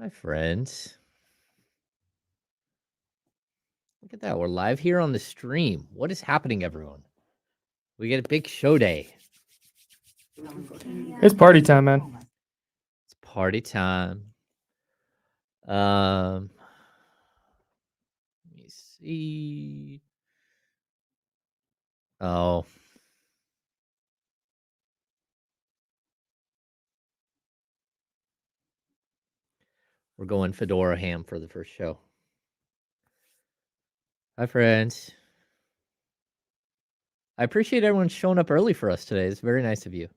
Hi, friends. Look at that. We're live here on the stream. What is happening, everyone? We get a big show day. It's party time, man. It's party time. Let me see. Oh. We're going Fedora ham for the first show. Hi, friends. I appreciate everyone showing up early for us today. It's very nice of you.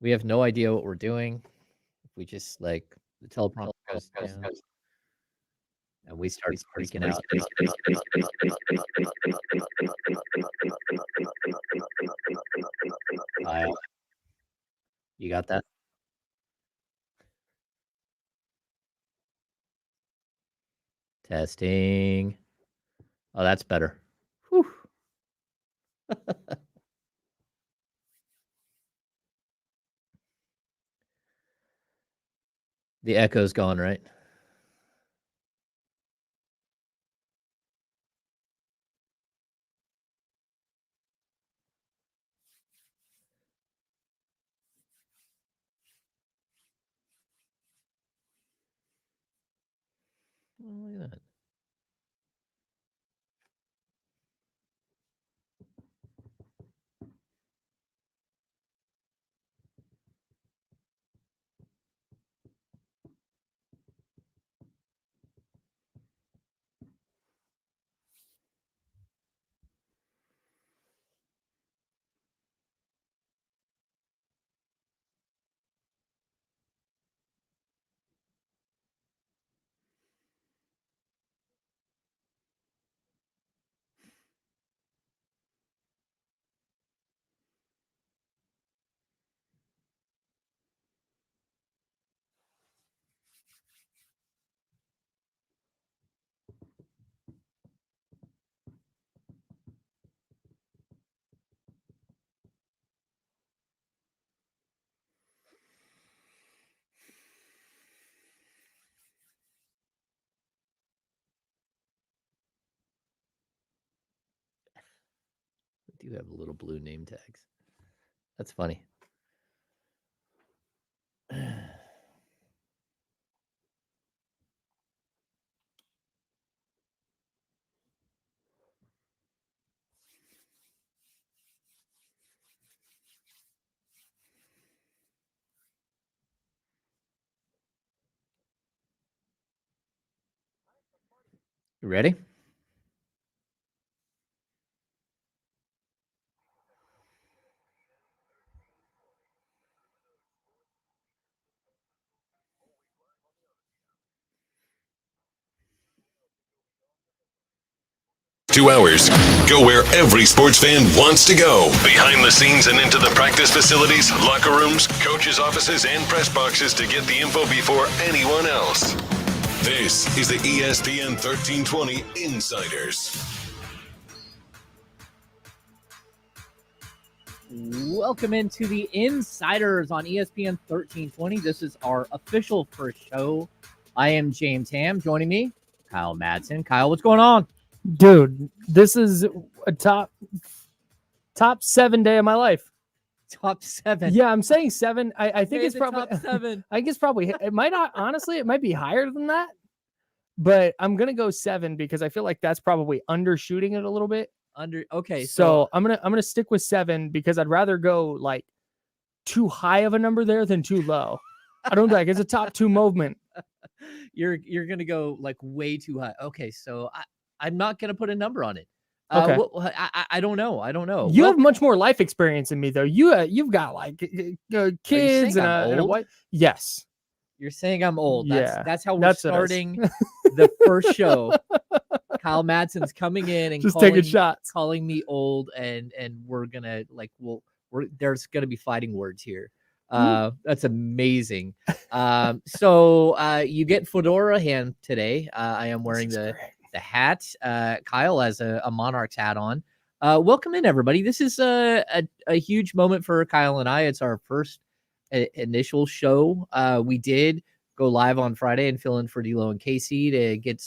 We have no idea what we're doing. We just the teleprompter goes down, and we start freaking out. Kyle, you got that? Testing. Oh, that's better. Whew. The echo's gone, right? Oh, look at that. We do have little blue name tags. That's funny. You ready? Two hours. Go where every sports fan wants to go. Behind the scenes and into the practice facilities, locker rooms, coaches' offices, and press boxes to get the info before anyone else. This is the ESPN 1320 Insiders. Welcome into the Insiders on ESPN 1320. This is our official first show. I am James Ham. Joining me, Kyle Madsen. Kyle, what's going on? Dude, this is a top 7 day of my life. Top 7. Yeah, I'm saying 7. I think it's probably top 7. I think it's probably it might not honestly, it might be higher than that. But I'm gonna go 7 because I feel like that's probably undershooting it a little bit. Okay, so I'm gonna stick with 7 because I'd rather go like too high of a number there than too low. I don't think it's a top 2 movement. You're gonna go like way too high. Okay, so I'm not gonna put a number on it. Okay. I don't know. You have much more life experience than me, though. You've got like kids and a wife. Yes. You're saying I'm old. Yeah. That's how we're starting the first show. Kyle Madsen's coming in and just taking shots, calling me old, and we're gonna there's gonna be fighting words here. That's amazing. So you get Fedora hand today. I am wearing the hat. Kyle has a Monarchs hat on. Welcome in, everybody. This is a huge moment for Kyle and I. It's our first initial show. We did go live on Friday and fill in for D'Lo and Casey to get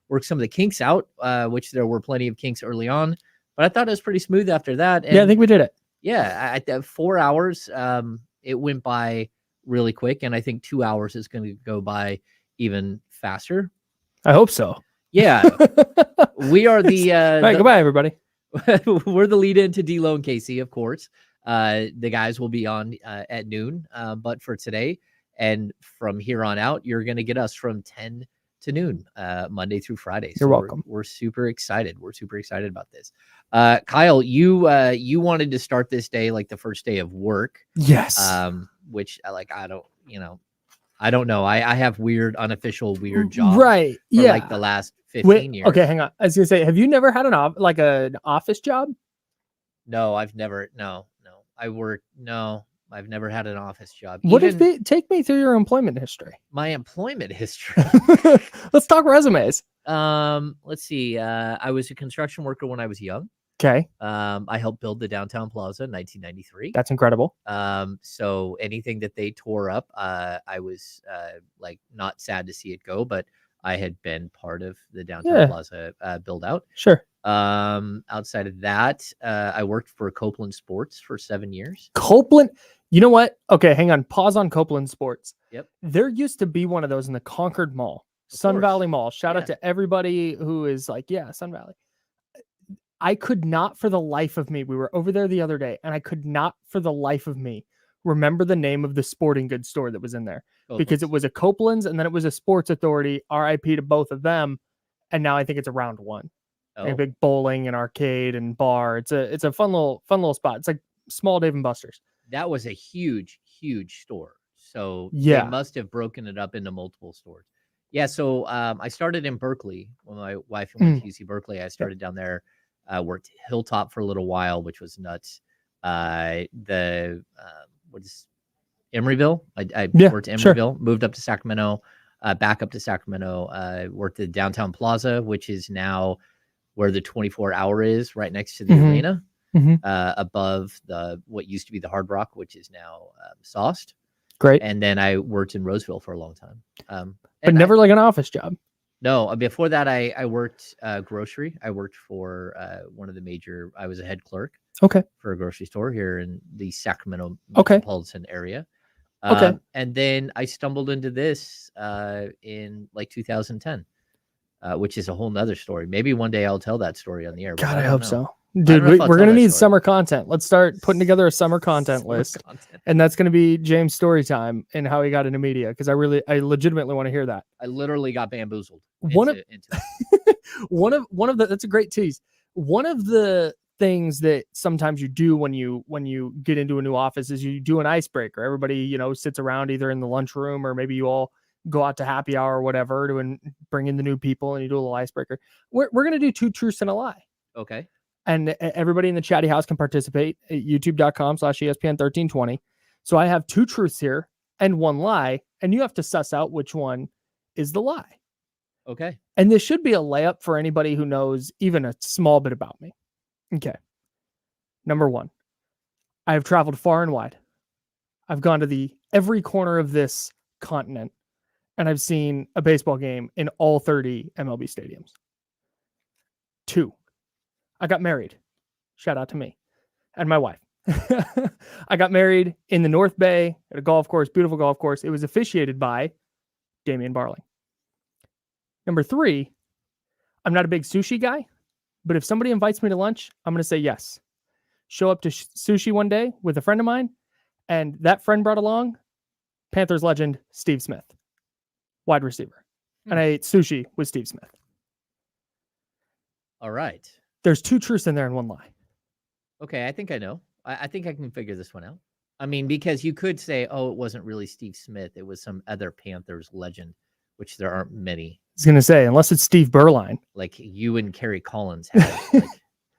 work some of the kinks out, which there were plenty of kinks early on. But I thought it was pretty smooth after that. And yeah, I think we did it. yeah, at 4 hours, it went by really quick, and I think 2 hours is going to go by even faster. I hope so. Yeah, we are the. All right, goodbye, everybody. We're the lead into D'Lo and Casey, of course. The guys will be on at noon, but for today and from here on out, you're going to get us from 10 to noon, Monday through Friday. You're welcome. We're super excited. We're super excited about this. Kyle, you wanted to start this day like the first day of work. Yes. Which I don't know. I have weird, unofficial, weird jobs. Right. For Yeah. like the last 15 years. Okay, hang on. I was gonna say, have you never had an office job? No, I've never. No. I've never had an office job. Take me through your employment history. My employment history. Let's talk resumes. Let's see. I was a construction worker when I was young. Okay. I helped build the downtown plaza in 1993. That's incredible. So anything that they tore up, I was not sad to see it go, but I had been part of the downtown plaza build out. Sure. Outside of that, I worked for Copeland Sports for 7 years. Copeland. You know what? Okay, hang on. Pause on Copeland Sports. Yep. There used to be one of those in the Concord Mall, Sun Valley Mall. Shout out to everybody who is like, yeah, Sun Valley. I could not for the life of me. We were over there the other day, and I could not for the life of me remember the name of the sporting goods store that was in there because it was a Copeland's and then it was a Sports Authority. RIP to both of them. And now I think it's a Round One. Oh. A big bowling and arcade and bar. It's a fun little spot. It's like small Dave and Buster's. That was a huge store. So they must have broken it up into multiple stores. Yeah. So I started in Berkeley when my wife went to UC Berkeley. I started down there. Worked Hilltop for a little while, which was nuts. What is Emeryville? I worked Emeryville, moved up to Sacramento, back up to Sacramento. Worked at Downtown Plaza, which is now where the 24-hour is, right next to the arena, above what used to be the Hard Rock, which is now Sauced. Great. And then I worked in Roseville for a long time. But never like an office job. No, before that, I worked grocery. I worked for one of the major. I was a head clerk. Okay. For a grocery store here in the Sacramento metropolitan area. Okay. And then I stumbled into this in like 2010, which is a whole nother story. Maybe one day I'll tell that story on the air. God, I hope so. Dude, we're going to need summer content. Let's start putting together a summer content list. And that's going to be James' story time and how he got into media. Because I legitimately want to hear that. I literally got bamboozled. That's a great tease. One of the things that sometimes you do when you get into a new office is you do an icebreaker. Everybody, sits around either in the lunchroom or maybe you all go out to happy hour or whatever to bring in the new people and you do a little icebreaker. We're going to do 2 truths and a lie. Okay. And everybody in the chatty house can participate at youtube.com/ESPN1320. So I have 2 truths here and 1 lie, and you have to suss out which one is the lie. Okay. And this should be a layup for anybody who knows even a small bit about me. Okay. Number 1, I have traveled far and wide. I've gone to every corner of this continent, and I've seen a baseball game in all 30 MLB stadiums. 2, I got married. Shout out to me and my wife. I got married in the North Bay at a golf course, beautiful golf course. It was officiated by Damian Barling. Number 3, I'm not a big sushi guy, but if somebody invites me to lunch, I'm going to say yes. Show up to sushi one day with a friend of mine, and that friend brought along Panthers legend Steve Smith, wide receiver. And I ate sushi with Steve Smith. All right. There's 2 truths in there and 1 lie. Okay, I think I know. I think I can figure this one out. I mean, because you could say, oh, it wasn't really Steve Smith. It was some other Panthers legend, which there aren't many. I was going to say, unless it's Steve Berline. Like you and Kerry Collins had.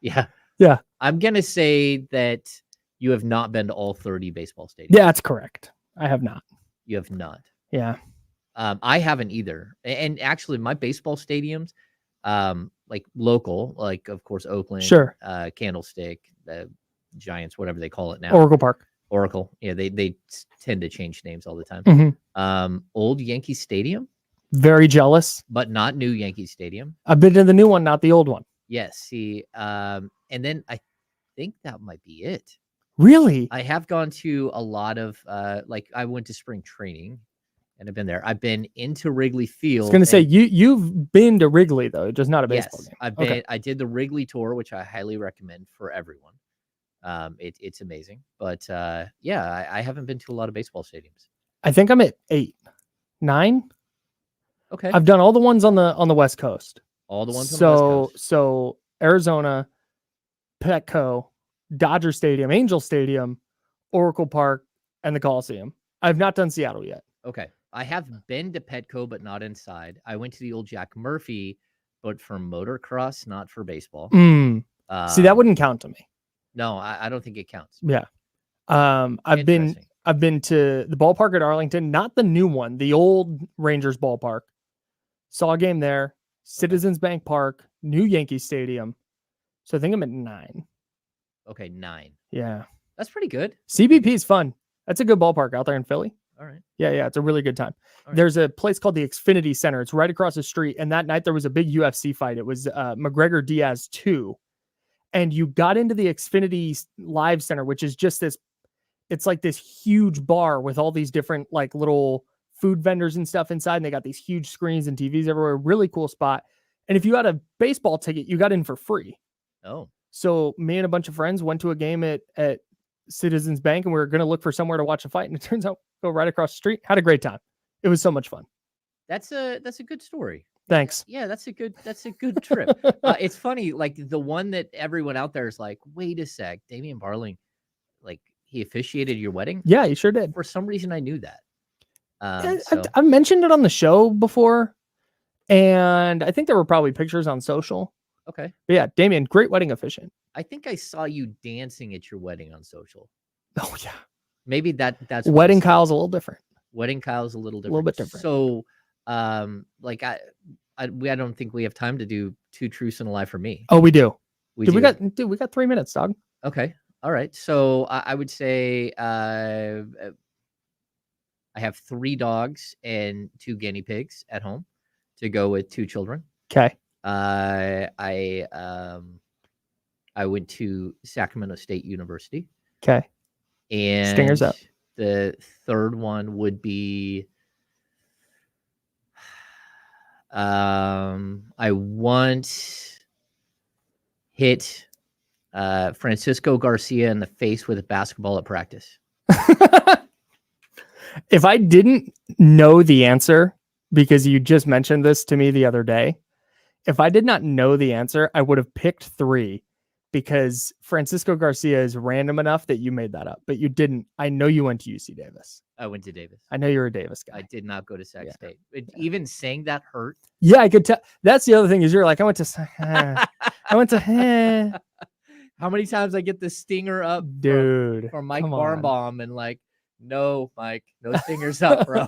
Yeah. Yeah. I'm going to say that you have not been to all 30 baseball stadiums. Yeah, that's correct. I have not. You have not. Yeah. I haven't either. And actually, my baseball stadiums, like local, like of course Oakland, sure, Candlestick, the Giants, whatever they call it now, Oracle Park, Oracle. Yeah, they tend to change names all the time. Mm-hmm. Old Yankee Stadium, Very jealous. but not new Yankee Stadium. I've been to the new one, not the old one. Yes. See, and then I think that might be it. Really? I have gone to a lot of like I went to spring training and I've been there. I've been into Wrigley I Field. was going to say you've been to Wrigley though, just not a baseball Yes, game. I've Okay. been. I did the Wrigley tour, which I highly recommend for everyone. It's amazing. But yeah, I haven't been to a lot of baseball stadiums. I think I'm at 8, 9. Okay, I've done all the ones on the West Coast. all the ones on the West Coast. So Arizona, Petco, Dodger Stadium, Angel Stadium, Oracle Park, and the Coliseum. I've not done Seattle yet. Okay, I have been to Petco, but not inside. I went to the old Jack Murphy, but for motocross, not for baseball. See, that wouldn't count to me. No, I don't think it counts. Yeah. I've been to the ballpark at Arlington, not the new one, the old Rangers ballpark. Saw a game there. Citizens Bank Park, new Yankee Stadium. So I think I'm at 9. Okay, 9. Yeah. That's pretty good. CBP is fun. That's a good ballpark out there in Philly. All right. Yeah, it's a really good time. Right. There's a place called the Xfinity Center. It's right across the street. And that night there was a big UFC fight. It was McGregor Diaz 2. And you got into the Xfinity Live Center, which is just this, it's like this huge bar with all these different like little food vendors and stuff inside. And they got these huge screens and TVs everywhere. Really cool spot. And if you had a baseball ticket, you got in for free. Oh. So me and a bunch of friends went to a game at Citizens Bank, and we were going to look for somewhere to watch a fight. And it turns out go right across the street. Had a great time. It was so much fun. That's a good story. Thanks. Yeah, that's a good trip. It's funny, like the one that everyone out there is like, wait a sec, Damian Barling, like he officiated your wedding? Yeah, he sure did. For some reason, I knew that. I've mentioned it on the show before, and I think there were probably pictures on social. Okay. But yeah, Damian, great wedding officiant. I think I saw you dancing at your wedding on social. Oh yeah. Maybe that's Wedding Kyle's a little different. Wedding Kyle's a little different. A little bit different. So, like I don't think we have time to do 2 truths and a lie for me. Oh, we do. We got 3 minutes, dog. Okay. All right. So I would say I have 3 dogs and 2 guinea pigs at home to go with 2 children. Okay. I went to Sacramento State University. Okay. And Stingers up. The third one would be I once hit Francisco Garcia in the face with a basketball at practice. If I didn't know the answer, because you just mentioned this to me the other day, if I did not know the answer, I would have picked 3, because Francisco Garcia is random enough that you made that up, but you didn't. I know you went to UC Davis. I went to Davis. I know you're a Davis guy. I did not go to Sac State. Even saying that hurt. Yeah, I could tell. That's the other thing is you're like, I went to. How many times I get the stinger up, dude, from Mike Barnbaum, and like, no, Mike, no stingers up, bro.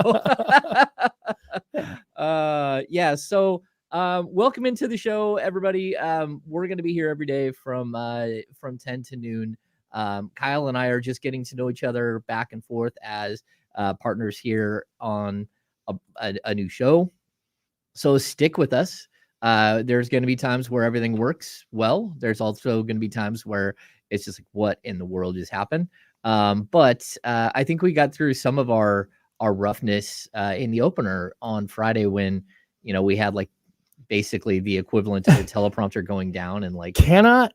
Yeah. So, welcome into the show, everybody. We're going to be here every day from 10 to noon. Kyle and I are just getting to know each other back and forth as partners here on a new show. So stick with us. There's going to be times where everything works well. There's also going to be times where it's just like, what in the world just happened? But I think we got through some of our roughness in the opener on Friday when, we had like basically the equivalent of the teleprompter going down and like cannot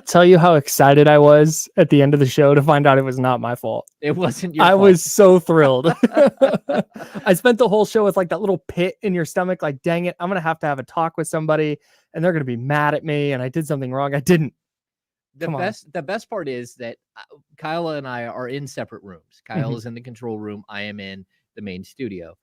tell you how excited I was at the end of the show to find out it was not my fault. It wasn't your I fault. was so thrilled. I spent the whole show with like that little pit in your stomach, like, dang it, I'm gonna have to have a talk with somebody and they're gonna be mad at me and I did something wrong. I didn't. The best part is that Kyle and I are in separate rooms. Kyle is in the control room. I am in the main studio.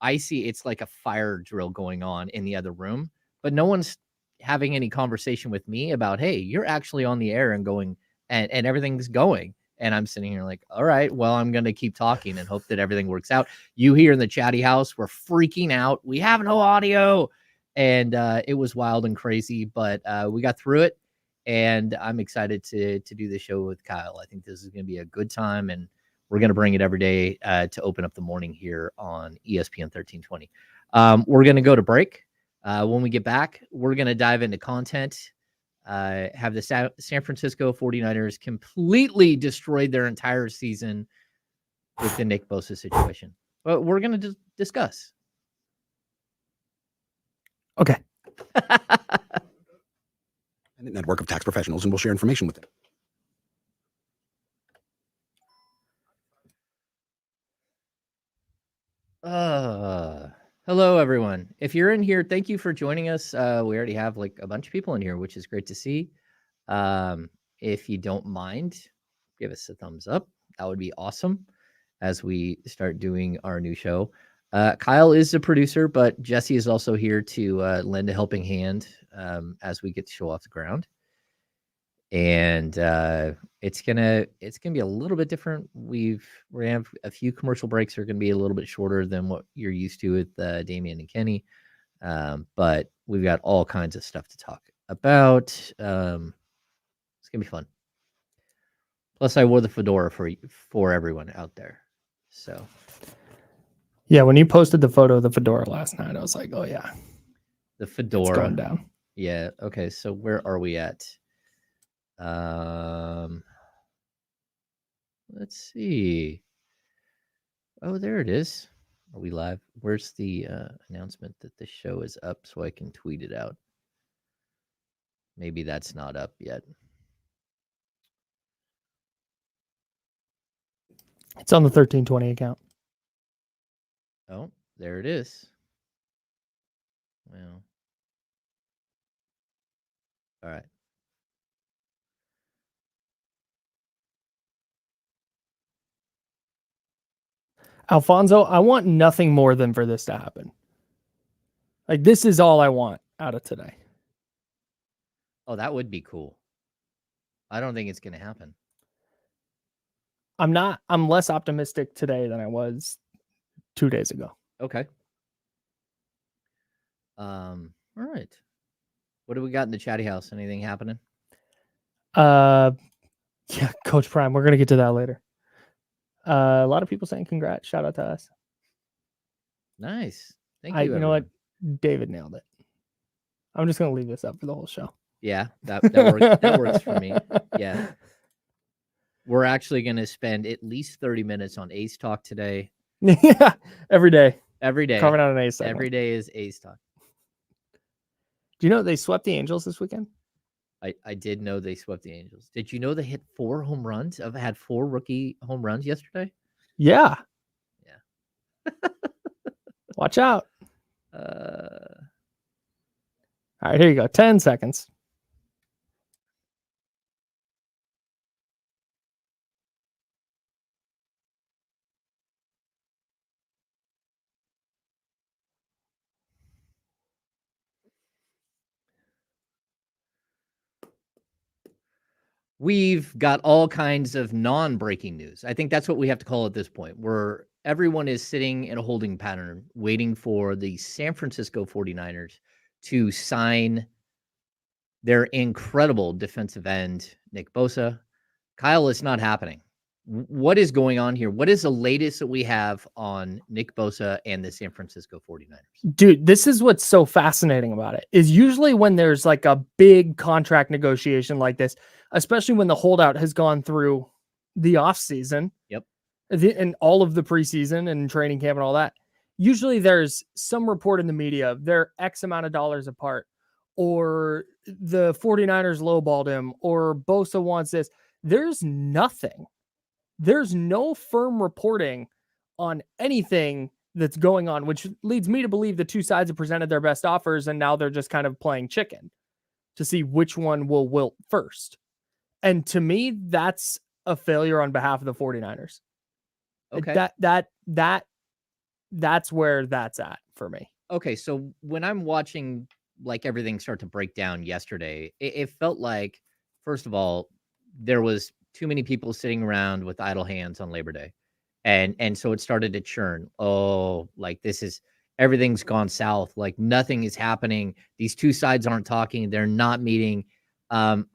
I see it's like a fire drill going on in the other room, but no one's having any conversation with me about, hey, you're actually on the air and going and everything's going. And I'm sitting here like, all right, well, I'm going to keep talking and hope that everything works out. You here in the chatty house, we're freaking out. We have no audio. And it was wild and crazy, but we got through it. And I'm excited to do the show with Kyle. I think this is going to be a good time and We're going to bring it every day to open up the morning here on ESPN 1320. We're going to go to break. When we get back, we're going to dive into content. Have the San Francisco 49ers completely destroyed their entire season with the Nick Bosa situation. But we're going to discuss. Okay. Network of tax professionals, and we'll share information with them. Hello, everyone. If you're in here, thank you for joining us. We already have like a bunch of people in here, which is great to see. If you don't mind, give us a thumbs up. That would be awesome as we start doing our new show. Kyle is the producer, but Jesse is also here to lend a helping hand as we get the show off the ground. And it's gonna be a little bit different. We're gonna have a few commercial breaks are gonna be a little bit shorter than what you're used to with Damian and Kenny, but we've got all kinds of stuff to talk about. It's gonna be fun. Plus, I wore the fedora for everyone out there. So, yeah, when you posted the photo of the fedora last night, I was like, oh yeah, the fedora it's going down. Yeah. Okay. So where are we at? Let's see. Oh, there it is. Are we live? Where's the announcement that the show is up so I can tweet it out? Maybe that's not up yet. It's on the 1320 account. Oh, there it is. Well. All right. Alfonso, I want nothing more than for this to happen. Like, this is all I want out of today. Oh, that would be cool. I don't think it's going to happen. I'm less optimistic today than I was 2 days ago. Okay. All right. What do we got in the chatty house? Anything happening? Yeah, Coach Prime. We're going to get to that later. A lot of people saying congrats. Shout out to us. Nice. Thank you. You know what? David nailed it. I'm just going to leave this up for the whole show. Yeah, that works. That works for me. Yeah. We're actually going to spend at least 30 minutes on Ace Talk today. Yeah, every day. Every day. Carving out an Ace segment. Every day is Ace Talk. Do you know they swept the Angels this weekend? I did know they swept the Angels. Did you know they hit 4 home runs? I've had 4 rookie home runs yesterday. Yeah. Yeah. Watch out. All right, here you go. 10 seconds. We've got all kinds of non-breaking news. I think that's what we have to call it at this point, where everyone is sitting in a holding pattern, waiting for the San Francisco 49ers to sign their incredible defensive end, Nick Bosa. Kyle, it's not happening. What is going on here? What is the latest that we have on Nick Bosa and the San Francisco 49ers? Dude, this is what's so fascinating about it is usually when there's like a big contract negotiation like this, especially when the holdout has gone through the offseason. Yep. And all of the preseason and training camp and all that. Usually there's some report in the media, they're X amount of dollars apart, or the 49ers lowballed him, or Bosa wants this. There's nothing. There's no firm reporting on anything that's going on, which leads me to believe the two sides have presented their best offers, and now they're just kind of playing chicken to see which one will wilt first. And to me, that's a failure on behalf of the 49ers. Okay. That's where that's at for me. Okay, so when I'm watching like everything start to break down yesterday, it felt like, first of all, there was too many people sitting around with idle hands on Labor Day. And so it started to churn. Oh, like everything's gone south. Like nothing is happening. These two sides aren't talking. They're not meeting. To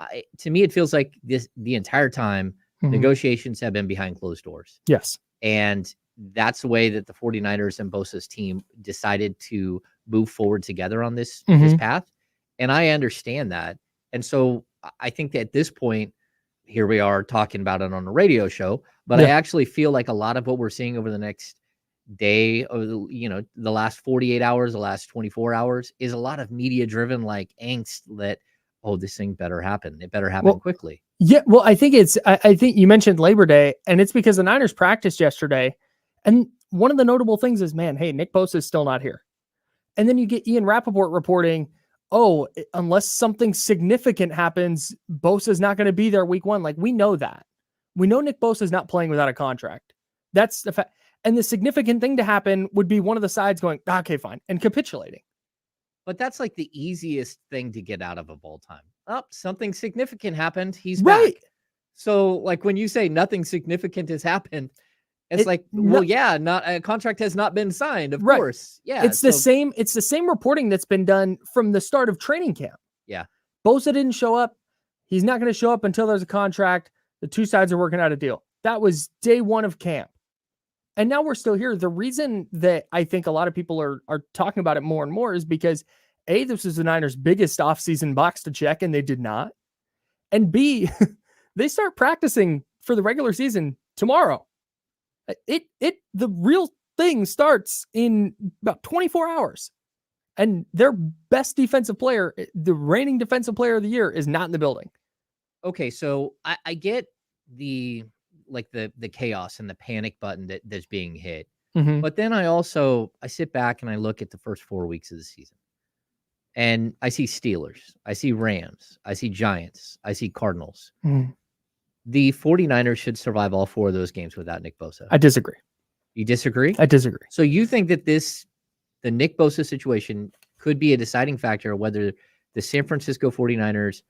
me, it feels like the entire time Negotiations have been behind closed doors. Yes. And that's the way that the 49ers and Bosa's team decided to move forward together on this path. And I understand that. And so I think that at this point, here we are talking about it on a radio show, but I actually feel like a lot of what we're seeing over the next day, or the last 48 hours, the last 24 hours, is a lot of media driven like angst that, oh, this thing better happen. It better happen quickly. Yeah. Well, I think I think you mentioned Labor Day, and it's because the Niners practiced yesterday. And one of the notable things is, man, hey, Nick Bosa is still not here. And then you get Ian Rappaport reporting, oh, unless something significant happens, Bosa's not going to be there week 1. Like, we know that. We know Nick Bosa is not playing without a contract. That's the fact. And the significant thing to happen would be one of the sides going, okay, fine, and capitulating. But that's like the easiest thing to get out of a bowl time. Oh, something significant happened. He's right. back. So, like, when you say nothing significant has happened, it's not a contract has not been signed. Of course. Yeah. It's the same reporting that's been done from the start of training camp. Yeah. Bosa didn't show up. He's not going to show up until there's a contract. The two sides are working out a deal. That was day 1 of camp. And now we're still here. The reason that I think a lot of people are talking about it more and more is because A, this is the Niners' biggest offseason box to check, and they did not. And B, they start practicing for the regular season tomorrow. The real thing starts in about 24 hours. And their best defensive player, the reigning defensive player of the year, is not in the building. Okay, so I get the chaos and the panic button that's being hit. But then I sit back and I look at the first 4 weeks of the season. And I see Steelers, I see Rams, I see Giants, I see Cardinals. The 49ers should survive all 4 of those games without Nick Bosa. I disagree. You disagree? I disagree. So you think that the Nick Bosa situation could be a deciding factor of whether the San Francisco 49ers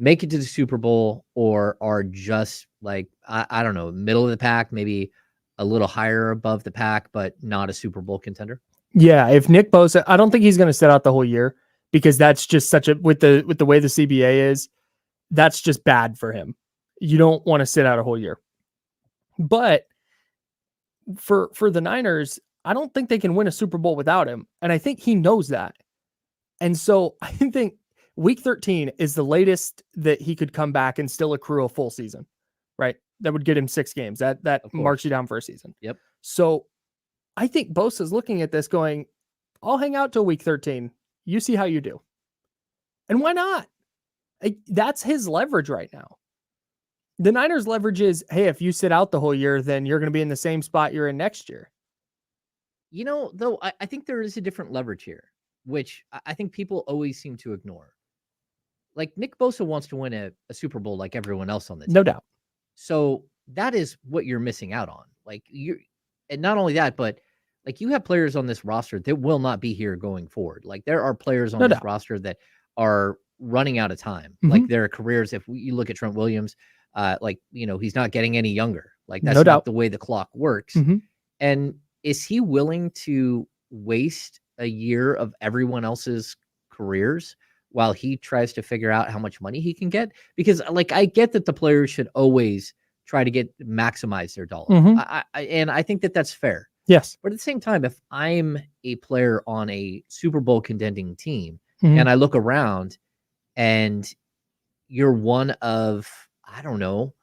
make it to the Super Bowl or are just like, I don't know, middle of the pack, maybe a little higher above the pack, but not a Super Bowl contender? Yeah, if Nick Bosa, I don't think he's going to sit out the whole year, because that's just such a, with the way the CBA is, that's just bad for him. You don't want to sit out a whole year. But for the Niners, I don't think they can win a Super Bowl without him. And I think he knows that. And so I think week 13 is the latest that he could come back and still accrue a full season, right? That would get him 6 games. That marks you down for a season. Yep. So I think Bosa's looking at this going, I'll hang out till week 13. You see how you do. And why not? That's his leverage right now. The Niners' leverage is, hey, if you sit out the whole year, then you're going to be in the same spot you're in next year. Though, I think there is a different leverage here, which I think people always seem to ignore. Like, Nick Bosa wants to win a Super Bowl like everyone else on the team. No doubt. So that is what you're missing out on. And not only that, but like, you have players on this roster that will not be here going forward. Like, there are players on this roster that are running out of time. Like, their careers, if you look at Trent Williams, he's not getting any younger. Like, that's not the way the clock works. And is he willing to waste a year of everyone else's careers while he tries to figure out how much money he can get? Because, like, I get that the players should always try to maximize their dollar. And I think that that's fair. Yes. But at the same time, if I'm a player on a Super Bowl contending team and I look around and you're one of, I don't know,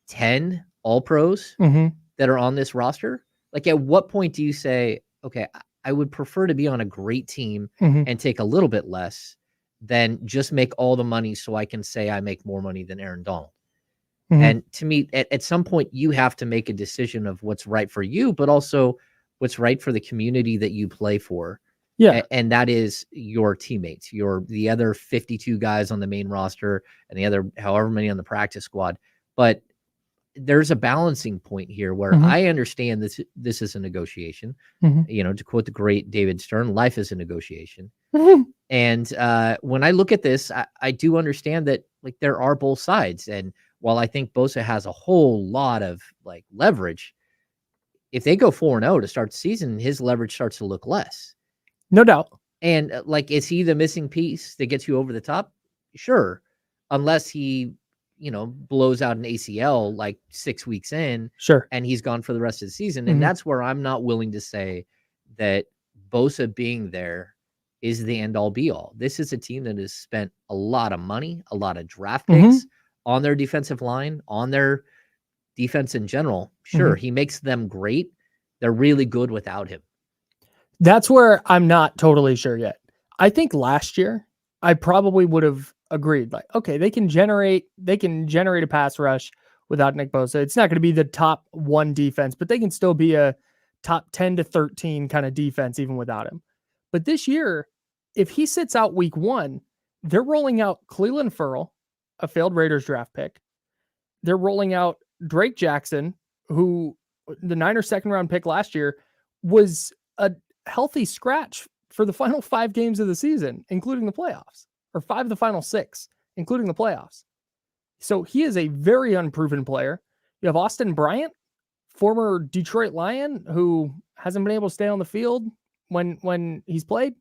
10 All-Pros that are on this roster, like, at what point do you say, okay, I would prefer to be on a great team and take a little bit less than just make all the money so I can say I make more money than Aaron Donald? And to me, at some point, you have to make a decision of what's right for you, but also what's right for the community that you play for. Yeah. And that is your teammates, the other 52 guys on the main roster and the other however many on the practice squad. But there's a balancing point here where I understand this is a negotiation. To quote the great David Stern, life is a negotiation. And when I look at this, I do understand that, like, there are both sides. And while I think Bosa has a whole lot of, like, leverage, if they go 4-0 to start the season, his leverage starts to look less. No doubt. And like, is he the missing piece that gets you over the top? Sure. Unless he blows out an ACL like 6 weeks in, Sure. and he's gone for the rest of the season. And that's where I'm not willing to say that Bosa being there is the end all be all. This is a team that has spent a lot of money, a lot of draft picks on their defensive line, on their defense in general. Sure, he makes them great. They're really good without him. That's where I'm not totally sure yet. I think last year I probably would have agreed, like, okay, they can generate a pass rush without Nick Bosa. It's not going to be the top 1 defense, but they can still be a top 10 to 13 kind of defense even without him. But this year, if he sits out week 1, they're rolling out Cleveland Ferrell, a failed Raiders draft pick. They're rolling out Drake Jackson, who the Niners 2nd round pick last year was a healthy scratch for the final 5 games of the season, including the playoffs, or 5 of the final 6, including the playoffs. So he is a very unproven player. You have Austin Bryant, former Detroit Lion, who hasn't been able to stay on the field when he's played.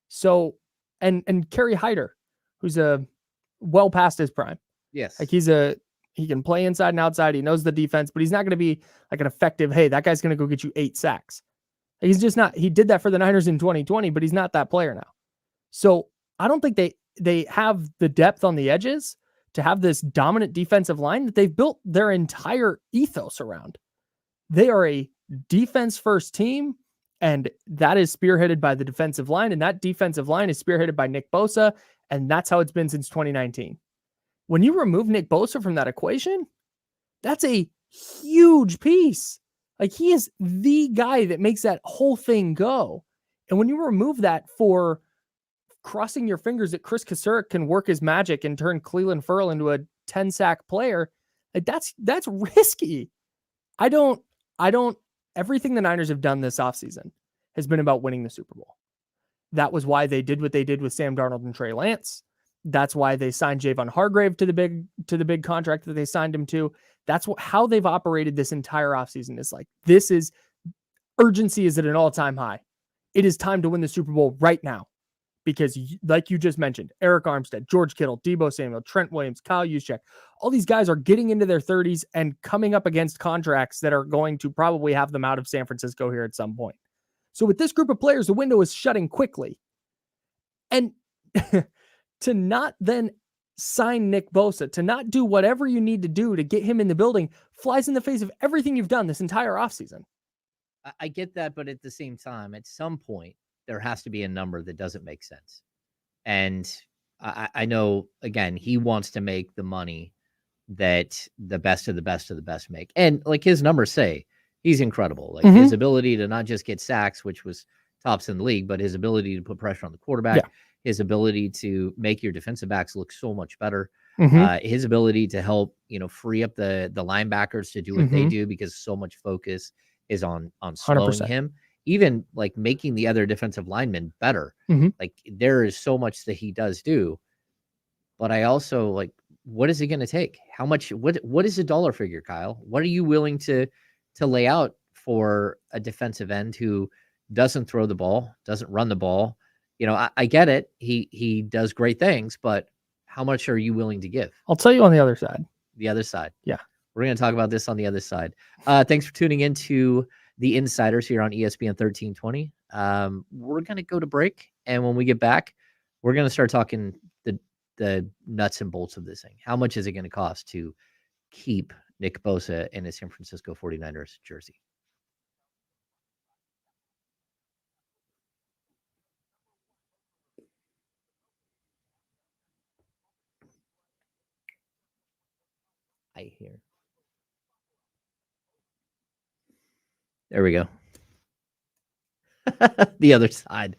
So, and Kerry Hyder, who's well past his prime. Yes. Like he can play inside and outside. He knows the defense, but he's not going to be like an effective, hey, that guy's going to go get you 8 sacks. He's just not. He did that for the Niners in 2020, but he's not that player now. So I don't think they have the depth on the edges to have this dominant defensive line that they've built their entire ethos around. They are a defense first team, and that is spearheaded by the defensive line, and that defensive line is spearheaded by Nick Bosa, and that's how it's been since 2019. When you remove Nick Bosa from that equation, that's a huge piece. Like, he is the guy that makes that whole thing go. And when you remove that for crossing your fingers that Chris Kasurek can work his magic and turn Cleveland Ferrell into a 10-sack player, like that's risky. Everything the Niners have done this offseason has been about winning the Super Bowl. That was why they did what they did with Sam Darnold and Trey Lance. That's why they signed Javon Hargrave to the big contract that they signed him to. That's how they've operated this entire offseason. Is like, urgency is at an all-time high. It is time to win the Super Bowl right now. Because like you just mentioned, Eric Armstead, George Kittle, Deebo Samuel, Trent Williams, Kyle Juszczyk, all these guys are getting into their 30s and coming up against contracts that are going to probably have them out of San Francisco here at some point. So with this group of players, the window is shutting quickly. And to not then sign Nick Bosa, to not do whatever you need to do to get him in the building, flies in the face of everything you've done this entire offseason. I get that, but at the same time, at some point, there has to be a number that doesn't make sense. And I know, again, he wants to make the money that the best of the best of the best make. And like his numbers say, he's incredible. Like his ability to not just get sacks, which was tops in the league, but his ability to put pressure on the quarterback, his ability to make your defensive backs look so much better. His ability to help, free up the linebackers to do what they do, because so much focus is on slowing 100%. him. Even like making the other defensive linemen better. Like, there is so much that he does do. But I also, like, what is it going to take? How much? What is the dollar figure, Kyle? What are you willing to lay out for a defensive end who doesn't throw the ball, doesn't run the ball? I get it. He does great things, but how much are you willing to give? I'll tell you on the other side. The other side. Yeah. We're going to talk about this on the other side. Thanks for tuning in to the Insiders here on ESPN 1320. We're going to go to break. And when we get back, we're going to start talking the nuts and bolts of this thing. How much is it going to cost to keep Nick Bosa in a San Francisco 49ers jersey? I hear. There we go. The other side.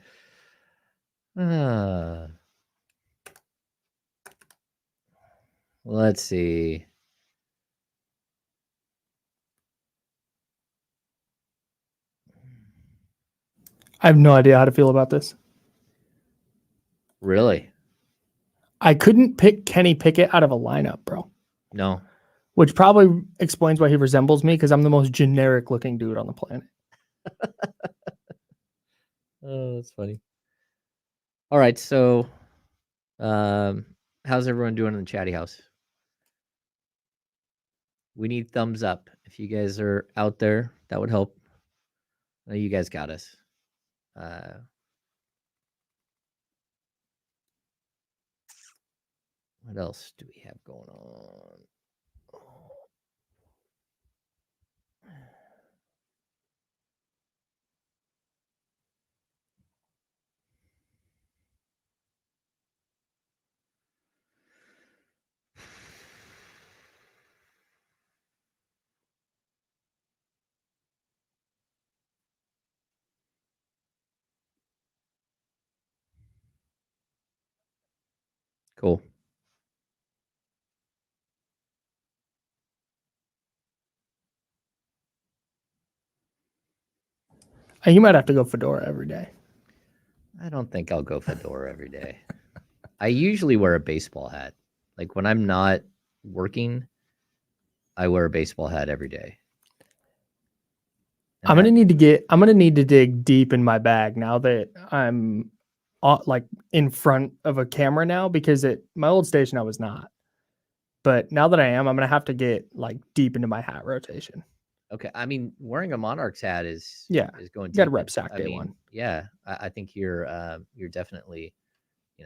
Let's see. I have no idea how to feel about this. Really? I couldn't pick Kenny Pickett out of a lineup, bro. No. Which probably explains why he resembles me, because I'm the most generic looking dude on the planet. Oh, that's funny. All right, so how's everyone doing in the chatty house? We need thumbs up. If you guys are out there, that would help. I know you guys got us. What else do we have going on? Cool. You might have to go fedora every day. I don't think I'll go fedora every day. I usually wear a baseball hat. Like when I'm not working, I wear a baseball hat every day. And I'm gonna need to dig deep in my bag now that I'm like in front of a camera now, because at my old station I was not. But now that I am, I'm gonna have to get like deep into my hat rotation. Okay, I mean, wearing a Monarchs hat is Yeah, going. you got to deep rep into- sack I day mean, one. Yeah, I think you're definitely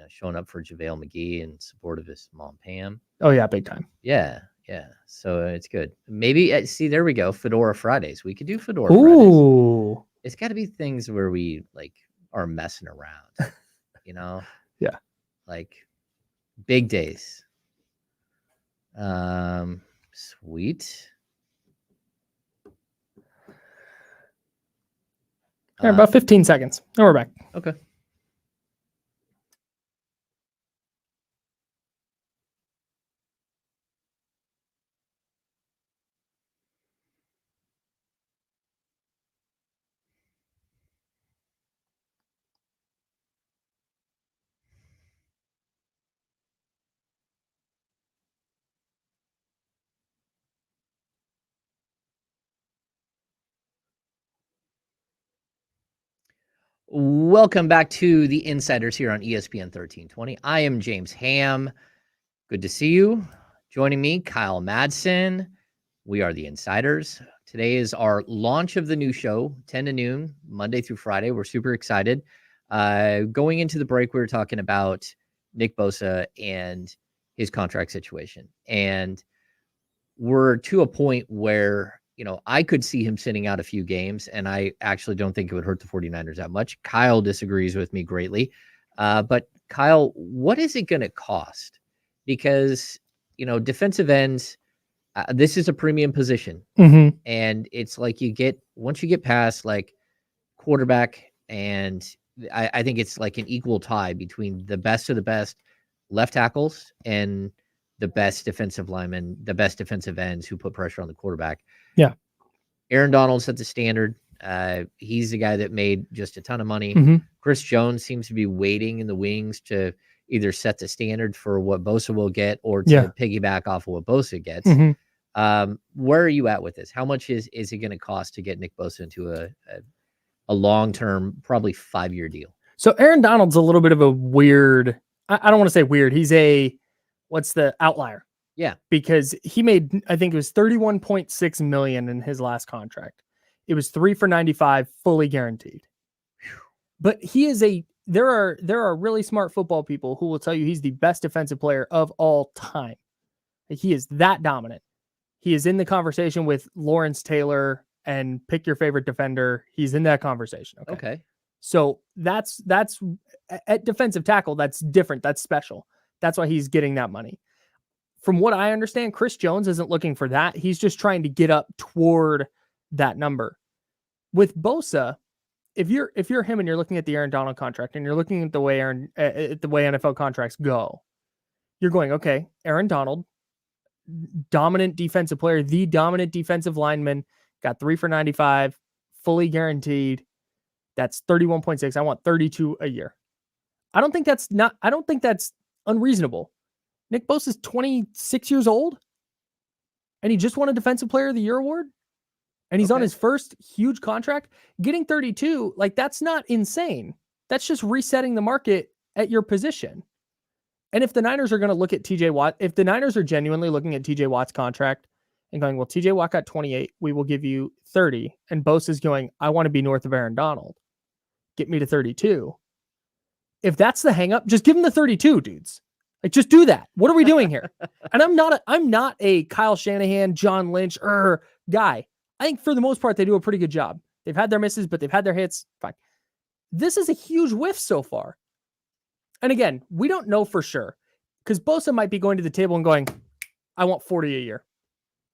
showing up for JaVale McGee in support of his mom Pam. Oh yeah, big time. Yeah. So it's good. Maybe see, there we go. Fedora Fridays. We could do Fedora Fridays. Ooh, It's got to be things where we like are messing around. Yeah. Like big days. Sweet. Yeah, about 15 seconds. And we're back. Okay. Welcome back to the Insiders here on ESPN 1320. I am James Ham. Good to see you. Joining me, Kyle Madsen. We are the Insiders. Today is our launch of the new show, 10 to noon, Monday through Friday. We're super excited. Going into the break, we were talking about Nick Bosa and his contract situation. And we're to a point where, I could see him sitting out a few games, and I actually don't think it would hurt the 49ers that much. Kyle disagrees with me greatly. But Kyle, what is it going to cost? Because, defensive ends, this is a premium position. Mm-hmm. And it's like once you get past like quarterback, and I think it's like an equal tie between the best of the best left tackles and the best defensive linemen, the best defensive ends who put pressure on the quarterback. Yeah. Aaron Donald set the standard. He's the guy that made just a ton of money. Mm-hmm. Chris Jones seems to be waiting in the wings to either set the standard for what Bosa will get or to piggyback off of what Bosa gets. Mm-hmm. Where are you at with this? How much is it going to cost to get Nick Bosa into a long-term, probably 5-year deal? So Aaron Donald's a little bit of a weird, I don't want to say weird. He's what's the outlier? Yeah. Because he made, I think it was $31.6 million in his last contract. It was 3 for $95, fully guaranteed. But he is there are really smart football people who will tell you he's the best defensive player of all time. He is that dominant. He is in the conversation with Lawrence Taylor and pick your favorite defender. He's in that conversation. Okay. So that's at defensive tackle. That's different. That's special. That's why he's getting that money. From what I understand, Chris Jones isn't looking for that. He's just trying to get up toward that number. With Bosa, if you're him and you're looking at the Aaron Donald contract and you're looking at the way NFL contracts go, you're going, okay, Aaron Donald, dominant defensive player, the dominant defensive lineman, got 3 for $95, fully guaranteed. That's 31.6. I want 32 a year. I don't think that's unreasonable. Nick Bosa is 26 years old and he just won a Defensive Player of the Year award. And he's on his first huge contract. Getting 32, like, that's not insane. That's just resetting the market at your position. And if the Niners are going to look at TJ Watt, if the Niners are genuinely looking at TJ Watt's contract and going, well, TJ Watt got 28. We will give you 30. And Bosa's going, I want to be north of Aaron Donald. Get me to 32. If that's the hang up, just give him the 32, dudes. Like, just do that. What are we doing here? And I'm not a Kyle Shanahan, John Lynch guy. I think for the most part, they do a pretty good job. They've had their misses, but they've had their hits. Fine. This is a huge whiff so far. And again, we don't know for sure because Bosa might be going to the table and going, I want 40 a year.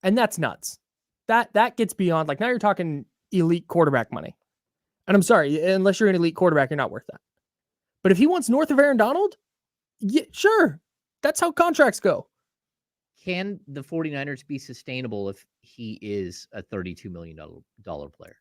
And that's nuts. That gets beyond, like, now you're talking elite quarterback money. And I'm sorry, unless you're an elite quarterback, you're not worth that. But if he wants north of Aaron Donald, yeah, sure. That's how contracts go. Can the 49ers be sustainable if he is a $32 million player?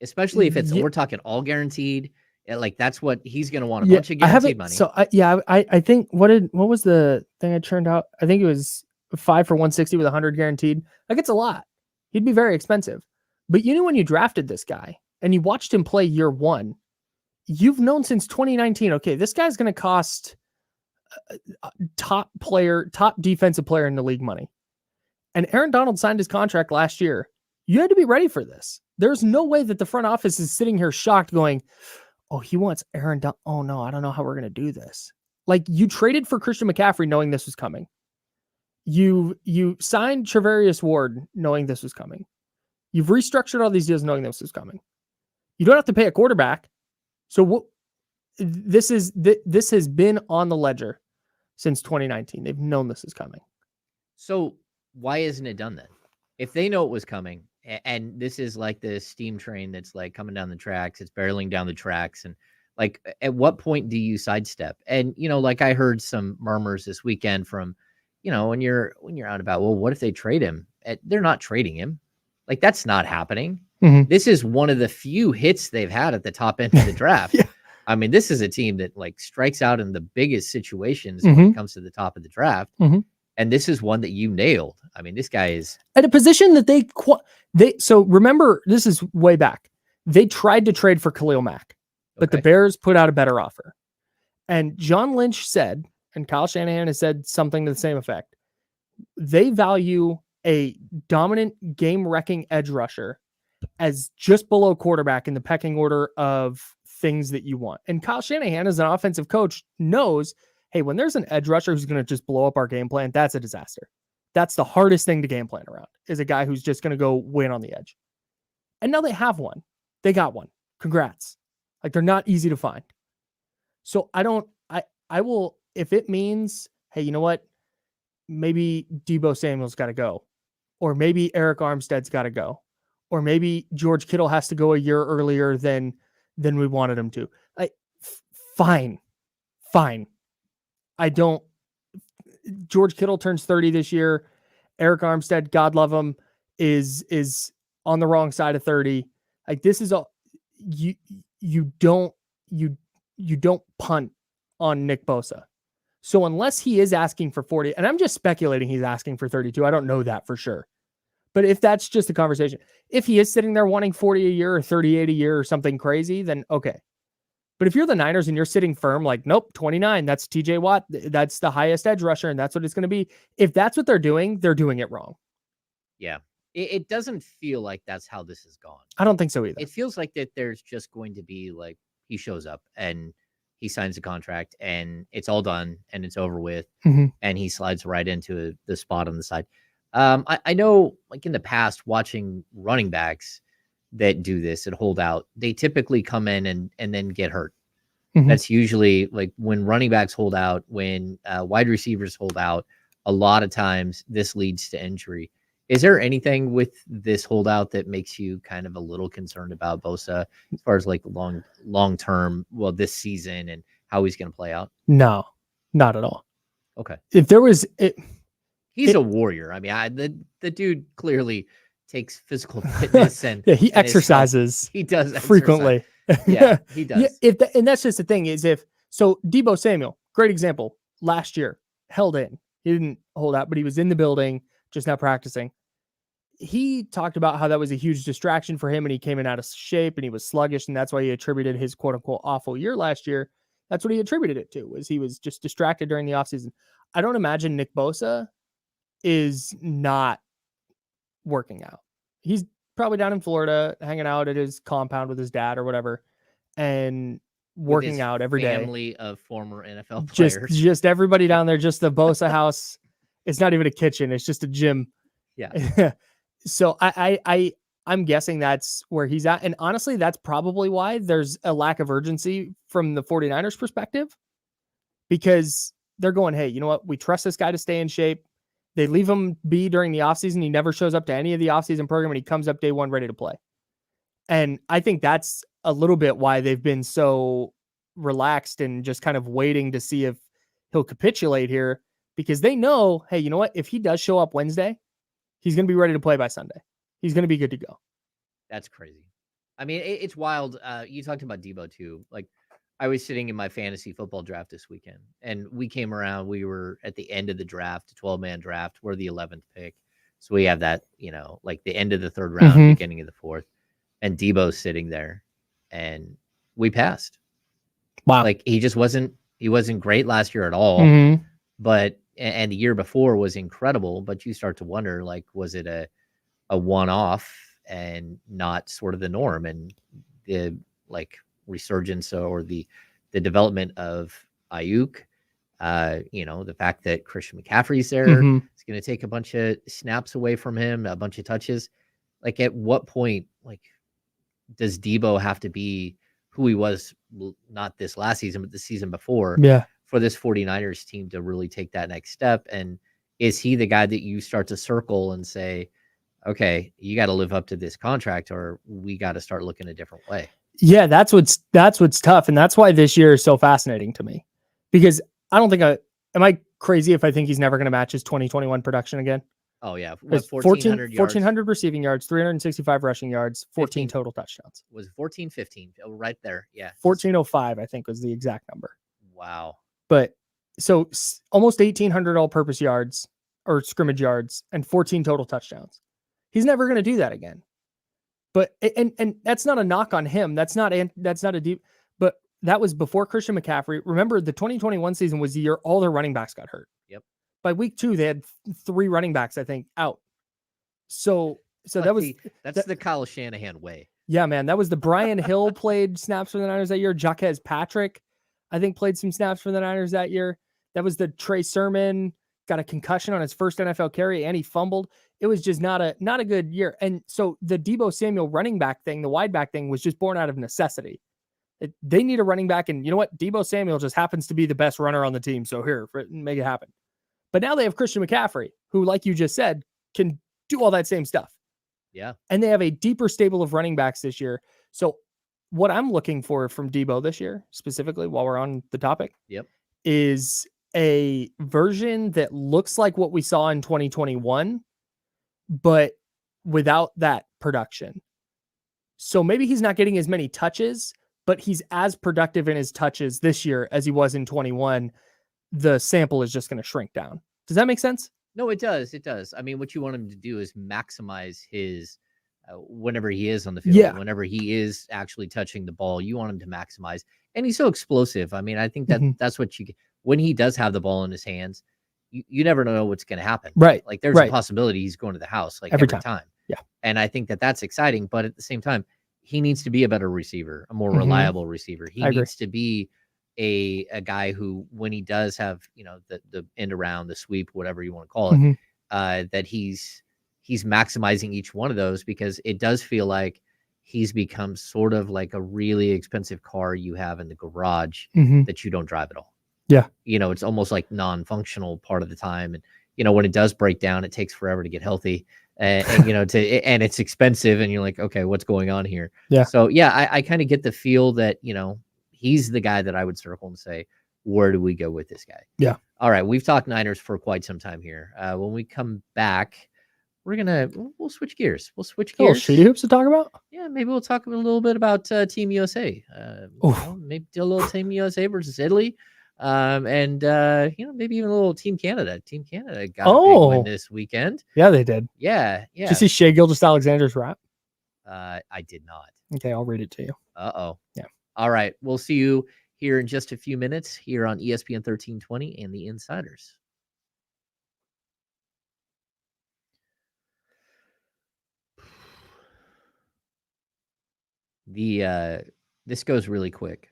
Especially if it's, we're talking all guaranteed. Like, that's what he's going to want, a bunch of guaranteed money. So I think what was the thing I churned out? I think it was 5 for 160 with 100 guaranteed. Like, it's a lot. He'd be very expensive. But you knew when you drafted this guy and you watched him play year one, you've known since 2019, okay, this guy's going to cost top defensive player in the league money. And Aaron Donald signed his contract last year. You had to be ready for this. There's no way that the front office is sitting here shocked going, oh, he wants Aaron Donald. Oh no, I don't know how we're going to do this. Like, you traded for Christian McCaffrey knowing this was coming. You signed Trevarius Ward knowing this was coming. You've restructured all these deals knowing this was coming. You don't have to pay a quarterback. So this has been on the ledger since 2019. They've known this is coming. So why isn't it done then? If they know it was coming, and this is like the steam train that's like coming down the tracks, it's barreling down the tracks, and like, at what point do you sidestep? And, like, I heard some murmurs this weekend from, when you're out about, well, what if they trade him? They're not trading him. Like, that's not happening. Mm-hmm. This is one of the few hits they've had at the top end of the draft. Yeah. I mean, this is a team that, like, strikes out in the biggest situations when it comes to the top of the draft. Mm-hmm. And this is one that you nailed. I mean, this guy is at a position that so remember, this is way back. They tried to trade for Khalil Mack, but the Bears put out a better offer. And John Lynch said, and Kyle Shanahan has said something to the same effect, they value a dominant game-wrecking edge rusher as just below quarterback in the pecking order of things that you want. And Kyle Shanahan, as an offensive coach, knows, hey, when there's an edge rusher who's going to just blow up our game plan, that's a disaster. That's the hardest thing to game plan around, is a guy who's just going to go win on the edge. And now they have one. They got one. Congrats. Like, they're not easy to find. So I will, if it means, hey, you know what? Maybe Deebo Samuel's got to go. Or maybe Eric Armstead's got to go. Or maybe George Kittle has to go a year earlier than we wanted him to. Like, fine. George Kittle turns 30 this year. Eric Armstead, God love him, is on the wrong side of 30. Like, this is all you don't punt on Nick Bosa. So unless he is asking for 40, and I'm just speculating he's asking for 32. I don't know that for sure. But if that's just a conversation, if he is sitting there wanting 40 a year or 38 a year or something crazy, then okay. But if you're the Niners and you're sitting firm, like, nope, 29, that's TJ Watt. That's the highest edge rusher, and that's what it's going to be. If that's what they're doing it wrong. Yeah. It doesn't feel like that's how this has gone. I don't think so either. It feels like that there's just going to be, like, he shows up and he signs a contract and it's all done and it's over with, and he slides right into the spot on the side. I know, like, in the past, watching running backs that do this and hold out, they typically come in and then get hurt. That's usually, like, when running backs hold out, when wide receivers hold out, a lot of times this leads to injury. Is there anything with this holdout that makes you kind of a little concerned about Bosa as far as, like, long term, well, this season and how he's going to play out? No, not at all. Okay. If there was he's a warrior. I mean, the dude clearly takes physical fitness and he exercises. He does frequently. Yeah, he does. Yeah, and that's just the thing is so Deebo Samuel, great example, last year held in. He didn't hold out, but he was in the building, just not practicing. He talked about how that was a huge distraction for him and he came in out of shape and he was sluggish. And that's why he attributed his quote unquote awful year last year. That's what he attributed it to, was he was just distracted during the offseason. I don't imagine Nick Bosa is not working out. He's probably down in Florida hanging out at his compound with his dad or whatever and With his working out every day. family of former NFL players. Just everybody down there, just the Bosa house. It's not even a kitchen, it's just a gym. Yeah. So I'm guessing that's where he's at. And honestly, that's probably why there's a lack of urgency from the 49ers perspective, because they're going, hey, you know what? We trust this guy to stay in shape. They leave him be during the offseason. He never shows up to any of the offseason program, and he comes up day one ready to play. And I think that's a little bit why they've been so relaxed and just kind of waiting to see if he'll capitulate here, because they know, hey, you know what? If he does show up Wednesday, he's going to be ready to play by Sunday. He's going to be good to go. That's crazy. I mean, it's wild. You talked about Debo too. Like, I was sitting in my fantasy football draft this weekend, and we came around. We were at the end of the draft, 12-man draft. We're the 11th pick. So we have that, like the end of the third round, beginning of the fourth. And Debo's sitting there, and we passed. Wow. Like, he wasn't great last year at all. But, and the year before was incredible. But you start to wonder, like, was it a one-off and not sort of the norm? And the, like, resurgence or the development of Ayuk, the fact that Christian McCaffrey's there, it's going to take a bunch of snaps away from him, a bunch of touches. Like, at what point, like, does Debo have to be who he was, not this last season, but the season before, for this 49ers team to really take that next step? And is he the guy that you start to circle and say, okay, you got to live up to this contract, or we got to start looking a different way? Yeah, that's what's tough. And that's why this year is so fascinating to me, because I don't think am I crazy if I think he's never going to match his 2021 production again? Oh yeah. 1,400 receiving yards, 365 rushing yards, 14 total touchdowns. Was it 14, 15? Oh, right there. Yeah. 1405, I think, was the exact number. Wow. But so almost 1,800 all-purpose yards or scrimmage yards and 14 total touchdowns. He's never going to do that again. But and that's not a knock on him. That's not a deep. But that was before Christian McCaffrey. Remember, the 2021 season was the year all their running backs got hurt. Yep. By week 2, they had 3 running backs, I think, out. So that's the Kyle Shanahan way. Yeah, man. That was the Brian Hill played snaps for the Niners that year. Jaquez Patrick, I think, played some snaps for the Niners that year. That was the Trey Sermon, got a concussion on his first NFL carry, and he fumbled. It was just not a good year. And so the Deebo Samuel running back thing, the wide back thing, was just born out of necessity. They need a running back, and you know what? Deebo Samuel just happens to be the best runner on the team. So here, make it happen. But now they have Christian McCaffrey, who, like you just said, can do all that same stuff. Yeah. And they have a deeper stable of running backs this year. So what I'm looking for from Deebo this year, specifically while we're on the topic, is a version that looks like what we saw in 2021, but without that production. So maybe he's not getting as many touches, but he's as productive in his touches this year as he was in 21. The sample is just going to shrink down. Does that make sense? No, it does. It does. I mean, what you want him to do is maximize his whenever he is on the field, whenever he is actually touching the ball, you want him to maximize. And he's so explosive. I mean, I think that that's what you get. When he does have the ball in his hands, you never know what's going to happen. Right. Like, there's a possibility he's going to the house like every time. Yeah. And I think that that's exciting. But at the same time, he needs to be a better receiver, a more reliable receiver. He needs to be a guy who, when he does have, the end around, the sweep, whatever you want to call it, that he's maximizing each one of those, because it does feel like he's become sort of like a really expensive car you have in the garage that you don't drive at all. Yeah. It's almost like non-functional part of the time. And, when it does break down, it takes forever to get healthy and and it's expensive, and you're like, okay, what's going on here? Yeah. So yeah, I kind of get the feel that, he's the guy that I would circle and say, where do we go with this guy? Yeah. All right. We've talked Niners for quite some time here. When we come back, we'll switch gears. We'll switch gears. Oh, Shady Hoops to talk about? Yeah. Maybe we'll talk a little bit about Team USA. Maybe do a little Team USA versus Italy. And maybe even a little Team Canada. Team Canada got a big win this weekend. Yeah, they did. Yeah. Yeah. Did you see Shea Gilgeous-Alexander's rap? I did not. Okay, I'll read it to you. Uh-oh. Yeah. All right. We'll see you here in just a few minutes here on ESPN 1320 and the Insiders. This goes really quick.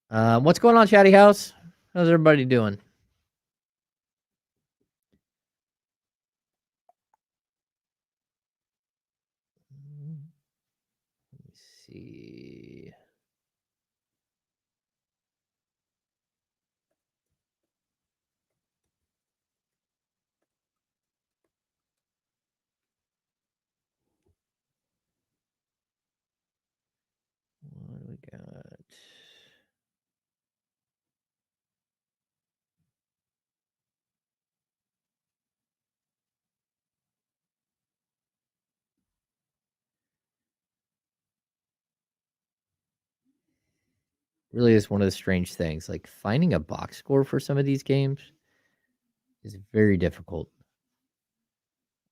What's going on, Chatty House? How's everybody doing? Let me see. What do we got? Really is one of the strange things. Like finding a box score for some of these games is very difficult.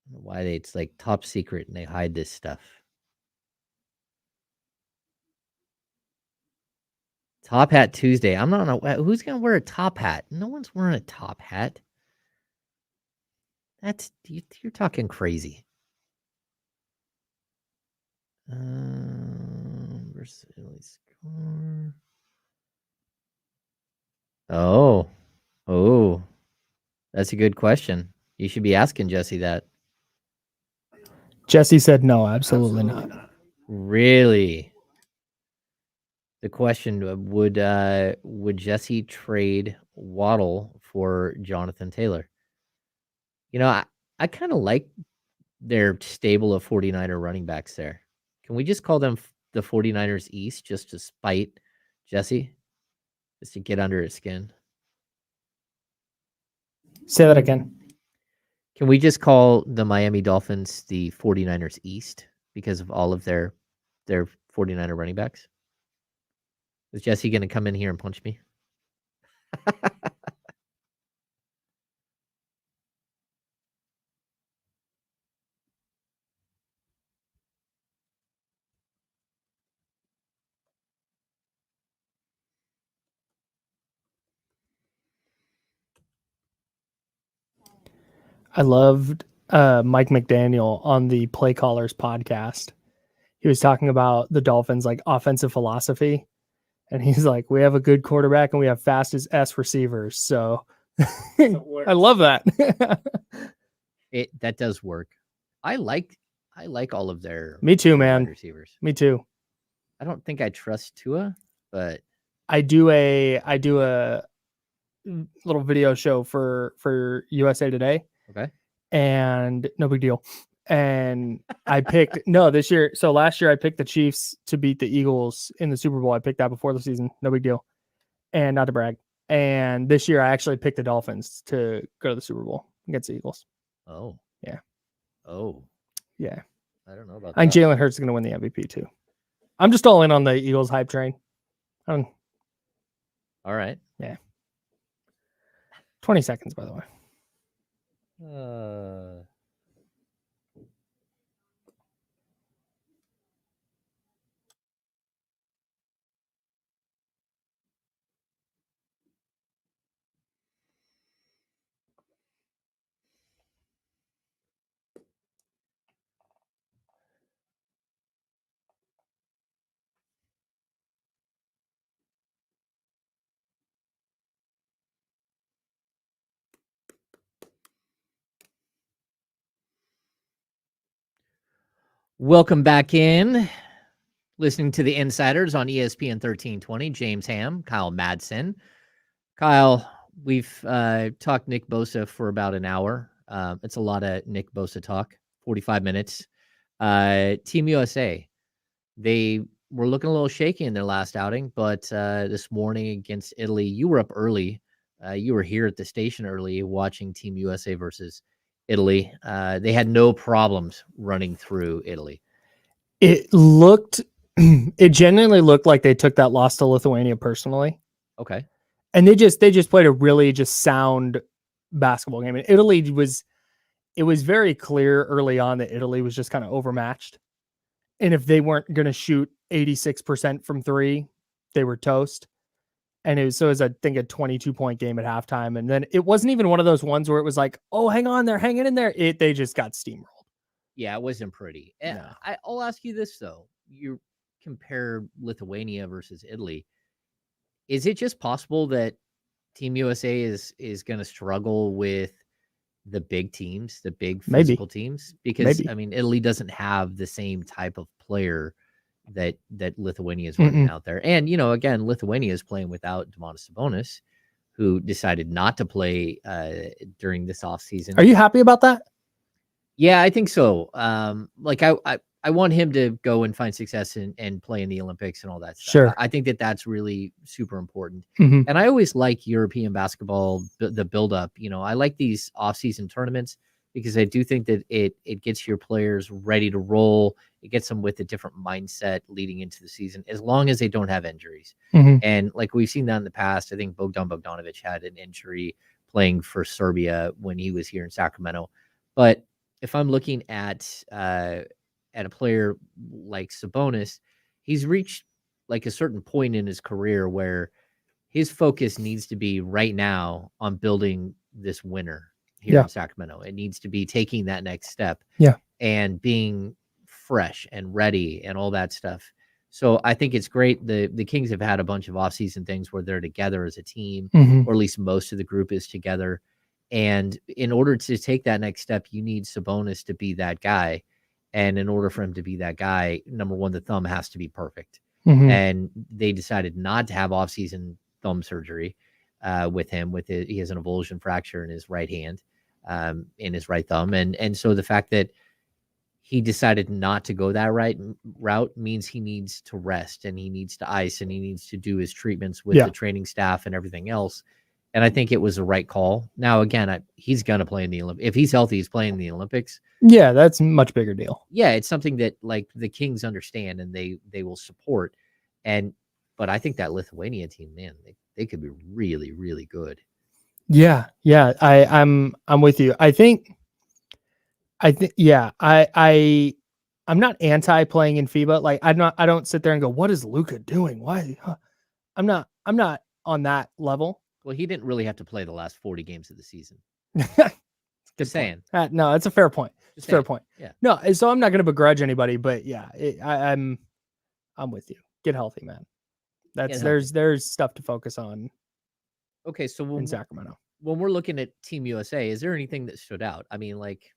I don't know why it's like top secret and they hide this stuff. Top hat Tuesday. I'm not who's gonna wear a top hat. No one's wearing a top hat. That's you're talking crazy. Versus Italy score. Oh, that's a good question. You should be asking Jesse that. Jesse said no, absolutely not. Really? The question would Jesse trade Waddle for Jonathan Taylor? You know, I kind of like their stable of 49er running backs there. Can we just call them the 49ers East just to spite Jesse? Just to get under his skin? Say that again. Can we just call the Miami Dolphins the 49ers East because of all of their 49er running backs? Is Jesse going to come in here and punch me? I loved Mike McDaniel on the Play Callers podcast. He was talking about the Dolphins' like offensive philosophy. And he's like, we have a good quarterback and we have fast as S receivers. So I love that. That does work. I like all of their Me too, man. receivers. Me too. I don't think I trust Tua, but I do a little video show for USA Today. okay. And no big deal. And I picked this year. So last year I picked the Chiefs to beat the Eagles in the Super Bowl. I picked that before the season. No big deal. And not to brag. And this year I actually picked the Dolphins to go to the Super Bowl against the Eagles. Oh. Yeah. Oh. Yeah. I don't know about I think that. Jalen Hurts is going to win the MVP too. I'm just all in on the Eagles hype train. All right. Yeah. 20 seconds, by the way. Welcome back in. Listening to the Insiders on ESPN 1320. James Ham, Kyle Madsen. Kyle, we've talked Nick Bosa for about an hour. It's a lot of Nick Bosa talk. 45 minutes. Team USA, they were looking a little shaky in their last outing, but this morning against Italy, you were up early. You were here at the station early watching Team USA versus Italy. They had no problems running through Italy. It genuinely looked like they took that loss to Lithuania personally. Okay. And they just played a really just sound basketball game. And it was very clear early on that Italy was just kind of overmatched. And if they weren't going to shoot 86% from three, they were toast. And it was I think a 22-point game at halftime. And then it wasn't even one of those ones where it was like, oh, hang on, they're hanging in there. They just got steamrolled. Yeah, it wasn't pretty. And No. I'll ask you this though: you compare Lithuania versus Italy. Is it just possible that Team USA is going to struggle with the big teams, the big physical teams? Because I mean, Italy doesn't have the same type of player that Lithuania is running out there. And, you know, again, Lithuania is playing without Domantas Sabonis, who decided not to play during this offseason. Are you happy about that? Yeah, I think so. Like I want him to go and find success and play in the Olympics and all that stuff. Sure. I think that's really super important. Mhm. And I always like European basketball, the buildup. You know, I like these off-season tournaments because I do think that it gets your players ready to roll. It gets them with a different mindset leading into the season, as long as they don't have injuries. Mhm. And like we've seen that in the past, I think Bogdan Bogdanovic had an injury playing for Serbia when he was here in Sacramento. But if I'm looking at a player like Sabonis, he's reached like a certain point in his career where his focus needs to be right now on building this winner here in Sacramento. It needs to be taking that next step and being fresh and ready and all that stuff. So I think it's great. The Kings have had a bunch of offseason things where they're together as a team, or at least most of the group is together. And in order to take that next step, you need Sabonis to be that guy. And in order for him to be that guy, number one, the thumb has to be perfect. And they decided not to have offseason thumb surgery with him. He has an avulsion fracture in his right hand, in his right thumb. And so the fact that he decided not to go that route means he needs to rest and he needs to ice and he needs to do his treatments with the training staff and everything else. And I think it was the right call. Now, again, he's going to play in the Olympics. If he's healthy, he's playing in the Olympics. Yeah, that's a much bigger deal. Yeah, it's something that like the Kings understand and they will support. But I think that Lithuania team, man, they could be really, really good. Yeah. I'm with you. I think I'm not anti playing in FIBA. Like I don't sit there and go, what is Luka doing? Why? I'm not on that level. Well, he didn't really have to play the last 40 games of the season. Just saying. No, it's a fair point. It's a fair point. Yeah. No, so I'm not going to begrudge anybody, but yeah, I'm with you. Get healthy, man. There's stuff to focus on. Okay, so in Sacramento, when we're looking at Team USA, is there anything that stood out? I mean, like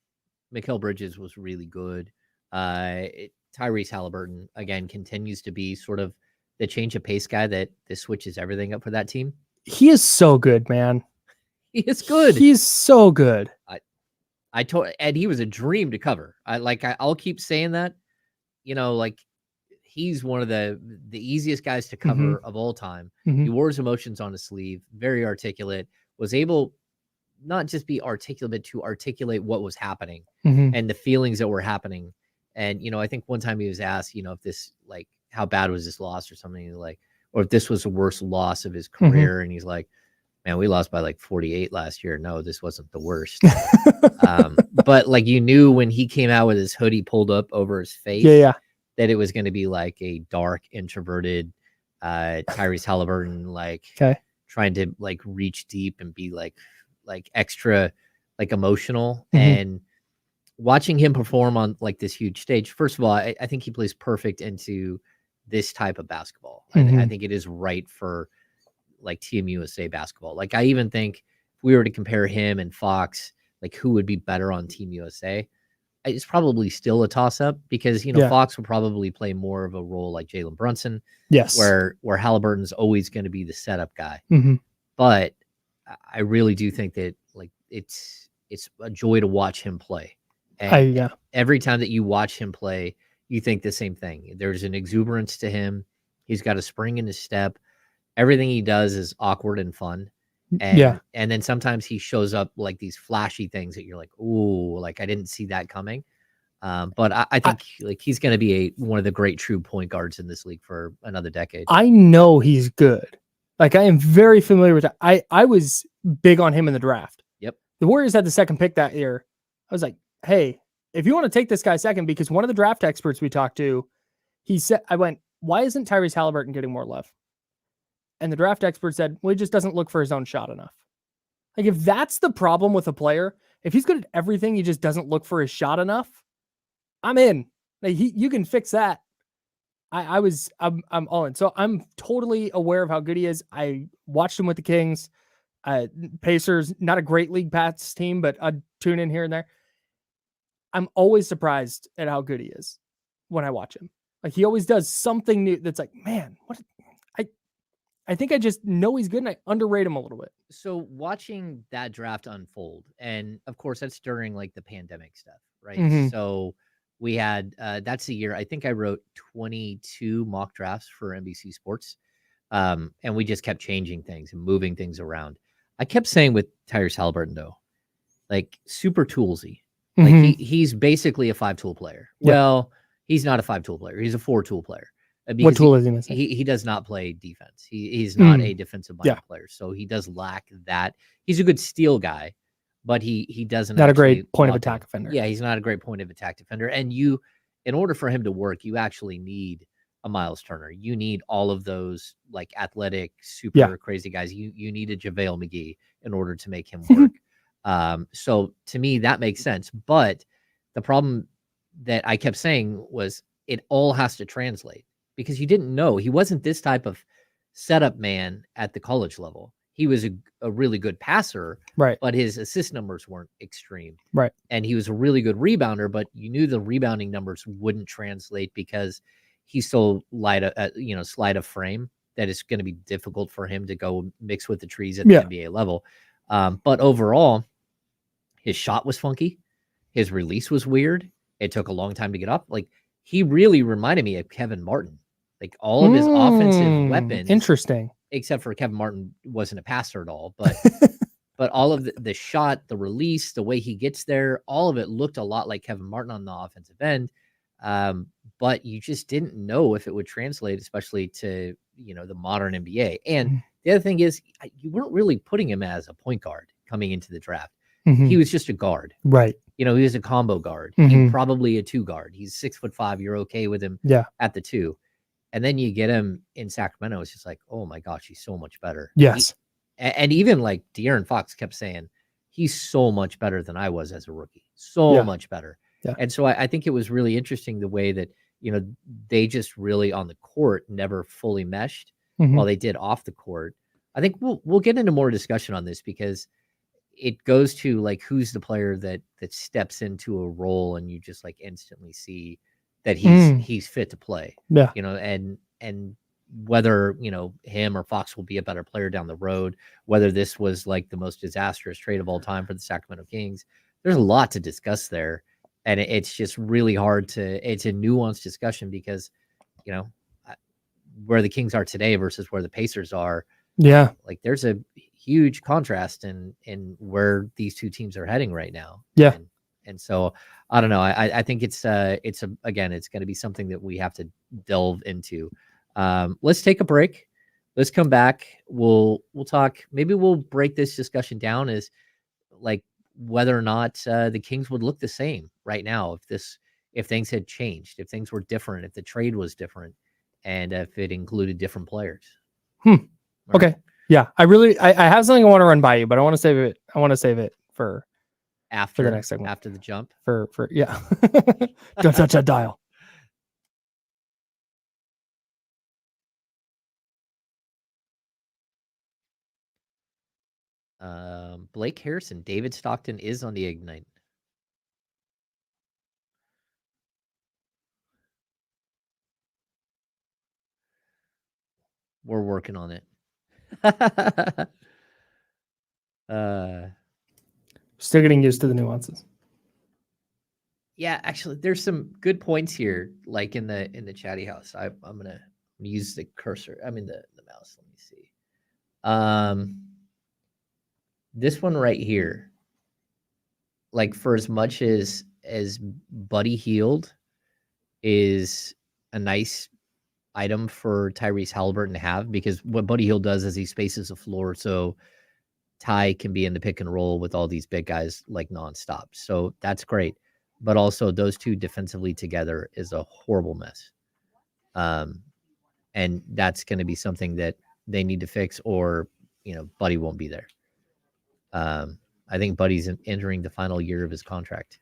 Mikal Bridges was really good. Tyrese Halliburton again continues to be sort of the change of pace guy that switches everything up for that team. He is so good, man. He is good. He's so good. I told Ed he was a dream to cover. I'll keep saying that. You know, like he's one of the easiest guys to cover of all time. He wore his emotions on his sleeve, very articulate, was able not just be articulate, but to articulate what was happening and the feelings that were happening. And, you know, I think one time he was asked, you know, if this, like, how bad was this loss or something, like, or if this was the worst loss of his career. And he's like, man, we lost by like 48 last year. No, this wasn't the worst. But like, you knew when he came out with his hoodie pulled up over his face, that it was going to be like a dark, introverted Tyrese Halliburton, like trying to like reach deep and be like extra like emotional. And watching him perform on like this huge stage, first of all, I think he plays perfect into this type of basketball. I think it is right for like Team USA basketball. Like I even think if we were to compare him and Fox, like who would be better on Team USA, it's probably still a toss up because, you know, Fox will probably play more of a role like Jalen Brunson. Yes. Where Halliburton's always going to be the setup guy. But I really do think that like it's a joy to watch him play. And every time that you watch him play, you think the same thing. There's an exuberance to him. He's got a spring in his step. Everything he does is awkward and fun. And then sometimes he shows up like these flashy things that you're like, ooh, like I didn't see that coming. But I think like he's going to be one of the great true point guards in this league for another decade. I know he's good. Like I am very familiar with that. I was big on him in the draft. Yep. The Warriors had the second pick that year. I was like, hey, if you want to take this guy second, because one of the draft experts we talked to, he said, why isn't Tyrese Halliburton getting more love? And the draft expert said, well, he just doesn't look for his own shot enough. Like, if that's the problem with a player, if he's good at everything, he just doesn't look for his shot enough, I'm in. Like, you can fix that. I'm all in. So I'm totally aware of how good he is. I watched him with the Kings. Pacers, not a great league pass team, but I'd tune in here and there. I'm always surprised at how good he is when I watch him. Like, he always does something new that's like, man, what? I think I just know he's good and I underrate him a little bit. So watching that draft unfold, and of course that's during like the pandemic stuff, right? Mhm. So we had that's the year I think I wrote 22 mock drafts for NBC Sports, and we just kept changing things and moving things around. I kept saying with Tyrese Halliburton though, like super toolsy. Like Mhm. he's basically a 5-tool player. Yeah. Well, he's not a 5-tool player. He's a 4-tool player. What tool is he missing? He does not play defense. He's not a defensive minded Yeah. player, so he does lack that. He's a good steal guy, but he doesn't. Not a actually great point of lock attack in. defender. Yeah, he's not a great point of attack defender. And you, in order for him to work, you actually need a Miles Turner. You need all of those like athletic, super crazy guys. You need a JaVale McGee in order to make him work. So to me, that makes sense. But the problem that I kept saying was it all has to translate. Because you didn't know he wasn't this type of setup man at the college level. He was a really good passer, right? But his assist numbers weren't extreme, right? And he was a really good rebounder, but you knew the rebounding numbers wouldn't translate because he's so light, slight of frame that it's going to be difficult for him to go mix with the trees at the NBA level. But overall, his shot was funky, his release was weird. It took a long time to get up. Like he really reminded me of Kevin Martin. Like all of his offensive weapons, interesting, except for Kevin Martin wasn't a passer at all, but but all of the shot, the release, the way he gets there, all of it looked a lot like Kevin Martin on the offensive end. But you just didn't know if it would translate, especially to the modern NBA. And the other thing is, you weren't really putting him as a point guard coming into the draft. He was just a guard, right? He was a combo guard. He probably a 2 guard. He's 6'5". You're okay with him at the 2. And then you get him in Sacramento. It's just like, oh my gosh, he's so much better. Yes. And even like De'Aaron Fox kept saying, he's so much better than I was as a rookie. So much better. Yeah. And so I think it was really interesting the way that, they just really on the court never fully meshed while they did off the court. I think we'll get into more discussion on this because it goes to like, who's the player that steps into a role and you just like instantly see that he's fit to play. Yeah. And whether, him or Fox will be a better player down the road, whether this was like the most disastrous trade of all time for the Sacramento Kings, there's a lot to discuss there. And it's just really hard it's a nuanced discussion because, where the Kings are today versus where the Pacers are. Yeah. Like there's a huge contrast in where these two teams are heading right now. Yeah. And so I don't know. I think it's going to be something that we have to delve into. Let's take a break. Let's come back. We'll talk. Maybe we'll break this discussion down as like whether or not the Kings would look the same right now if things had changed, if things were different, if the trade was different, and if it included different players. Okay. Right. Yeah. I have something I want to run by you, but I want to save it. For after the next segment, after the jump. For don't touch that dial. Blake Harrison, David Stockton is on the Ignite. We're working on it. Still getting used to the nuances. Yeah, actually, there's some good points here, like in the chatty house. I'm gonna use the cursor. I mean the mouse. Let me see. This one right here, like for as much as Buddy Hield is a nice item for Tyrese Halliburton to have, because what Buddy Hield does is he spaces the floor so Ty can be in the pick and roll with all these big guys like nonstop. So that's great. But also those two defensively together is a horrible mess. And that's going to be something that they need to fix, or Buddy won't be there. I think Buddy's entering the final year of his contract.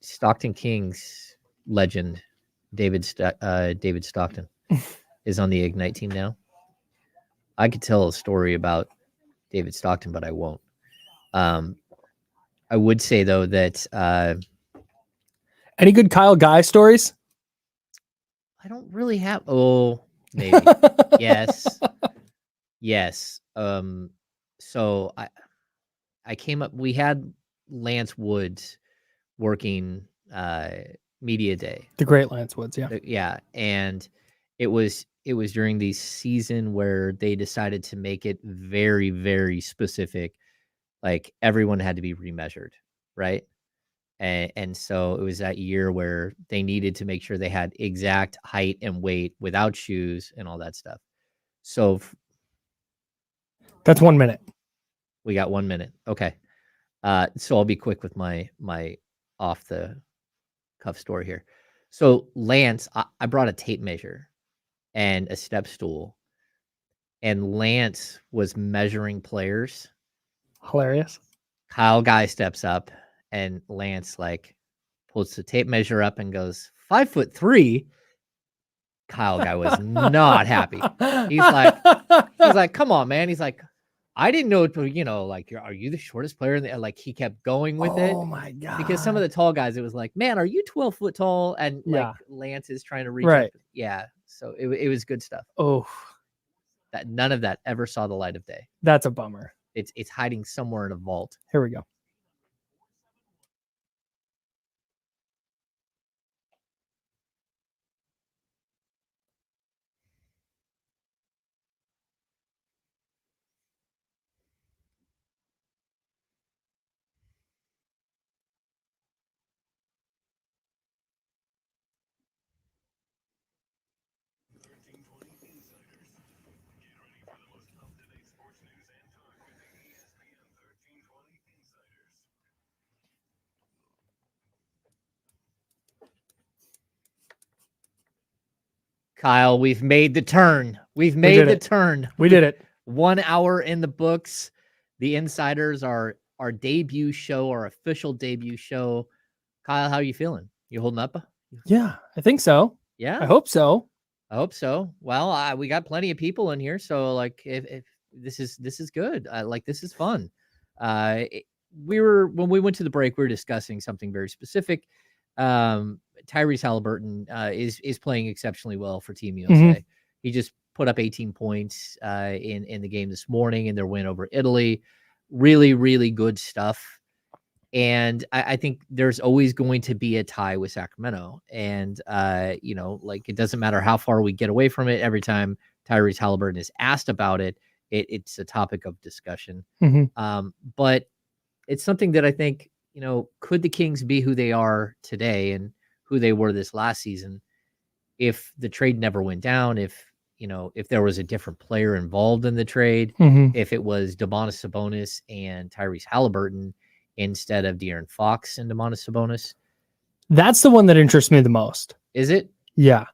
Stockton Kings legend David Stockton is on the Ignite team now. I could tell a story about David Stockton, but I won't. I would say though that any good Kyle Guy stories? I don't really have. Oh, maybe. Yes. So I came up. We had Lance Woods working media day. The great Lance Woods, yeah. Yeah, and it was during the season where they decided to make it very, very specific. Like everyone had to be remeasured, right? And so it was that year where they needed to make sure they had exact height and weight without shoes and all that stuff. So that's 1 minute. We got 1 minute. Okay. So I'll be quick with my off the cuff story here. So Lance, I brought a tape measure and a step stool, and Lance was measuring players. Hilarious. Kyle Guy steps up, and Lance like pulls the tape measure up and goes 5'3". Kyle Guy was not happy. He's like, come on, man. He's like, I didn't know, like, are you the shortest player in the, like, he kept going with it. Oh my God. Because some of the tall guys, it was like, man, are you 12 foot tall? And like Lance is trying to reach. Right. Up. Yeah. So it was good stuff. Oh, that none of that ever saw the light of day. That's a bummer. It's hiding somewhere in a vault. Here we go. Kyle, we've made the turn. We've made the turn. We did it. 1 hour in the books. The Insiders are our debut show, our official debut show. Kyle, how are you feeling? You holding up? Yeah, I think so. Yeah, I hope so. Well, we got plenty of people in here, so like, if this is good. Like, this is fun. When we went to the break, we were discussing something very specific. Tyrese Halliburton is playing exceptionally well for Team USA. Mm-hmm. He just put up 18 points in the game this morning in their win over Italy. Really, really good stuff. And I think there's always going to be a tie with Sacramento. And, like, it doesn't matter how far we get away from it. Every time Tyrese Halliburton is asked about it, it's a topic of discussion. Mm-hmm. But it's something that I think, could the Kings be who they are today and who they were this last season if the trade never went down, if there was a different player involved in the trade, mm-hmm. if it was Domantas Sabonis and Tyrese Halliburton instead of De'Aaron Fox and Domantas Sabonis? That's the one that interests me the most. Is it? Yeah,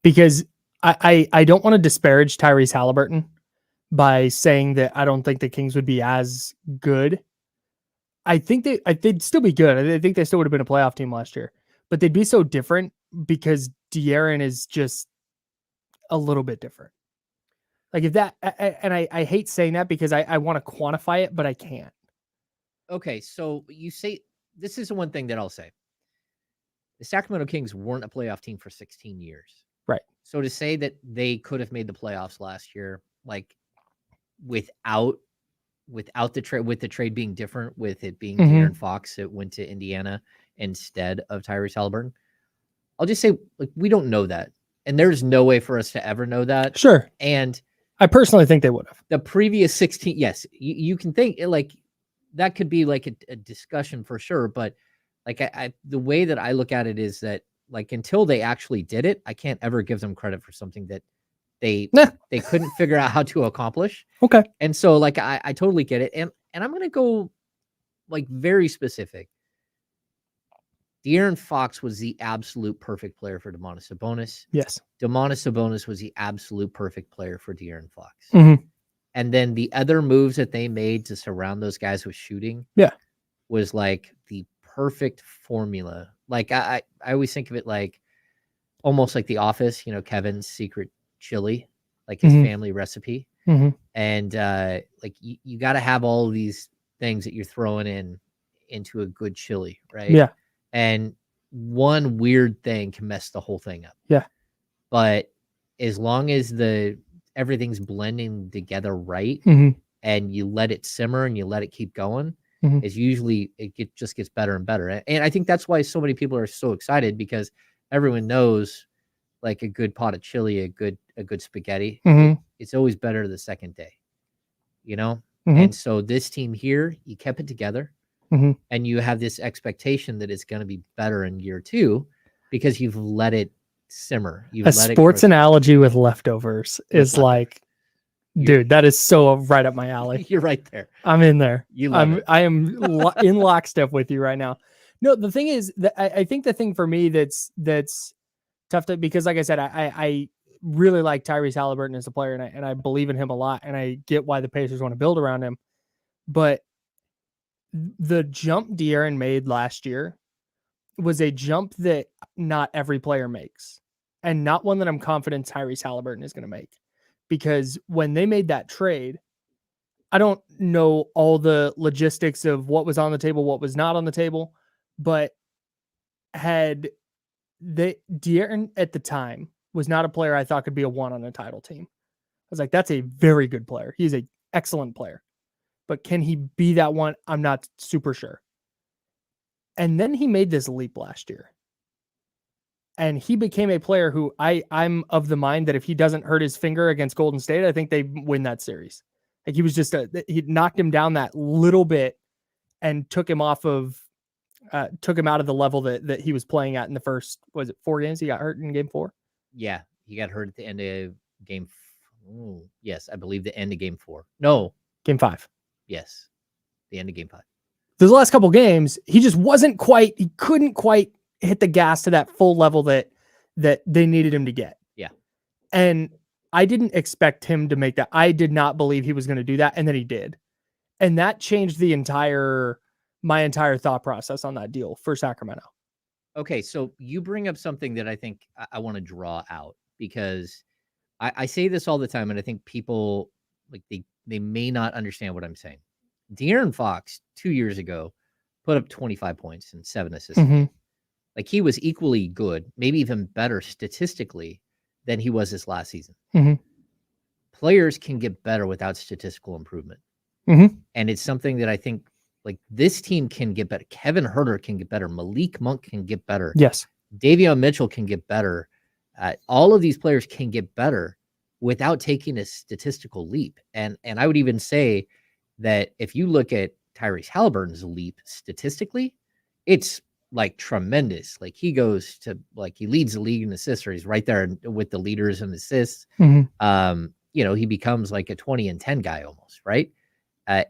because I don't want to disparage Tyrese Halliburton by saying that I don't think the Kings would be as good. I think they'd still be good. I think they still would have been a playoff team last year, but they'd be so different because De'Aaron is just a little bit different. Like, if that, and I hate saying that because I want to quantify it, but I can't. Okay, so you say, this is the one thing that I'll say. The Sacramento Kings weren't a playoff team for 16 years. Right. So to say that they could have made the playoffs last year, like, without the trade, with the trade being different, with it being mm-hmm. De'Aaron Fox that went to Indiana instead of Tyrese Halliburton, I'll just say, like, we don't know that. And there's no way for us to ever know that. Sure. And I personally think they would have. The previous 16, yes, you can think, like, that could be like a discussion for sure. But like, the way that I look at it is that, like, until they actually did it, I can't ever give them credit for something that they couldn't figure out how to accomplish. Okay. And so, like, I totally get it. And I'm going to go, like, very specific. De'Aaron Fox was the absolute perfect player for Domantas Sabonis. Yes. Domantas Sabonis was the absolute perfect player for De'Aaron Fox. Mhm. And then the other moves that they made to surround those guys with shooting, Yeah, was like the perfect formula. Like I always think of it like almost like The Office, Kevin's secret chili, like his Mhm. family recipe. Mhm. And like you got to have all of these things that you're throwing into a good chili, right? Yeah. And one weird thing can mess the whole thing up. Yeah. But as long as everything's blending together right, Mhm. and you let it simmer and you let it keep going, Mhm. it just gets better and better. And I think that's why so many people are so excited, because everyone knows like a good pot of chili, a good spaghetti, Mhm. it's always better the second day, Mhm. And so this team here, you kept it together, Mhm. and you have this expectation that it's going to be better in year 2 because you've let it simmer. You've A let it sports grow. analogy with leftovers is like, dude, that is so right up my alley. You're right there. I'm in there. You love it. I am in lockstep with you right now. No, the thing is that I think the thing for me that's tough to, because like I said, I really like Tyrese Halliburton as a player, and I believe in him a lot, and I get why the Pacers want to build around him. But the jump De'Aaron made last year was a jump that not every player makes, and not one that I'm confident Tyrese Halliburton is going to make. Because when they made that trade, I don't know all the logistics of what was on the table, what was not on the table, but De'Aaron at the time was not a player I thought could be a 1 on a title team. I was like, that's a very good player. He's an excellent player. But can he be that one? I'm not super sure. And then he made this leap last year. And he became a player who I'm of the mind that if he doesn't hurt his finger against Golden State, I think they win that series. Like he was just he knocked him down that little bit and took him out of the level that he was playing at in the first, was it 4 games? He got hurt in game 4. Yeah, he got hurt at the end of game. Yes, I believe the end of game 4. No, game 5. Yes, the end of game 5. Those last couple games, he just he couldn't quite hit the gas to that full level that they needed him to get. Yeah. And I didn't expect him to make that. I did not believe he was going to do that. And then he did. And that changed my entire thought process on that deal for Sacramento. Okay. So you bring up something that I think I want to draw out, because I say this all the time, and I think people like they may not understand what I'm saying. De'Aaron Fox 2 years ago put up 25 points and 7 assists. Mm-hmm. Like he was equally good, maybe even better statistically than he was this last season. Mm-hmm. Players can get better without statistical improvement. Mm-hmm. And it's something that I think like this team can get better. Kevin Huerter can get better. Malik Monk can get better. Yes. Davion Mitchell can get better. All of these players can get better without taking a statistical leap. And I would even say that if you look at Tyrese Halliburton's leap statistically, it's like tremendous. Like he goes to he leads the league in assists, or he's right there with the leaders in assists. Mm-hmm. He becomes like a 20 and 10 guy almost, right?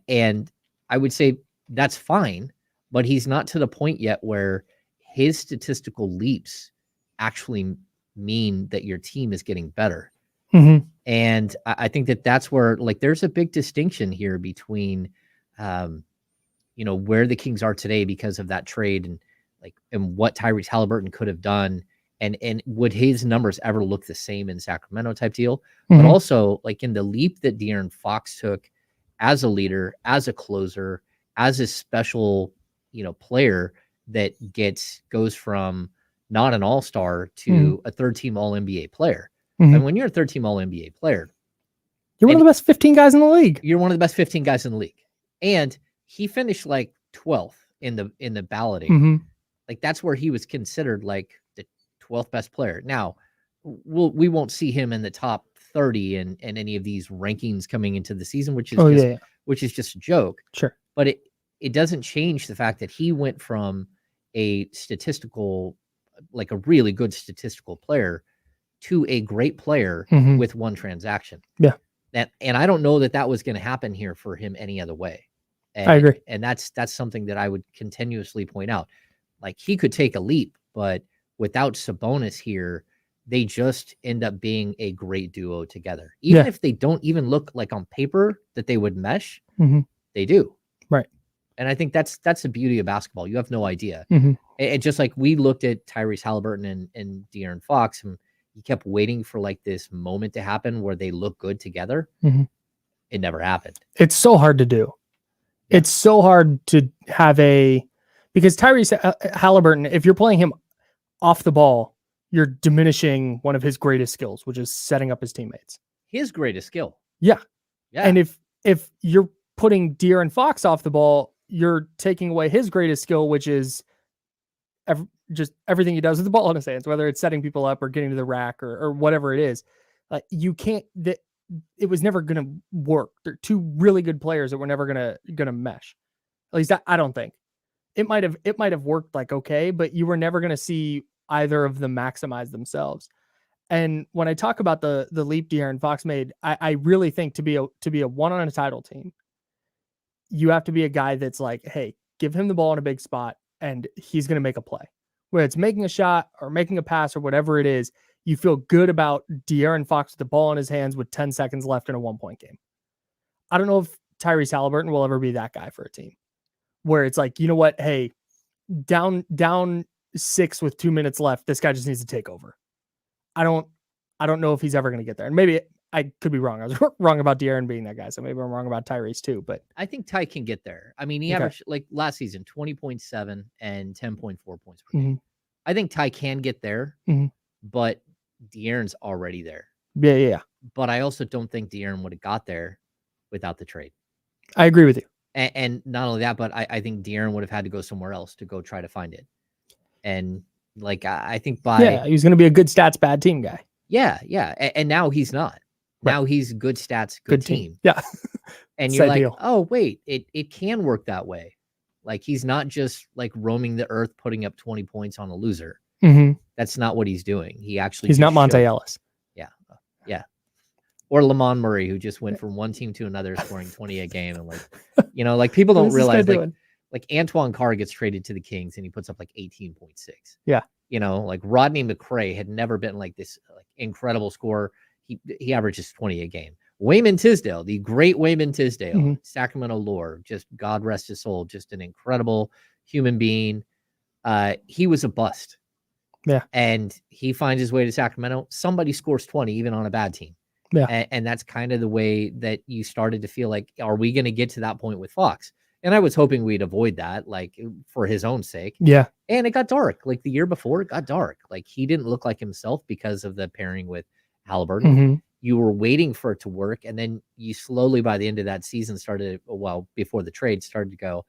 And I would say that's fine, but he's not to the point yet where his statistical leaps actually mean that your team is getting better. Mm-hmm. And I think that's where there's a big distinction here between, where the Kings are today because of that trade and what Tyrese Halliburton could have done. And would his numbers ever look the same in Sacramento type deal? Mm-hmm. But also in the leap that De'Aaron Fox took as a leader, as a closer, as a special, player that goes from not an all-star to a third-team All-NBA player. Mm-hmm. And when you're a third-team All-NBA player, you're one of the best 15 guys in the league. You're one of the best 15 guys in the league. And he finished 12th in the balloting. Mm-hmm. That's where he was considered the 12th best player. Now, we won't see him in the top 30 in any of these rankings coming into the season, which is just a joke. Sure. But it doesn't change the fact that he went from a statistical, a really good statistical player to a great player with one transaction. Yeah. And I don't know that was going to happen here for him any other way. And, I agree. And that's something that I would continuously point out. like he could take a leap, but without Sabonis here, they just end up being a great duo together. Even if they don't even look like on paper that they would mesh, they do. Right. And I think that's the beauty of basketball. You have no idea. Mm-hmm. And just like we looked at Tyrese Halliburton and De'Aaron Fox, and you kept waiting for like this moment to happen where they look good together. It never happened. It's so hard to do. Yeah. It's so hard to have because Tyrese Halliburton, if you're playing him off the ball, you're diminishing one of his greatest skills, which is setting up his teammates. His greatest skill. Yeah. Yeah. And if you're putting De'Aaron Fox off the ball, you're taking away his greatest skill, which is just everything he does with the ball in his hands, whether it's setting people up or getting to the rack or whatever it is. You can't, it was never going to work. They're two really good players that were never going to mesh. At least I don't think. It might have worked like okay, but you were never going to see either of them maximize themselves. And when I talk about the leap De'Aaron Fox made, I really think to be a one on a title team, you have to be a guy that's like, hey, give him the ball in a big spot and he's going to make a play. Whether it's making a shot or making a pass or whatever it is, you feel good about De'Aaron Fox with the ball in his hands with 10 seconds left in a 1-point game. I don't know if Tyrese Halliburton will ever be that guy for a team where it's like, you know what? Hey, down 6 with 2 minutes left. This guy just needs to take over. I don't know if he's ever going to get there. And maybe I could be wrong. I was wrong about De'Aaron being that guy. So maybe I'm wrong about Tyrese too, but I think Ty can get there. I mean, he averaged like last season, 20.7 and 10.4 points per game. I think Ty can get there, but De'Aaron's already there. Yeah. But I also don't think De'Aaron would have got there without the trade. I agree with you. And not only that, but I think De'Aaron would have had to go somewhere else to go try to find it. And like, I think he was going to be a good stats, bad team guy. Yeah. And now he's not. Right. Now he's good stats, good team. Yeah. And you're like, oh, wait, it can work that way. Like, he's not just like roaming the earth, putting up 20 points on a loser. That's not what he's doing. He's not Monte Ellis. Yeah. Or Lamont Murray, who just went from one team to another, scoring 20 a game. And like, people don't realize like Antoine Carr gets traded to the Kings and he puts up like 18.6. Yeah. Like Rodney McRae had never been like this like incredible scorer. He averages 20 a game. Wayman Tisdale, the great Wayman Tisdale, Sacramento lore, just God rest his soul, just an incredible human being. He was a bust. Yeah. And he finds his way to Sacramento. Somebody scores 20, even on a bad team. Yeah. And that's kind of the way that you started to feel like, are we going to get to that point with Fox? And I was hoping we'd avoid that, like for his own sake. Yeah. And it got dark. Like the year before, it got dark. Like he didn't look like himself because of the pairing with Halliburton. You were waiting for it to work. And then you slowly, by the end of that season, before the trade, started to go,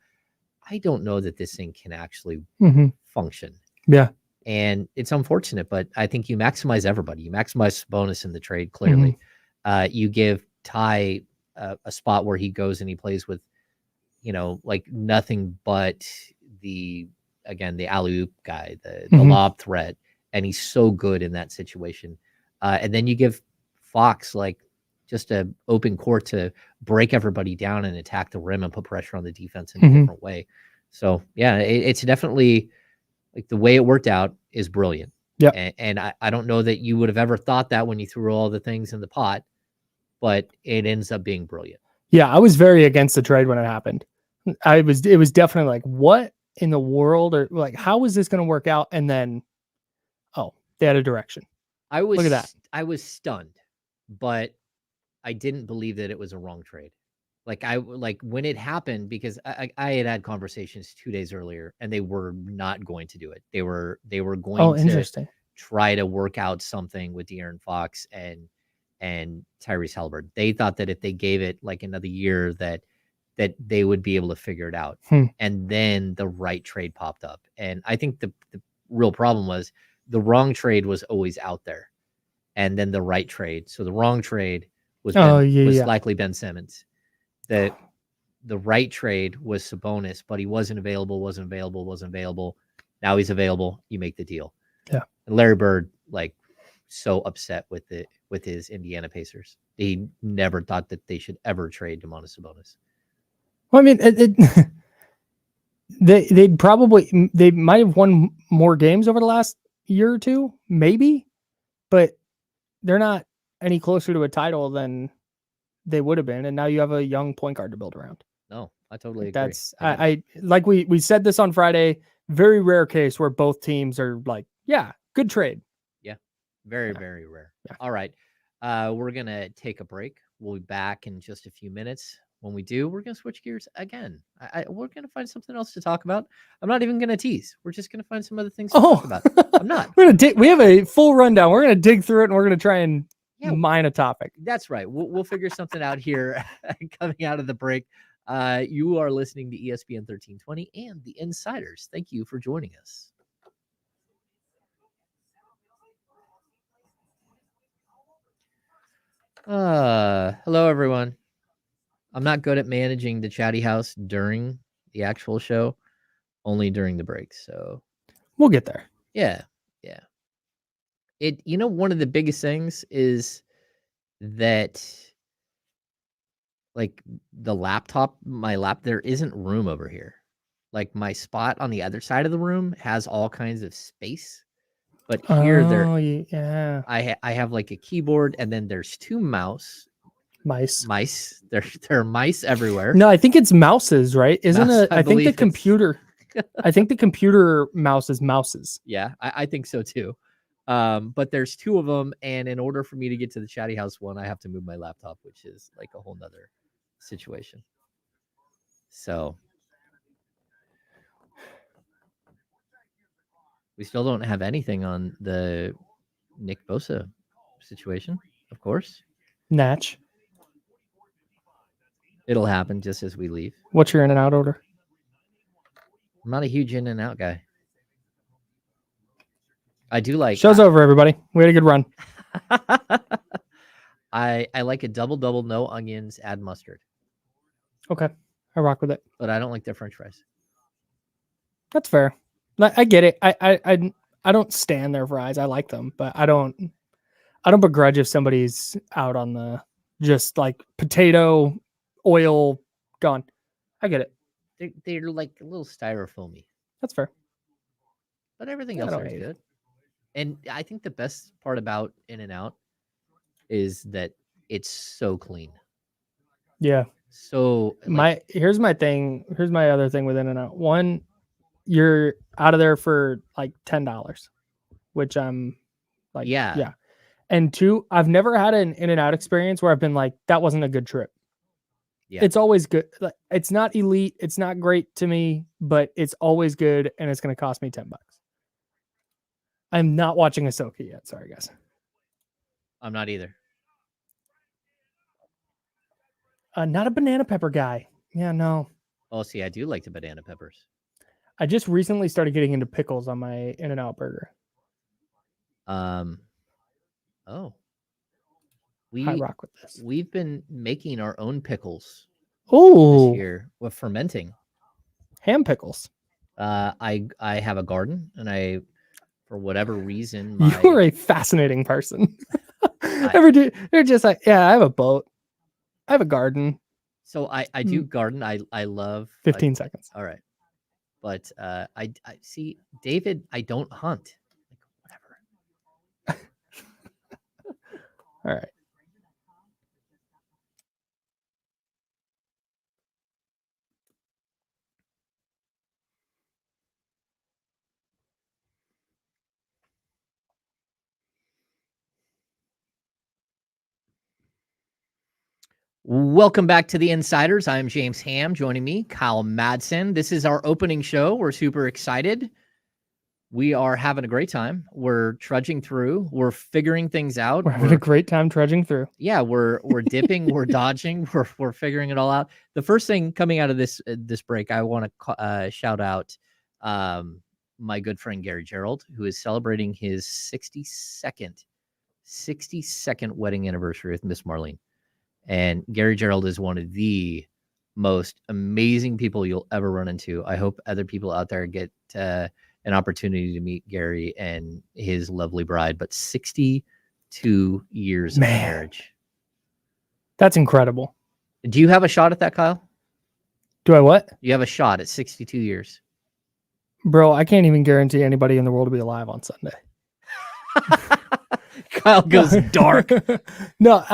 I don't know that this thing can actually function. Yeah. And it's unfortunate, but I think you maximize everybody. You maximize bonus in the trade, clearly. You give Ty a spot where he goes and he plays with, like nothing but the alley-oop guy, the lob threat. And he's so good in that situation. And then you give Fox like just an open court to break everybody down and attack the rim and put pressure on the defense in a different way. So yeah, it's definitely like the way it worked out is brilliant. Yeah. And I don't know that you would have ever thought that when you threw all the things in the pot, but it ends up being brilliant. Yeah. I was very against the trade when it happened. It was definitely like, what in the world, or like, how is this going to work out? And then, they had a direction. Look at that. I was stunned, but I didn't believe that it was a wrong trade. Like when it happened, because I had conversations 2 days earlier and they were not going to do it. They were going to try to work out something with De'Aaron Fox and Tyrese Halliburton. They thought that if they gave it like another year that they would be able to figure it out. And then the right trade popped up. And I think the real problem was the wrong trade was always out there. And then the right trade. So the wrong trade was likely Ben Simmons. The right trade was Sabonis, but he wasn't available. Now he's available. You make the deal. Yeah. And Larry Bird, like, so upset with his Indiana Pacers. He never thought that they should ever trade Domantas Sabonis. Well, I mean, they might have won more games over the last year or two, maybe, but they're not any closer to a title than they would have been. And now you have a young point guard to build around. No, I totally agree. That's I like we said this on Friday. Very rare case where both teams are like, yeah, good trade. Yeah, very rare. Yeah. All right, we're gonna take a break. We'll be back in just a few minutes. When we do, we're gonna switch gears again. We're gonna find something else to talk about. I'm not even gonna tease. We're just gonna find some other things to talk about. I'm not. We have a full rundown. We're gonna dig through it and we're gonna try and mine a topic. That's right. We'll figure something out here coming out of the break. You are listening to ESPN 1320 and the Insiders. Thank you for joining us. Hello, everyone. I'm not good at managing the chatty house during the actual show, only during the breaks. So we'll get there. Yeah. One of the biggest things is that, like, there isn't room over here. Like, my spot on the other side of the room has all kinds of space, but here I have like a keyboard, and then there's two mice. There are mice everywhere. No, I think it's mouses, right? Isn't it? I think the computer. I think the computer mouse is mouses. Yeah, I think so too. But there's two of them, and in order for me to get to the chatty house one, I have to move my laptop, which is like a whole nother situation. So we still don't have anything on the Nick Bosa situation, of course. Natch. It'll happen just as we leave. What's your in and out order? I'm not a huge in and out guy. I do like show's over, everybody. We had a good run. I like a double, no onions, add mustard. Okay, I rock with it. But I don't like their French fries. That's fair. I get it. I don't stand their fries. I like them, but I don't begrudge if somebody's out on the just like potato oil gone. I get it. They're like a little styrofoamy. That's fair. But everything else is good. And I think the best part about In-N-Out is that it's so clean. Yeah. So here's my thing. Here's my other thing with In-N-Out. One, you're out of there for like $10, which I'm like, yeah. And two, I've never had an In-N-Out experience where I've been like, that wasn't a good trip. Yeah. It's always good. It's not elite. It's not great to me, but it's always good. And it's going to cost me $10. I'm not watching Ahsoka yet. Sorry, guys. I'm not either. Not a banana pepper guy. Yeah, no. Oh, see, I do like the banana peppers. I just recently started getting into pickles on my In-N-Out burger. Oh. I rock with this. We've been making our own pickles. Oh. This year with fermenting. Ham pickles. I have a garden, and for whatever reason, you're a fascinating person. You're just like, yeah, I have a boat. I have a garden. So I do garden. I love 15 seconds. All right. But I see, David, I don't hunt. Like, whatever. All right. Welcome back to the Insiders. I'm James Ham. Joining me, Kyle Madsen. This is our opening show. We're super excited. We are having a great time. We're trudging through. We're figuring things out. We're having a great time trudging through. Yeah, we're dipping. We're dodging. We're figuring it all out. The first thing coming out of this break, I want to shout out my good friend Gary Gerald, who is celebrating his 62nd wedding anniversary with Miss Marlene. And Gary Gerald is one of the most amazing people you'll ever run into. I hope other people out there get an opportunity to meet Gary and his lovely bride. But 62 years of marriage. That's incredible. Do you have a shot at that, Kyle? Do I what? You have a shot at 62 years. Bro, I can't even guarantee anybody in the world will be alive on Sunday. Kyle goes dark. No,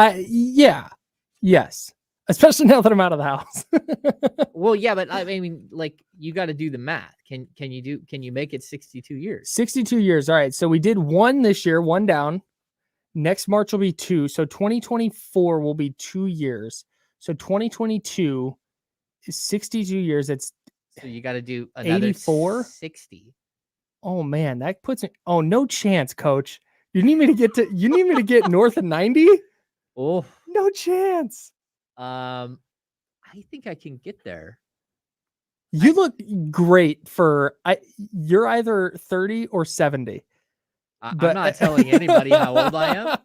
yes. Especially now that I'm out of the house. Well, yeah, but I mean, like, you got to do the math. Can you make it 62 years? 62 years. All right. So we did 1 this year, 1 down. Next March will be 2. So 2024 will be 2 years. So 2022 is 62 years. It's So you got to do another 84? 60. Oh man, that puts me. Oh, no chance, coach. You need me to get north of 90? Oh, No chance. I think I can get there. You look great you're either 30 or 70. I'm But not telling anybody how old I am,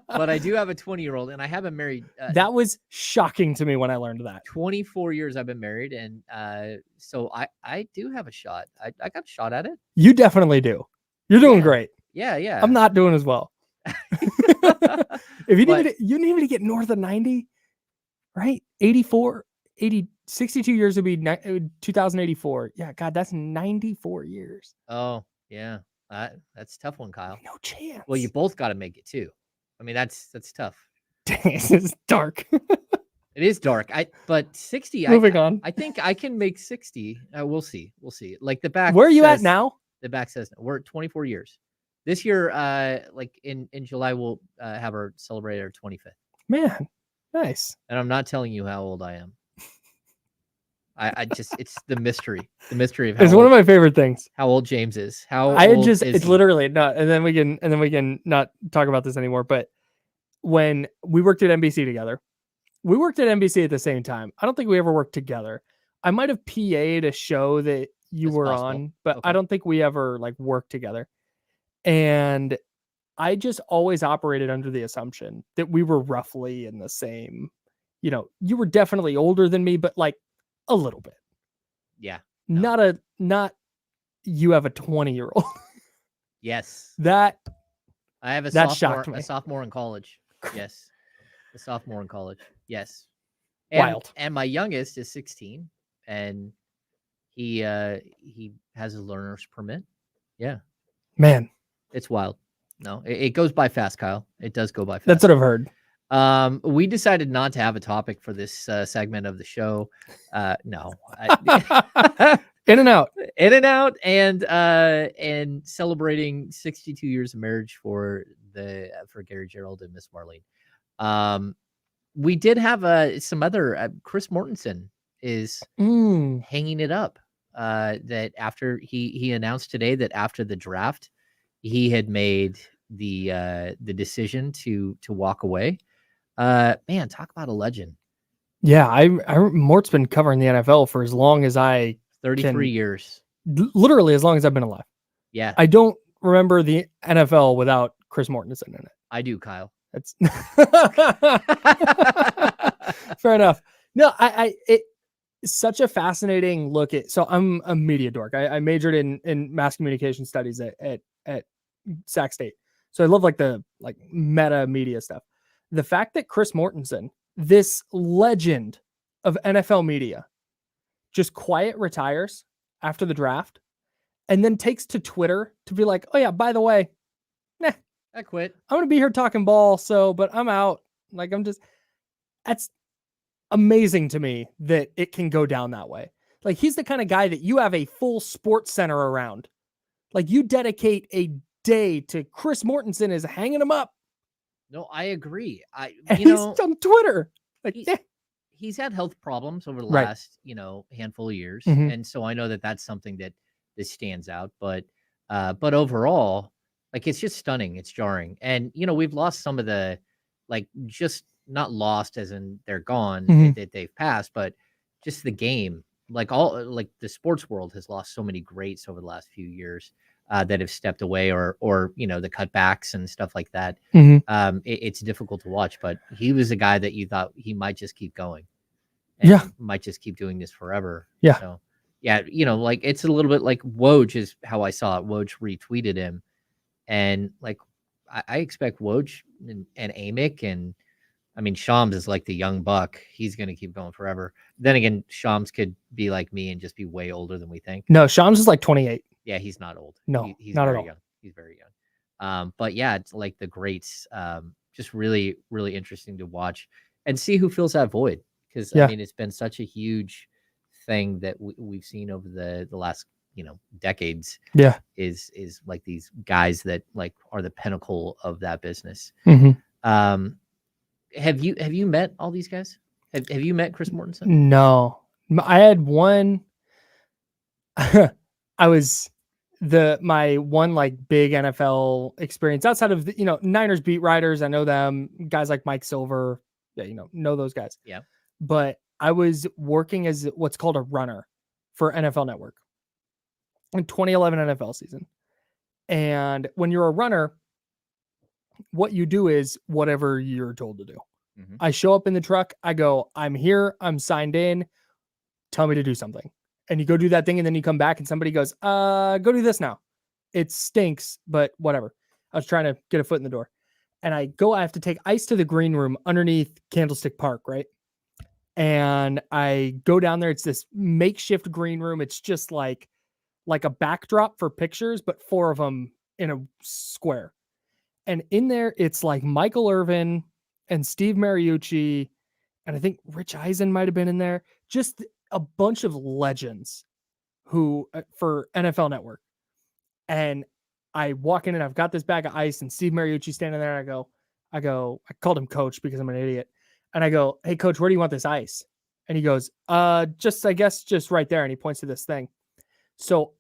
but I do have a 20-year-old, and I haven't married. That was shocking to me when I learned that. 24 years I've been married, and so I do have a shot. I got a shot at it. You definitely do. You're doing Yeah. great. Yeah. I'm not doing as well. If you need me to get north of 90, right? 62 years would be 2084. Yeah, God, that's 94 years. Oh, yeah. That's a tough one, Kyle. No chance. Well, you both got to make it too. I mean, that's tough. Dang, this is dark. It is dark. But 60. Moving on. I think I can make 60. We'll see. Like the back. Where are you at now? The back says we're at 24 years. This year, like in July, we'll have our celebrate our 25th. Man, nice. And I'm not telling you how old I am. I just, it's the mystery. The mystery of It's one of my favorite things. how old James is. It's literally not, and then we can not talk about this anymore. But when we worked at NBC together, we worked at NBC at the same time. I don't think we ever worked together. I might have PA'd a show that you were on, but Okay. I don't think we ever like worked together. And I just always operated under the assumption that we were roughly in the same, you were definitely older than me, but like a little bit. Yeah. Not you have a 20-year-old. Yes. That I have that shocked me. a sophomore in college. Yes. A sophomore in college. Yes. Wild. And my youngest is 16, and he has a learner's permit. Yeah. Man, It's wild. No, it goes by fast, Kyle. It does go by fast. that's what I've heard. We decided not to have a topic for this segment of the show. No. In and out. In and out, and celebrating 62 years of marriage for Gary Gerald and Miss Marlene. We did have some other Chris Mortensen is hanging it up. That after he announced today that after the draft, he had made the decision to walk away. Man, talk about a legend. Yeah, Mort's been covering the NFL for as long as 33 years. Literally as long as I've been alive. Yeah, I don't remember the NFL without Chris Mortensen in it. I do, Kyle. That's fair enough. No, it's such a fascinating look at. So I'm a media dork. I majored in mass communication studies at Sac State. So I love the meta media stuff. The fact that Chris Mortensen, this legend of NFL media, just quiet retires after the draft and then takes to Twitter to be like, oh yeah, by the way, I quit. I'm going to be here talking ball. But I'm out. That's amazing to me that it can go down that way. Like, he's the kind of guy that you have a full sports center around. Like, you dedicate a day to Chris Mortensen is hanging him up. No, I agree. He's on Twitter. He's had health problems over the Right. last, handful of years. Mhm. And so I know that that's something that stands out, but overall, it's just stunning. It's jarring. And, we've lost some of the, just not lost as in they're gone, Mhm. that they've passed, but just the game, the sports world has lost so many greats over the last few years that have stepped away or, the cutbacks and stuff like that. Mhm. It's difficult to watch, but he was a guy that you thought he might just keep going. Yeah. Might just keep doing this forever. Yeah. So, yeah, it's a little bit like Woj is how I saw it. Woj retweeted him. And I expect Woj and Amick and I mean, Shams is like the young buck. He's going to keep going forever. Then again, Shams could be like me and just be way older than we think. No, Shams is like 28. Yeah, he's not old. No, he's not at very all. young. He's very young. But yeah, it's like the greats. Just really, really interesting to watch and see who fills that void. Because I mean, it's been such a huge thing that we've seen over the last decades. Yeah, is like these guys that like are the pinnacle of that business. Mm-hmm. Have you met all these guys? Have you met Chris Mortensen? No, I had one. I was my one like big NFL experience outside of the, Niners beat writers. I know them, guys like Mike Silver. Yeah, know those guys. Yeah. But I was working as what's called a runner for NFL Network in 2011 NFL season. And when you're a runner, what you do is whatever you're told to do. Mm-hmm. I show up in the truck. I go, I'm here. I'm signed in. Tell me to do something. And you go do that thing. And then you come back and somebody goes, go do this now. It stinks, but whatever. I was trying to get a foot in the door. And I have to take ice to the green room underneath Candlestick Park, right? And I go down there. It's this makeshift green room. It's just like a backdrop for pictures, but 4 of them in a square. And in there, it's like Michael Irvin and Steve Mariucci, and I think Rich Eisen might have been in there. Just a bunch of legends who for NFL Network. And I walk in and I've got this bag of ice and Steve Mariucci standing there. And I called him coach because I'm an idiot. And I go, hey coach, where do you want this ice? And he goes, I guess just right there. And he points to this thing. So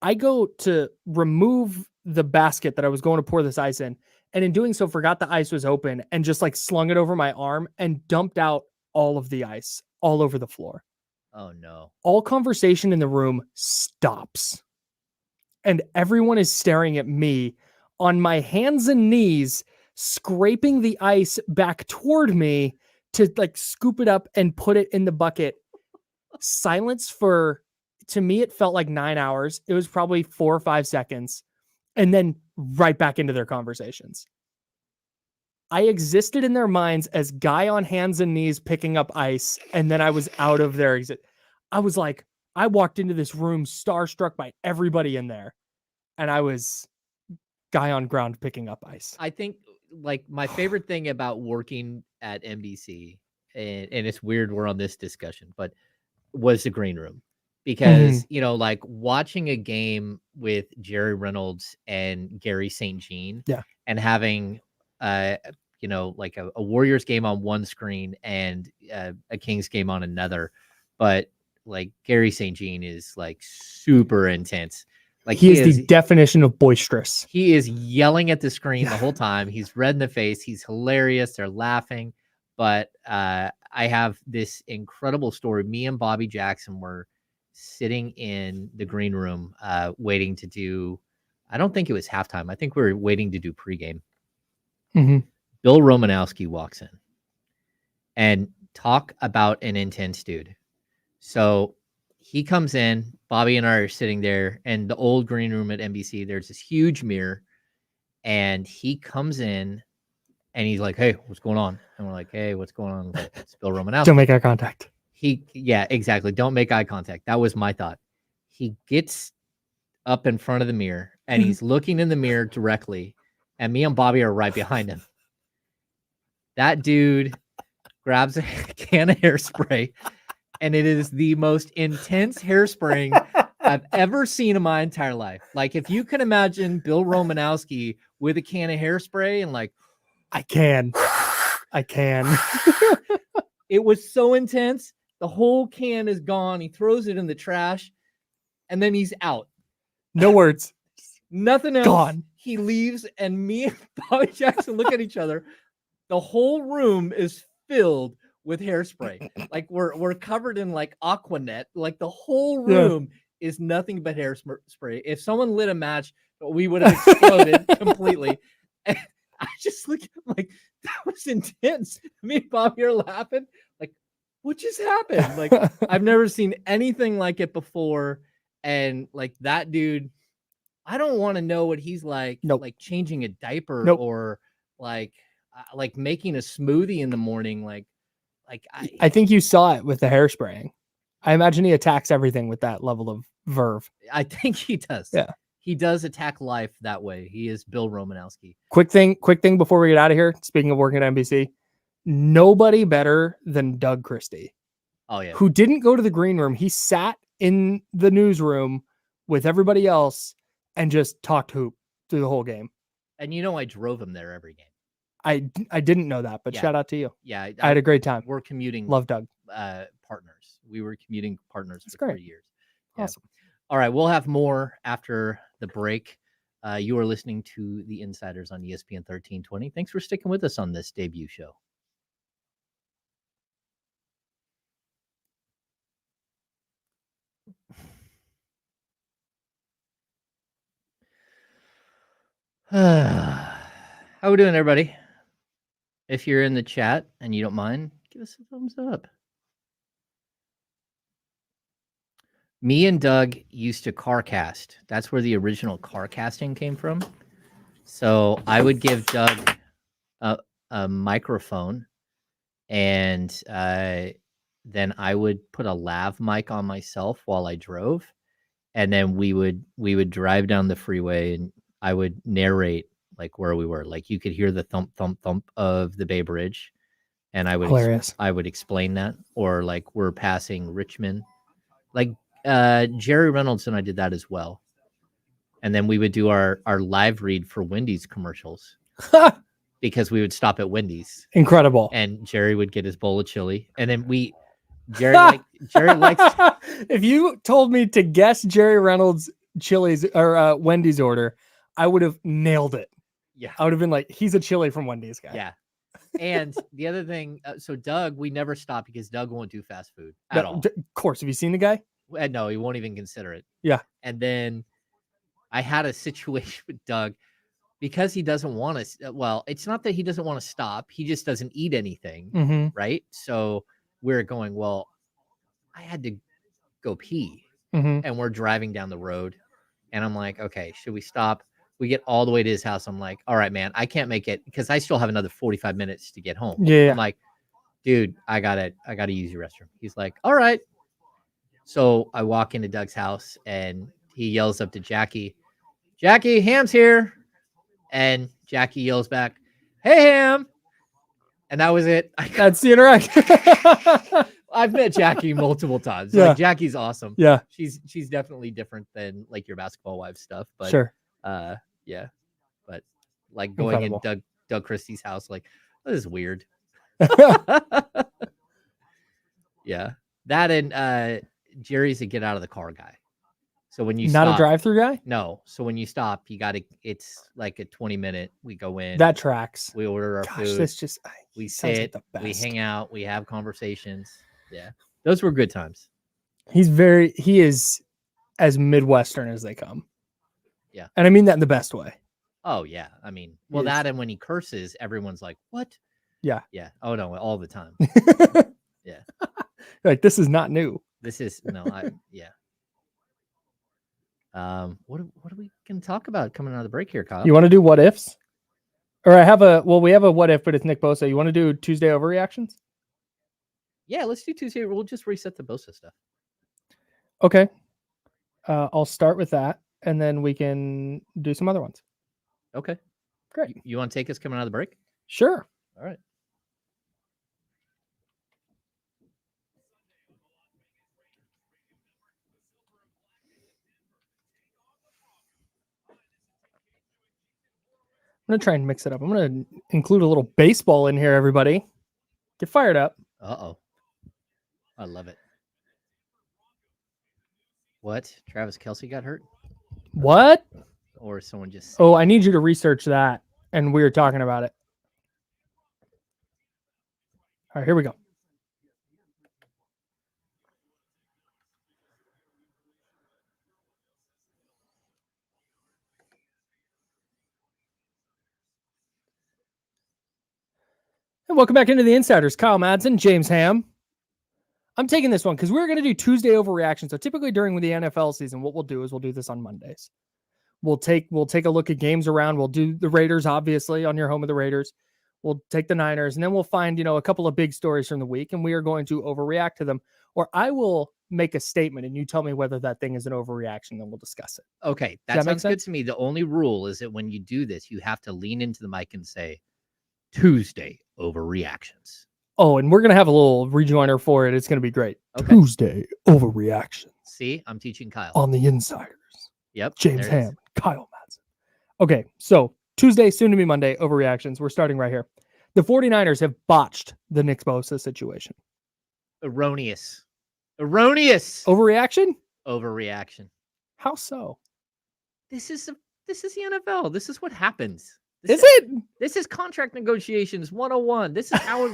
I go to remove the basket that I was going to pour this ice in. And in doing so, forgot the ice was open and just like slung it over my arm and dumped out all of the ice all over the floor. Oh no. All conversation in the room stops. And everyone is staring at me on my hands and knees, scraping the ice back toward me to like scoop it up and put it in the bucket. Silence for, to me, it felt like 9 hours. It was probably 4 or 5 seconds. And then right back into their conversations. I existed in their minds as guy on hands and knees picking up ice. And then I was out of their exit. I was like, I walked into this room starstruck by everybody in there. And I was guy on ground picking up ice. I think like my favorite thing about working at NBC, and it's weird we're on this discussion, but was the green room. Because, like watching a game with Jerry Reynolds and Gary St. Jean and having, like a Warriors game on one screen and a Kings game on another. But like Gary St. Jean is like super intense. Like he is the definition of boisterous. He is yelling at the screen the whole time. He's red in the face. He's hilarious. They're laughing. But I have this incredible story. Me and Bobby Jackson were sitting in the green room waiting to do, I don't think it was halftime. I think we were waiting to do pregame. Mm-hmm. Bill Romanowski walks in and talk about an intense dude. So he comes in, Bobby and I are sitting there, and the old green room at NBC, there's this huge mirror, and he comes in and he's like, hey, what's going on? And we're like, hey, what's going on? Like, it's Bill Romanowski. Don't make eye contact. Yeah, exactly. Don't make eye contact. That was my thought. He gets up in front of the mirror and he's looking in the mirror directly, and me and Bobby are right behind him. That dude grabs a can of hairspray, and it is the most intense hairspraying I've ever seen in my entire life. Like, if you can imagine Bill Romanowski with a can of hairspray and like, I can. It was so intense. The whole can is gone. He throws it in the trash, and then he's out. No words. Nothing else. Gone. He leaves, and me and Bobby Jackson look at each other. The whole room is filled with hairspray. Like we're covered in like Aquanet. Like the whole room is nothing but hairspray. If someone lit a match, we would have exploded completely. And I just look like, that was intense. Me and Bobby are laughing. Like, what just happened? Like, I've never seen anything like it before. And like that dude, I don't want to know what he's like, like changing a diaper or like, like making a smoothie in the morning. Like I think you saw it with the hairspraying. I imagine he attacks everything with that level of verve. I think he does. Yeah. He does attack life that way. He is Bill Romanowski. Quick thing before we get out of here. Speaking of working at NBC, nobody better than Doug Christie. Oh yeah. Who didn't go to the green room. He sat in the newsroom with everybody else and just talked hoop through the whole game. And I drove him there every game. I didn't know that, but shout out to you. Yeah. I had a great time. We're commuting. Love Doug. Partners. We were commuting partners That's for great. 3 years. Yeah. Awesome. All right. We'll have more after the break. You are listening to The Insiders on ESPN 1320. Thanks for sticking with us on this debut show. How we doing, everybody? If you're in the chat and you don't mind, give us a thumbs up. Me and Doug used to car cast. That's where the original car casting came from. So I would give Doug a microphone, and then I would put a lav mic on myself while I drove, and then we would drive down the freeway, and I would narrate like where we were. Like you could hear the thump thump thump of the Bay Bridge, and I would explain that, or like we're passing Richmond, like Jerry Reynolds and I did that as well. And then we would do our live read for Wendy's commercials because we would stop at Wendy's. Incredible. And Jerry would get his bowl of chili, and then Jerry likes. If you told me to guess Jerry Reynolds' Chili's or Wendy's order, I would have nailed it. Yeah, I would have been like, he's a chili from Wendy's guy. Yeah. And the other thing, so Doug, we never stop because Doug won't do fast food at all. Of course. Have you seen the guy? No, he won't even consider it. Yeah. And then I had a situation with Doug because he doesn't want to. Well, it's not that he doesn't want to stop. He just doesn't eat anything. Mm-hmm. Right. So we're going, well, I had to go pee. Mm-hmm. And we're driving down the road. And I'm like, okay, should we stop? We get all the way to his house. I'm like, all right, man, I can't make it because I still have another 45 minutes to get home. Yeah. I'm like, dude, I gotta use your restroom. He's like, all right. So I walk into Doug's house and he yells up to Jackie, Ham's here. And Jackie yells back, hey, Ham. And that was it. That's the interaction. I've met Jackie multiple times. Yeah. Like, Jackie's awesome. Yeah. She's definitely different than like your basketball wife stuff. But sure. Yeah. But like going Incredible. in Doug Christie's house, like, this is weird. Yeah. That and Jerry's a get out of the car guy. So when you not stop, a drive-through guy? No. So when you stop, it's like a 20-minute, we go in. That tracks. We order our food. That's just we sounds sit, like the best. we hang out, we have conversations. Yeah. Those were good times. He is as Midwestern as they come. Yeah. And I mean that in the best way. Oh yeah. I mean, well, that and when he curses, everyone's like, what? Yeah. Yeah. Oh no, all the time. Yeah. Like, this is not new. This is yeah. What are we gonna talk about coming out of the break here, Kyle? You want to do what ifs? Or we have a what if, but it's Nick Bosa. You want to do Tuesday overreactions? Yeah, let's do Tuesday. We'll just reset the Bosa stuff. Okay. I'll start with that, and then we can do some other ones. Okay. Great. You want to take us coming out of the break? Sure. All right. I'm going to try and mix it up. I'm going to include a little baseball in here, everybody. Get fired up. Uh-oh. I love it. What? Travis Kelce got hurt? What? Or someone just... Oh, I need you to research that. And we were talking about it. All right, here we go. And welcome back into the Insiders. Kyle Madsen, James Ham. I'm taking this one because we're going to do Tuesday overreaction. So typically during the NFL season, what we'll do is we'll do this on Mondays. We'll take a look at games around. We'll do the Raiders, obviously, on your home of the Raiders. We'll take the Niners, and then we'll find, a couple of big stories from the week, and we are going to overreact to them. Or I will make a statement, and you tell me whether that thing is an overreaction, then we'll discuss it. Okay, Does that make sounds good sense? to me. The only rule is that when you do this, you have to lean into the mic and say, Tuesday overreactions. Oh, and we're going to have a little rejoinder for it. It's going to be great. Okay. Tuesday overreaction See, I'm teaching Kyle. on the Insiders. Yep. James there it is. Ham, Kyle Madsen. Okay, so Tuesday, soon to be Monday, overreactions. We're starting right here. The 49ers have botched the Nick Bosa situation. Erroneous. Overreaction? Overreaction. How so? This is the NFL. This is what happens. Is it? This is contract negotiations 101. This is how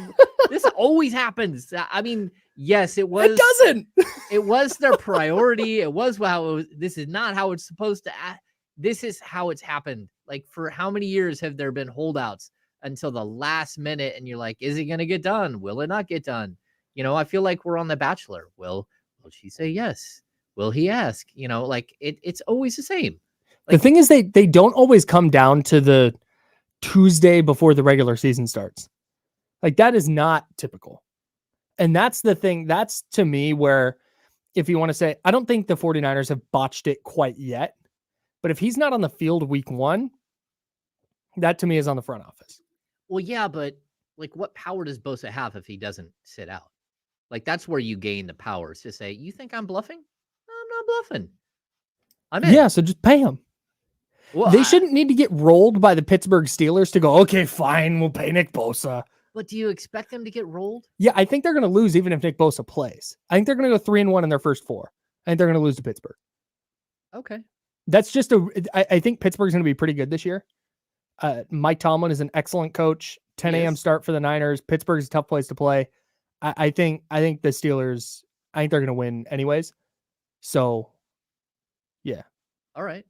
this always happens. I mean, yes, it was. It doesn't. It was their priority. It was how it was. This is not how it's supposed to act. This is how it's happened. Like, for how many years have there been holdouts until the last minute? And you're like, is it going to get done? Will it not get done? I feel like we're on The Bachelor. Will she say yes? Will he ask? Like it's always the same. Like, the thing is, they don't always come down to the Tuesday before the regular season starts. Like, that is not typical. And that's the thing. That's, to me, where, if you want to say, I don't think the 49ers have botched it quite yet. But if he's not on the field week 1, that to me is on the front office. Well, yeah, but like, what power does Bosa have if he doesn't sit out? Like, that's where you gain the power, is to say, you think I'm bluffing? No, I'm not bluffing. I'm in. Yeah, so just pay him. Well, They shouldn't need to get rolled by the Pittsburgh Steelers to go, okay, fine, we'll pay Nick Bosa. But do you expect them to get rolled? Yeah, I think they're going to lose even if Nick Bosa plays. I think they're going to go 3-1 in their first 4. I think they're going to lose to Pittsburgh. Okay. That's just I think Pittsburgh's going to be pretty good this year. Mike Tomlin is an excellent coach. 10 a.m. start for the Niners. Pittsburgh's a tough place to play. I think the Steelers, I think they're going to win anyways. So, yeah. All right.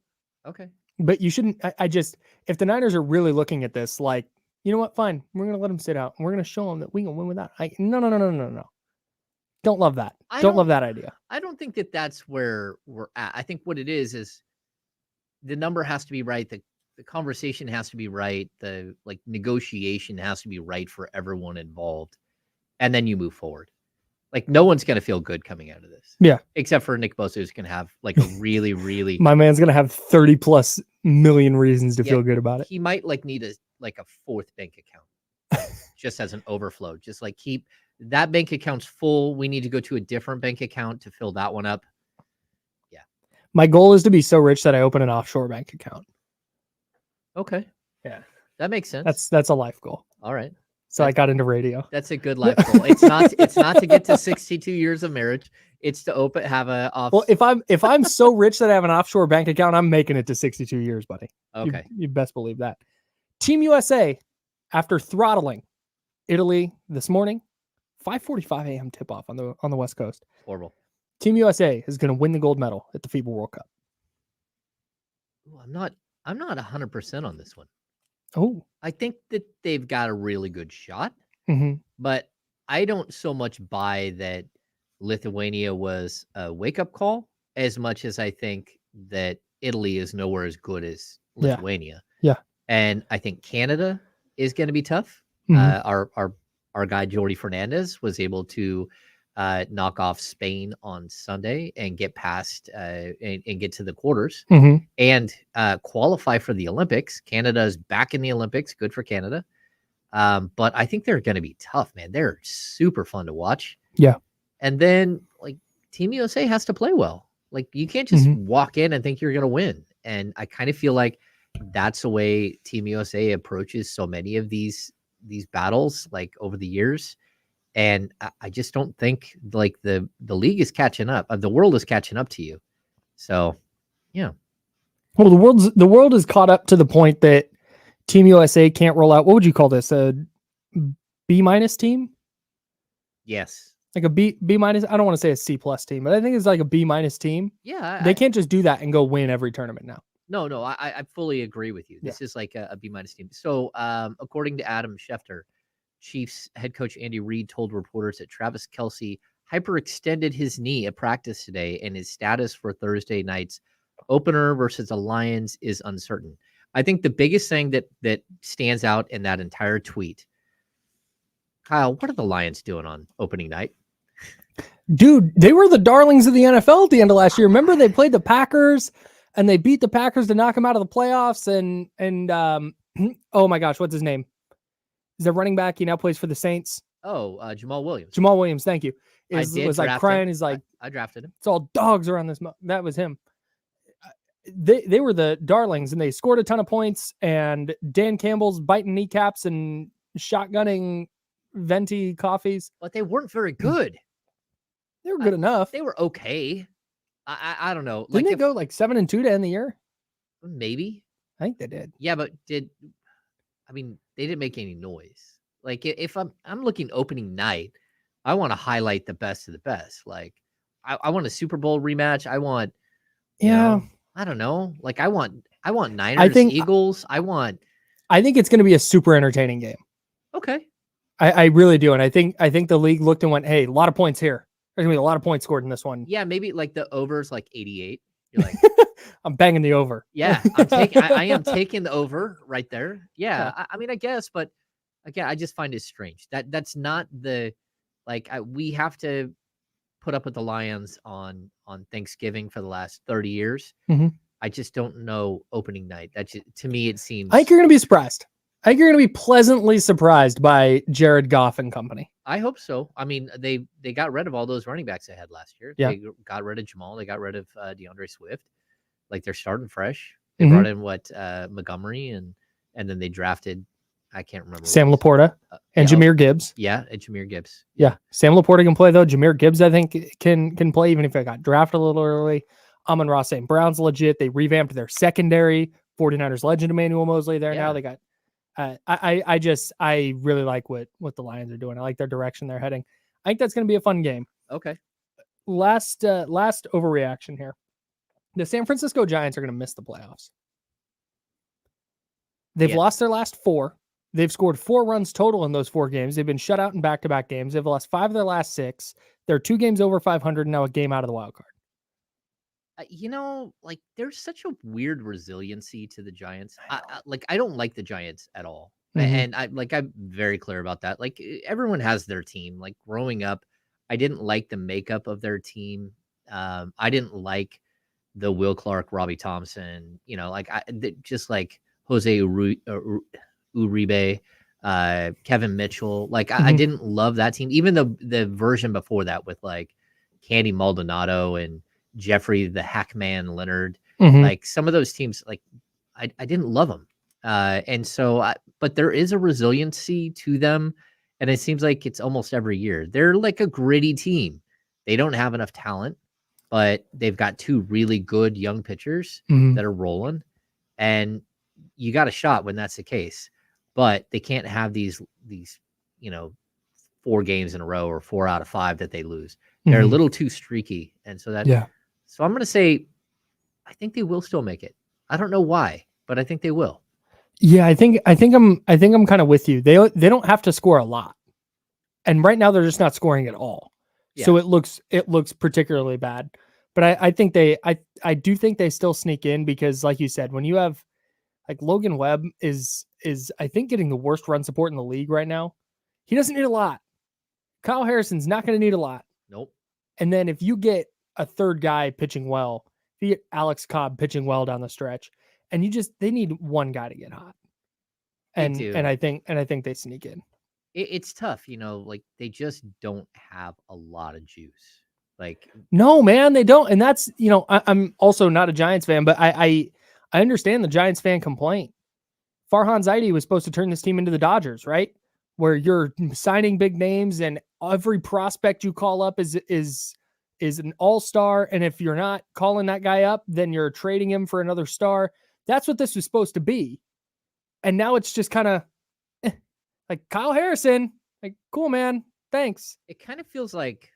Okay. But you shouldn't, if the Niners are really looking at this, like, you know what, fine, we're going to let them sit out, and we're going to show them that we can win with that. No. Don't love that. Don't love that idea. I don't think that that's where we're at. I think what it is the number has to be right. The conversation has to be right. The negotiation has to be right for everyone involved. And then you move forward. Like, no one's going to feel good coming out of this. Yeah. Except for Nick Bosa, who's going to have a really, really. My man's going to have 30+ million reasons to feel good about it. He might need a 4th bank account just as an overflow. Just keep that bank account's full. We need to go to a different bank account to fill that one up. Yeah. My goal is to be so rich that I open an offshore bank account. Okay. Yeah. That makes sense. That's a life goal. All right. So I got into radio. That's a good life goal. It's not to get to 62 years of marriage. It's to have a off. Well, if I'm so rich that I have an offshore bank account, I'm making it to 62 years, buddy. Okay. You best believe that. Team USA, after throttling Italy this morning, 5:45 a.m. tip off on the West Coast. Horrible. Team USA is going to win the gold medal at the FIBA World Cup. Ooh, I'm not 100% on this one. Oh, I think that they've got a really good shot, but I don't so much buy that Lithuania was a wake-up call as much as I think that Italy is nowhere as good as Lithuania. Yeah. And I think Canada is going to be tough. Our guy Jordi Fernandez was able to knock off Spain on Sunday and get past and get to the quarters and qualify for the Olympics. Canada is back in the Olympics. Good for Canada. But I think they're going to be tough, man. They're super fun to watch. Yeah. And then Team USA has to play well. You can't just walk in and think you're going to win. And I kind of feel like that's the way Team USA approaches so many of these battles over the years. And I just don't think the league is catching up. The world is catching up to you. So, yeah. Well, the world is caught up to the point that Team USA can't roll out. What would you call this? A B- team? Yes. Like a B-. I don't want to say a C+ team, but I think it's like a B- team. Yeah. They can't just do that and go win every tournament now. No, I fully agree with you. This is like a B- team. So, according to Adam Schefter, Chiefs head coach Andy Reid told reporters that Travis Kelce hyperextended his knee at practice today, and his status for Thursday night's opener versus the Lions is uncertain. I think the biggest thing that stands out in that entire tweet, Kyle, what are the Lions doing on opening night? Dude, they were the darlings of the NFL at the end of last year. Remember, they played the Packers and they beat the Packers to knock them out of the playoffs. And oh my gosh, what's his name? Is their running back? He now plays for the Saints. Oh, Jamal Williams. Jamal Williams, thank you. Was like crying. He's like, I drafted him. It's all dogs around this. That was him. They were the darlings, and they scored a ton of points. And Dan Campbell's biting kneecaps and shotgunning venti coffees. But they weren't very good. They were good enough. They were okay. I don't know. Didn't they go like 7-2 to end the year? Maybe. I think they did. Yeah, but they didn't make any noise. Like if I'm looking opening night, I want to highlight the best of the best. Like I want a Super Bowl rematch. I want, I don't know. Like I want Niners, Eagles. I think it's going to be a super entertaining game. Okay. I really do. And I think the league looked and went, hey, a lot of points here. There's going to be a lot of points scored in this one. Yeah, maybe like the over's like 88. You're like, I'm banging the over. Yeah, I am taking the over right there. Yeah, I mean, I guess, but again, I just find it strange. That's not the, like, we have to put up with the Lions on Thanksgiving for the last 30 years. Mm-hmm. I just don't know opening night. That to me, it seems. I think you're going to be surprised. I think you're going to be pleasantly surprised by Jared Goff and company. I hope so. I mean, they got rid of all those running backs they had last year. Yeah. They got rid of Jamal. They got rid of DeAndre Swift. Like they're starting fresh. They brought in Montgomery and then they drafted, I can't remember. Sam Laporta and Jahmyr Gibbs. Yeah, and Jahmyr Gibbs. Yeah. Sam Laporta can play though. Jahmyr Gibbs, I think, can play even if they got drafted a little early. Amon-Ra St. Brown's legit. They revamped their secondary. 49ers legend Emmanuel Mosley there now. They got I really like what the Lions are doing. I like their direction they're heading. I think that's going to be a fun game. Okay. Last overreaction here. The San Francisco Giants are going to miss the playoffs. They've lost their last 4. They've scored 4 runs total in those 4 games. They've been shut out in back-to-back games. They've lost 5 of their last 6. They're 2 games over 500 and now a game out of the wild card. Like there's such a weird resiliency to the Giants. I don't like the Giants at all. Mm-hmm. And I'm very clear about that. Like everyone has their team. Like growing up, I didn't like the makeup of their team. I didn't like the Will Clark, Robbie Thompson, just like Jose Uribe, Kevin Mitchell. Like I didn't love that team. Even the version before that with like Candy Maldonado and Jeffrey the Hackman Leonard, like some of those teams, like I didn't love them. And so, but there is a resiliency to them. And it seems like it's almost every year. They're like a gritty team. They don't have enough talent, but they've got 2 really good young pitchers that are rolling. And you got a shot when that's the case. But they can't have these 4 games in a row or 4 out of 5 that they lose. They're a little too streaky. And so so I'm going to say, I think they will still make it. I don't know why, but I think they will. Yeah, I think I'm kind of with you. They don't have to score a lot. And right now they're just not scoring at all. Yeah. So it looks particularly bad. But I think I do think they still sneak in because like you said, when you have like Logan Webb is I think getting the worst run support in the league right now. He doesn't need a lot. Kyle Harrison's not going to need a lot. Nope. And then if you get a third guy pitching well, if you get Alex Cobb pitching well down the stretch, and they need one guy to get hot. And I think they sneak in. It's tough, like they just don't have a lot of juice. Like no, man, they don't. And that's, I'm also not a Giants fan, but I understand the Giants fan complaint. Farhan Zaidi was supposed to turn this team into the Dodgers, right? Where you're signing big names and every prospect you call up is an all-star. And if you're not calling that guy up, then you're trading him for another star. That's what this was supposed to be. And now it's just kind of like Kyle Harrison, like, cool, man. Thanks. It kind of feels like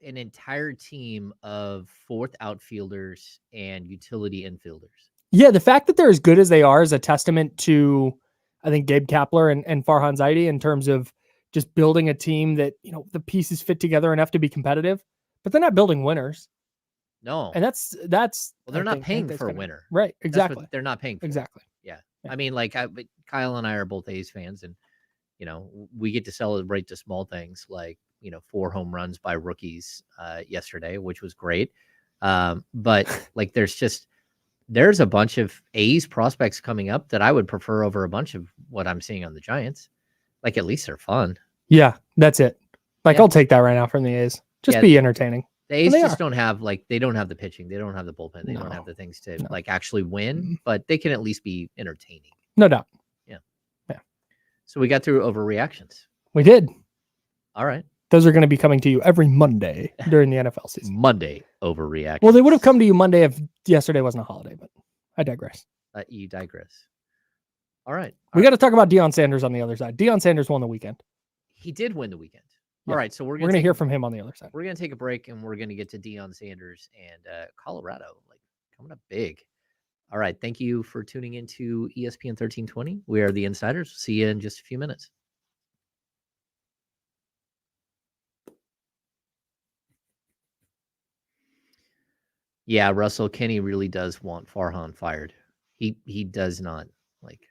an entire team of 4th outfielders and utility infielders. Yeah. The fact that they're as good as they are is a testament to, I think, Gabe Kapler and Farhan Zaidi in terms of just building a team that, the pieces fit together enough to be competitive, but they're not building winners. No. And that's well, they're not paying for a winner. Right. Exactly. They're not paying for. Exactly. Yeah. I mean, like, but Kyle and I are both A's fans, and we get to celebrate the small things, like 4 home runs by rookies yesterday, which was great. But like, there's a bunch of A's prospects coming up that I would prefer over a bunch of what I'm seeing on the Giants. Like, at least they're fun. Yeah, that's it. Like, Yeah. I'll take that right now from the A's. Just be entertaining. The A's They just are. don't have they don't have the pitching. They don't have the bullpen. They don't have the things to like actually win, but they can at least be entertaining. No doubt. Yeah. So we got through overreactions. We did. All right. Those are going to be coming to you every Monday during the NFL season. Monday overreaction. Well, they would have come to you Monday if yesterday wasn't a holiday, but I digress. You digress. All right. We got to talk about Deion Sanders on the other side. Deion Sanders won the weekend. He did win the weekend. Yeah. All right. So we're going to hear from him on the other side. We're going to take a break, and we're going to get to Deion Sanders and Colorado, like, coming up big. All right. Thank you for tuning into ESPN 1320. We are the Insiders. See you in just a few minutes. Yeah, Russell, Kenny really does want Farhan fired. He does not like.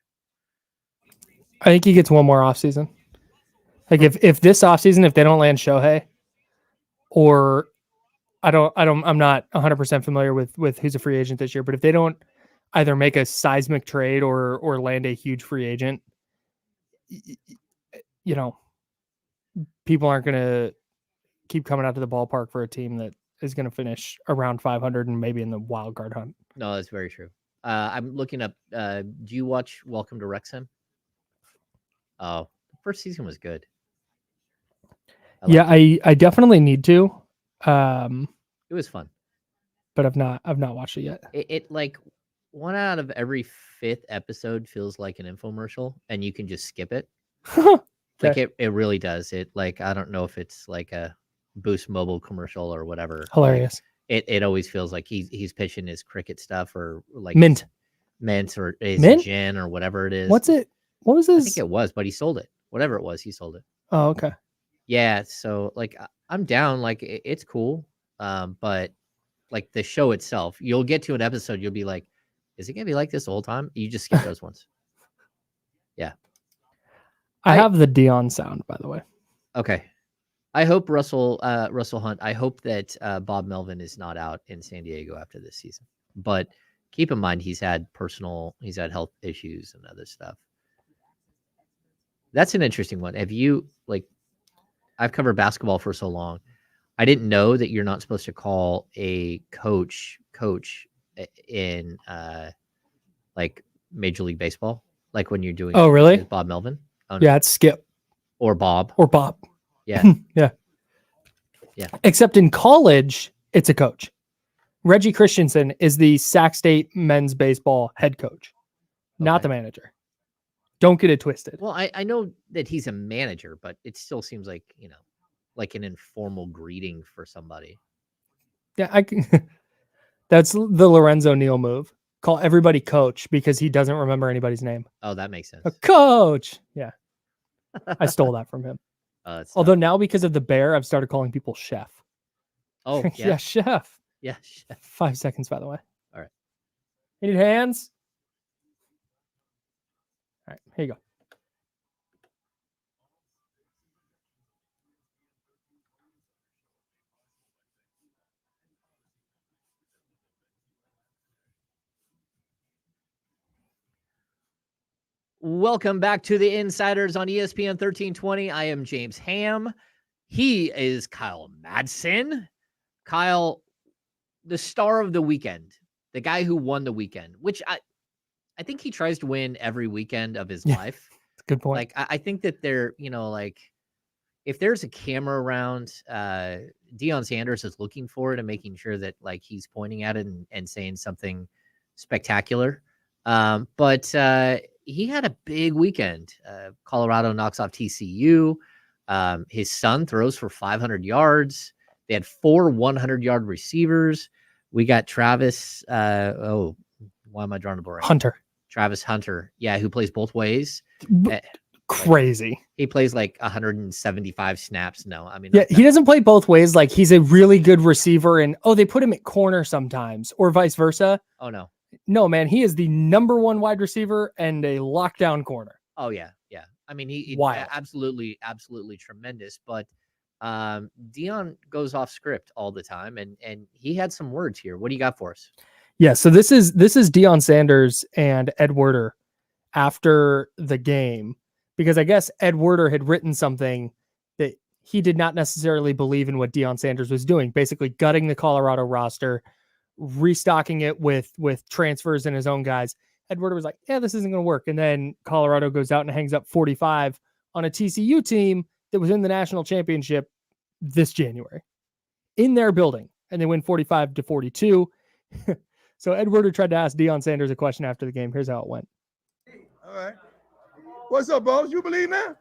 I think he gets one more offseason. Like, if this offseason, if they don't land Shohei, or I'm not 100% familiar with who's a free agent this year, but if they don't either make a seismic trade or land a huge free agent, people aren't going to keep coming out to the ballpark for a team that is going to finish around 500 and maybe in the wild card hunt. No, that's very true. I'm looking up. Do you watch Welcome to Wrexham? Oh, the first season was good. I definitely need to. It was fun, but I've not watched it yet. It like 1 out of every 5th episode feels like an infomercial, and you can just skip it. Like it really does. It like, I don't know if it's like a Boost Mobile commercial or whatever. Hilarious. Like, it always feels like he's pitching his cricket stuff, or like mint or his gin or whatever it is. What's it? What was this? I think it was, but he sold it. Whatever it was, he sold it. Oh, okay. Yeah. So like, I'm down. Like, it's cool. But like the show itself, you'll get to an episode, you'll be like, is it gonna be like this the whole time? You just skip those ones. Yeah. I have the Deion sound, by the way. Okay. I hope Russell Hunt. I hope that Bob Melvin is not out in San Diego after this season. But keep in mind, he's had health issues and other stuff. That's an interesting one. Have you, like, I've covered basketball for so long. I didn't know that you're not supposed to call a coach in like Major League Baseball, like when you're doing. Oh, really? Bob Melvin. Oh, no. Yeah, it's Skip or Bob. Yeah. Yeah. Yeah. Except in college, it's a coach. Reggie Christensen is the Sac State men's baseball head coach, not the manager. Don't get it twisted. Well, I know that he's a manager, but it still seems like, like an informal greeting for somebody. Yeah, that's the Lorenzo Neal move. Call everybody coach because he doesn't remember anybody's name. Oh, that makes sense. A coach. Yeah. I stole that from him. Although now, because of the bear, I've started calling people chef. Oh, yeah. Yeah, chef. Yeah, chef. 5 seconds, by the way. All right. You need hands? All right, here you go. Welcome back to the Insiders on ESPN 1320. I am James Ham. He is Kyle Madsen. Kyle, the star of the weekend, the guy who won the weekend, which I think he tries to win every weekend of his life. Good point. Like, I think that they're, like, if there's a camera around, Deion Sanders is looking for it and making sure that, like, he's pointing at it and saying something spectacular. But he had a big weekend. Colorado knocks off TCU. His son throws for 500 yards. They had 4 100-yard receivers. We got Travis. Why am I drawing a blank? Hunter. Travis Hunter. Yeah, who plays both ways. Crazy. He plays like 175 snaps. No, I mean, yeah, he doesn't play both ways. Like, he's a really good receiver, and they put him at corner sometimes, or vice versa. Oh no. No, man, he is the number one wide receiver and a lockdown corner. Oh yeah, yeah. I mean, he Wild. absolutely tremendous. But Deion goes off script all the time, and he had some words here. What do you got for us? Yeah, so this is Deion Sanders and Ed Werder after the game, because I guess Ed Werder had written something that he did not necessarily believe in what Deion Sanders was doing, basically gutting the Colorado roster, restocking it with transfers and his own guys. Ed Werder was like, yeah, this isn't going to work. And then Colorado goes out and hangs up 45 on a TCU team that was in the national championship this January in their building. And they win 45-42. So Ed Werder tried to ask Deion Sanders a question after the game. Here's how it went. All right. What's up, boss? You believe that?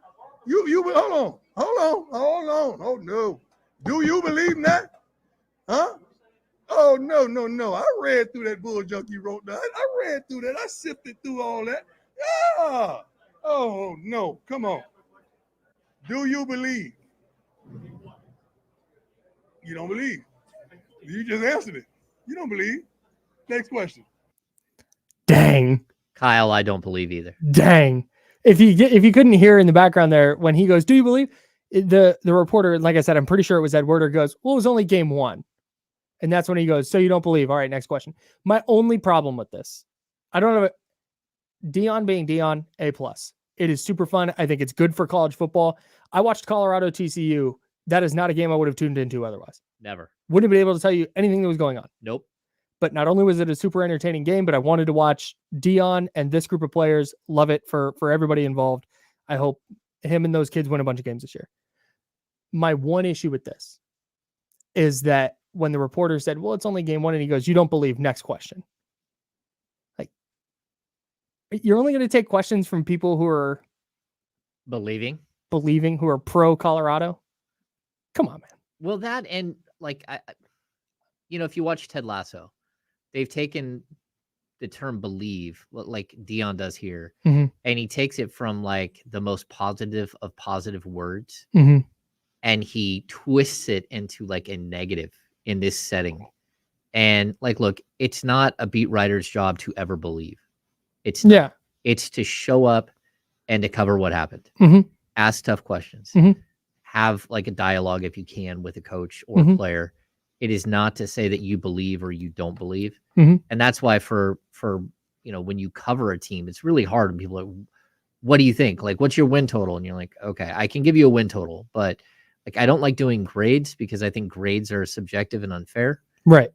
You hold on. Oh no. Do you believe that? Huh? Oh no. I read through that bull junk you wrote down. I read through that. I sifted through all that. Yeah. Oh no. Come on. Do you believe? You don't believe. You just answered it. You don't believe. Next question. Dang. Kyle, I don't believe either. Dang. If you couldn't hear in the background there, when he goes, do you believe? The reporter, like I said, I'm pretty sure it was Ed Werder, goes, well, it was only game one. And that's when he goes, so you don't believe. All right, next question. My only problem with this, I don't know. Deion being Deion, A+. It is super fun. I think it's good for college football. I watched Colorado TCU. That is not a game I would have tuned into otherwise. Never. Wouldn't have been able to tell you anything that was going on. Nope. But not only was it a super entertaining game, but I wanted to watch Deion and this group of players. Love it for everybody involved. I hope him and those kids win a bunch of games this year. My one issue with this is that when the reporter said, well, it's only game one, and he goes, you don't believe, next question. Like, you're only going to take questions from people who are believing, who are pro Colorado. Come on, man. Well, that, and like, if you watch Ted Lasso, they've taken the term believe, like Deion does here, mm-hmm. and he takes it from like the most positive of positive words, mm-hmm. and he twists it into like a negative in this setting. And like, look, it's not a beat writer's job to ever believe. It's not. Yeah. It's to show up and to cover what happened. Mm-hmm. Ask tough questions. Mm-hmm. Have like a dialogue if you can with a coach or mm-hmm. a player. It is not to say that you believe or you don't believe. Mm-hmm. And that's why for when you cover a team, it's really hard when people are like, what do you think? Like, what's your win total? And you're like, okay, I can give you a win total, but like, I don't like doing grades because I think grades are subjective and unfair. Right.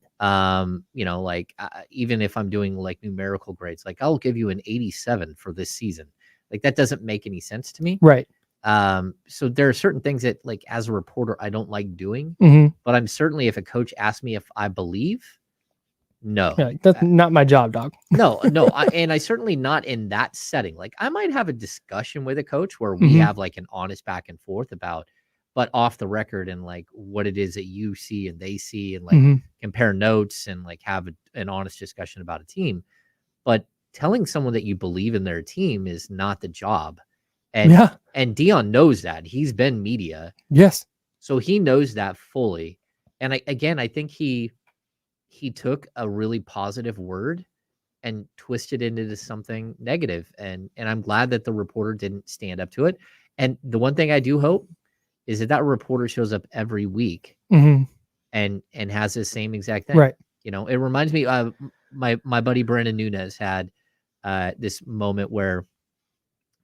Even if I'm doing like numerical grades, like I'll give you an 87 for this season. Like that doesn't make any sense to me. Right. So there are certain things that like, as a reporter, I don't like doing, mm-hmm. but I'm certainly, if a coach asks me if I believe, no, yeah, that's not my job, dog. no. And I certainly not in that setting. Like I might have a discussion with a coach where we mm-hmm. have like an honest back and forth about, but off the record and like what it is that you see and they see and like mm-hmm. compare notes and like have an honest discussion about a team. But telling someone that you believe in their team is not the job. And Deion knows that. He's been media. Yes. So he knows that fully. And I think he took a really positive word and twisted it into something negative. And I'm glad that the reporter didn't stand up to it. And the one thing I do hope is that reporter shows up every week mm-hmm. and has the same exact thing. Right. It reminds me of my buddy Brandon Nunez had this moment where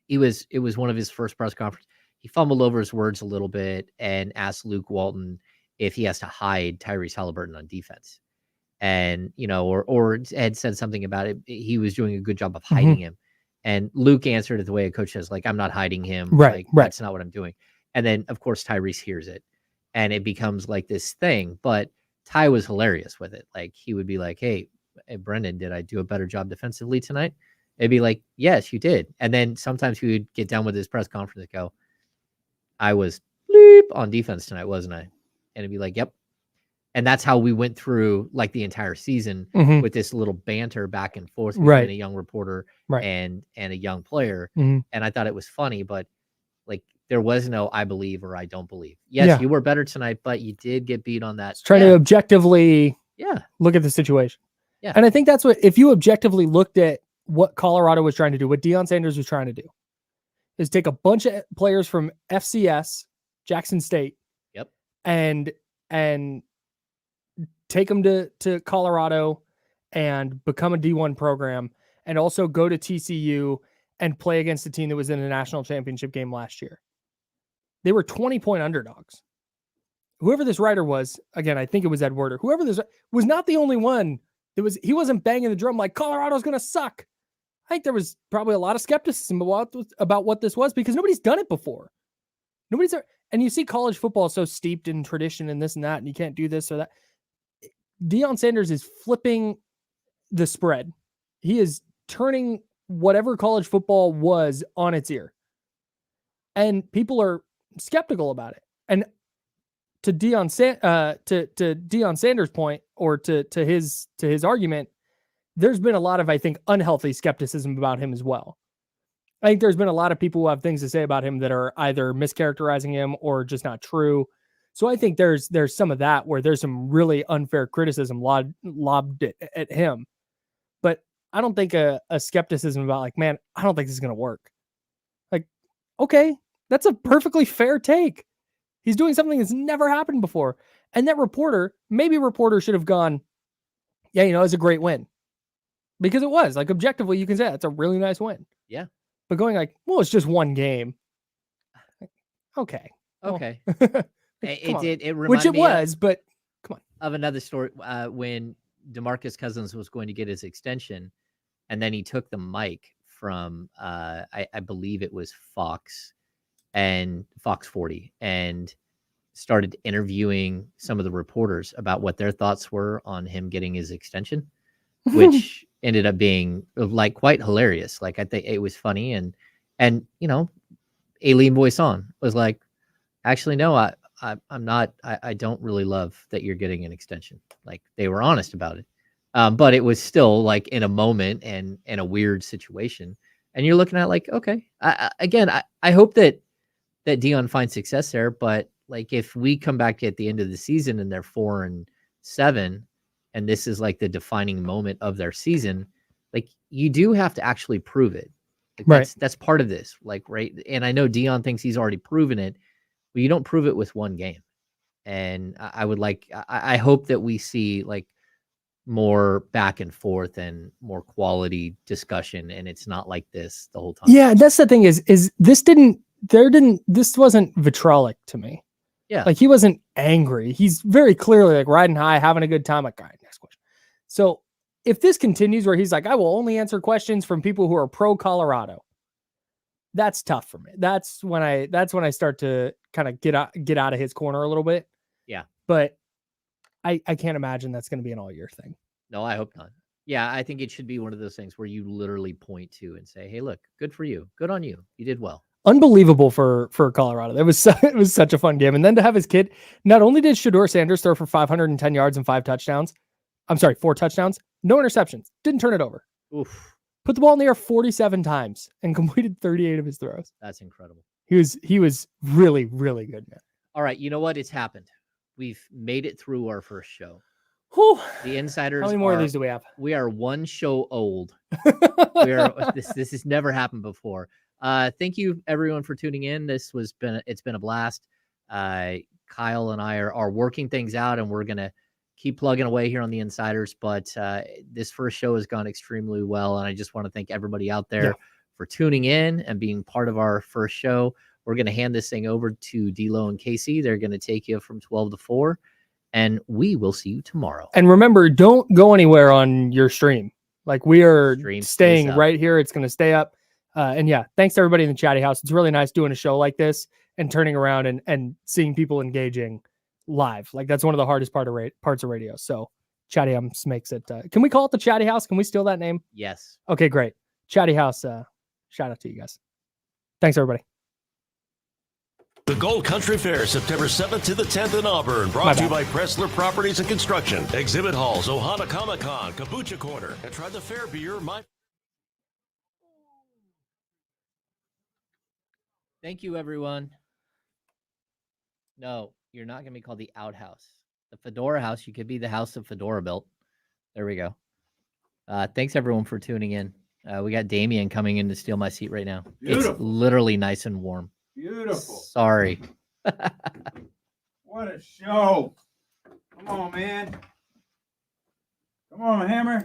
it was one of his first press conferences. He fumbled over his words a little bit and asked Luke Walton if he has to hide Tyrese Halliburton on defense. And, or had said something about it. He was doing a good job of hiding mm-hmm. him. And Luke answered it the way a coach says, like, I'm not hiding him. Right. Like, that's not what I'm doing. And then, of course, Tyrese hears it and it becomes like this thing. But Ty was hilarious with it. Like, he would be like, hey, Brendan, did I do a better job defensively tonight? It'd be like, yes, you did. And then sometimes he would get done with his press conference and go, I was bleep on defense tonight, wasn't I? And it'd be like, yep. And that's how we went through like the entire season mm-hmm. with this little banter back and forth between right. a young reporter right. and a young player. Mm-hmm. And I thought it was funny, but like there was no I believe or I don't believe. Yes, you were better tonight, but you did get beat on that. Try to objectively look at the situation. Yeah. And I think that's what, if you objectively looked at what Colorado was trying to do, what Deion Sanders was trying to do, is take a bunch of players from FCS, Jackson State, Yep. and take them to Colorado and become a D1 program, and also go to TCU and play against a team that was in a national championship game last year. They were 20-point underdogs. Whoever this writer was, again, I think it was Ed Werder, whoever this was not the only one that was, he wasn't banging the drum like Colorado's going to suck. I think there was probably a lot of skepticism about what this was, because nobody's done it before. And you see college football so steeped in tradition and this and that, and you can't do this or that. Deion Sanders is flipping the spread. He is turning whatever college football was on its ear. And people are skeptical about it. And to Deion Sanders' point, or to his argument, there's been a lot of, I think, unhealthy skepticism about him as well. I think there's been a lot of people who have things to say about him that are either mischaracterizing him or just not true. So I think there's some of that where there's some really unfair criticism lobbed at him. But I don't think a skepticism about like, man, I don't think this is going to work. Like, okay, that's a perfectly fair take. He's doing something that's never happened before. And that reporter should have gone, yeah, it's a great win. Because it was, like, objectively, you can say it's a really nice win. Yeah. But going like, well, it's just one game. Okay. Okay. Well, It reminded which it me was, but come on. of another story when DeMarcus Cousins was going to get his extension, and then he took the mic from I believe it was Fox 40, and started interviewing some of the reporters about what their thoughts were on him getting his extension, which ended up being like quite hilarious. Like, I think it was funny, and Aileen Boisson was like, actually, no, I'm not. I don't really love that you're getting an extension. Like, they were honest about it, but it was still like in a moment and in a weird situation. And you're looking at like, okay, I hope that Deion finds success there. But like, if we come back at the end of the season and they're 4-7, and this is like the defining moment of their season, like, you do have to actually prove it. Like, Right. That's part of this. Like, right. And I know Deion thinks he's already proven it, but you don't prove it with one game. And I hope that we see like more back and forth and more quality discussion, and it's not like this the whole time. Yeah, that's the thing is this wasn't vitriolic to me. Yeah. Like, he wasn't angry. He's very clearly like riding high, having a good time. Like, all right, next question. So if this continues where he's like, I will only answer questions from people who are pro Colorado, that's tough for me. That's when I start to kind of get out of his corner a little bit. Yeah. But I can't imagine that's going to be an all year thing. No, I hope not. Yeah, I think it should be one of those things where you literally point to and say, hey, look, good for you. Good on you. You did well. Unbelievable for Colorado. It was such a fun game. And then to have his kid, not only did Shedeur Sanders throw for 510 yards and 4 touchdowns, no interceptions, didn't turn it over. Oof. Put the ball in the air 47 times and completed 38 of his throws. That's incredible. He was really, really good, man. All right, you know what? It's happened. We've made it through our first show. Whew. The Insiders. How many more of these do we have? We are one show old. This has never happened before. Thank you everyone for tuning in. It's been a blast. Kyle and I are working things out, and we're gonna keep plugging away here on the Insiders. But this first show has gone extremely well, and I just want to thank everybody out there for tuning in and being part of our first show. We're gonna hand this thing over to D'Lo and Casey. They're gonna take you from 12 to 4, and we will see you tomorrow. And remember, don't go anywhere on your stream. Like, we are staying right here. It's gonna stay up. And yeah, thanks to everybody in the chatty house. It's really nice doing a show like this and turning around and seeing people engaging live. Like, that's one of the hardest parts of radio. So Chatty House makes it. Can we call it the Chatty House? Can we steal that name? Yes. Okay, great. Chatty House. Shout out to you guys. Thanks, everybody. The Gold Country Fair, September 7th to the 10th in Auburn. Brought to you by Pressler Properties and Construction. Exhibit halls, Ohana Comic Con, Kabucha Corner. And try the fair beer, Thank you, everyone. No, you're not going to be called the Outhouse. The Fedora House, you could be the house of Fedora built. There we go. Thanks everyone for tuning in. We got Damien coming in to steal my seat right now. Beautiful. It's literally nice and warm. Beautiful. Sorry. What a show. Come on, man. Come on, Hammer.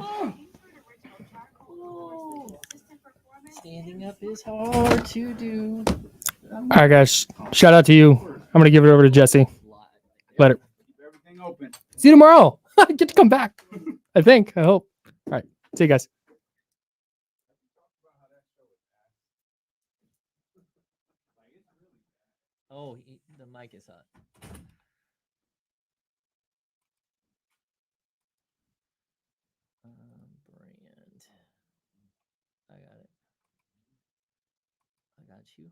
Standing up is hard to do. All right, guys. Shout out to you. I'm going to give it over to Jesse. Later. Keep everything open. See you tomorrow. I get to come back. I think. I hope. All right. See you guys. Oh, the mic is hot. Brand. I got it. I got you.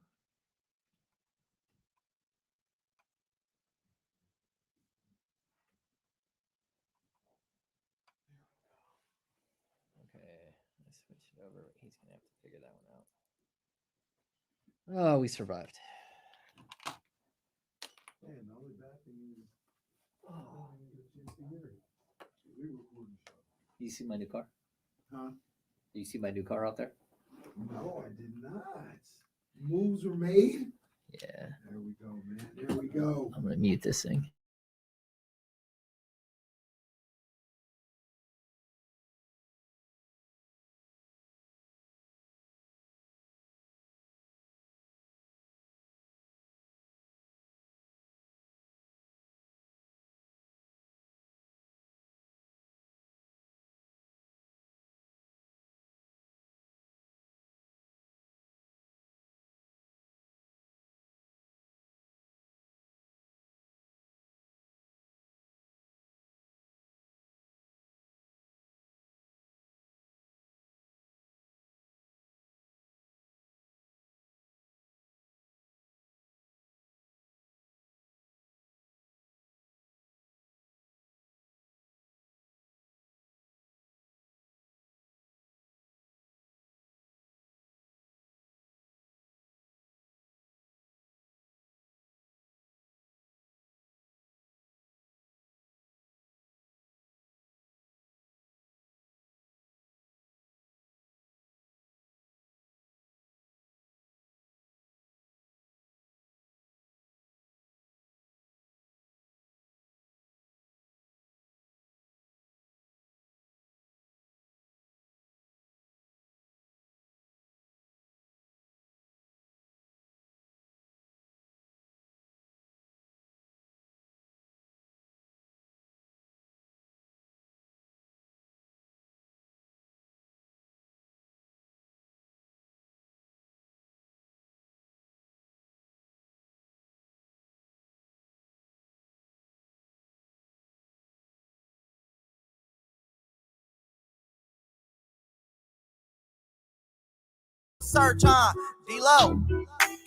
Okay, I switched it over. He's gonna have to figure that one out. Oh, we survived. You see my new car? Huh? Do you see my new car out there? No, I did not. Moves were made. Yeah. There we go, man. There we go. I'm gonna mute this thing. Search on D-Lo,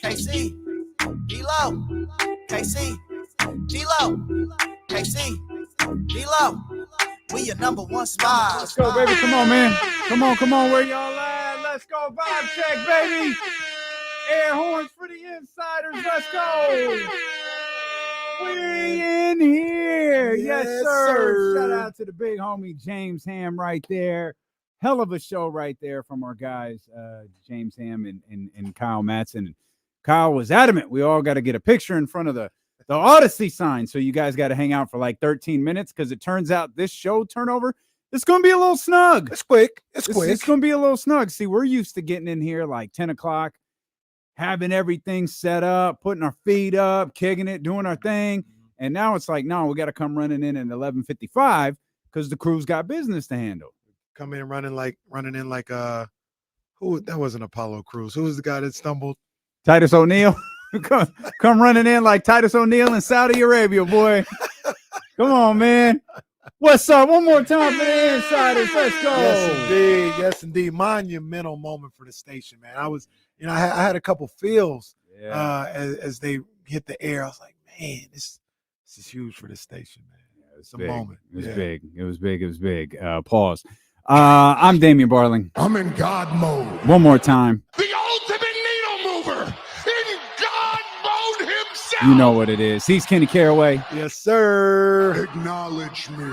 KC, D-Lo, KC, D-Lo, KC, D-Lo. We your number one spot. Let's go, baby. Come on, man. Come on. Where y'all at? Let's go. Vibe check, baby. Air horns for the insiders. Let's go. We in here. Yes, sir. Shout out to the big homie James Ham right there. Hell of a show right there from our guys, James Ham and Kyle Matson. Kyle was adamant. We all got to get a picture in front of the Odyssey sign. So you guys got to hang out for like 13 minutes because it turns out this show turnover, it's going to be a little snug. It's quick. It's quick. It's going to be a little snug. See, we're used to getting in here like 10 o'clock, having everything set up, putting our feet up, kicking it, doing our thing. And now it's like, no, we got to come running in at 11:55 because the crew's got business to handle. Come in running in like who that wasn't Apollo Crews. Who was the guy that stumbled? Titus O'Neil. come running in like Titus O'Neil in Saudi Arabia, boy. Come on, man. What's up? One more time for the insiders. Let's go. Yes, indeed. Monumental moment for the station, man. I was, I had a couple feels as they hit the air. I was like, man, this is huge for the station, man. Yeah, it's a moment. It was big. It was big. It was big. Pause. I'm Damian Barling. I'm in God mode. One more time. The ultimate needle mover in God mode himself. You know what it is. He's Kenny Caraway. Yes, sir. Acknowledge me.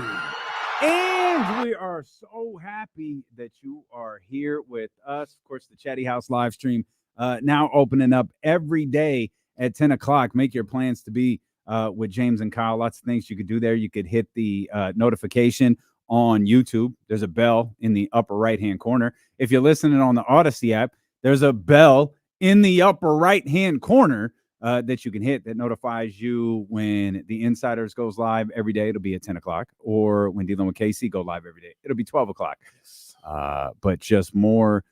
And we are so happy that you are here with us. Of course, the Chatty House live stream now opening up every day at 10 o'clock. Make your plans to be with James and Kyle. Lots of things you could do there. You could hit the notification on YouTube. There's a bell in the upper right-hand corner. If you're listening on the Odyssey app, there's a bell in the upper right-hand corner that you can hit that notifies you when the Insiders goes live every day. It'll be at 10 o'clock. Or when Dealing with KC go live every day, it'll be 12 o'clock. But just more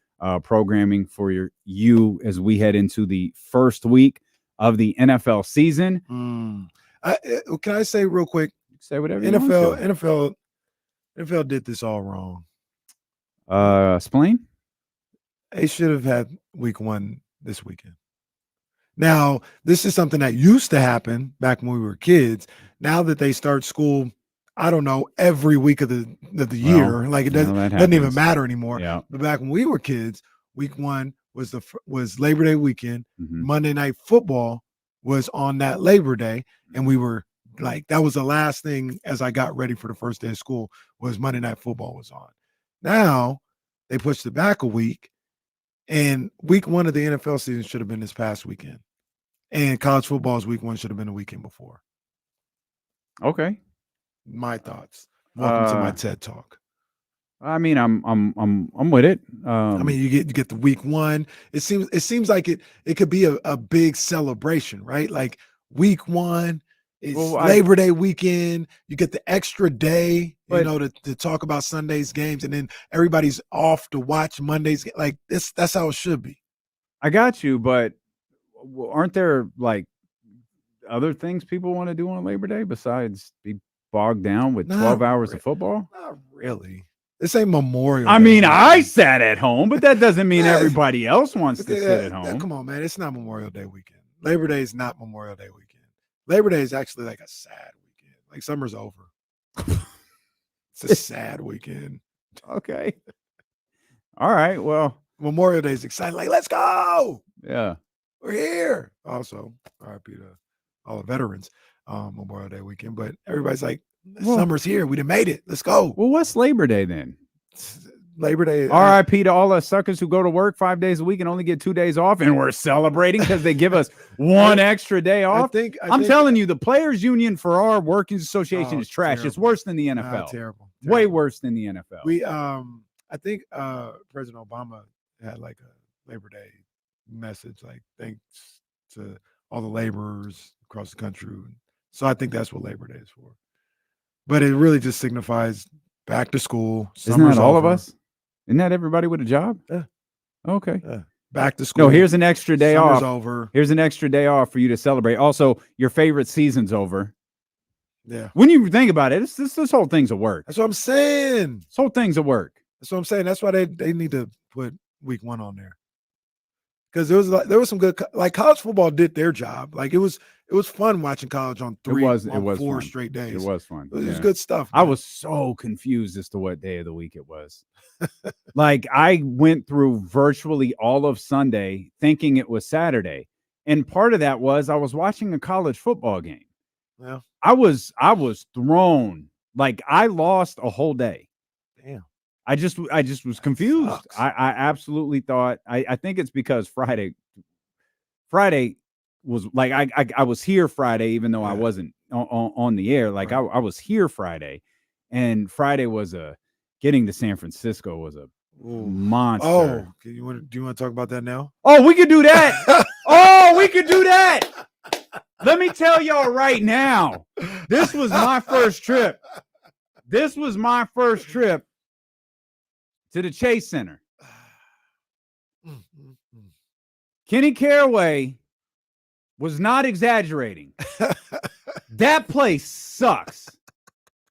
programming for you as we head into the first week of the NFL season. Can I say real quick? Say whatever you want to. NFL did this all wrong. Explain. They should have had week 1 this weekend. Now, this is something that used to happen back when we were kids. Now that they start school, I don't know, every week of the year, like it doesn't even matter anymore. Yeah. But back when we were kids, week 1 was Labor Day weekend. Mm-hmm. Monday Night Football was on that Labor Day, and we were like, that was the last thing as I got ready for the first day of school was Monday Night Football was on. Now they pushed it back a week, and week 1 of the NFL season should have been this past weekend, and college football's week 1 should have been the weekend before. Okay. My thoughts. Welcome to my TED Talk. I mean, I'm with it. I mean, you get the week 1. It seems like it could be a big celebration, right? Like week 1 is Labor Day weekend. You get the extra day, to talk about Sunday's games, and then everybody's off to watch Monday's. Like this, that's how it should be. I got you, but aren't there like other things people want to do on Labor Day besides be bogged down with 12 hours of football? Not really. This ain't Memorial Day. I mean, I sat at home, but that doesn't mean everybody else wants to sit at home. Come on, man. It's not Memorial Day weekend. Labor Day is not Memorial Day weekend. Labor Day is actually like a sad weekend. Like summer's over. It's a sad weekend. Okay. All right. Well, Memorial Day is exciting. Like, let's go. Yeah. We're here. Also, RIP to all the veterans, Memorial Day weekend. But everybody's like, summer's here. We done made it. Let's go. Well, what's Labor Day then? Labor Day. RIP to all us suckers who go to work 5 days a week and only get 2 days off, and we're celebrating because they give us one extra day off. I'm telling you, the Players Union for our working association is trash. Terrible. It's worse than the NFL. Terrible. Way worse than the NFL. We I think President Obama had like a Labor Day message, like thanks to all the laborers across the country. So I think that's what Labor Day is for. But it really just signifies back to school. Isn't that all of us? Isn't that everybody with a job? Yeah. Okay. Yeah. Back to school. No, here's an extra day Summer's off. Over. Here's an extra day off for you to celebrate. Also, your favorite season's over. Yeah. When you think about it, this whole thing's a work. That's what I'm saying. This whole thing's a work. That's what I'm saying. That's why they need to put week 1 on there. Because there was some good, like college football did their job. Like it was fun watching college on 4 fun. straight days. It was fun. It was good stuff. Man. I was so confused as to what day of the week it was. Like I went through virtually all of Sunday thinking it was Saturday. And part of that was I was watching a college football game. Yeah. I was thrown. Like I lost a whole day. Damn. I just was confused. I absolutely thought I think it's because Friday was like I was here Friday, even though I wasn't on the air. Like I was here Friday, and Friday was getting to San Francisco was a monster. Oh, do you want to talk about that now? Oh, we could do that. Oh, we could do that. Let me tell y'all right now. This was my first trip. To the Chase Center. Kenny Caraway was not exaggerating. That place sucks.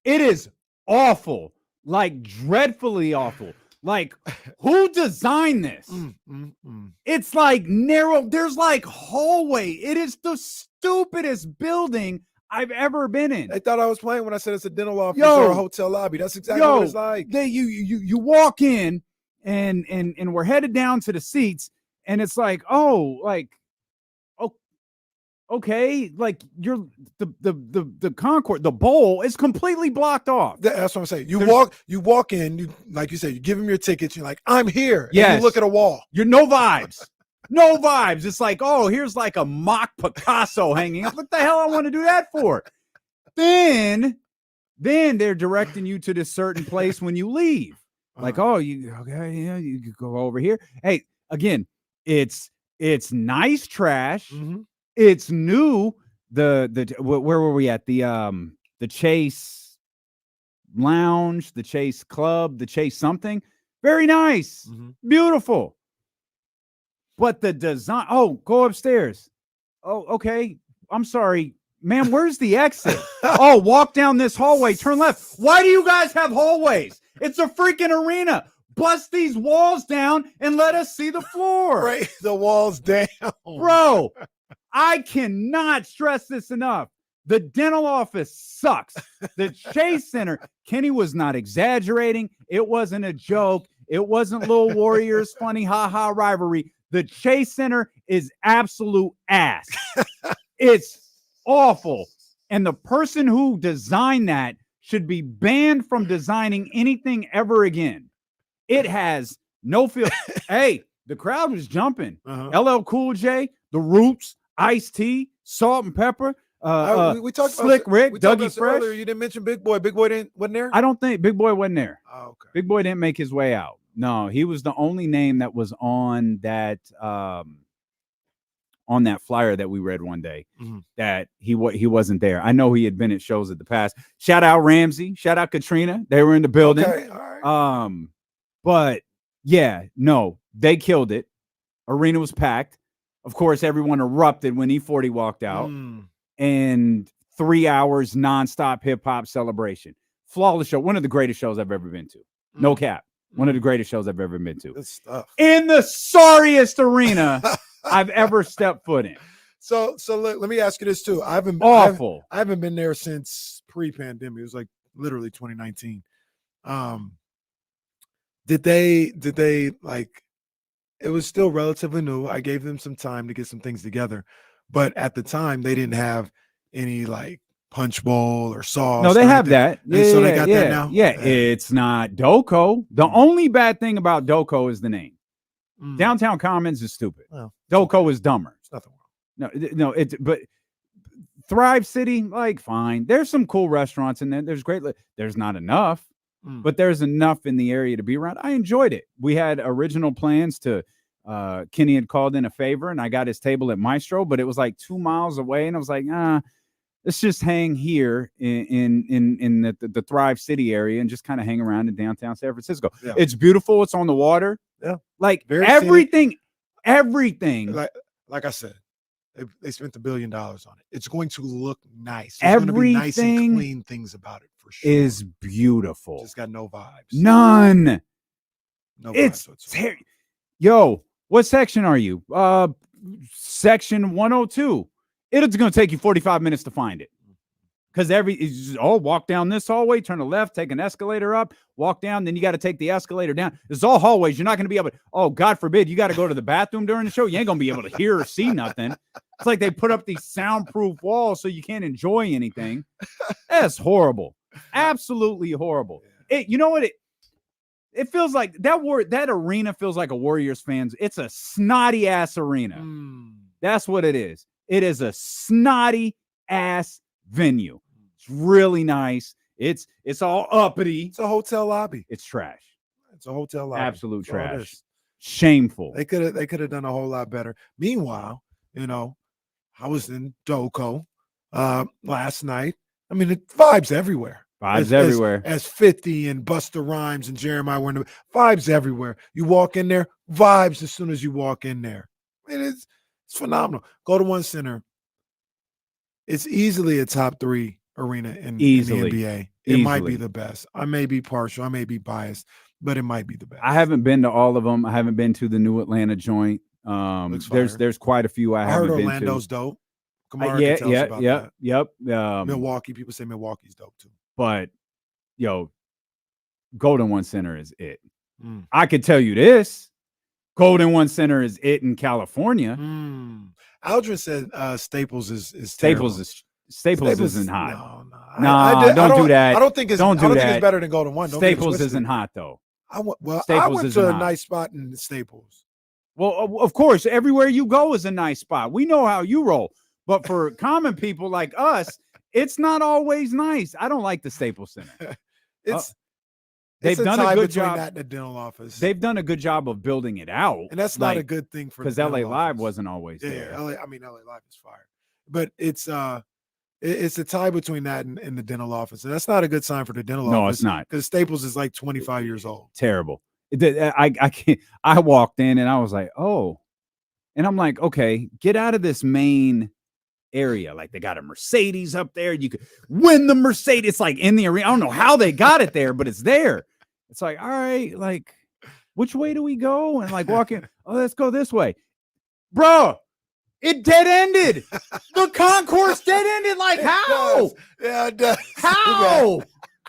It is awful, like dreadfully awful. Like, who designed this? It's like narrow. There's like hallway. It is the stupidest building I've ever been in. They thought I was playing when I said it's a dental office or a hotel lobby. That's exactly what it's like. You walk in and we're headed down to the seats, and it's like, oh, Okay, like you're the concourse, the bowl is completely blocked off. That's what I'm saying. You walk in, you like you said, you give them your tickets, you're like, I'm here. Yes. And you look at a wall. You're no vibes. No vibes. It's like, oh, here's like a mock Picasso hanging up. What the hell I want to do that for? Then they're directing you to this certain place when you leave. Like, oh, you go over here. Hey, again, it's nice trash. Mm-hmm. It's new. Where were we at? The Chase Lounge, the Chase Club, the Chase something. Very nice. Mm-hmm. Beautiful. But the design, go upstairs. Oh, okay. I'm sorry. Ma'am, where's the exit? Oh, walk down this hallway, turn left. Why do you guys have hallways? It's a freaking arena. Bust these walls down and let us see the floor. Break the walls down. Bro, I cannot stress this enough. The dental office sucks. The Chase Center, Kenny was not exaggerating. It wasn't a joke. It wasn't Little Warriors funny ha-ha rivalry. The Chase Center is absolute ass. It's awful. And the person who designed that should be banned from designing anything ever again. It has no feel. Hey, the crowd was jumping. LL Cool J, The Roots, Ice-T, Salt and Pepper, we talked Slick about, Rick, we talked Dougie about Fresh. earlier. You didn't mention Big Boy. Big Boy wasn't there? I don't think Big Boy wasn't there. Oh, okay. Big Boy didn't make his way out. No, he was the only name that was on that flyer that we read one day. Mm-hmm. That he wasn't there. I know he had been at shows at the past. Shout out Ramsey. Shout out Katrina. They were in the building. Okay, all right. But yeah, no, they killed it. Arena was packed. Of course, everyone erupted when E40 walked out. And 3 hours nonstop hip hop celebration. Flawless show. One of the greatest shows I've ever been to. No cap. One of the greatest shows I've ever been to. Good stuff. In the sorriest arena I've ever stepped foot in. So let me ask you this too. I haven't been there since pre-pandemic. It was like literally 2019. Did they like? It was still relatively new. I gave them some time to get some things together, but at the time they didn't have any like punch bowl or sauce. No, they have that. Yeah, so they got that now. Yeah, it's not Doko. The only bad thing about Doko is the name. Downtown Commons is stupid. Well, Doko is dumber. It's nothing wrong. No, but Thrive City, like, fine. There's some cool restaurants in there. There's great. There's not enough, but there's enough in the area to be around. I enjoyed it. We had original plans to. Kenny had called in a favor, and I got his table at Maestro, but it was like 2 miles away, and I was like, let's just hang here in the Thrive City area and just kind of hang around in downtown San Francisco. Yeah. It's beautiful. It's on the water. Yeah, like everything. Like I said, they spent $1 billion on it. It's going to look nice. There's going to be nice and clean things about it for sure. Is beautiful. Just got no vibes. None. No it's vibes. Yo, what section are you? Section 102. It's going to take you 45 minutes to find it. Because walk down this hallway, turn to the left, take an escalator up, walk down, then you got to take the escalator down. It's all hallways. You're not going to be able to, God forbid, you got to go to the bathroom during the show. You ain't going to be able to hear or see nothing. It's like they put up these soundproof walls so you can't enjoy anything. That's horrible. Absolutely horrible. You know what? It feels like that arena feels like a Warriors fans. It's a snotty ass arena. That's what it is. It is a snotty ass venue. It's really nice. It's all uppity. It's a hotel lobby. It's trash. It's a hotel lobby. Absolute trash. Shameful. They could have done a whole lot better. Meanwhile, I was in Doko last night. I mean, it vibes everywhere. Vibes everywhere. As 50 and Busta Rhymes and Jeremiah were in the vibes everywhere. You walk in there, vibes as soon as you walk in there. I mean, it's phenomenal. Go to One Center. It's easily a top 3 arena in the NBA. It might be the best. I may be partial. I may be biased, but it might be the best. I haven't been to all of them. I haven't been to the new Atlanta joint. There's quite a few I haven't been to. Orlando's dope. Kamara can tell us about that. Yep. Milwaukee. People say Milwaukee's dope too. But, Golden One Center is it. I could tell you this. Golden One Center is it in California. Aldrin said Staples is Staples terrible. Staples isn't hot. No, don't do that. I don't think it's don't do think that. it's better than Golden One. Don't get it Staples twisted. isn't hot though. I went Staples to a hot. nice spot in Staples. Well, of course, everywhere you go is a nice spot. We know how you roll. But for common people like us, it's not always nice. I don't like the Staples Center. They've done a good job. That and the dental office. They've done a good job of building it out, and that's not a good thing for because LA Live wasn't always there. LA Live is fire, but it's a tie between that and the dental office, and that's not a good sign for the dental office. No, it's not, because Staples is like 25 years old. Terrible. I walked in and I was like, oh, and I'm like, okay, get out of this main area. Like, they got a Mercedes up there. You could win the Mercedes. It's like in the arena. I don't know how they got it there, but it's there. It's like, all right, like, which way do we go? And like walking, oh, let's go this way. Bro, it dead ended. The concourse dead ended. Like, how? Yeah, it does. How?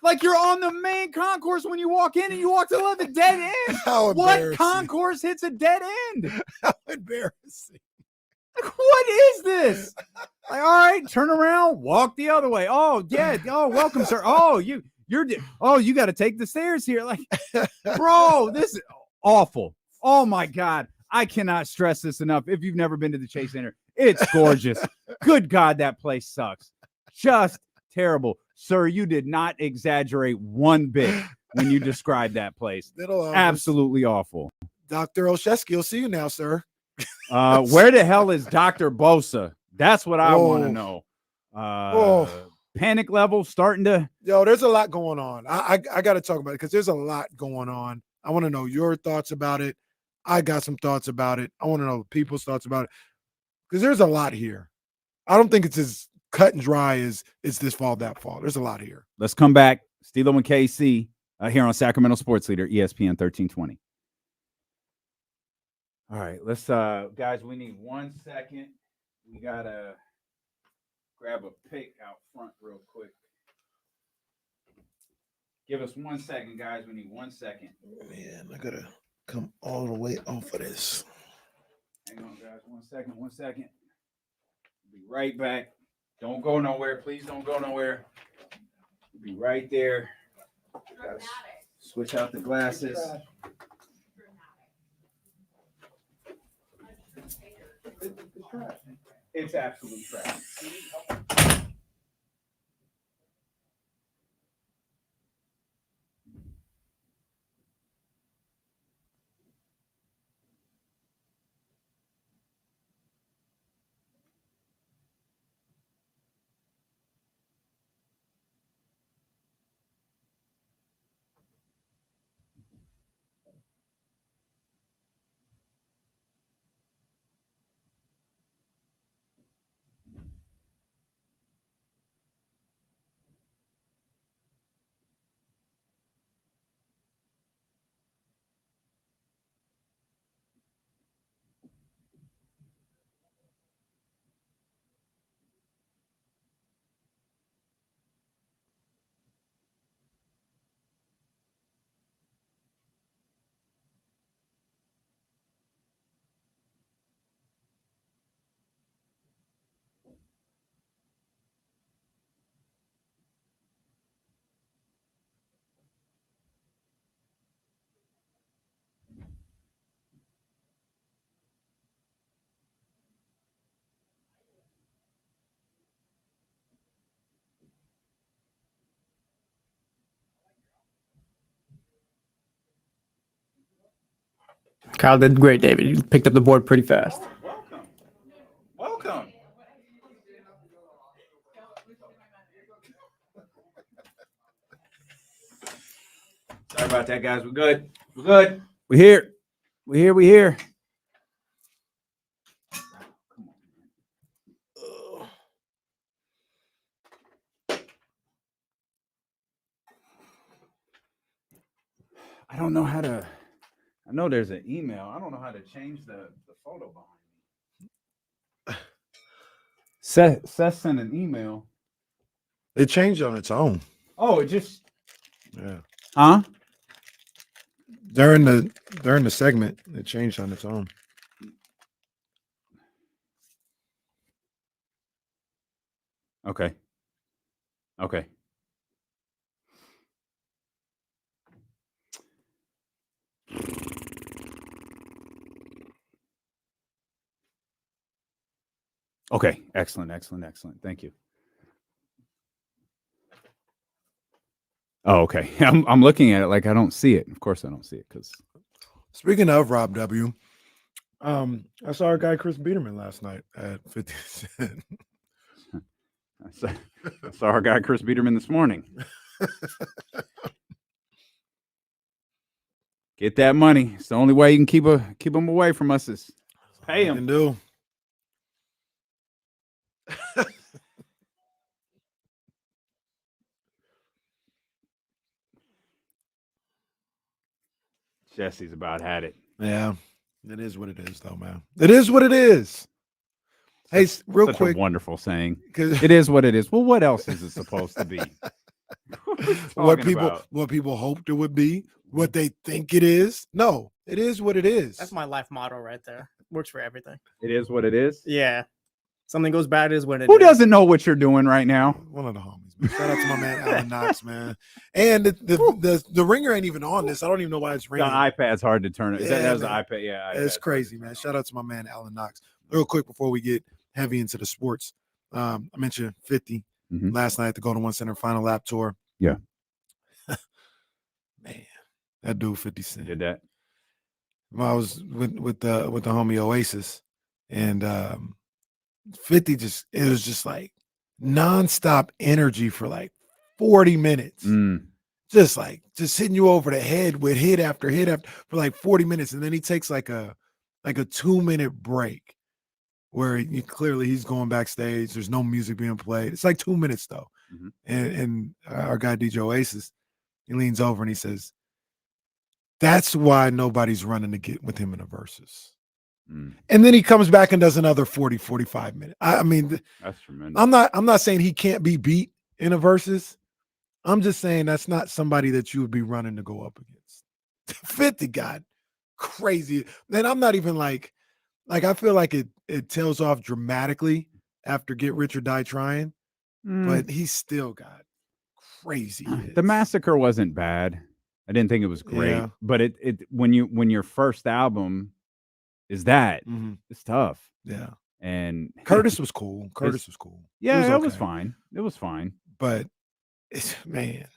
Like, you're on the main concourse when you walk in and you walk to the dead end. How what concourse hits a dead end? How embarrassing. Like, what is this? Like, all right, turn around, walk the other way. Oh, yeah. Oh, welcome, sir. Oh, you got to take the stairs here. Like, bro, this is awful. Oh my God. I cannot stress this enough. If you've never been to the Chase Center, it's gorgeous. Good God, that place sucks. Just terrible. Sir, you did not exaggerate one bit when you described that place. Absolutely awful. Dr. Olszewski, will see you now, sir. Where the hell is Dr. Bosa? That's what I want to know. Panic level starting to. Yo, there's a lot going on. I got to talk about it because there's a lot going on. I want to know your thoughts about it. I got some thoughts about it. I want to know people's thoughts about it because there's a lot here. I don't think it's as cut and dry as it's this fall, that fall. There's a lot here. Let's come back. Steelo and KC here on Sacramento Sports Leader, ESPN 1320. All right, let's guys, we need 1 second. We gotta grab a pick out front real quick. Give us 1 second, guys. We need 1 second. Man, I gotta come all the way off of this. Hang on, guys. 1 second. Be right back. Don't go nowhere. Please don't go nowhere. We'll be right there. Gotta switch out the glasses. It's absolute trash. Kyle did great, David. You picked up the board pretty fast. Welcome. Sorry about that, guys. We're good. We're here. We're here. I don't know how to. I know there's an email. I don't know how to change the photo behind me. Seth sent an email. It changed on its own. Oh, it just. Yeah. Huh? During the segment, it changed on its own. Okay. Okay. Excellent. Thank you. Oh, okay. I'm looking at it like I don't see it. Of course I don't see it because. Speaking of Rob W, I saw our guy Chris Biederman last night at 50 Cent. I saw our guy Chris Biederman this morning. Get that money. It's the only way you can keep them away from us is pay them. Do. Jesse's about had it. Yeah, it is what it is, though, man. It is what it is. Hey, real quick, a wonderful saying. It is what it is. Well, what else is it supposed to be? What people hoped it would be, what they think it is. No, it is what it is. That's my life motto right there. Works for everything. It is what it is. Yeah. Something goes bad is when it Who doesn't know what you're doing right now? One of the homies, man. Shout out to my man Alan Knox, man. And the ringer ain't even on this. I don't even know why it's ringing. The iPad's hard to turn it. That was the iPad. Yeah, it's crazy, man. Shout out to my man Alan Knox. Real quick before we get heavy into the sports, I mentioned 50 last night at the Golden One Center Final Lap Tour. Yeah, man, that dude 50 Cent did that. Well, I was with the homie Oasis, and 50 it was just like nonstop energy for like 40 minutes. Just hitting you over the head with hit after for like 40 minutes. And then he takes like a 2-minute break where he's going backstage. There's no music being played. It's like 2 minutes though. And our guy DJ Oasis, he leans over and he says, "That's why nobody's running to get with him in the verses." And then he comes back and does another 40, 45 minutes. I mean, that's tremendous. I'm not saying he can't be beat in a versus. I'm just saying that's not somebody that you would be running to go up against. 50 got crazy. And I'm not even like I feel like it tails off dramatically after Get Rich or Die Trying, but he still got crazy hits. The Massacre wasn't bad. I didn't think it was great, but it when your first album is that it's tough. Yeah. And Curtis was cool. Was cool. Yeah, it was fine. It was fine. But man,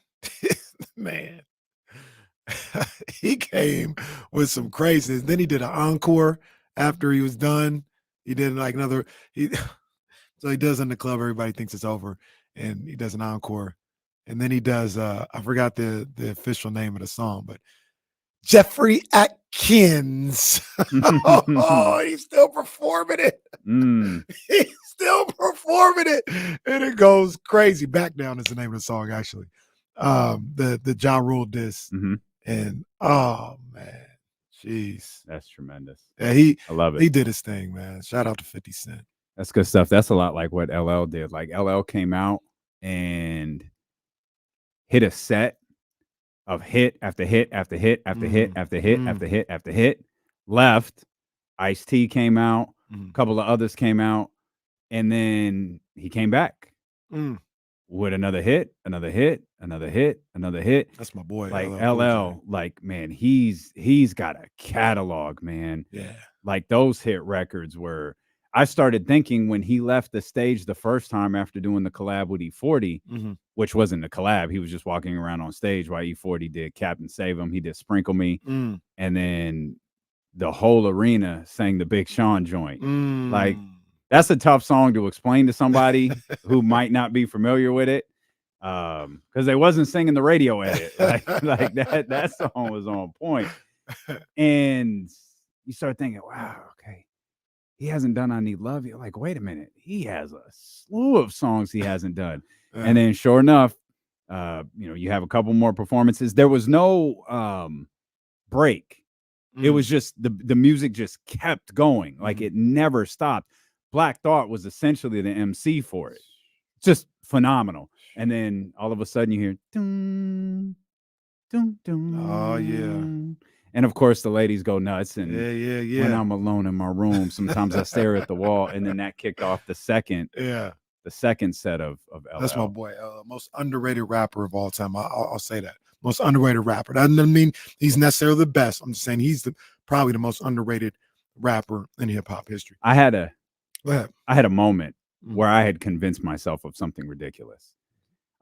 he came with some craziness. Then he did an encore after he was done. He did like another so he does in the club, everybody thinks it's over, and he does an encore. And then he does I forgot the official name of the song, but Jeffrey Atkins. He's still performing it. He's still performing it. And it goes crazy. Back Down is the name of the song, actually. The Ja Rule diss. And oh man, jeez. That's tremendous. Yeah, I love it. He did his thing, man. Shout out to 50 Cent. That's good stuff. That's a lot like what LL did. Like LL came out and hit a set of hit after hit after hit after hit after hit after hit after hit. Left. Ice-T came out. A couple of others came out. And then he came back with another hit, another hit, another hit, another hit. That's my boy. Like LL, like, man, he's got a catalog, man. Yeah. Like those hit records were. I started thinking when he left the stage the first time after doing the collab with E40, which wasn't a collab. He was just walking around on stage while E40 did Captain Save Him. He did Sprinkle Me. And then the whole arena sang the Big Sean joint. Like, that's a tough song to explain to somebody who might not be familiar with it. Because they wasn't singing the radio edit. Like that song was on point. And you start thinking, wow, okay. He hasn't done I Need Love. You're like, wait a minute. He has a slew of songs he hasn't done. And then sure enough, you have a couple more performances. There was no break. It was just the music just kept going. Like it never stopped. Black Thought was essentially the MC for it. Just phenomenal. And then all of a sudden you hear dun, dun, dun. Oh yeah. And of course, the ladies go nuts. And yeah. when I'm alone in my room, sometimes I stare at the wall. And then that kicked off the second set of LL. That's my boy. Most underrated rapper of all time. I'll say that. Most underrated rapper. That doesn't mean he's necessarily the best. I'm just saying he's probably the most underrated rapper in hip hop history. I had a moment where I had convinced myself of something ridiculous.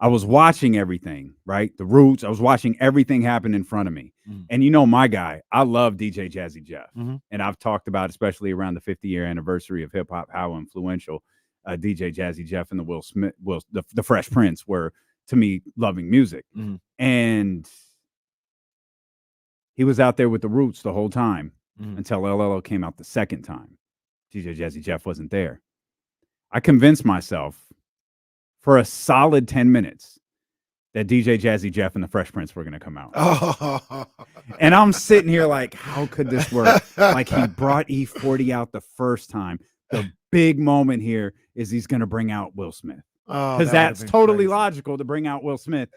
I was watching everything, right? The Roots. I was watching everything happen in front of me. And you know my guy, I love DJ Jazzy Jeff. And I've talked about, especially around the 50-year anniversary of hip hop, how influential DJ Jazzy Jeff and the Fresh Prince were to me loving music. And he was out there with the Roots the whole time until LL came out the second time. DJ Jazzy Jeff wasn't there. I convinced myself for a solid 10 minutes that DJ Jazzy Jeff and the Fresh Prince were going to come out. And I'm sitting here like, how could this work? Like, he brought E40 out the first time. The big moment here is he's going to bring out Will Smith. Because that's totally logical to bring out Will Smith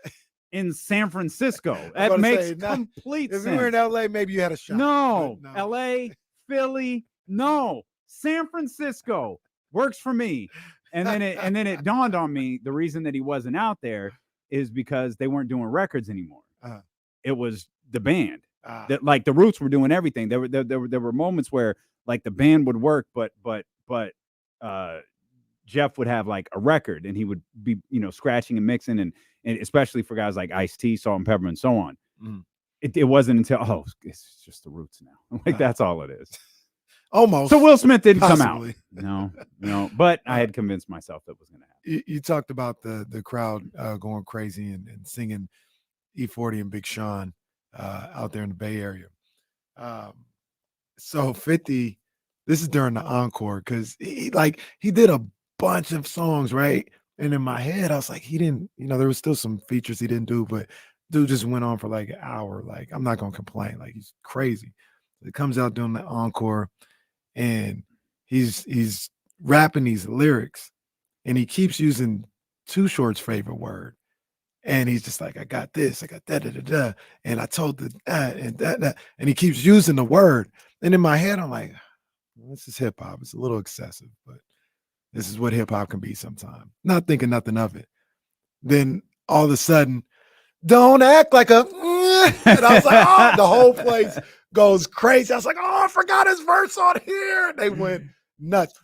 in San Francisco. That makes complete sense. If you were in LA, maybe you had a shot. No. LA, Philly, no. San Francisco works for me. And then it dawned on me, the reason that he wasn't out there is because they weren't doing records anymore. It was the band. That, like, the Roots were doing everything. There were moments where, like, the band would work, but Jeff would have like a record and he would be, scratching and mixing and especially for guys like Ice-T, Salt and Pepper, and so on. It wasn't until, it's just the Roots now. Like, that's all it is. Almost. So Will Smith didn't come out. No. But I had convinced myself that was going to happen. You talked about the crowd going crazy and singing E40 and Big Sean out there in the Bay Area. So 50, this is during the encore because he did a bunch of songs, right? And in my head, I was like, he didn't, there was still some features he didn't do, but dude just went on for like an hour. Like, I'm not going to complain. Like, he's crazy. It comes out doing the encore and he's rapping these lyrics and he keeps using Too Short's favorite word. And he's just like, I got this, I got that, and I told that, and he keeps using the word. And in my head, I'm like, this is hip hop. It's a little excessive, but this is what hip hop can be sometimes. Not thinking nothing of it. Then all of a sudden, don't act like a, and I was like, oh, the whole place goes crazy. I was like, oh, I forgot his verse on here. They went nuts.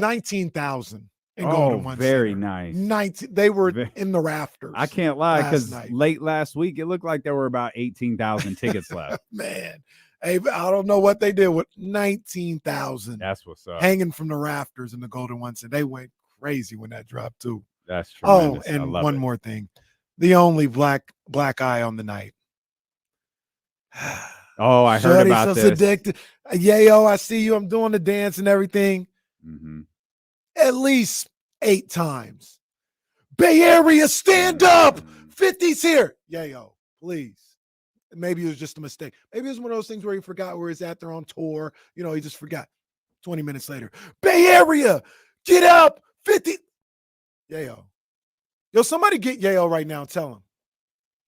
19,000. Very nice. 19, they were in the rafters. I can't lie, because late last week, it looked like there were about 18,000 tickets left. Man, hey, I don't know what they did with 19,000. That's what's up. Hanging from the rafters in the Golden Ones, and they went crazy when that dropped too. That's tremendous. Oh, and one more thing. The only black eye on the night. Oh, I heard about this. Addicted. Yayo, I see you. I'm doing the dance and everything. At least 8 times. Bay Area, stand up. 50's here. Yayo, please. Maybe it was just a mistake. Maybe it was one of those things where he forgot where he's at. They're on tour. He just forgot. 20 minutes later. Bay Area, get up. 50. Yayo. Yo, somebody get Yayo right now. Tell him.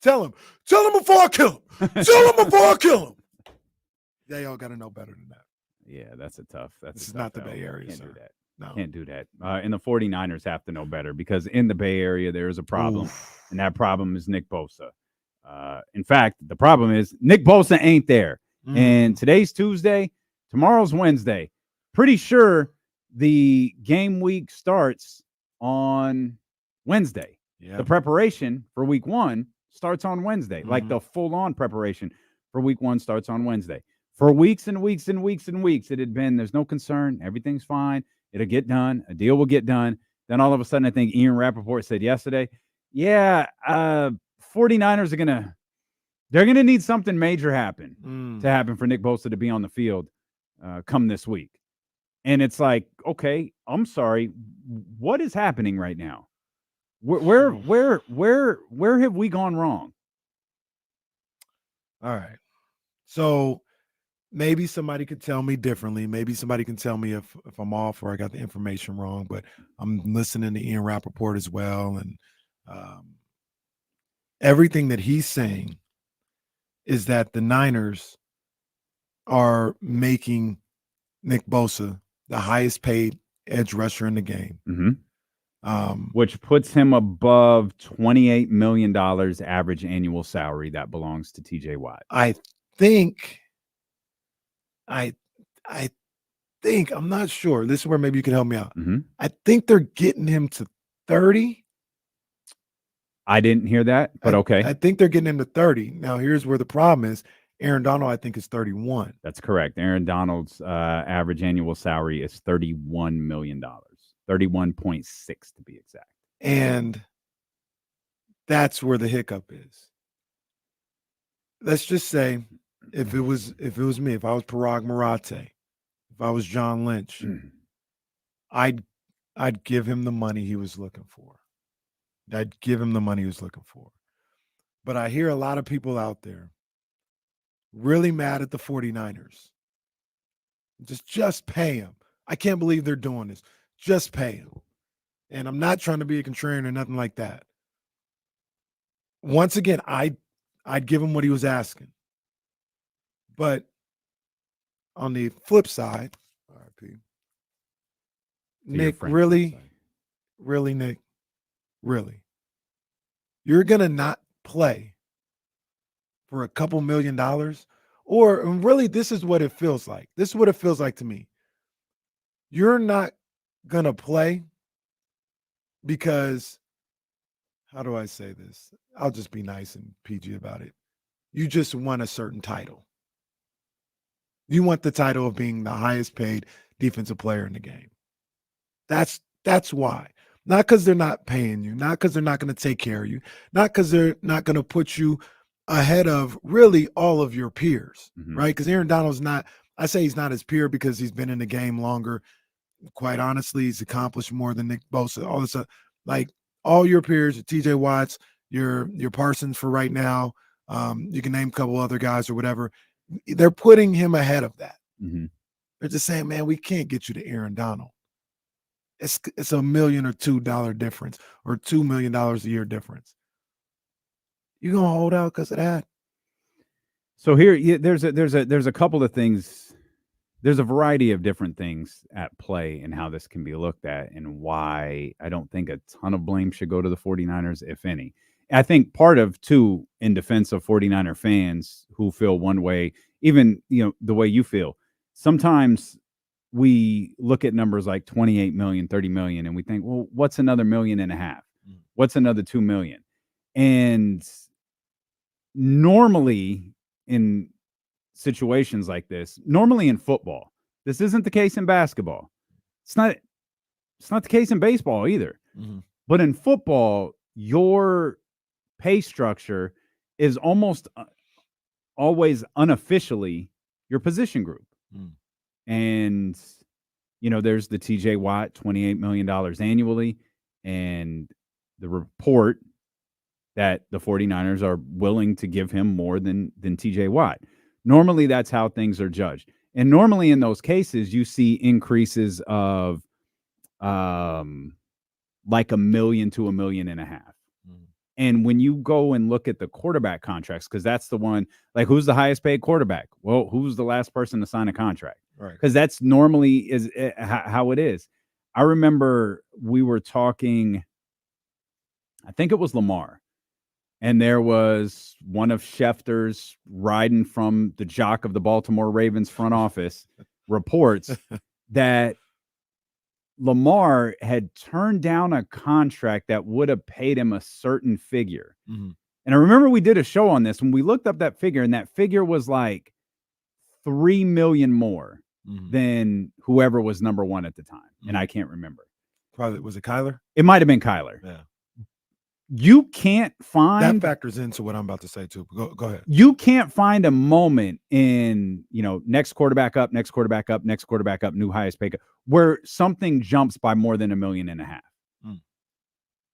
Tell him before I kill him. Tell him before I kill him. Yayo got to know better than that. Yeah, that's a tough. This is not the Bay Area. Can't do that. No. Can't do that. And the 49ers have to know better because in the Bay Area, there is a problem. And that problem is Nick Bosa. In fact, the problem is Nick Bosa ain't there. And today's Tuesday. Tomorrow's Wednesday. Pretty sure the game week starts on Wednesday. Yeah. The preparation for week 1 starts on Wednesday. Like the full-on preparation for week 1 starts on Wednesday. For weeks and weeks and weeks and weeks, it had been, there's no concern. Everything's fine. It'll get done. A deal will get done. Then all of a sudden, I think Ian Rappaport said yesterday, 49ers are they're going to need something major to happen for Nick Bosa to be on the field come this week. And it's like, okay, I'm sorry. What is happening right now? Where have we gone wrong? All right. So maybe somebody could tell me differently. Maybe somebody can tell me if I'm off or I got the information wrong, but I'm listening to Ian Rappaport as well. And everything that he's saying is that the Niners are making Nick Bosa the highest paid edge rusher in the game. Which puts him above $28 million average annual salary that belongs to TJ Watt. I think, I'm not sure. This is where maybe you can help me out. I think they're getting him to 30. I didn't hear that, but okay. I think they're getting him to 30. Now, here's where the problem is. Aaron Donald, I think, is 31. That's correct. Aaron Donald's average annual salary is $31 million. 31.6 to be exact. And that's where the hiccup is. Let's just say if it was me, if I was Parag Marate, if I was John Lynch, I'd give him the money he was looking for. I'd give him the money he was looking for. But I hear a lot of people out there really mad at the 49ers. Just pay him. I can't believe they're doing this. Just pay him. And I'm not trying to be a contrarian or nothing like that. Once again, I'd give him what he was asking. But on the flip side, RIP, Nick, really, Nick, really, you're going to not play for a couple $1 million? Or really, this is what it feels like. This is what it feels like to me. You're not going to play because, how do I say this? I'll just be nice and PG about it. You just won a certain title. You want the title of being the highest paid defensive player in the game. That's why. Not because they're not paying you, not because they're not going to take care of you, not because they're not going to put you ahead of really all of your peers, right? Because Aaron Donald's not, I say he's not his peer because he's been in the game longer. Quite honestly, he's accomplished more than Nick Bosa. All this stuff, like all your peers, your TJ Watts, your Parsons for right now. You can name a couple other guys or whatever. They're putting him ahead of that. They're just saying, man, we can't get you to Aaron Donald. It's $1 million or $2 difference or $2 million a year difference. You gonna hold out because of that? So here, there's a couple of things. There's a variety of different things at play and how this can be looked at and why I don't think a ton of blame should go to the 49ers, if any. I think part of, too, in defense of 49er fans who feel one way, even, the way you feel, sometimes we look at numbers like 28 million, 30 million, and we think, well, what's another $1.5 million? What's another $2 million? And normally in situations like this, normally in football, this isn't the case in basketball. It's not the case in baseball either. But in football, your pay structure is almost always unofficially your position group. And, there's the TJ Watt, $28 million annually, and the report that the 49ers are willing to give him more than TJ Watt. Normally, that's how things are judged. And normally in those cases, you see increases of like $1 million to $1.5 million. And when you go and look at the quarterback contracts, because that's the one, like, who's the highest paid quarterback? Well, who's the last person to sign a contract? Right. Because that's normally is how it is. I remember we were talking, I think it was Lamar, and there was one of Schefter's riding from the jock of the Baltimore Ravens front office reports that Lamar had turned down a contract that would have paid him a certain figure. And I remember we did a show on this when we looked up that figure, and that figure was like $3 million more than whoever was number one at the time. And I can't remember. Probably, was it Kyler? It might have been Kyler. Yeah. You can't find that factors into what I'm about to say too. Go ahead. You can't find a moment in, next quarterback up, next quarterback up, next quarterback up, new highest paid, where something jumps by more than $1.5 million.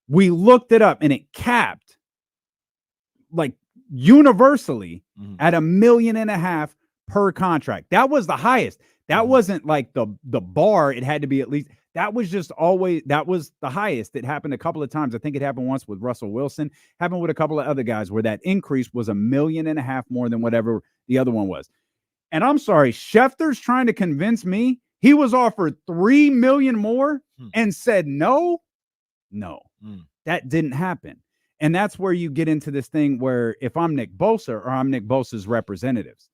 We looked it up and it capped like universally at $1.5 million per contract. That was the highest. That wasn't like the bar. It had to be at least. That was just always, that was the highest. It happened a couple of times. I think it happened once with Russell Wilson, happened with a couple of other guys where that increase was $1.5 million more than whatever the other one was. And I'm sorry, Schefter's trying to convince me he was offered $3 million more and said no. That didn't happen. And that's where you get into this thing where if I'm Nick Bosa or I'm Nick Bosa's representatives,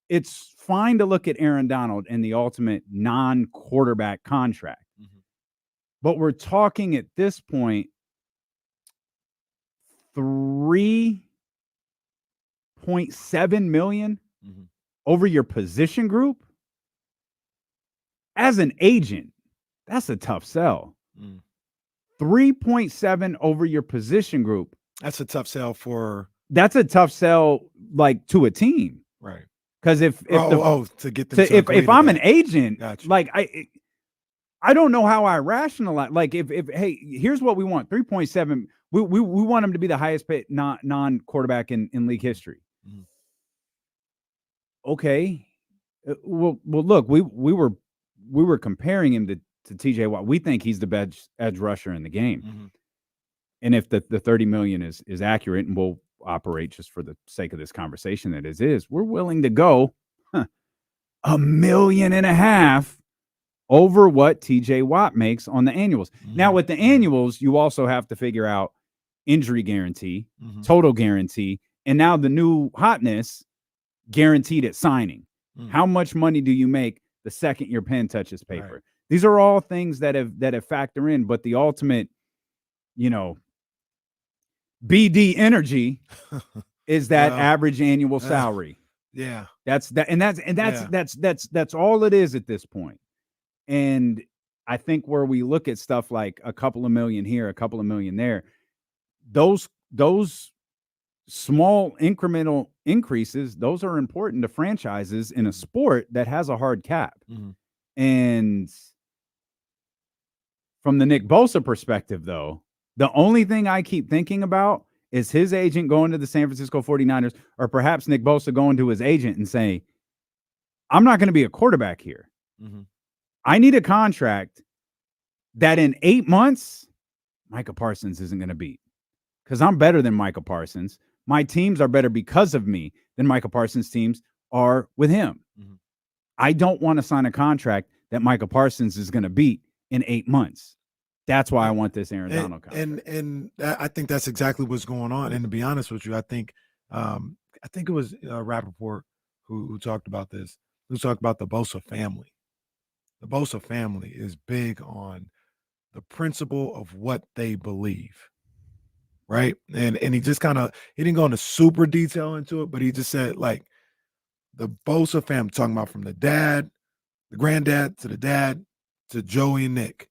it's fine to look at Aaron Donald and the ultimate non-quarterback contract. But we're talking at this point $3.7 million over your position group. As an agent, that's a tough sell. 3.7 over your position group. That's a tough sell for. That's a tough sell, like to a team, right? Because if to get them if I'm an agent, gotcha. like I don't know how I rationalize. Like if hey, here's what we want: 3.7. We want him to be the highest paid non quarterback in league history. Okay, well look, we were comparing him to TJ Watt. We think he's the best edge rusher in the game. And if the 30 million is accurate, and we'll operate just for the sake of this conversation that it is, we're willing to go $1.5 million over what TJ Watt makes on the annuals. Now with the annuals, you also have to figure out injury guarantee, total guarantee, and now the new hotness, guaranteed at signing. How much money do you make the second your pen touches paper? Right. These are all things that have factor in, but the ultimate, BD energy is that average annual salary. That's all it is at this point. And I think where we look at stuff like a couple of million here, a couple of million there, those small incremental increases, those are important to franchises in a sport that has a hard cap. And from the Nick Bosa perspective, though, the only thing I keep thinking about is his agent going to the San Francisco 49ers, or perhaps Nick Bosa going to his agent and saying, I'm not going to be a quarterback here. I need a contract that in 8 months, Micah Parsons isn't going to beat, because I'm better than Micah Parsons. My teams are better because of me than Micah Parsons' teams are with him. I don't want to sign a contract that Micah Parsons is going to beat in 8 months. That's why I want this Aaron Donald contract. And I think that's exactly what's going on. And to be honest with you, I think it was Rappaport who talked about this, who talked about the Bosa family. The Bosa family is big on the principle of what they believe. Right. And he just he didn't go into super detail into it, but he just said, like, the Bosa family, talking about from the dad, the granddad, to the dad, to Joey and Nick.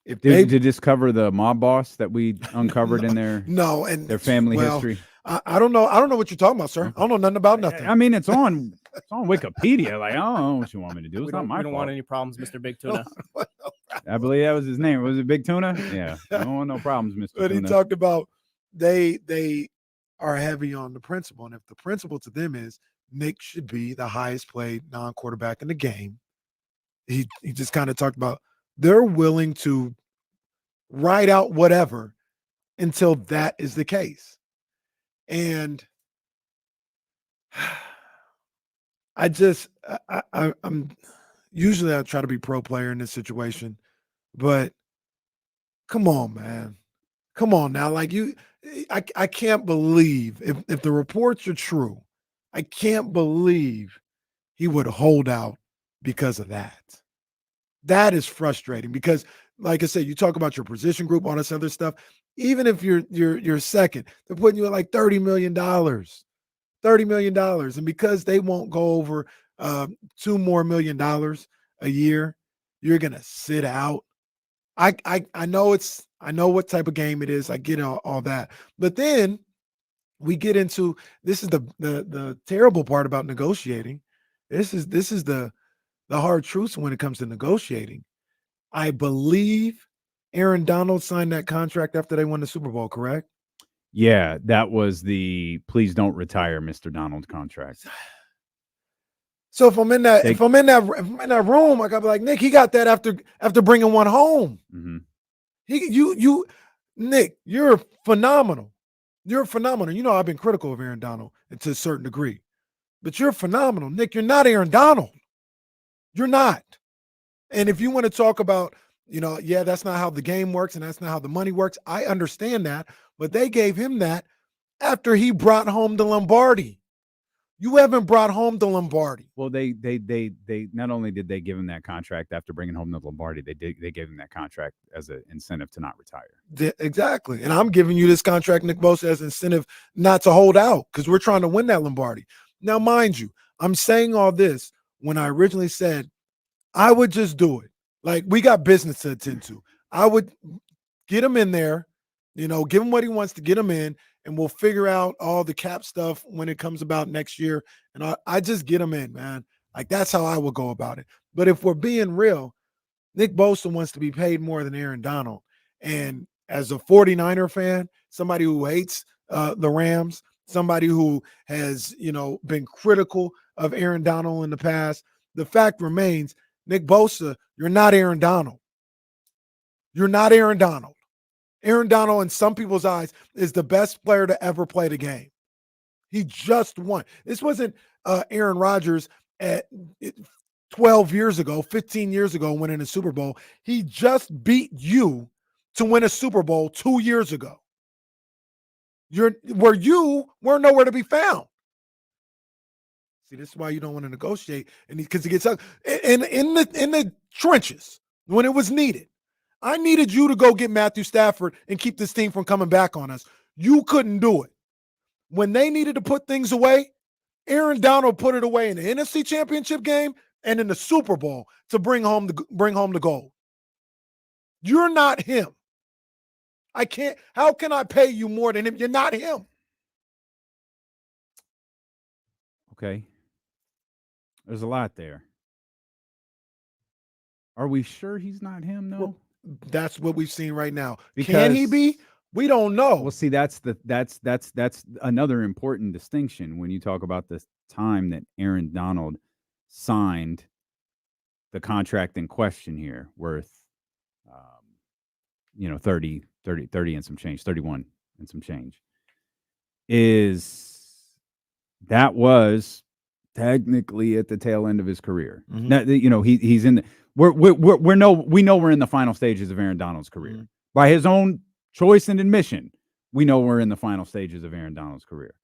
Did this cover the mob boss that we uncovered in their their family history? I don't know. I don't know what you're talking about, sir. I don't know nothing about nothing. I mean, it's on Wikipedia. Like, I don't know what you want me to do. It's not my fault. We don't want any problems, Mr. Big Tuna. I believe that was his name. Was it Big Tuna? Yeah. I don't want no problems, Mr. But Tuna. he talked about they are heavy on the principle. And if the principle to them is Nick should be the highest paid non-quarterback in the game, he just kind of talked about they're willing to ride out whatever until that is the case. And I'm usually I try to be pro player in this situation, but come on, man. Come on now. Like I can't believe if the reports are true, I can't believe he would hold out because of that. That is frustrating because, like I said, you talk about your position group, all this other stuff. Even if you're second, they're putting you at like $30 million. $30 million. And because they won't go over $2 more million a year, you're gonna sit out. I know what type of game it is. I get all that. But then we get into this is the terrible part about negotiating. This is the hard truth when it comes to negotiating. I believe Aaron Donald signed that contract after they won the Super Bowl, correct? Yeah, that was the please don't retire Mr. Donald contract. So if I'm in that room, I gotta be like, Nick, he got that after bringing one home. Mm-hmm. Nick, you're phenomenal. You're phenomenal. You know, I've been critical of Aaron Donald to a certain degree, but you're phenomenal. Nick, you're not Aaron Donald. You're not. And if you want to talk about, that's not how the game works and that's not how the money works, I understand that. But they gave him that after he brought home the Lombardi. You haven't brought home the Lombardi. Well, they not only did they give him that contract after bringing home the Lombardi, they gave him that contract as an incentive to not retire. Exactly. And I'm giving you this contract, Nick Bosa, as incentive not to hold out because we're trying to win that Lombardi. Now, mind you, I'm saying all this when I originally said I would just do it. Like, we got business to attend to. I would get him in there, give him what he wants to get him in, and we'll figure out all the cap stuff when it comes about next year. And I just get him in, man. Like, that's how I would go about it. But if we're being real, Nick Bosa wants to be paid more than Aaron Donald. And as a 49er fan, somebody who hates the Rams, somebody who has, been critical of Aaron Donald in the past, the fact remains, Nick Bosa, you're not Aaron Donald. You're not Aaron Donald. Aaron Donald, in some people's eyes, is the best player to ever play the game. He just won. This wasn't Aaron Rodgers at 12 years ago, 15 years ago, winning a Super Bowl. He just beat you to win a Super Bowl 2 years ago. Where you were nowhere to be found. See, this is why you don't want to negotiate, and because he gets out in the trenches when it was needed. I needed you to go get Matthew Stafford and keep this team from coming back on us. You couldn't do it. When they needed to put things away, Aaron Donald put it away in the NFC Championship game and in the Super Bowl to bring home the gold. You're not him. How can I pay you more than him? You're not him. Okay. There's a lot there. Are we sure he's not him, though? Well, that's what we've seen right now. Because, can he be? We don't know. Well, see, that's another important distinction when you talk about the time that Aaron Donald signed the contract in question here, worth 30 and some change, 31 and some change. That was technically at the tail end of his career. Mm-hmm. Now, he's in the we know we're in the final stages of Aaron Donald's career. Mm-hmm. By his own choice and admission, we know we're in the final stages of Aaron Donald's career.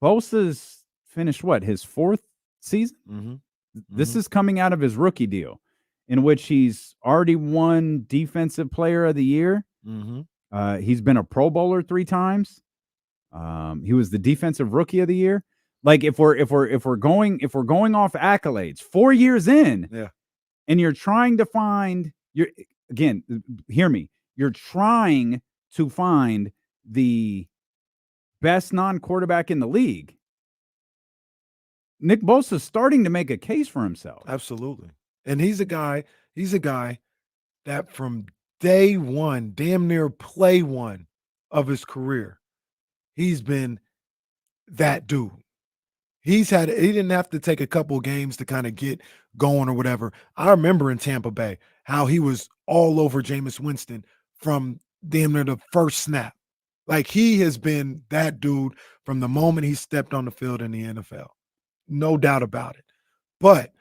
Bosa's finished his fourth season? Mm-hmm. This is coming out of his rookie deal, in which he's already won Defensive Player of the Year. Mm-hmm. He's been a Pro Bowler 3 times. He was the Defensive Rookie of the Year. Like, if we're going off accolades, 4 years in, yeah, and you're trying to find hear me. You're trying to find the best non-quarterback in the league. Nick Bosa's starting to make a case for himself. Absolutely. And he's a guy that from day one, damn near play one of his career, he's been that dude. He didn't have to take a couple of games to kind of get going or whatever. I remember in Tampa Bay how he was all over Jameis Winston from damn near the first snap. Like, he has been that dude from the moment he stepped on the field in the NFL. No doubt about it. But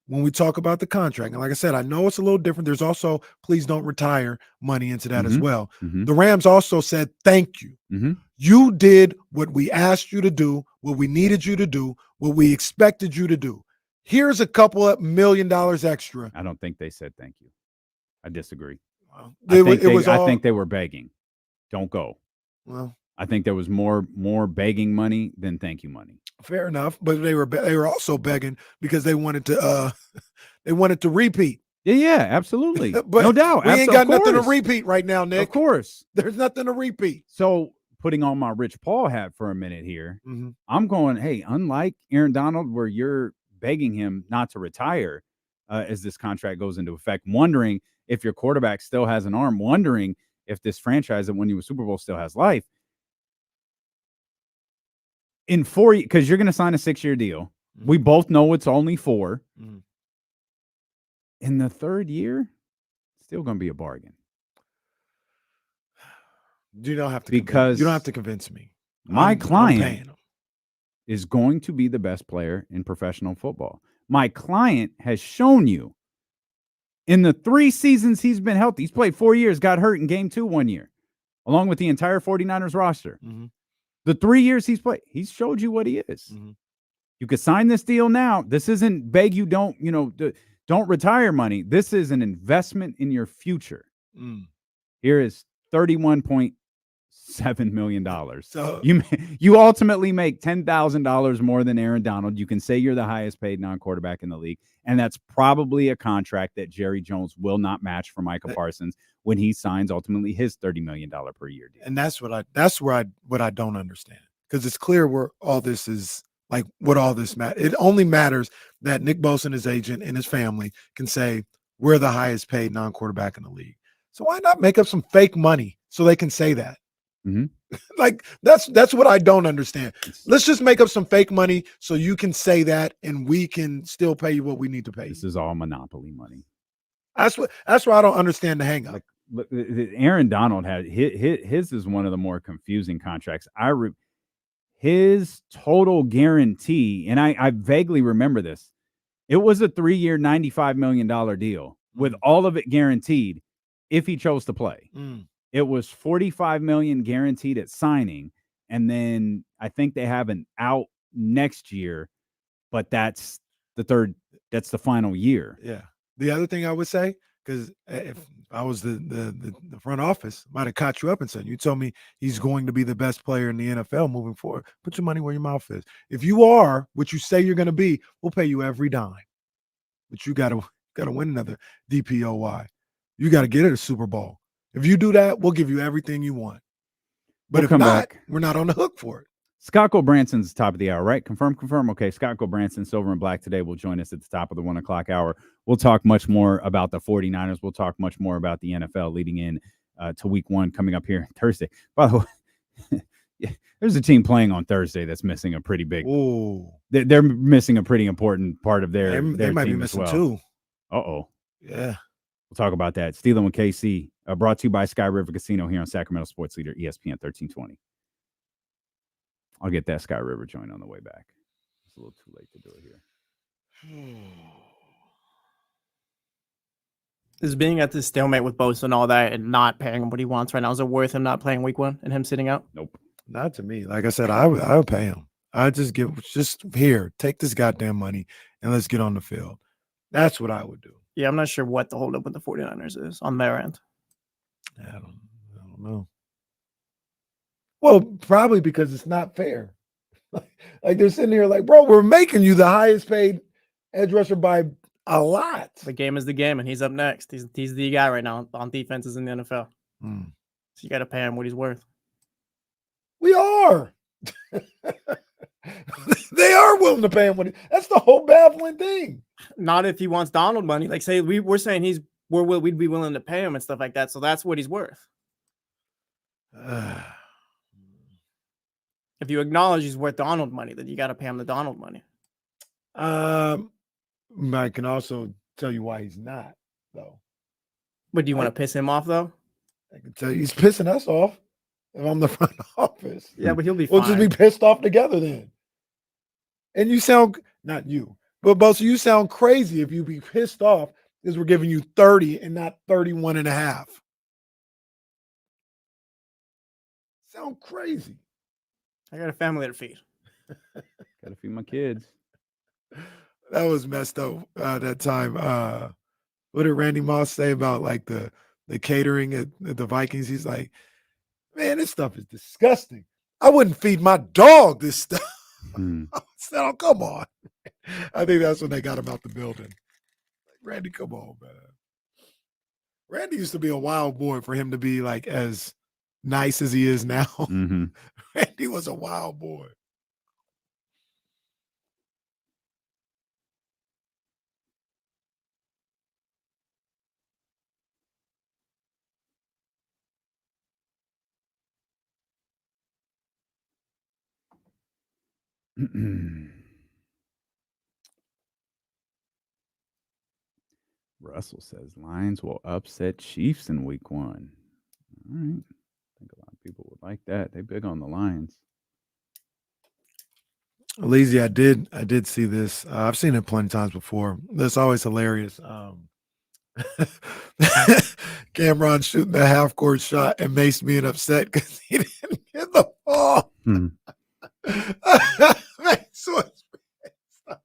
when we talk about the contract, and like I said, I know it's a little different. There's also please don't retire money into that as well. Mm-hmm. The Rams also said, thank you. Mm-hmm. You did what we asked you to do, what we needed you to do, what we expected you to do. Here's a couple of $1 million extra. I don't think they said thank you. I disagree. Well, I think they were begging. Don't go. Well, I think there was more begging money than thank you money. Fair enough, but they were also begging because they wanted to repeat. Yeah, absolutely. But no doubt. We ain't got nothing to repeat right now, Nick. Of course. There's nothing to repeat. So, putting on my Rich Paul hat for a minute here, mm-hmm. I'm going, hey, unlike Aaron Donald, where you're begging him not to retire as this contract goes into effect, wondering if your quarterback still has an arm, wondering if this franchise that won you a Super Bowl still has life. In 4 years, because you're going to sign a 6-year deal, We both know it's only 4. Mhm. In the 3rd year, still going to be a bargain. You don't have to Because you don't have to convince me. My I'm client paying him. is going to be the best player in professional football. My client has shown you in the 3 seasons he's been healthy. He's played 4 years, got hurt in game 2 1 year, along with the entire 49ers roster. Mhm. The 3 years he's played, he's showed you what he is. Mhm. You could sign this deal now. This isn't beg you don't retire money. This is an investment in your future. Mm. Here is $31.7 million. So You ultimately make $10,000 more than Aaron Donald. You can say you're the highest paid non-quarterback in the league, and that's probably a contract that Jerry Jones will not match for Micah Parsons when he signs ultimately his $30 million per year deal. And that's what I don't understand, because it's clear where all this is, like, what all this matters. It only matters that Nick Bosa and his agent and his family can say we're the highest paid non-quarterback in the league. So why not make up some fake money so they can say that? Mhm. Like, that's what I don't understand. Let's just make up some fake money so you can say that, and we can still pay you what we need to pay you. This is all monopoly money. That's why I don't understand the hang up. Like, look, Aaron Donald had his is one of the more confusing contracts. His total guarantee, and I vaguely remember this. It was a 3-year, $95 million deal with all of it guaranteed if he chose to play. Mm. It was $45 million guaranteed at signing, and then I think they have an out next year, but that's the final year. Yeah. The other thing I would say, because if I was the front office, might have caught you up and said, you told me he's going to be the best player in the NFL moving forward. Put your money where your mouth is. If you are what you say you're going to be, we'll pay you every dime. But you got to win another DPOY. You got to get it a Super Bowl. If you do that, we'll give you everything you want. But We'll if come not, back. we're not on the hook for it. Scott Branson's top of the hour, right? Confirm. Okay, Scott Branson, Silver and Black today, will join us at the top of the 1 o'clock hour. We'll talk much more about the 49ers. We'll talk much more about the NFL leading in to week 1 coming up here Thursday. By the way, yeah, there's a team playing on Thursday that's missing a pretty big. Ooh. They're missing a pretty important part of their They might be team as missing well. too. Uh-oh. Yeah. We'll talk about that. Steeling with KC, brought to you by Sky River Casino here on Sacramento Sports Leader, ESPN 1320. I'll get that Sky River joint on the way back. It's a little too late to do it here. Is being at this stalemate with Bosa and all that and not paying him what he wants right now, is it worth him not playing week 1 and him sitting out? Nope. Not to me. Like I said, I would pay him. I just here, take this goddamn money and let's get on the field. That's what I would do. Yeah, I'm not sure what the holdup with the 49ers is on their end. I don't know. Well, probably because it's not fair. Like they're sitting here like, bro, we're making you the highest paid edge rusher by a lot. The game is the game, and he's up next. He's the guy right now on defenses in the NFL. Mm. So you got to pay him what he's worth. We are. They are willing to pay him what that's the whole baffling thing. Not if he wants Donald money. Like, say we're saying we'd be willing to pay him and stuff like that. So that's what he's worth. If you acknowledge he's worth Donald money, then you got to pay him the Donald money. I can also tell you why he's not, though. But do you want to piss him off, though? I can tell you he's pissing us off if I'm the front office. Yeah, but he'll be We'll fine. just be pissed off together then. And you sound, not you, but Bosa, you sound crazy if you be pissed off because we're giving you 30 and not 31 and a half. Sound crazy. I got a family to feed. Got to feed my kids. That was messed up that time. What did Randy Moss say about like the catering at the Vikings? He's like, man, this stuff is disgusting. I wouldn't feed my dog this stuff. I said, oh, come on. I think that's when they got him out the building. Like, Randy, come on, man. Randy used to be a wild boy for him to be like as nice as he is now. Mm-hmm. Randy was a wild boy. Russell says Lions will upset Chiefs in week 1. All right. I think a lot of people would like that. They big on the Lions. Lazy, I did see this. I've seen it plenty of times before. That's always hilarious. Cameron shooting the half court shot and Mace being upset because he didn't get the ball. Mace was pissed off.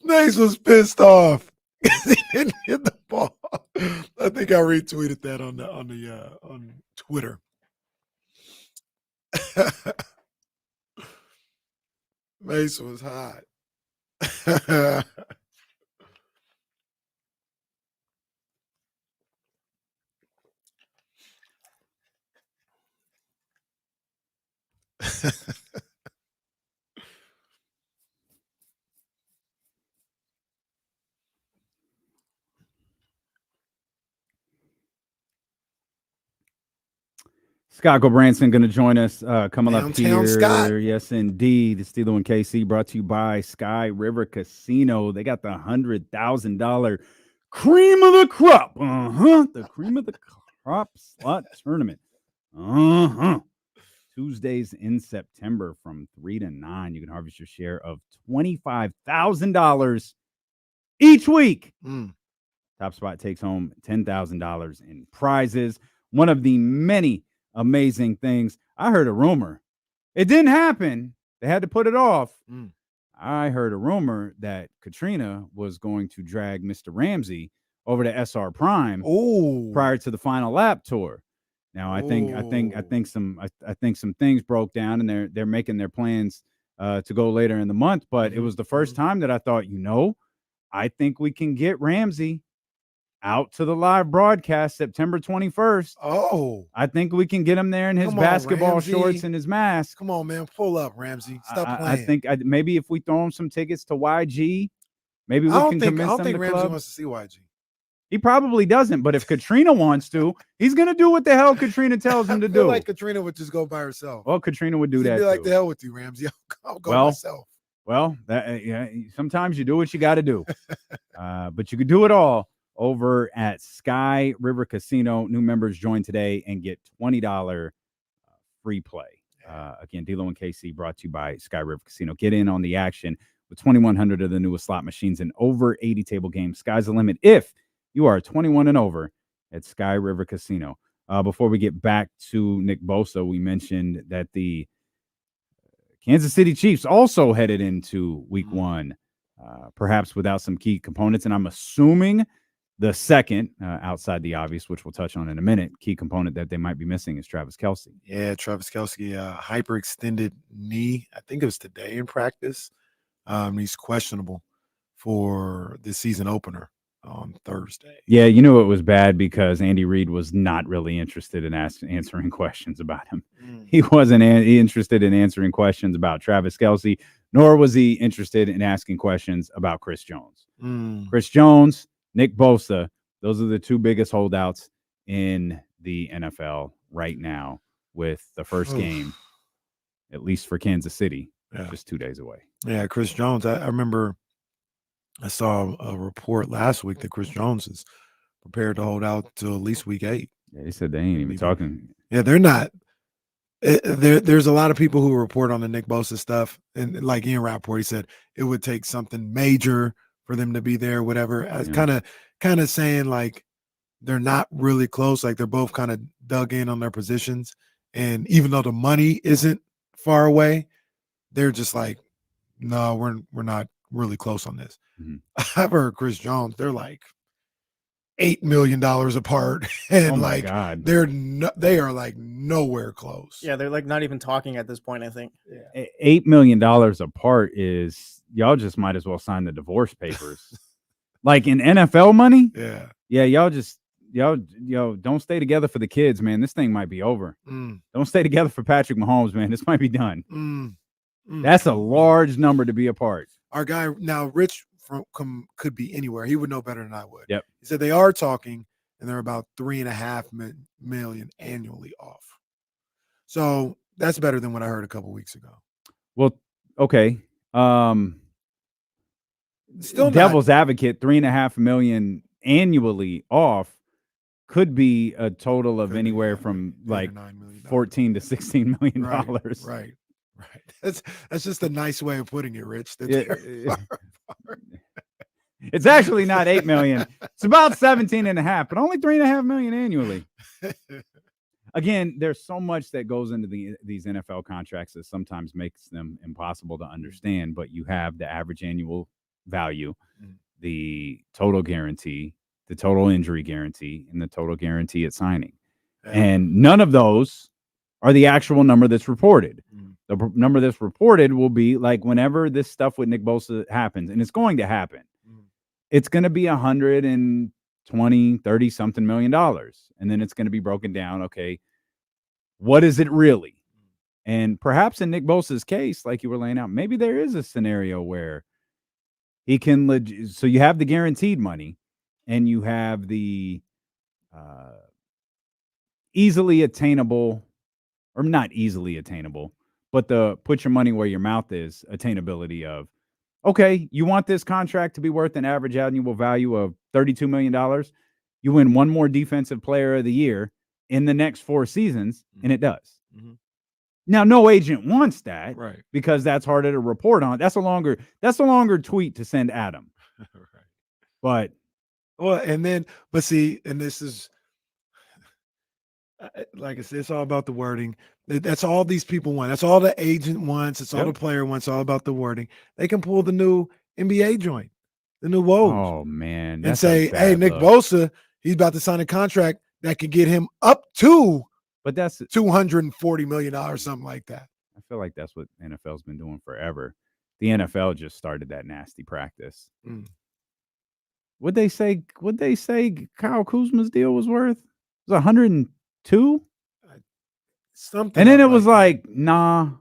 Mace was pissed off because he didn't get the ball. I think I retweeted that on Twitter. Mace was hot. Scott Gilbranson going to join us coming up Downtown here. Scott. Yes, indeed. The Steeler and KC brought to you by Sky River Casino. They got the $100,000 cream of the crop. The cream of the crop slot tournament. Tuesdays in September from 3 to 9. You can harvest your share of $25,000 each week. Top spot takes home $10,000 in prizes. One of the many amazing things. I heard a rumor. It didn't happen. They had to put it off. I heard a rumor that Katrina was going to drag Mr. Ramsey over to SR Prime prior to the final lap tour. Now I think some things broke down and they're making their plans to go later in the month, but it was the first time that I thought, I think we can get Ramsey out to the live broadcast September 21st. I think we can get him there in his basketball shorts and his mask. Come on, man. Pull up, Ramsey. Stop playing. I think maybe if we throw him some tickets to YG, maybe we can convince him. I don't think Ramsey wants to see YG. He probably doesn't, but if Katrina wants to, he's going to do what the hell Katrina tells him to do. Like Katrina would just go by herself. Well, Katrina would do that. Be like, the hell with you, Ramsey. I'll go myself. Well, sometimes you do what you got to do. But you could do it all over at Sky River Casino. New members join today and get $20 free play. Again, D'Lo and KC brought to you by Sky River Casino. Get in on the action with 2,100 of the newest slot machines and over 80 table games. Sky's the limit if you are 21 and over at Sky River Casino. Before we get back to Nick Bosa, we mentioned that the Kansas City Chiefs also headed into week 1, perhaps without some key components. And I'm assuming the second, outside the obvious, which we'll touch on in a minute, key component that they might be missing is Travis Kelce. Yeah, Travis Kelce, hyperextended knee. I think it was today in practice. He's questionable for the season opener on Thursday. Yeah, you knew it was bad because Andy Reid was not really interested in answering questions about him. He wasn't interested in answering questions about Travis Kelce, nor was he interested in asking questions about Chris Jones. Chris Jones, Nick Bosa, those are the two biggest holdouts in the NFL right now, with the first game, at least for Kansas City, just 2 days away. Yeah, Chris Jones. I remember I saw a report last week that Chris Jones is prepared to hold out till at least week 8. Yeah, they said they ain't even talking. Yeah, they're not. There's a lot of people who report on the Nick Bosa stuff, and like Ian Rappaport, he said it would take something major for them to be there, whatever. I was kind of saying like they're not really close, like they're both kind of dug in on their positions, and even though the money isn't far away, they're just like, no, we're not really close on this. I've heard Chris Jones, they're like $8 million apart, and they are like nowhere close. Yeah, they're like not even talking at this point, I think. Yeah. $8 million apart is, y'all just might as well sign the divorce papers. Like in NFL money? Yeah, y'all don't stay together for the kids, man. This thing might be over. Don't stay together for Patrick Mahomes, man. This might be done. That's a large number to be apart. Our guy now, Rich could be anywhere. He would know better than I would. Yep. He said they are talking, and they're about $3.5 million annually off. So that's better than what I heard a couple weeks ago. Well, okay. Still devil's advocate, $3.5 million annually off could be a total of anywhere from like $14 to $16 million. Right. That's just a nice way of putting it, Rich. It's actually not $8 million. It's about 17.5, but only $3.5 million annually. Again, there's so much that goes into these NFL contracts that sometimes makes them impossible to understand. But you have the average annual value, the total guarantee, the total injury guarantee, and the total guarantee at signing. And none of those are the actual number that's reported. The number that's reported will be like whenever this stuff with Nick Bosa happens, and it's going to happen, it's going to be 120, 30 something million dollars. And then it's going to be broken down. Okay, what is it really? And perhaps in Nick Bosa's case, like you were laying out, maybe there is a scenario where he can so you have the guaranteed money and you have the easily attainable, or not easily attainable, but the put your money where your mouth is attainability of, okay, you want this contract to be worth an average annual value of $32 million. You win one more defensive player of the year in the next 4 seasons, and it does. Now, no agent wants that, right? Because that's harder to report on. That's a longer tweet to send Adam. But see, and this is like I said, it's all about the wording. That's all these people want. That's all the agent wants. It's all the player wants. All about the wording. They can pull the new NBA joint, the new Woj. Oh man, and say, hey, Nick Bosa, he's about to sign a contract that could get him up to, but that's $240 million or something like that. I feel like that's what NFL's been doing forever. The NFL just started that nasty practice. Would they say Kyle Kuzma's deal was worth? It was 102? Something. And then it was like, nah,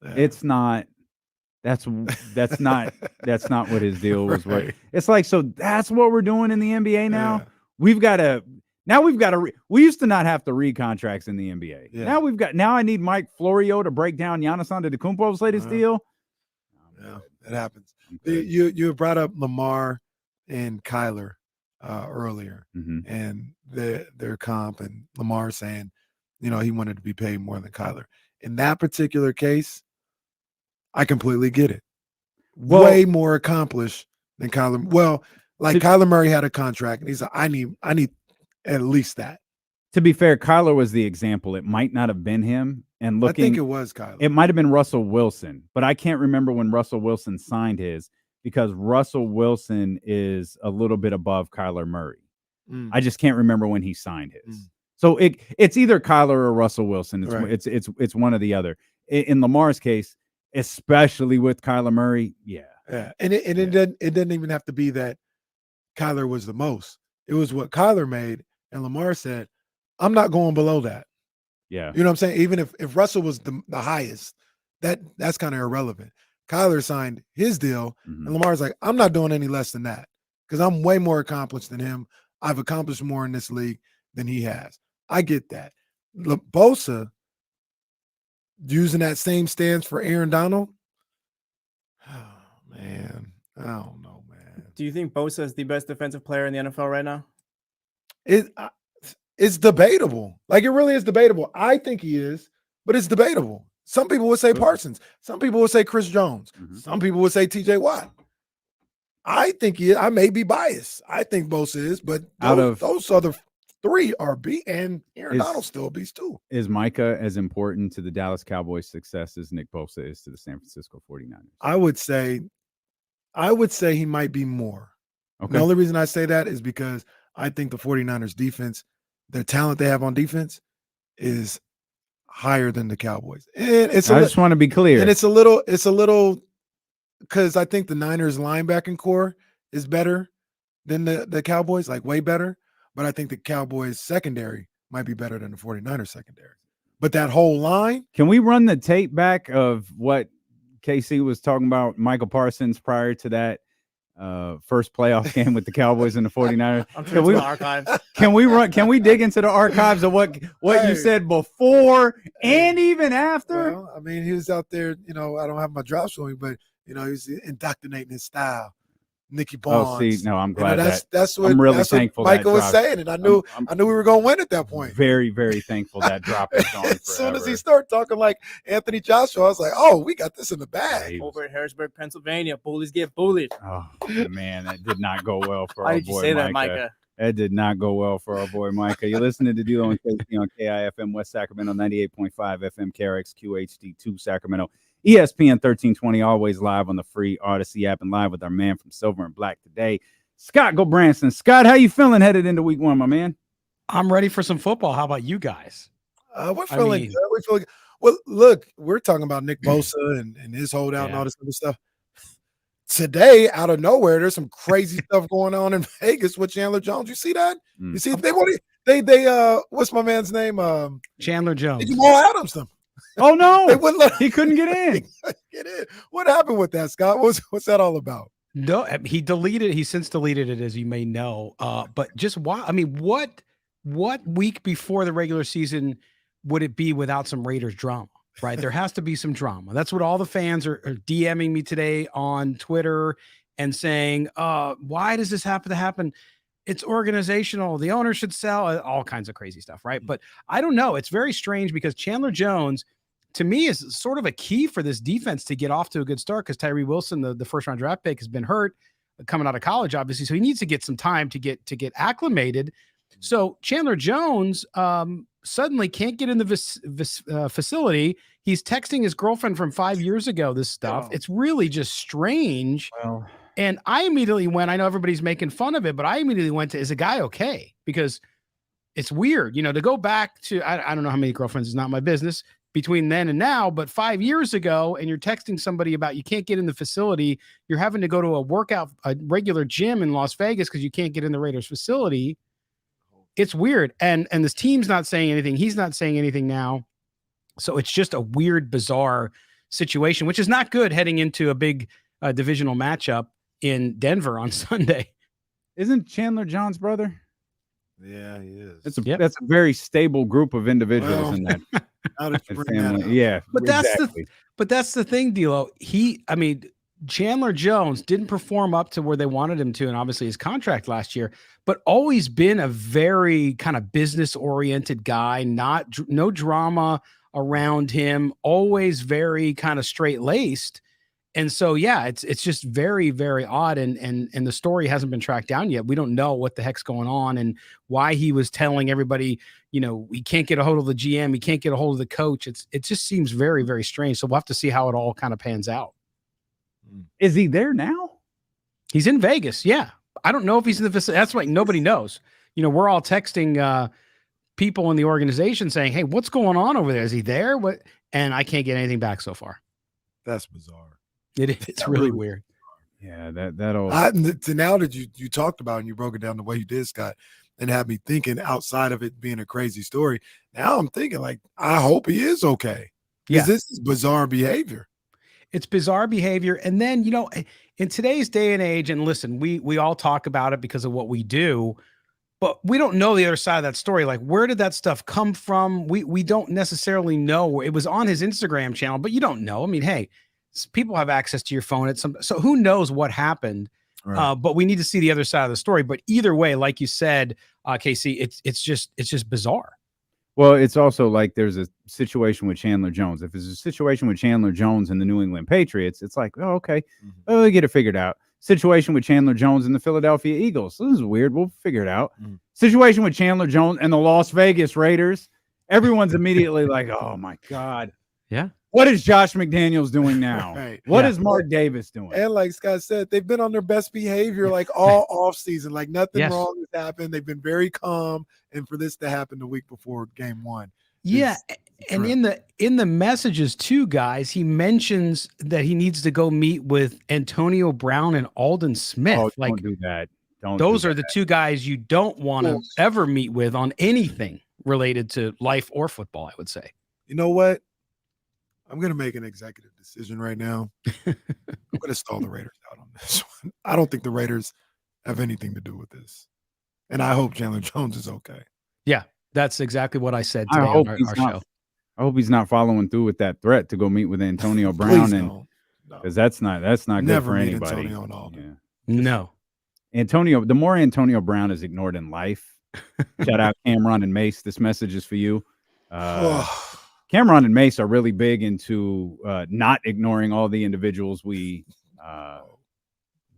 it's not. That's not what his deal was worth. It's like, so that's what we're doing in the NBA now. We used to not have to read contracts in the NBA. Now I need Mike Florio to break down Giannis Antetokounmpo's latest deal. Yeah, it happens. You brought up Lamar and Kyler earlier, and their comp, and Lamar saying, he wanted to be paid more than Kyler. In that particular case, I completely get it. Way more accomplished than Kyler. Well, Kyler Murray had a contract, and he's like, I need at least that. To be fair, Kyler was the example. It might not have been him. And I think it was Kyler. It might have been Russell Wilson, but I can't remember when Russell Wilson signed his, because Russell Wilson is a little bit above Kyler Murray. I just can't remember when he signed his. So it's either Kyler or Russell Wilson. It's one or the other. In Lamar's case, especially with Kyler Murray, and it didn't even have to be that Kyler was the most. It was what Kyler made, and Lamar said, I'm not going below that. Yeah. You know what I'm saying? Even if Russell was the highest, that's kind of irrelevant. Kyler signed his deal, and Lamar's like, I'm not doing any less than that because I'm way more accomplished than him. I've accomplished more in this league than he has. I get that. Bosa using that same stance for Aaron Donald. Oh, man. I don't know, man. Do you think Bosa is the best defensive player in the NFL right now? It's debatable. Like, it really is debatable. I think he is, but it's debatable. Some people would say Parsons. Some people would say Chris Jones. Some people would say TJ Watt. I think he is. I may be biased. I think Bosa is, but those other three are B, and Aaron Donald still a beast too. Is Micah as important to the Dallas Cowboys' success as Nick Bosa is to the San Francisco 49ers? I would say he might be more. Okay. The only reason I say that is because I think the 49ers defense, the talent they have on defense, is higher than the Cowboys. And I just want to be clear. And it's a little because I think the Niners linebacking core is better than the Cowboys, like way better. But I think the Cowboys secondary might be better than the 49ers secondary. But that whole line. Can we run the tape back of what KC was talking about Michael Parsons prior to that first playoff game with the Cowboys and the 49ers? I'm sure it's in the archives. Can we dig into the archives of what you said before and even after? Well, I mean, he was out there, I don't have my drops on me, but he was indoctrinating his style. Nicky Barnes. Oh, see, no, I'm glad that's what I'm really that's what thankful Michael that was dropped. saying, and I knew we were going to win at that point. Very, very thankful that drop is gone As soon as he forever. started talking like Anthony Joshua, I was like, "Oh, we got this in the bag." Over in Harrisburg, Pennsylvania, bullies get bullied. Oh man, that did not go well for Why our did you boy say that, Micah. Micah? That did not go well for our boy Micah. You're listening to D'Lo and Casey on KIFM West Sacramento, 98.5 FM, KRX QHD2 Sacramento, ESPN 1320, always live on the free Odyssey app and live with our man from Silver and Black today, Scott Gobranson. Scott, how you feeling headed into week 1, my man? I'm ready for some football. How about you guys? We're feeling good. We're feeling good. Well, look, we're talking about Nick Bosa and his holdout and all this other stuff. Today, out of nowhere, there's some crazy stuff going on in Vegas with Chandler Jones. You see that? You see they what's my man's name? Chandler Jones. Jamal Adams them. Oh no, They wouldn't let he couldn't get in. get in. What happened with that, Scott? What's that all about? No, he since deleted it, as you may know. But just why? I mean, what week before the regular season would it be without some Raiders drama? Right? There has to be some drama. That's what all the fans are DMing me today on Twitter and saying, why does this happen to happen? It's organizational. The owner should sell, all kinds of crazy stuff, right? But I don't know. It's very strange because Chandler Jones, to me, is sort of a key for this defense to get off to a good start because Tyree Wilson, the first-round draft pick, has been hurt coming out of college, obviously. So he needs to get some time to get acclimated. So Chandler Jones suddenly can't get in the facility. He's texting his girlfriend from 5 years ago, this stuff. It's really just strange. Well, and I immediately went, I know everybody's making fun of it, but I immediately went to, is the guy okay? Because it's weird, to go back to, I don't know how many girlfriends, it's not my business between then and now, but 5 years ago, and you're texting somebody about you can't get in the facility. You're having to go to a regular gym in Las Vegas because you can't get in the Raiders facility. It's weird. And this team's not saying anything. He's not saying anything now. So it's just a weird, bizarre situation, which is not good heading into a big divisional matchup in Denver on Sunday. Isn't Chandler Jones' brother? Yeah, he is. That's a very stable group of individuals in that, How did you that bring that family. up? Yeah, But exactly. that's the thing, D'Lo. Chandler Jones didn't perform up to where they wanted him to, and obviously his contract last year, but always been a very kind of business-oriented guy, no drama around him, always very kind of straight-laced. And so, yeah, it's just very, very odd, and the story hasn't been tracked down yet. We don't know what the heck's going on and why he was telling everybody, he can't get a hold of the GM, he can't get a hold of the coach. It just seems very, very strange. So we'll have to see how it all kind of pans out. Is he there now? He's in Vegas. Yeah. I don't know if he's in the facility. That's why nobody knows. We're all texting people in the organization saying, hey, what's going on over there? Is he there? What? And I can't get anything back so far. That's bizarre. It's really weird. Yeah, that'll. To now that you talked about and you broke it down the way you did, Scott, and had me thinking outside of it being a crazy story. Now I'm thinking I hope he is okay. Yeah, this is bizarre behavior. It's bizarre behavior. And then, in today's day and age, and listen, we all talk about it because of what we do, but we don't know the other side of that story. Like, where did that stuff come from? We don't necessarily know. It was on his Instagram channel, but you don't know. I mean, hey, people have access to your phone so who knows what happened? Right. But we need to see the other side of the story. But either way, like you said, Casey, it's just bizarre. Well, it's also like there's a situation with Chandler Jones. If there's a situation with Chandler Jones and the New England Patriots, it's like, oh, okay, we'll get it figured out. Situation with Chandler Jones and the Philadelphia Eagles. This is weird. We'll figure it out. Situation with Chandler Jones and the Las Vegas Raiders. Everyone's immediately like, oh, my God. Yeah. What is Josh McDaniels doing now? Right. What is Mark Davis doing? And like Scott said, they've been on their best behavior all off season. Like nothing wrong has happened. They've been very calm. And for this to happen the week before game one. Yeah. And in the messages too, guys, he mentions that he needs to go meet with Antonio Brown and Aldon Smith. Oh, don't do that. Those are the two guys you don't want to ever meet with on anything related to life or football, I would say. You know what? I'm going to make an executive decision right now. I'm going to stall the Raiders out on this one. I don't think the Raiders have anything to do with this. And I hope Chandler Jones is okay. Yeah, that's exactly what I said today on our show. I hope he's not following through with that threat to go meet with Antonio Brown, and because that's not good for anybody. Antonio and Alden. No. The more Antonio Brown is ignored in life, shout out Cameron and Mace. This message is for you. Cameron and Mace are really big into not ignoring all the individuals we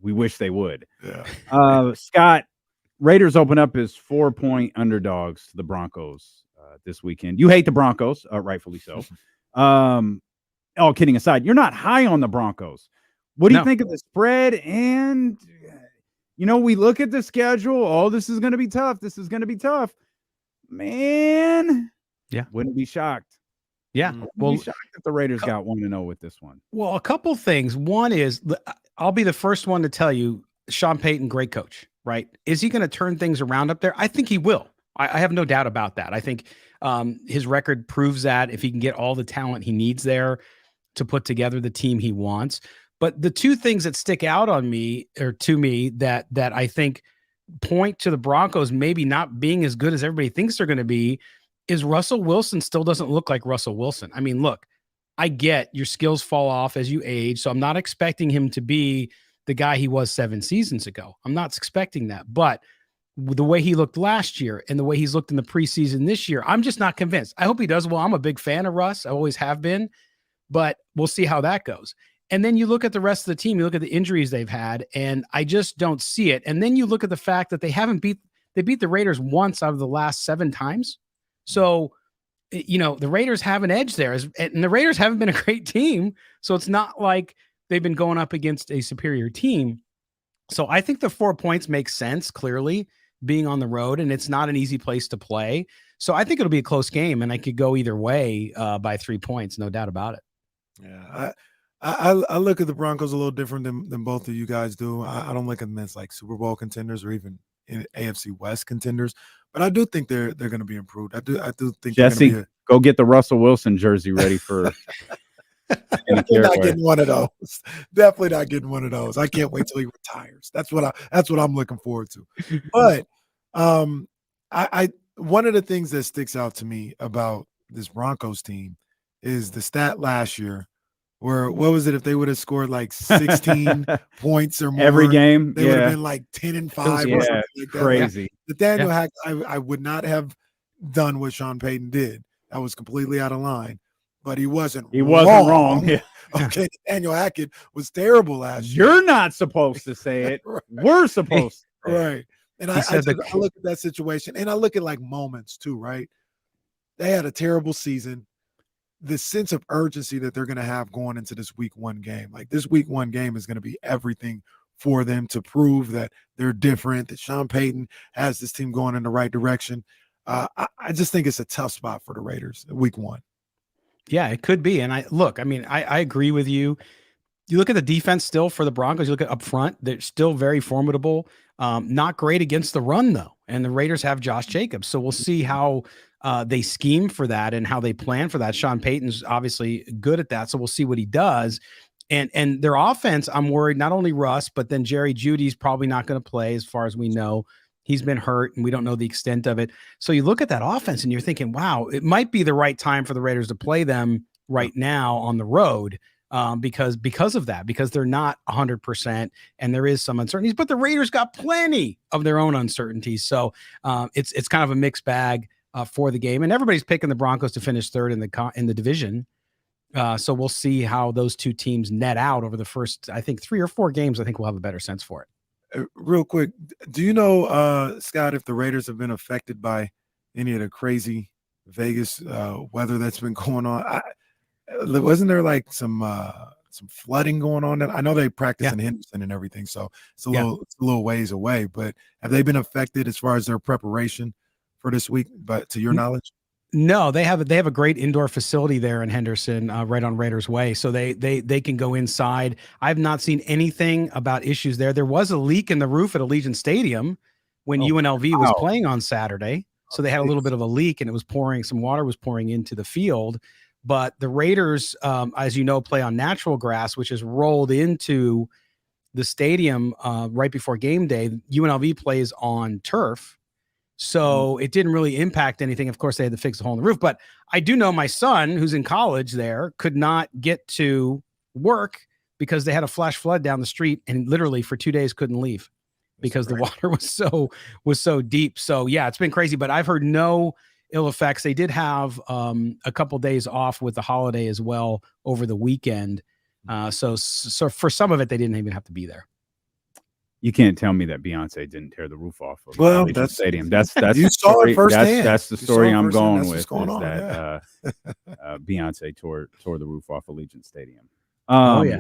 wish they would. Yeah. Scott, Raiders open up as 4-point underdogs to the Broncos this weekend. You hate the Broncos, rightfully so. All kidding aside, you're not high on the Broncos. What do you think of the spread? And, we look at the schedule. Oh, this is going to be tough. This is going to be tough. Man. Yeah. Wouldn't be shocked. Yeah. Well, be shocked if the Raiders got 1-0 with this one. Well, a couple things. One is, I'll be the first one to tell you, Sean Payton, great coach, right? Is he going to turn things around up there? I think he will. I have no doubt about that. I think his record proves that if he can get all the talent he needs there to put together the team he wants. But the two things that stick out on me, or to me, that I think point to the Broncos maybe not being as good as everybody thinks they're going to be, is Russell Wilson still doesn't look like Russell Wilson. I mean, look, I get your skills fall off as you age, so I'm not expecting him to be the guy he was 7 seasons ago. I'm not expecting that. But the way he looked last year and the way he's looked in the preseason this year, I'm just not convinced. I hope he does well. I'm a big fan of Russ. I always have been, but we'll see how that goes. And then you look at the rest of the team, you look at the injuries they've had, and I just don't see it. And then you look at the fact that they beat the Raiders once out of the last 7 times. So, the Raiders have an edge there, and the Raiders haven't been a great team. So it's not like they've been going up against a superior team. So I think the 4 points makes sense, clearly, being on the road, and it's not an easy place to play. So I think it'll be a close game, and I could go either way by 3 points, no doubt about it. Yeah, I look at the Broncos a little different than both of you guys do. I don't look at them as like Super Bowl contenders or even in AFC West contenders, but I do think they're going to be improved. I do think Jesse, go get the Russell Wilson jersey ready for. Definitely not getting one of those. Definitely not getting one of those. I can't wait till he retires. That's what I'm looking forward to. But I one of the things that sticks out to me about this Broncos team is the stat last year. Where what was it, if they would have scored like 16 points or more every game, they would have been like 10-5 or something like that. Crazy. Nathaniel Hackett, I would not have done what Sean Payton did. That was completely out of line. But he wasn't wrong. Yeah. Okay, Nathaniel Hackett was terrible last year. You're not supposed to say it. Right. We're supposed to. Right. And I look at that situation, and I look at like moments too, right? They had a terrible season. The sense of urgency that they're going to have going into this week 1 game. Like this week 1 game is going to be everything for them to prove that they're different, that Sean Payton has this team going in the right direction. I just think it's a tough spot for the Raiders week 1. Yeah, it could be. And I agree with you. You look at the defense still for the Broncos, you look at up front, they're still very formidable. Not great against the run though. And the Raiders have Josh Jacobs. So we'll see how they scheme for that and how they plan for that. Sean Payton's obviously good at that. So we'll see what he does. And their offense, I'm worried, not only Russ, but then Jerry Jeudy's probably not going to play as far as we know. He's been hurt and we don't know the extent of it. So you look at that offense and you're thinking, wow, it might be the right time for the Raiders to play them right now on the road because of that, because they're not 100% and there is some uncertainties, but the Raiders got plenty of their own uncertainties. So it's kind of a mixed bag for the game, and everybody's picking the Broncos to finish third in the division. So we'll see how those two teams net out over the first, I think 3 or 4 games. I think we'll have a better sense for it. Real quick, do you know, Scott, if the Raiders have been affected by any of the crazy Vegas weather that's been going on? Wasn't there like some flooding going on? I know they practice in Henderson and everything, so it's a little ways away. But have they been affected as far as their preparation for this week? But to your knowledge, no, they have a great indoor facility there in Henderson, right on Raiders Way, so they can go inside. I've not seen anything about issues there. There was a leak in the roof at Allegiant Stadium when UNLV was playing on Saturday, so they had a little bit of a leak, and it was pouring. Some water was pouring into the field. But the Raiders, as you know, play on natural grass, which is rolled into the stadium right before game day. UNLV plays on turf. So it didn't really impact anything. Of course, they had to fix the hole in the roof. But I do know my son, who's in college there, could not get to work because they had a flash flood down the street and literally for 2 days couldn't leave because the water was so deep. So yeah, it's been crazy, but I've heard no ill effects. They did have a couple days off with the holiday as well over the weekend. So for some of it, they didn't even have to be there. You can't tell me that Beyonce didn't tear the roof off of Allegiant Stadium. That's you the saw story. it firsthand. That's the story I'm going That's with. what's going on, that Beyonce tore the roof off Allegiant Stadium. Oh yeah.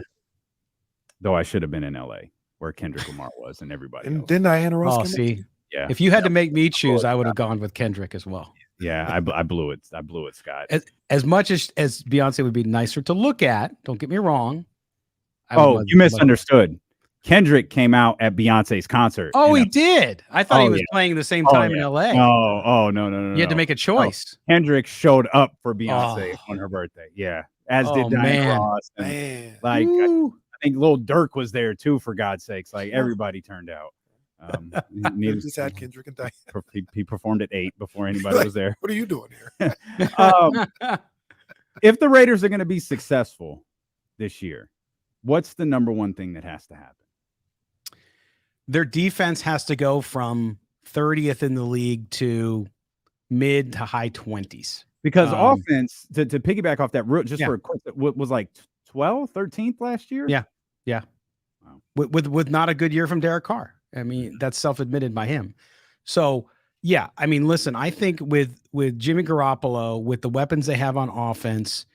Though I should have been in LA where Kendrick Lamar was and everybody And else. didn't Diana Ross? Oh, see, Yeah. if you had to make me choose, I would have gone with Kendrick as well. Yeah, I blew it. I blew it, Scott. As much as Beyonce would be nicer to look at, don't get me wrong. You misunderstood. Kendrick came out at Beyonce's concert. Oh, he did. I thought he was yeah. playing the same time in LA. No. You had to make a choice. Kendrick showed up for Beyonce on her birthday. Yeah, as did Diana Ross. And I think Lil Durk was there too. For God's sakes, like everybody turned out. Just had Kendrick and Diana. He performed at 8 before anybody was there. What are you doing here? If the Raiders are going to be successful this year, what's the number one thing that has to happen? Their defense has to go from 30th in the league to mid to high 20s. Because offense, to piggyback off that, just for a quick, was like 12th, 13th last year? Yeah. Wow. With not a good year from Derek Carr. I mean, that's self-admitted by him. So, yeah, I mean, listen, I think with Jimmy Garoppolo, with the weapons they have on offense,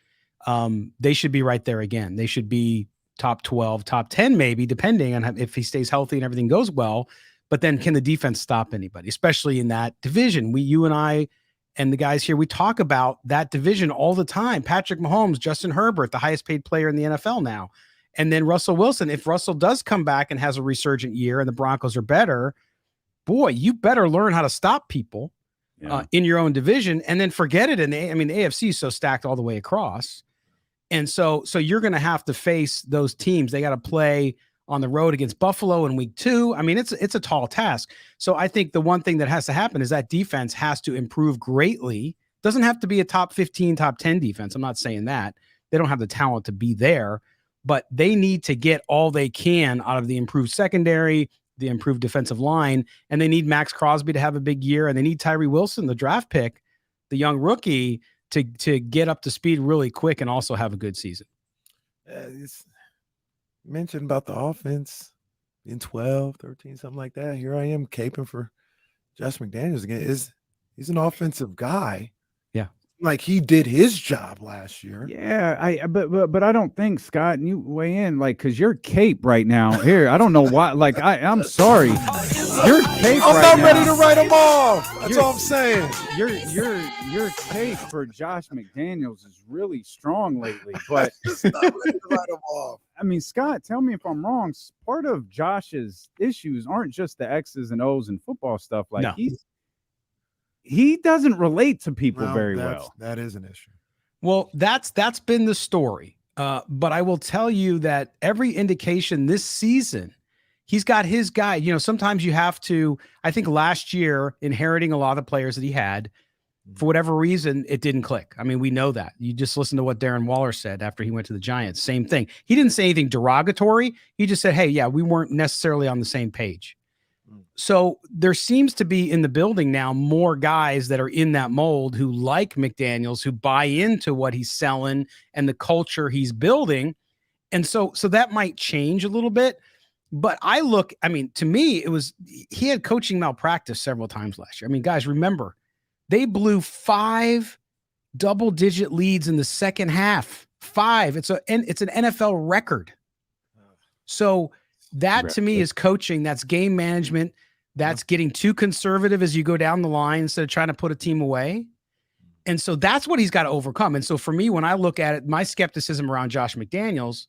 they should be right there again. They should be top 12, top 10, maybe, depending on if he stays healthy and everything goes well. But then can the defense stop anybody, especially in that division? You and I and the guys here, we talk about that division all the time. Patrick Mahomes, Justin Herbert, the highest paid player in the NFL now. And then Russell Wilson. If Russell does come back and has a resurgent year and the Broncos are better, boy, you better learn how to stop people in your own division and then forget it. The AFC is so stacked all the way across. And so you're going to have to face those teams. They got to play on the road against Buffalo in week 2. I mean, it's a tall task. So I think the one thing that has to happen is that defense has to improve greatly. Doesn't have to be a top 15, top 10 defense. I'm not saying that. They don't have the talent to be there, but they need to get all they can out of the improved secondary, the improved defensive line, and they need Max Crosby to have a big year, and they need Tyree Wilson, the draft pick, the young rookie, to get up to speed really quick and also have a good season. Mentioned about the offense in 12, 13, something like that. Here I am caping for Josh McDaniels again. He's an offensive guy. Yeah. Like he did his job last year. Yeah, but I don't think, Scott, and you weigh in, like, because you're cape right now. Here, I don't know why. Like, I'm sorry. You're cape I'm right not now. ready to write them off. That's all I'm saying. Your case for Josh McDaniels is really strong lately, but It's not ready to write them off. I mean, Scott, tell me if I'm wrong. Part of Josh's issues aren't just the X's and O's and football stuff. Like No. he doesn't relate to people Well, very well. That is an issue. Well, that's been the story. But I will tell you that every indication this season, he's got his guy. You know, sometimes you have to, I think last year, inheriting a lot of the players that he had, for whatever reason, it didn't click. I mean, we know that. You just listen to what Darren Waller said after he went to the Giants. Same thing. He didn't say anything derogatory. He just said, hey, yeah, we weren't necessarily on the same page. So there seems to be in the building now more guys that are in that mold who like McDaniels, who buy into what he's selling and the culture he's building. And so that might change a little bit. But to me, he had coaching malpractice several times last year. I mean, guys, remember, they blew 5 double-digit leads in the second half. 5. It's an NFL record. So that to me is coaching. That's game management. That's getting too conservative as you go down the line instead of trying to put a team away. And so that's what he's got to overcome. And so for me, when I look at it, my skepticism around Josh McDaniels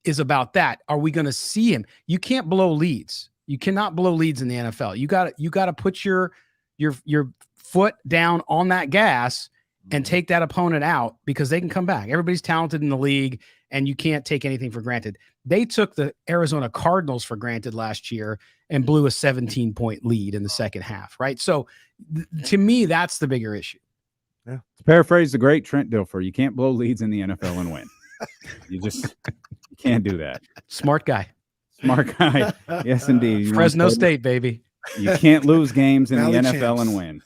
is about that. Are we going to see him? You can't blow leads. You cannot blow leads in the NFL. You got to put your foot down on that gas and take that opponent out because they can come back. Everybody's talented in the league and you can't take anything for granted. They took the Arizona Cardinals for granted last year and blew a 17-point lead in the second half, right? So to me, that's the bigger issue. Yeah. To paraphrase the great Trent Dilfer, you can't blow leads in the NFL and win. You You can't do that. Smart guy. Smart guy. Yes, indeed. Fresno State, baby. You can't lose games in Valley the NFL champs. and win.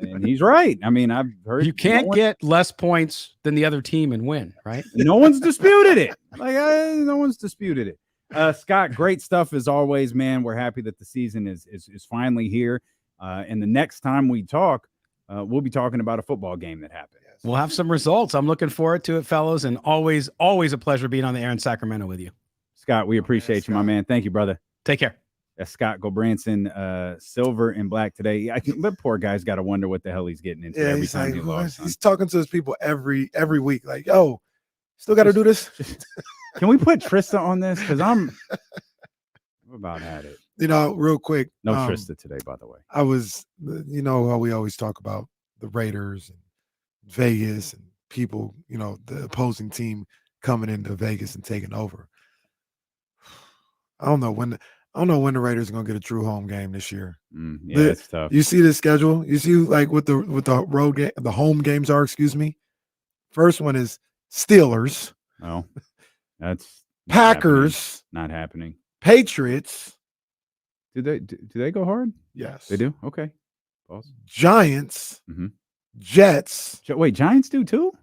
And he's right. I mean, I've heard You can't get less points than the other team and win, right? no one's disputed it. No one's disputed it. Scott, great stuff as always, man. We're happy that the season is finally here. And the next time we talk, we'll be talking about a football game that happened. We'll have some results. I'm looking forward to it, fellows, and always a pleasure being on the air in Sacramento with you. Scott, we appreciate you, my man. Thank you, brother. Take care. That's Scott Gobranson, silver and black today. That poor guy's got to wonder what the hell he's getting into every time he logs. He's talking to his people every week. Like, yo, still got to do this. Can we put Trista on this? Because I'm about at it. Real quick. No Trista today, by the way. I was, how we always talk about the Raiders and Vegas and people, the opposing team coming into Vegas and taking over. I don't know when the Raiders are gonna get a true home game this year. Yeah, it's tough. You see the schedule. You see like what the road game, the home games are. Excuse me. First one is Steelers. Oh, that's Packers. Not happening. Patriots. Do they go hard? Yes, they do. Okay. Pause. Giants. Mm-hmm. Jets. Wait, Giants do too?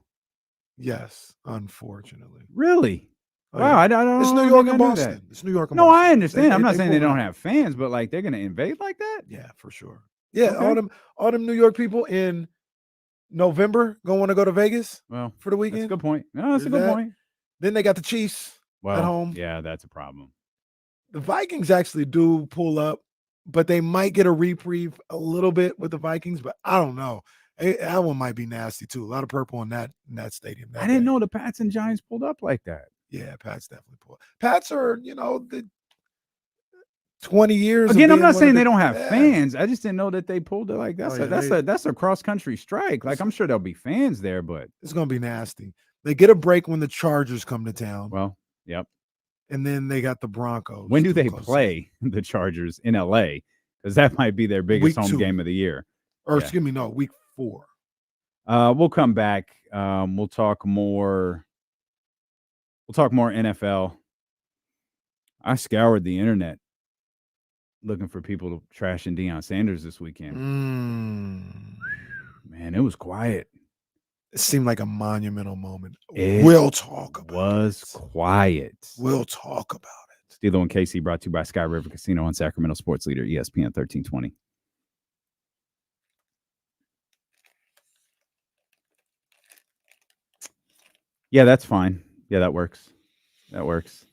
Yes, unfortunately. Really? Oh, wow, yeah. I don't. It's New York and Boston. It's New York and no, Boston. I understand. I'm not saying they pull don't out. have fans, but like they're gonna invade like that. Yeah, for sure. Yeah, Okay. all them New York people in November gonna want to go to Vegas. Well, for the weekend. That's a good point. No, that's a good point. Then they got the Chiefs at home. Yeah, that's a problem. The Vikings actually do pull up, but they might get a reprieve a little bit with the Vikings. But I don't know. That one might be nasty too. A lot of purple in that stadium. I didn't know the Pats and Giants pulled up like that. Yeah, Pats definitely pull up. Pats are, the 20 years. Again, of I'm not being one saying of they the- don't have Yeah. fans. I just didn't know that they pulled it like that's Oh, yeah, that's a cross country strike. Like I'm sure there'll be fans there, but It's gonna be nasty. They get a break when the Chargers come to town. Well, yep. And then they got the Broncos. When do too they close. play the Chargers in LA? Because that might be their biggest Week home 2. game of the year. Or Yeah. excuse me, no, week 4. We'll come back. We'll talk more. We'll talk more NFL. I scoured the internet looking for people to trash in Deion Sanders this weekend. Man, it was quiet. It seemed like a monumental moment. It We'll talk about was quiet. We'll talk about it. Steelo and Casey brought to you by Sky River Casino on Sacramento Sports Leader, ESPN 1320. Yeah, that's fine. Yeah, that works. That works.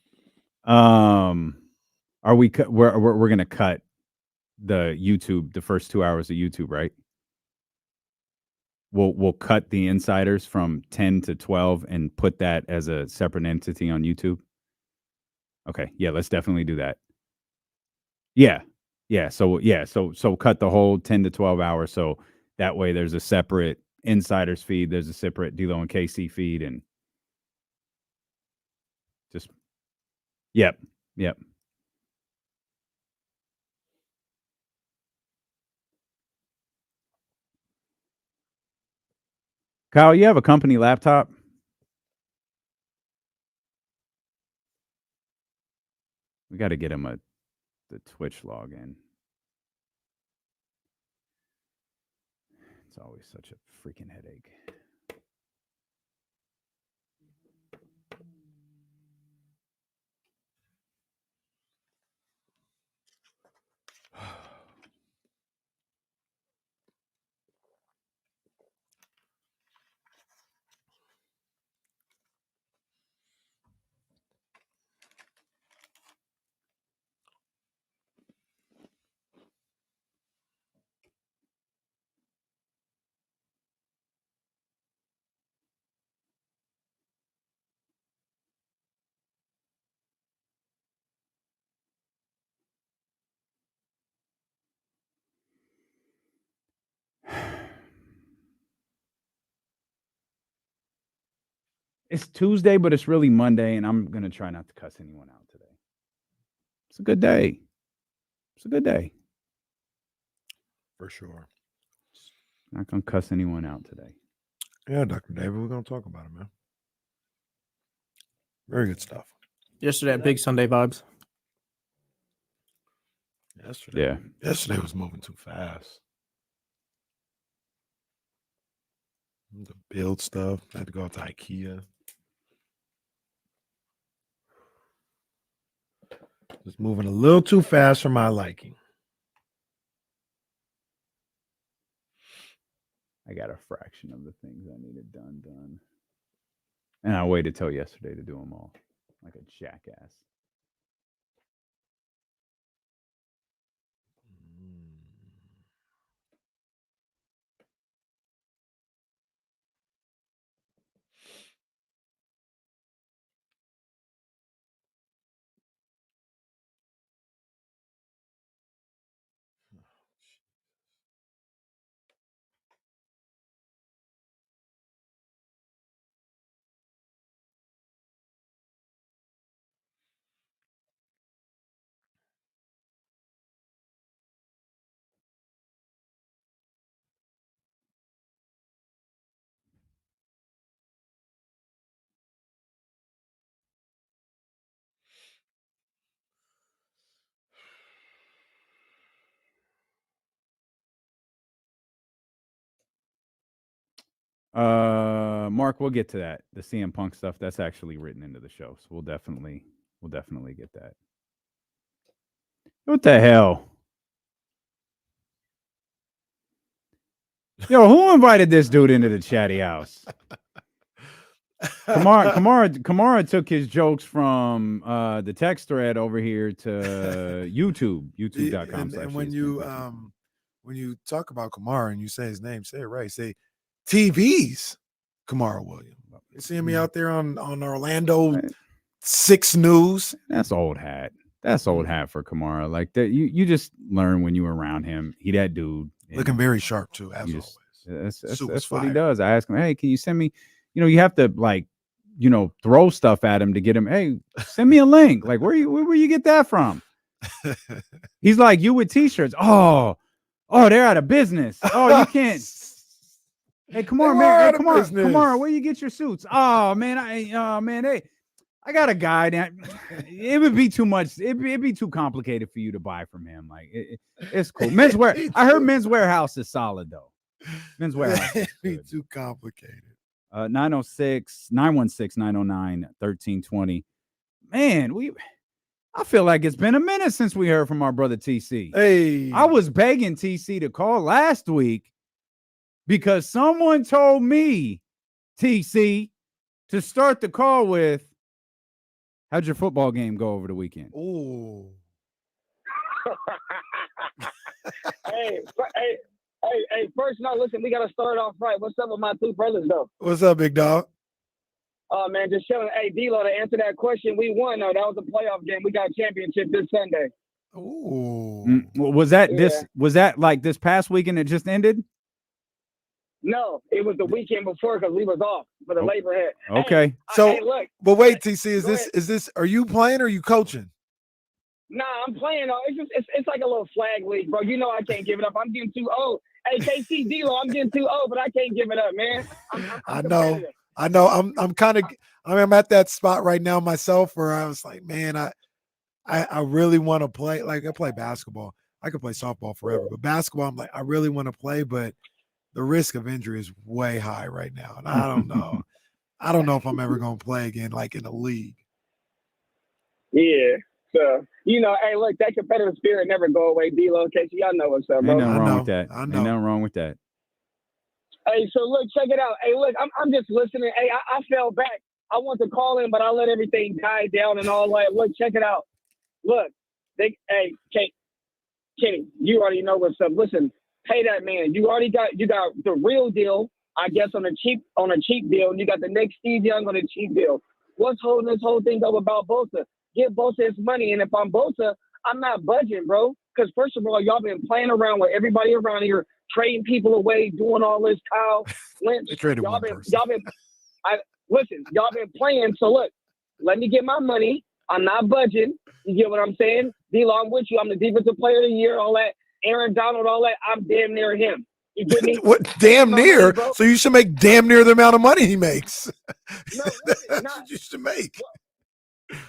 Are we? We're gonna cut the YouTube, the first 2 hours of YouTube, right? We'll cut the insiders from 10 to 12 and put that as a separate entity on YouTube. Okay, yeah, let's definitely do that. Yeah. So cut the whole 10 to 12 hours. So that way there's a separate insiders feed. There's a separate D'Lo and KC feed, and just yep. Kyle, you have a company laptop? We got to get him the Twitch login. It's always such a freaking headache. It's Tuesday, but it's really Monday, and I'm going to try not to cuss anyone out today. It's a good day. It's a good day. For sure. Not going to cuss anyone out today. Yeah, Dr. David, we're going to talk about it, man. Very good stuff. Yesterday, big Sunday vibes. Yesterday was moving too fast. The build stuff. I had to go out to IKEA. Just moving a little too fast for my liking. I got a fraction of the things I needed done. And I waited till yesterday to do them all. Like a jackass. Mark, we'll get to that. The CM Punk stuff, that's actually written into the show. So we'll definitely get that. What the hell? Yo, who invited this dude into the chatty house? Kamara took his jokes from the text thread over here to YouTube, youtube.com. And when you talk about Kamara and you say his name, say it right. Say TV's Kamara Williams. You seeing me out there on Orlando 6 News? That's old hat. That's old hat for Kamara. Like that, you just learn when you were around him. He that dude. Looking very sharp too, as always. That's what he does. I ask him, hey, can you send me? You have to throw stuff at him to get him. Hey, send me a link. Like where you get that from? He's like, you with t-shirts. Oh, they're out of business. Oh, you can't. Hey, come on, man. Hey, come on. Where you get your suits? Oh man, I got a guy that it would be too much. It'd be too complicated for you to buy from him. Like it's cool. Menswear. I heard Men's Warehouse is solid though. Men's Warehouse. It'd be too complicated. 906-909-1320. Man, I feel like it's been a minute since we heard from our brother TC. Hey, I was begging TC to call last week because someone told me, TC, to start the call with, how'd your football game go over the weekend? Ooh. Hey, first, no, listen, we got to start off right. What's up with my two brothers, though? What's up, big dog? Oh, man, just chilling. Hey, D-Lo, to answer that question, we won, though. That was a playoff game. We got a championship this Sunday. Ooh. Was that like this past weekend it just ended? No, it was the weekend before because we was off for the Labor Day. Okay. Look. But wait, TC, is this? Are you playing or are you coaching? Nah, I'm playing. It's like a little flag league, bro. You know I can't give it up. I'm getting too old. Hey, KC D-Lo, I'm getting too old, but I can't give it up, man. I know. I'm at that spot right now myself where I was like, man, I really want to play. Like I play basketball. I could play softball forever, but basketball, I'm like, I really want to play, but the risk of injury is way high right now. And I don't know. I don't know if I'm ever going to play again, like in a league. Yeah. So, hey, look, that competitive spirit never go away. D-Lo, Casey, y'all know what's up, bro. Ain't nothing wrong with that. Ain't nothing wrong with that. Hey, so look, check it out. Hey, look, I'm just listening. Hey, I fell back. I want to call in, but I let everything die down and all that. Look, check it out. Look, Kenny, you already know what's up. Listen, pay that man. You got the real deal, I guess, on a cheap deal. You got the next Steve Young on a cheap deal. What's holding this whole thing up about Bosa? Get Bosa his money, and if I'm Bosa, I'm not budging, bro. Because first of all, y'all been playing around with everybody around here, trading people away, doing all this. Kyle Lynch, y'all been playing. So look, let me get my money. I'm not budging. You get what I'm saying? D-Lo, I'm with you. I'm the defensive player of the year. All that. Aaron Donald, all that. I'm damn near him. You get me? What damn near? So you should make damn near the amount of money he makes. No, That's what you should make.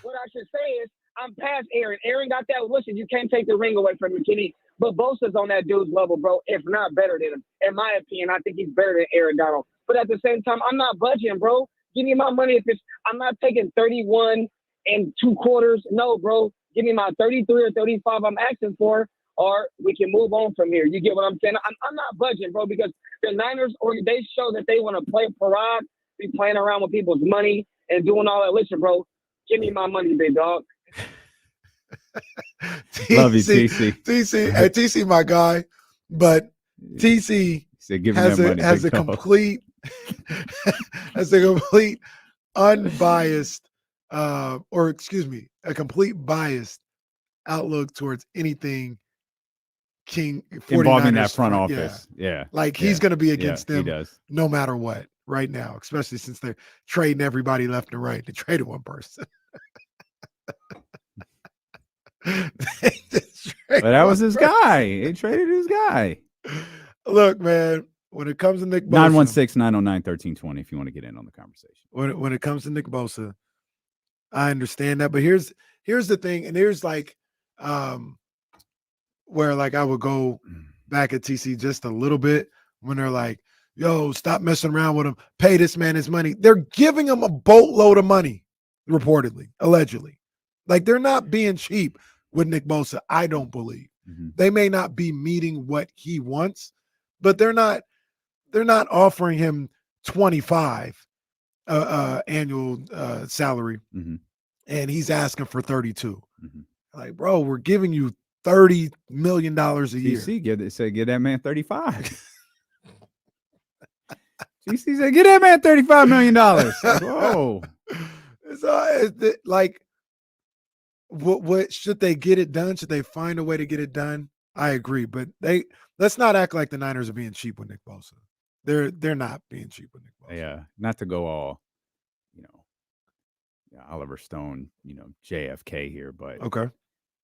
what I should say is I'm past Aaron. Aaron got that. Listen, you can't take the ring away from him, Kenny. But Bosa's on that dude's level, bro, if not better than him. In my opinion, I think he's better than Aaron Donald. But at the same time, I'm not budging, bro. Give me my money. I'm not taking 31 and 2/4. No, bro. Give me my 33 or 35 I'm asking for, or we can move on from here. You get what I'm saying? I'm not budging, bro, because the Niners, or they show that they want to play parade, be playing around with people's money and doing all that. Listen, bro, give me my money, big dog. Love you, TC. TC, my guy, but TC has a complete unbiased, a complete biased outlook towards anything King involving that front office. Yeah. Like he's going to be against them no matter what right now, especially since they're trading everybody left and right. They traded one person. But that was his guy. He traded his guy. Look, man, when it comes to Nick Bosa, 916-909-1320 if you want to get in on the conversation. When it comes to Nick Bosa, I understand that. But here's the thing, and here's like where like I would go back at TC just a little bit when they're like, yo, stop messing around with him. Pay this man his money. They're giving him a boatload of money, reportedly, allegedly. Like they're not being cheap with Nick Bosa, I don't believe. Mm-hmm. They may not be meeting what he wants, but they're not offering him 25 annual salary, and he's asking for 32. Like, bro, we're giving you $30 million a year. GC give that man 35. GC said, get that man $35 million. Whoa. It's like, what should they get it done? Should they find a way to get it done? I agree, but let's not act like the Niners are being cheap with Nick Bosa. They're not being cheap with Nick Bosa. Yeah, not to go all, Oliver Stone, JFK here, but okay.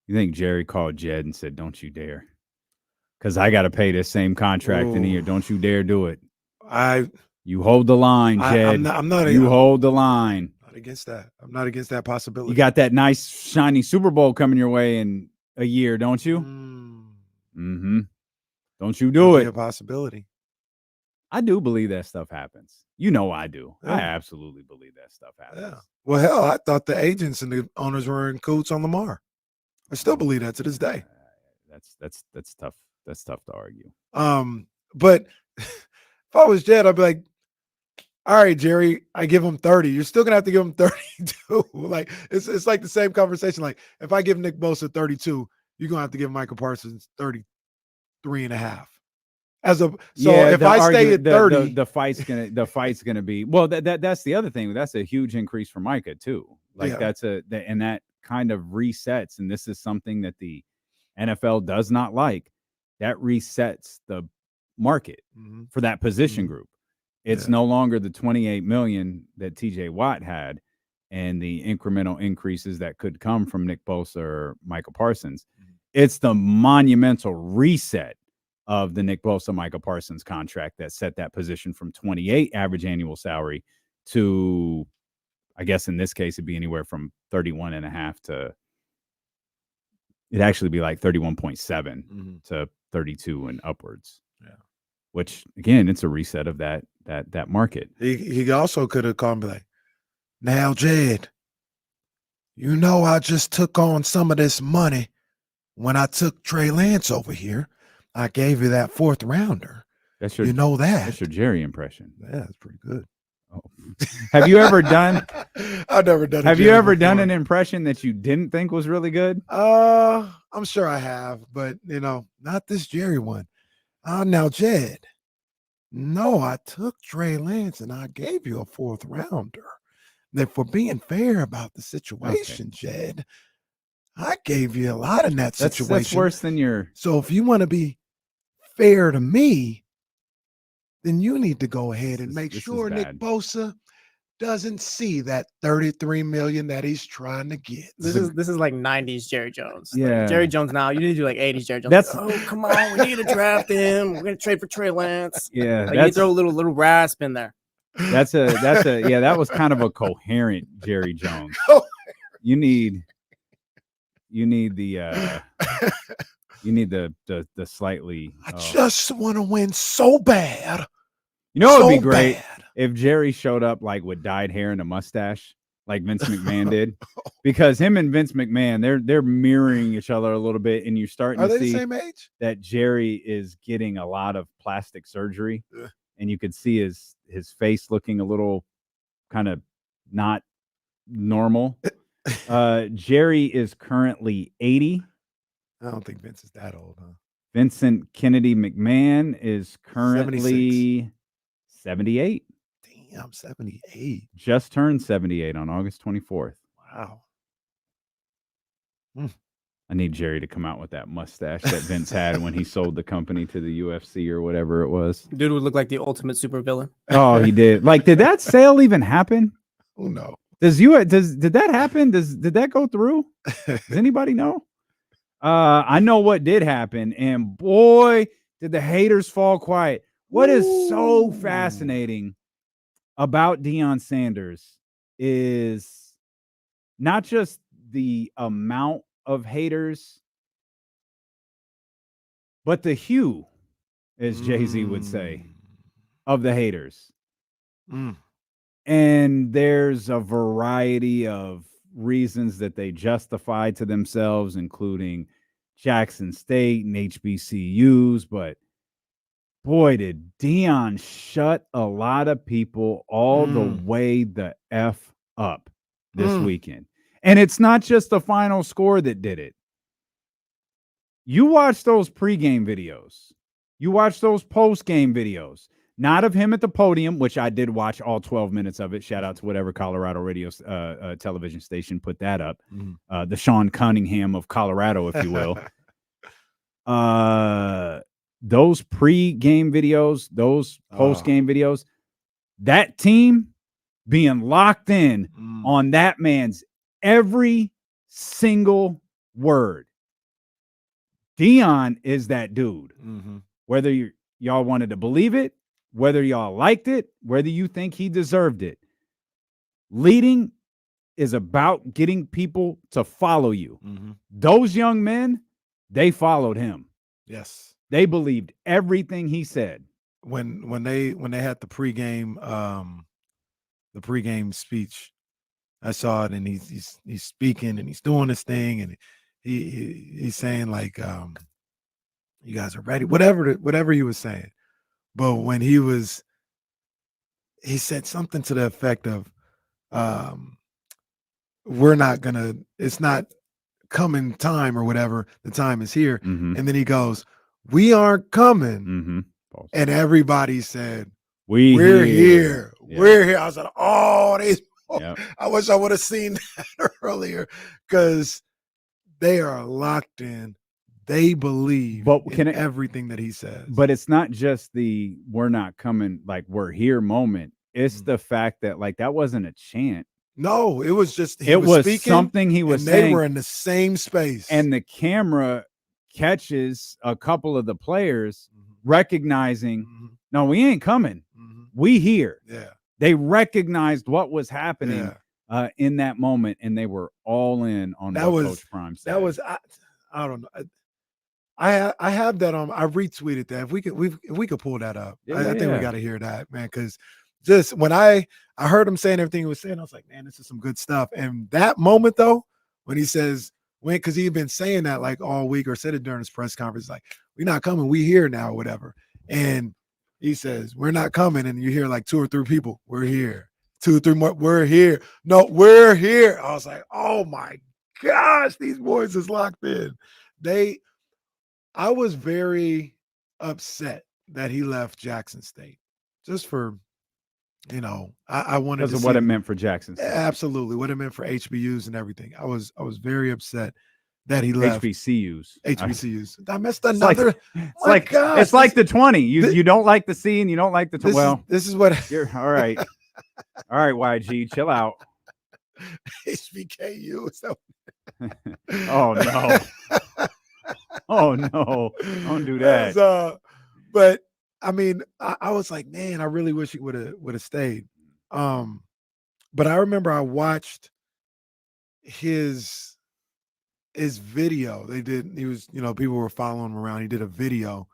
You think Jerry called Jed and said, "Don't you dare," because I got to pay this same contract in a year. Don't you dare do it. You hold the line, Jed. I'm not. You hold the line. Against that. I'm not against that possibility. You got that nice shiny Super Bowl coming your way in a year, don't you? Don't you do it. A possibility. I do believe that stuff happens. I do. Yeah. I absolutely believe that stuff happens. Yeah. Well, hell, I thought the agents and the owners were in cahoots on Lamar. I still believe that to this day. That's tough. That's tough to argue. But if I was Jed, I'd be like, all right, Jerry, I give him 30. You're still gonna have to give him 32. Like it's like the same conversation. Like if I give Nick Bosa 32, you're gonna have to give Michael Parsons 33.5. If I stay at 30, the fight's gonna be that's the other thing. That's a huge increase for Micah too. Like and that kind of resets, and this is something that the NFL does not like. That resets the market for that position group. It's no longer the 28 million that TJ Watt had and the incremental increases that could come from Nick Bosa or Michael Parsons. It's the monumental reset of the Nick Bosa, Michael Parsons contract that set that position from 28 average annual salary to, I guess in this case, it'd be anywhere from 31.5 to, it'd actually be like 31.7 to 32 and upwards. Yeah. Which again, it's a reset of that market. He also could have called me like, now, Jed, I just took on some of this money when I took Trey Lance over here. I gave you that 4th rounder. That's your, that. That's your Jerry impression. Yeah, that's pretty good. Oh. Have you ever done? I've never done. Have you ever done an impression that you didn't think was really good? I'm sure I have, but not this Jerry one. Now, Jed. No, I took Trey Lance and I gave you a 4th rounder. That for being fair about the situation, Jed, I gave you a lot in that situation. That's worse than your. So if you want to be fair to me, then you need to go ahead and make sure Nick Bosa doesn't see that 33 million that he's trying to get. This is like 90s Jerry Jones. Yeah. Like Jerry Jones now. You need to do like 80s Jerry Jones. Come on, we need to draft him. We're gonna trade for Trey Lance. Yeah. Like you throw a little rasp in there. That was kind of a coherent Jerry Jones. You need the the slightly. I just want to win so bad. You know, it'd be So great bad. if Jerry showed up like with dyed hair and a mustache, like Vince McMahon did, because him and Vince McMahon, they're mirroring each other a little bit, and you're starting Are to they see the same age? that Jerry is getting a lot of plastic surgery, and you could see his face looking a little kind of not normal. Jerry is currently 80. I don't think Vince is that old, huh? Vincent Kennedy McMahon is currently 78. Damn, 78. Just turned 78 on August 24th. Wow. I need Jerry to come out with that mustache that Vince had when he sold the company to the UFC or whatever it was. Dude would look like the ultimate supervillain. Oh, he did. Like, did that sale even happen? Oh no. Did that happen? Did that go through? Does anybody know? I know what did happen, and boy, did the haters fall quiet. What is so fascinating about Deion Sanders is not just the amount of haters, but the hue, as Jay-Z would say, of the haters. And there's a variety of reasons that they justify to themselves, including Jackson State and HBCUs. But boy, did Deion shut a lot of people all the way the F up this weekend. And it's not just the final score that did it. You watch those pregame videos. You watch those postgame videos. Not of him at the podium, which I did watch all 12 minutes of it. Shout out to whatever Colorado radio television station put that up. The Sean Cunningham of Colorado, if you will. Those pre-game videos, those post-game videos, that team being locked in on that man's every single word. Deion is that dude. Whether y'all wanted to believe it, whether y'all liked it, whether you think he deserved it. Leading is about getting people to follow you. Those young men, they followed him. Yes. They believed everything he said. When they had the pregame speech, I saw it, and he's speaking and he's doing this thing, and he's saying like, you guys are ready, whatever he was saying. But when he said something to the effect of, it's not coming time or whatever, the time is here. And then he goes, we aren't coming. And everybody said, we're here. Yeah. We're here. I was like, I wish I would have seen that earlier, because they are locked in. They believe in everything that he says. But it's not just the we're not coming, like we're here moment. It's the fact that like that wasn't a chant. No, it was just it was speaking, something he was saying. They were in the same space. And the camera catches a couple of the players recognizing, no, we ain't coming. We here. Yeah. They recognized what was happening in that moment, and they were all in on that what was Coach Prime said. That was I don't know. I have that on. I retweeted that. If we could pull that up, I think we got to hear that, man. Because just when I heard him saying everything he was saying, I was like, man, this is some good stuff. And that moment though, when he says, because he'd been saying that like all week, or said it during his press conference, like, we're not coming, we here now, or whatever. And he says, we're not coming, and you hear like 2 or 3 people, we're here. 2 or 3 more, we're here. No, we're here. I was like, oh my gosh, these boys is locked in. I was very upset that he left Jackson State, just for, I wanted because to of see what it meant for Jackson State. Absolutely, what it meant for HBUs and everything. I was very upset that he left. HBCUs. I missed another. It's like the 20. You don't like the C and you don't like the 12. This is what you're all right. All right, YG, chill out. HBKU. Oh no. Oh no, don't do that. But I mean, I was like, man, I really wish he would have stayed. But I remember I watched his video he was, people were following him around. He did a video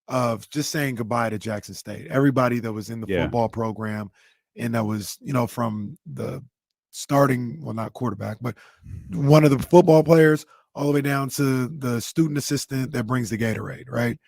of just saying goodbye to Jackson State. Everybody that was in the football program and that was, from the starting, well, not quarterback, but one of the football players all the way down to the student assistant that brings the Gatorade, right?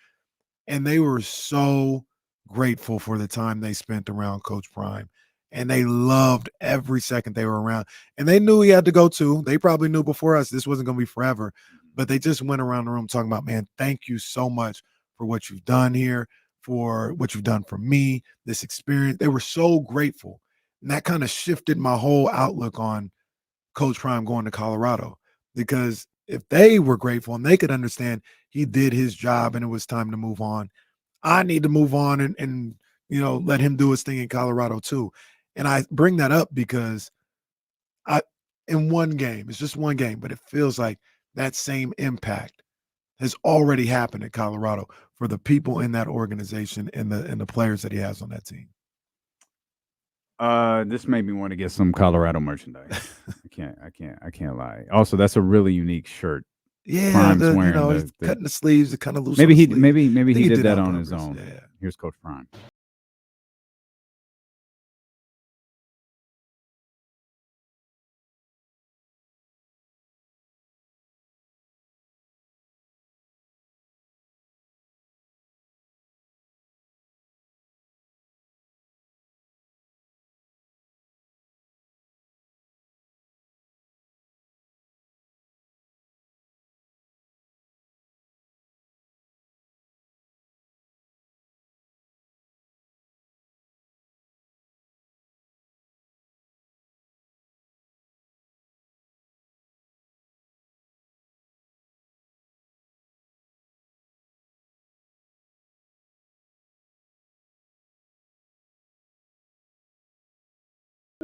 And they were so grateful for the time they spent around Coach Prime. And they loved every second they were around. And they knew he had to go too. They probably knew before us this wasn't going to be forever. But they just went around the room talking about, man, thank you so much for what you've done here, for what you've done for me, this experience. They were so grateful. And that kind of shifted my whole outlook on Coach Prime going to Colorado. Because if they were grateful and they could understand he did his job and it was time to move on, I need to move on and let him do his thing in Colorado too. And I bring that up because in one game, it's just one game, but it feels like that same impact has already happened at Colorado for the people in that organization and the players that he has on that team. This made me want to get some Colorado merchandise. I can't lie. Also, that's a really unique shirt. Yeah, Prime's wearing he's cutting the sleeves, kind of loose. Maybe he he did that on his own. Yeah. Here's Coach Prime.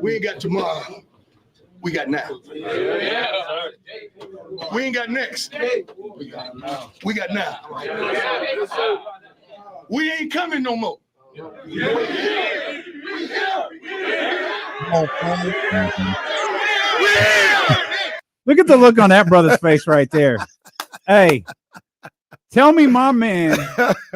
We ain't got tomorrow. We got now. We ain't got next. We got now. We ain't coming no more. Look at the look on that brother's face right there. Hey, tell me my man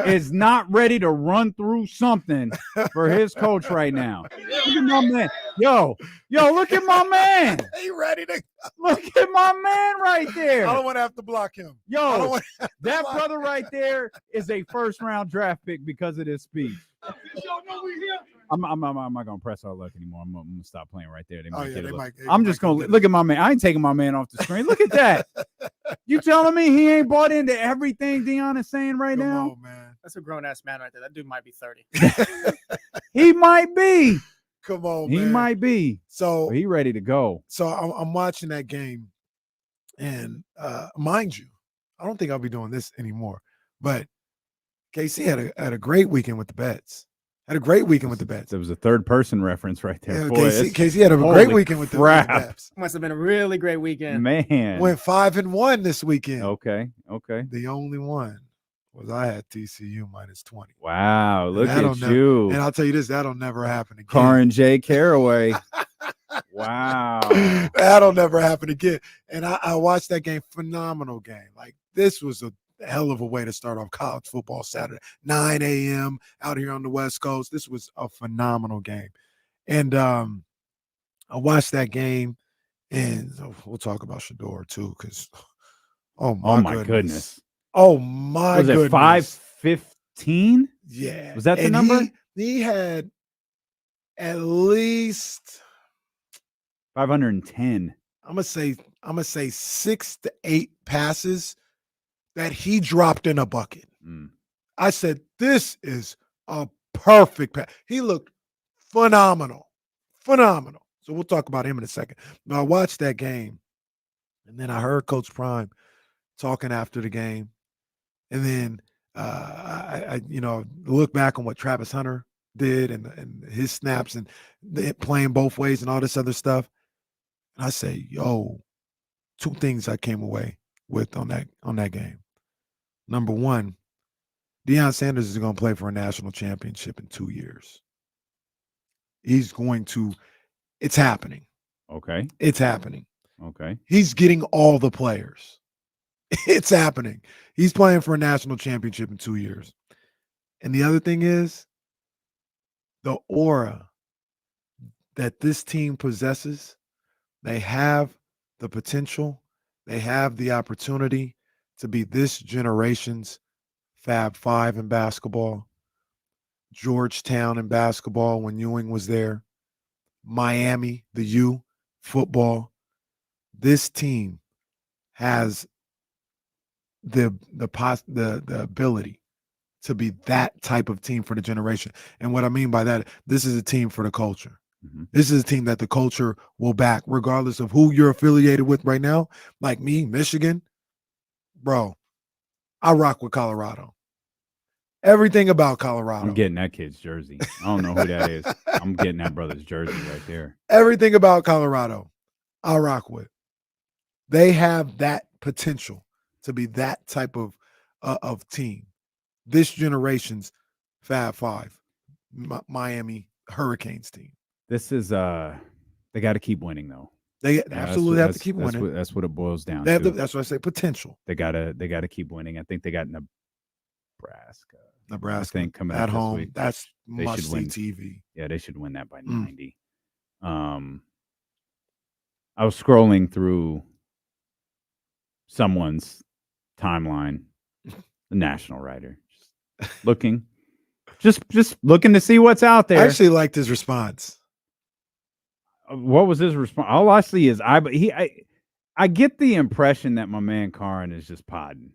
is not ready to run through something for his coach right now. Look at my man. Yo, look at my man. He ready to look at my man right there. I don't want to have to block him. Yo, that brother right there is a first-round draft pick because of this speech. I'm not gonna press our luck anymore. I'm gonna stop playing right there. I'm just gonna look at my man. I ain't taking my man off the screen. Look at that. You telling me he ain't bought into everything Deion is saying right now? On, man. That's a grown ass man right there. That dude might be 30. He might be. Come on, he man. might be. So but he ready to go. So I'm watching that game, and mind you, I don't think I'll be doing this anymore. But KC had a great weekend with the bets. Had a great weekend with the bets. It was a third person reference right there. Yeah, Boy, KC had a great weekend with the bets. Must have been a really great weekend. Man. Went 5-1 this weekend. Okay. The only one was I had TCU -20. Wow, look at you. And I'll tell you this, that'll never happen again. Karin J. Caraway. Wow. That'll never happen again. And I watched that game, phenomenal game. Like, this was a hell of a way to start off college football Saturday. 9 a.m. out here on the West Coast. This was a phenomenal game. And I watched that game, and we'll talk about Shador too, because oh my goodness. Oh my goodness. Was it 515? Yeah. Was that the number? He had at least 510. I'm gonna say 6 to 8 passes that he dropped in a bucket. I said, this is a perfect pass. He looked phenomenal. Phenomenal. So we'll talk about him in a second. But I watched that game, and then I heard Coach Prime talking after the game. And then I look back on what Travis Hunter did and his snaps and playing both ways and all this other stuff. And I say, yo, 2 things I came away with on that game. Number one, Deion Sanders is going to play for a national championship in 2 years. It's happening. Okay. It's happening. Okay. He's getting all the players. It's happening. He's playing for a national championship in 2 years. And the other thing is the aura that this team possesses. They have the potential. They have the opportunity to be this generation's Fab Five in basketball, Georgetown in basketball when Ewing was there, Miami, the U, football. This team has the ability to be that type of team for the generation. And what I mean by that, this is a team for the culture. Mm-hmm. This is a team that the culture will back, regardless of who you're affiliated with right now. Like me, Michigan, bro, I rock with Colorado. Everything about Colorado. I'm getting that kid's jersey. I don't know who that is. I'm getting that brother's jersey right there. Everything about Colorado, I rock with. They have that potential to be that type of team. This generation's Fab Five, Miami Hurricanes team. This is they got to keep winning though. They absolutely have to keep winning. That's what it boils down to. That's what I say. Potential. They gotta keep winning. I think they got Nebraska. I think coming at up home. this week. That's They must should see win. TV. Yeah, they should win that by 90. I was scrolling through someone's timeline, the national writer, just looking to see what's out there. I actually liked his response. What was his response? All I see is I get the impression that my man Karan is just podding.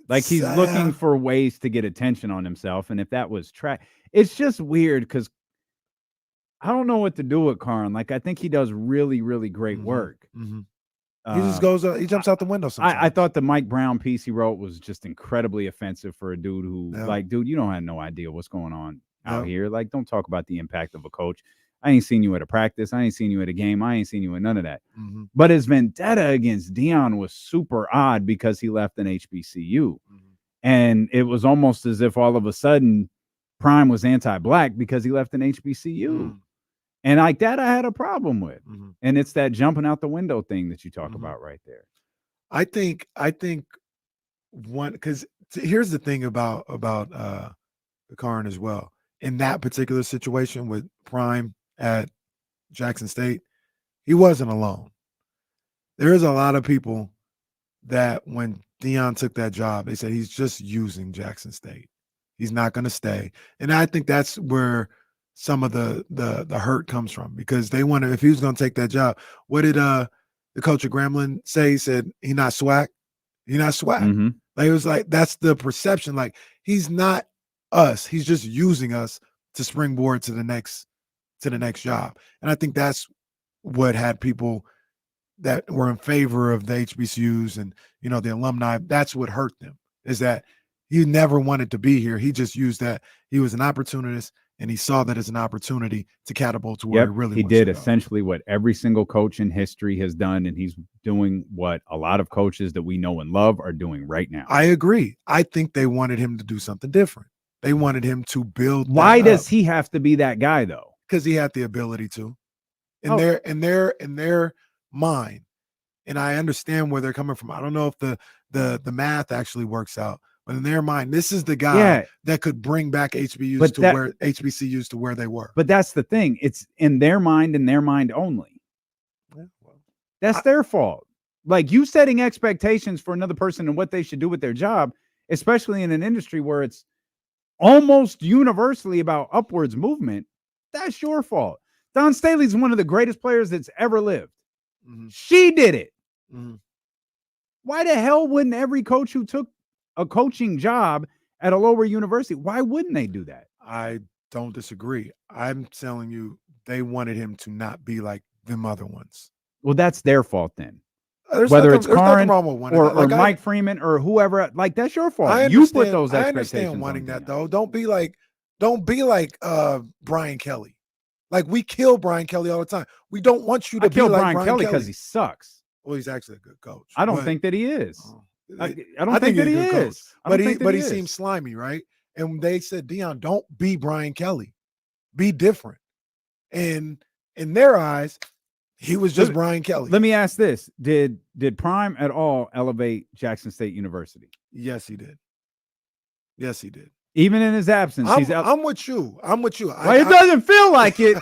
Like he's looking for ways to get attention on himself. And if that was it's just weird because I don't know what to do with Karan. Like I think he does really, really great work. He just he jumps out the window sometimes. I thought the Mike Brown piece he wrote was just incredibly offensive for a dude who, dude, you don't have no idea what's going on out here. Like, don't talk about the impact of a coach. I ain't seen you at a practice. I ain't seen you at a game. I ain't seen you in none of that. But his vendetta against Deion was super odd because he left an HBCU. And it was almost as if all of a sudden Prime was anti-black because he left an HBCU. And like that, I had a problem with. And it's that jumping out the window thing that you talk about right there. I think one, because here's the thing about Karan as well. In that particular situation with Prime at Jackson State, he wasn't alone. There's a lot of people that when Deion took that job, they said he's just using Jackson State. He's not going to stay. And I think that's where some of the hurt comes from, because they wonder if he was going to take that job. What did the coach of Grambling say? He said, he's not swag. He's not swag. Like, it was like, that's the perception. Like, he's not us. He's just using us to springboard to the next job. And I think that's what had people that were in favor of the HBCUs and, the alumni. That's what hurt them, is that he never wanted to be here. He just used that. He was an opportunist, and he saw that as an opportunity to catapult to where he really wants did to go. Essentially what every single coach in history has done, and he's doing what a lot of coaches that we know and love are doing right now. I agree. I think they wanted him to do something different. They wanted him to build. Why does he have to be that guy though? Because he had the ability to. In their mind. And I understand where they're coming from. I don't know if the math actually works out, but in their mind, this is the guy that could bring back HBCUs to where they were. But that's the thing. It's in their mind and their mind only. That's their fault. Like, you setting expectations for another person and what they should do with their job, especially in an industry where it's almost universally about upwards movement, that's your fault. Don Staley's one of the greatest players that's ever lived. She did it. Why the hell wouldn't every coach who took a coaching job at a lower university, why wouldn't they do that? I don't disagree. I'm telling you, they wanted him to not be like them other ones. Well, that's their fault then. Whether it's Karan or Mike Freeman or whoever, like, that's your fault. You put those expectations. I understand wanting that though. Don't be like Brian Kelly. Like, we kill Brian Kelly all the time. We don't want you to be like Brian Kelly because he sucks. Well, he's actually a good coach. I don't think that he is. I don't think that he is. But he seems slimy, right? And they said, Deion, don't be Brian Kelly. Be different. And in their eyes, He was just Brian Kelly. Let me ask this: Did Prime at all elevate Jackson State University? Yes, he did. Yes, he did. Even in his absence, I'm with you. I'm with you. Well, it doesn't feel like it.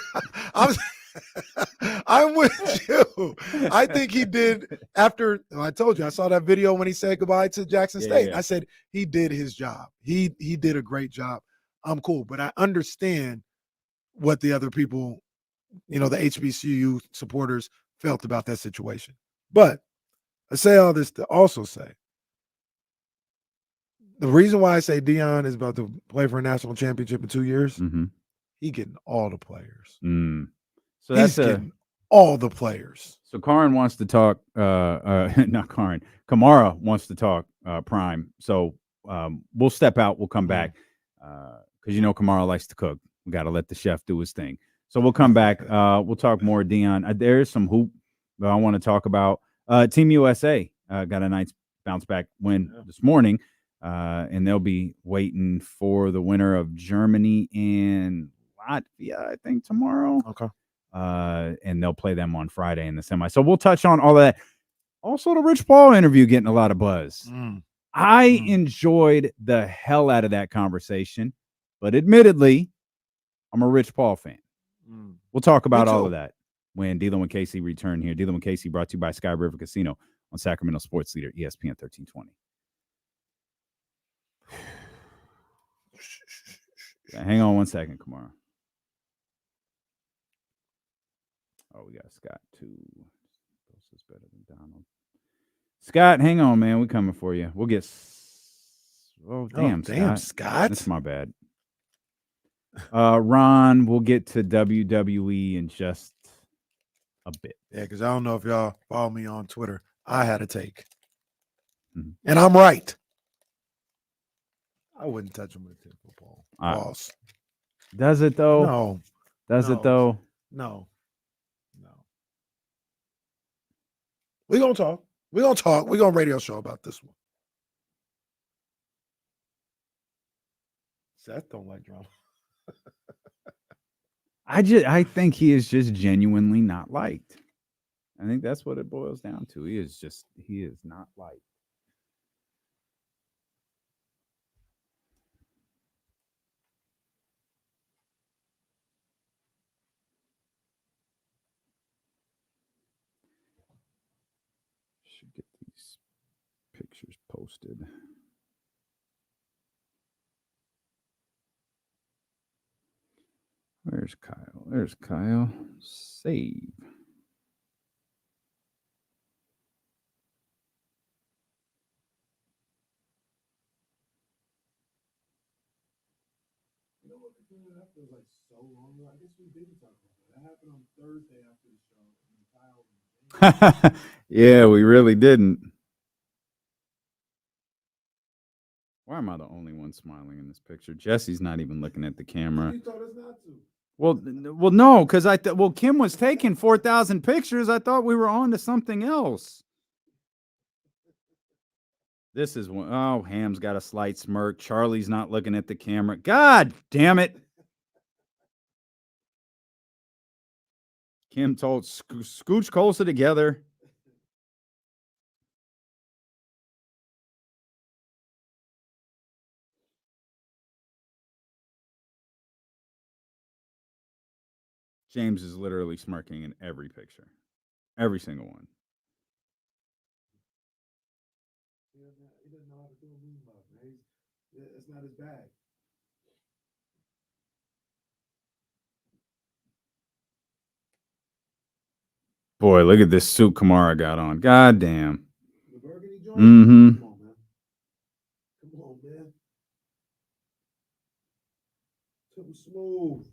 I'm with you. I think he did after I told you I saw that video when he said goodbye to Jackson State. Yeah. I said he did his job. He did a great job. I'm cool, but I understand what the other people, the HBCU supporters felt about that situation. But I say all this to also say the reason why I say Deion is about to play for a national championship in 2 years, he getting all the players. So that's getting all the players. So Karin wants to talk. Not Karin. Kamara wants to talk Prime. So we'll step out. We'll come back because Kamara likes to cook. We got to let the chef do his thing. So we'll come back. We'll talk more Deion. There is some hoop that I want to talk about. Team USA got a nice bounce back win this morning, and they'll be waiting for the winner of Germany and Latvia, I think, tomorrow. Okay. And they'll play them on Friday in the semi. So we'll touch on all of that. Also, the Rich Paul interview getting a lot of buzz. I enjoyed the hell out of that conversation, but admittedly, I'm a Rich Paul fan. We'll talk about all of that when D'Lo and Casey return here. D'Lo and Casey brought to you by Sky River Casino on Sacramento Sports Leader, ESPN 1320. Hang on one second, Kamara. Oh, we got Scott, too. Bosa's better than Donald. Scott, hang on, man. We're coming for you. We'll get... Oh, damn, Scott. That's my bad. Ron, we'll get to WWE in just a bit. Yeah, because I don't know if y'all follow me on Twitter. I had a take. And I'm right. I wouldn't touch him with a 10-foot pole. Boss. Does it, though? No. Does it, though? No. We're going to talk. We're going to talk. We're going to radio show about this one. Seth don't like drama. I think he is just genuinely not liked. I think that's what it boils down to. He is not liked. Should get these pictures posted. Where's Kyle? There's Kyle. Save. You know what? That feels like so long ago. I guess we didn't talk about that. That happened on Thursday after the show. Yeah, we really didn't. Why am I the only one smiling in this picture? Jesse's not even looking at the camera. You told us not to. Well, no, because Kim was taking 4,000 pictures. I thought we were on to something else. This is one. Oh, Ham's got a slight smirk. Charlie's not looking at the camera. God damn it. Kim told scooch closer together. James is literally smirking in every picture. Every single one. He doesn't know how to do a meme up, man. It's not his bag. Boy, look at this suit Kamara got on. God damn. The burgundy joint? Mm-hmm. Come on, man. Come on, man. Too smooth.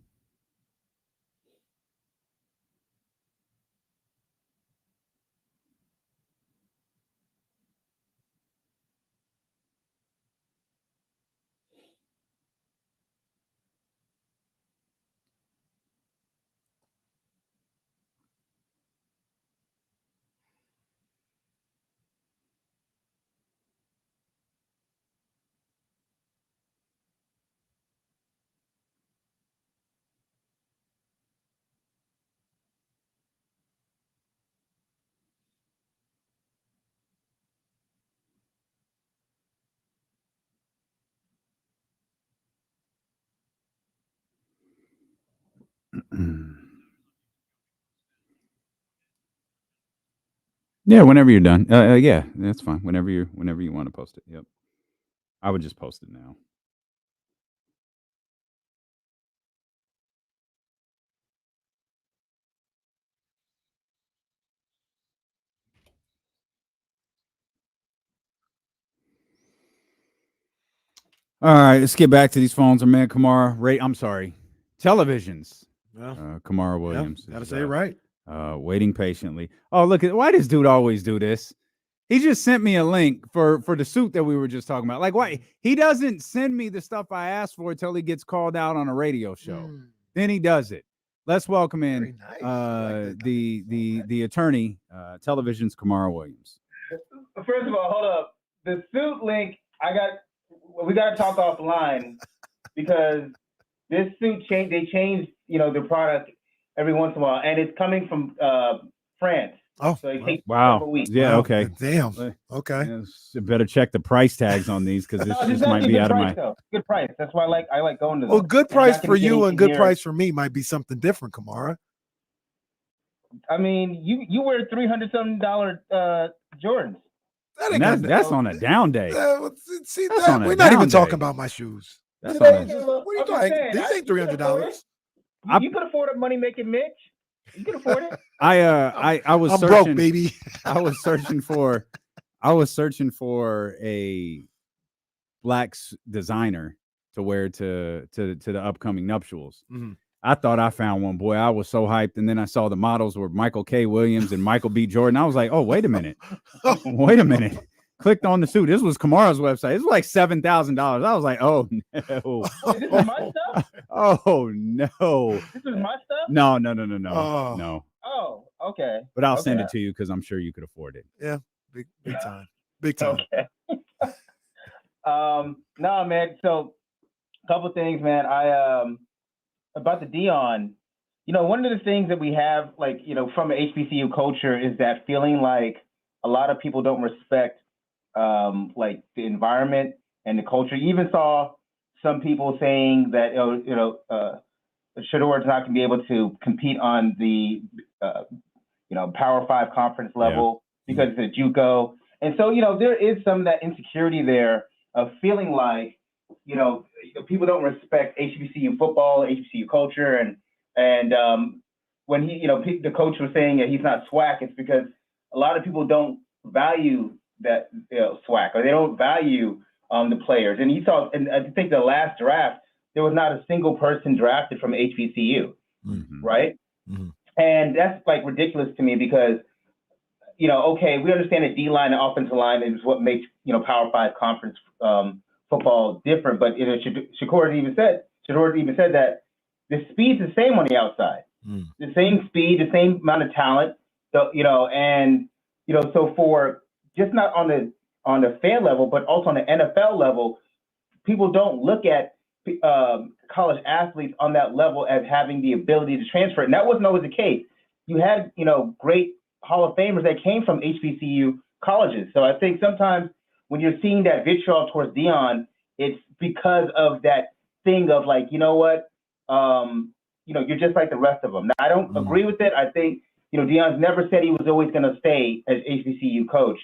Yeah, whenever you're done. Yeah, that's fine. Whenever you want to post it. Yep. I would just post it now. All right, let's get back to these phones. Man, Kamara, I'm sorry, televisions. Yeah. Kamara Williams. Gotta say it right. Waiting patiently. Oh, look at why does dude always do this? He just sent me a link for the suit that we were just talking about. Like, why he doesn't send me the stuff I asked for until he gets called out on a radio show. Then he does it. Let's welcome in the attorney, television's Kamara Williams. First of all, hold up. The suit link, we got to talk offline because this suit they changed, the product every once in a while, and it's coming from France. Oh, so it takes wow. several weeks. Yeah, okay. Damn. Okay. Yeah, better check the price tags on these because this just might be out of my. Good price. That's why I like going to. Well, them. good price for you and good price for me might be something different, Kamara. I mean, you wear $300-something Jordans. That's on a down day. See that? We're not even talking about my shoes. That's what on are you talking? These ain't $300. You could afford a money making Mitch. You can afford it. I was I'm searching, broke, baby. I was searching for a black designer to wear to the upcoming nuptials. Mhm. I thought I found one. Boy, I was so hyped, and then I saw the models were Michael K. Williams and Michael B. Jordan. I was like, oh, wait a minute. Clicked on the suit. This was Kamara's website. It was like $7,000. I was like, oh no. This is my stuff. Oh no. This is my stuff. No. Oh. No. Oh, okay. But I'll send it to you because I'm sure you could afford it. Yeah, big time. Big time. Okay. No, man. So, a couple things, man. About the Deion. One of the things that we have, from an HBCU culture, is that feeling like a lot of people don't respect, the environment and the culture. You even saw some people saying that, Shador's not going to be able to compete on the, Power 5 conference level because it's a JUCO. And so, there is some of that insecurity there of feeling like, people don't respect HBCU football, HBCU culture. And when the coach was saying that he's not SWAC, it's because a lot of people don't value that SWAC, or they don't value the players. And you saw, and I think the last draft, there was not a single person drafted from HBCU, right? Mm-hmm. And that's ridiculous to me because, okay, we understand that D-line and offensive line is what makes, Power 5 conference football different. But Shador even said that the speed's the same on the outside, the same speed, the same amount of talent. So, so for just not on the fan level, but also on the NFL level, people don't look at college athletes on that level as having the ability to transfer. And that wasn't always the case. You had, great Hall of Famers that came from HBCU colleges. So I think sometimes when you're seeing that vitriol towards Deion, it's because of that thing of you're just like the rest of them. Now, I don't agree with it. I think, Deion's never said he was always going to stay as HBCU coach,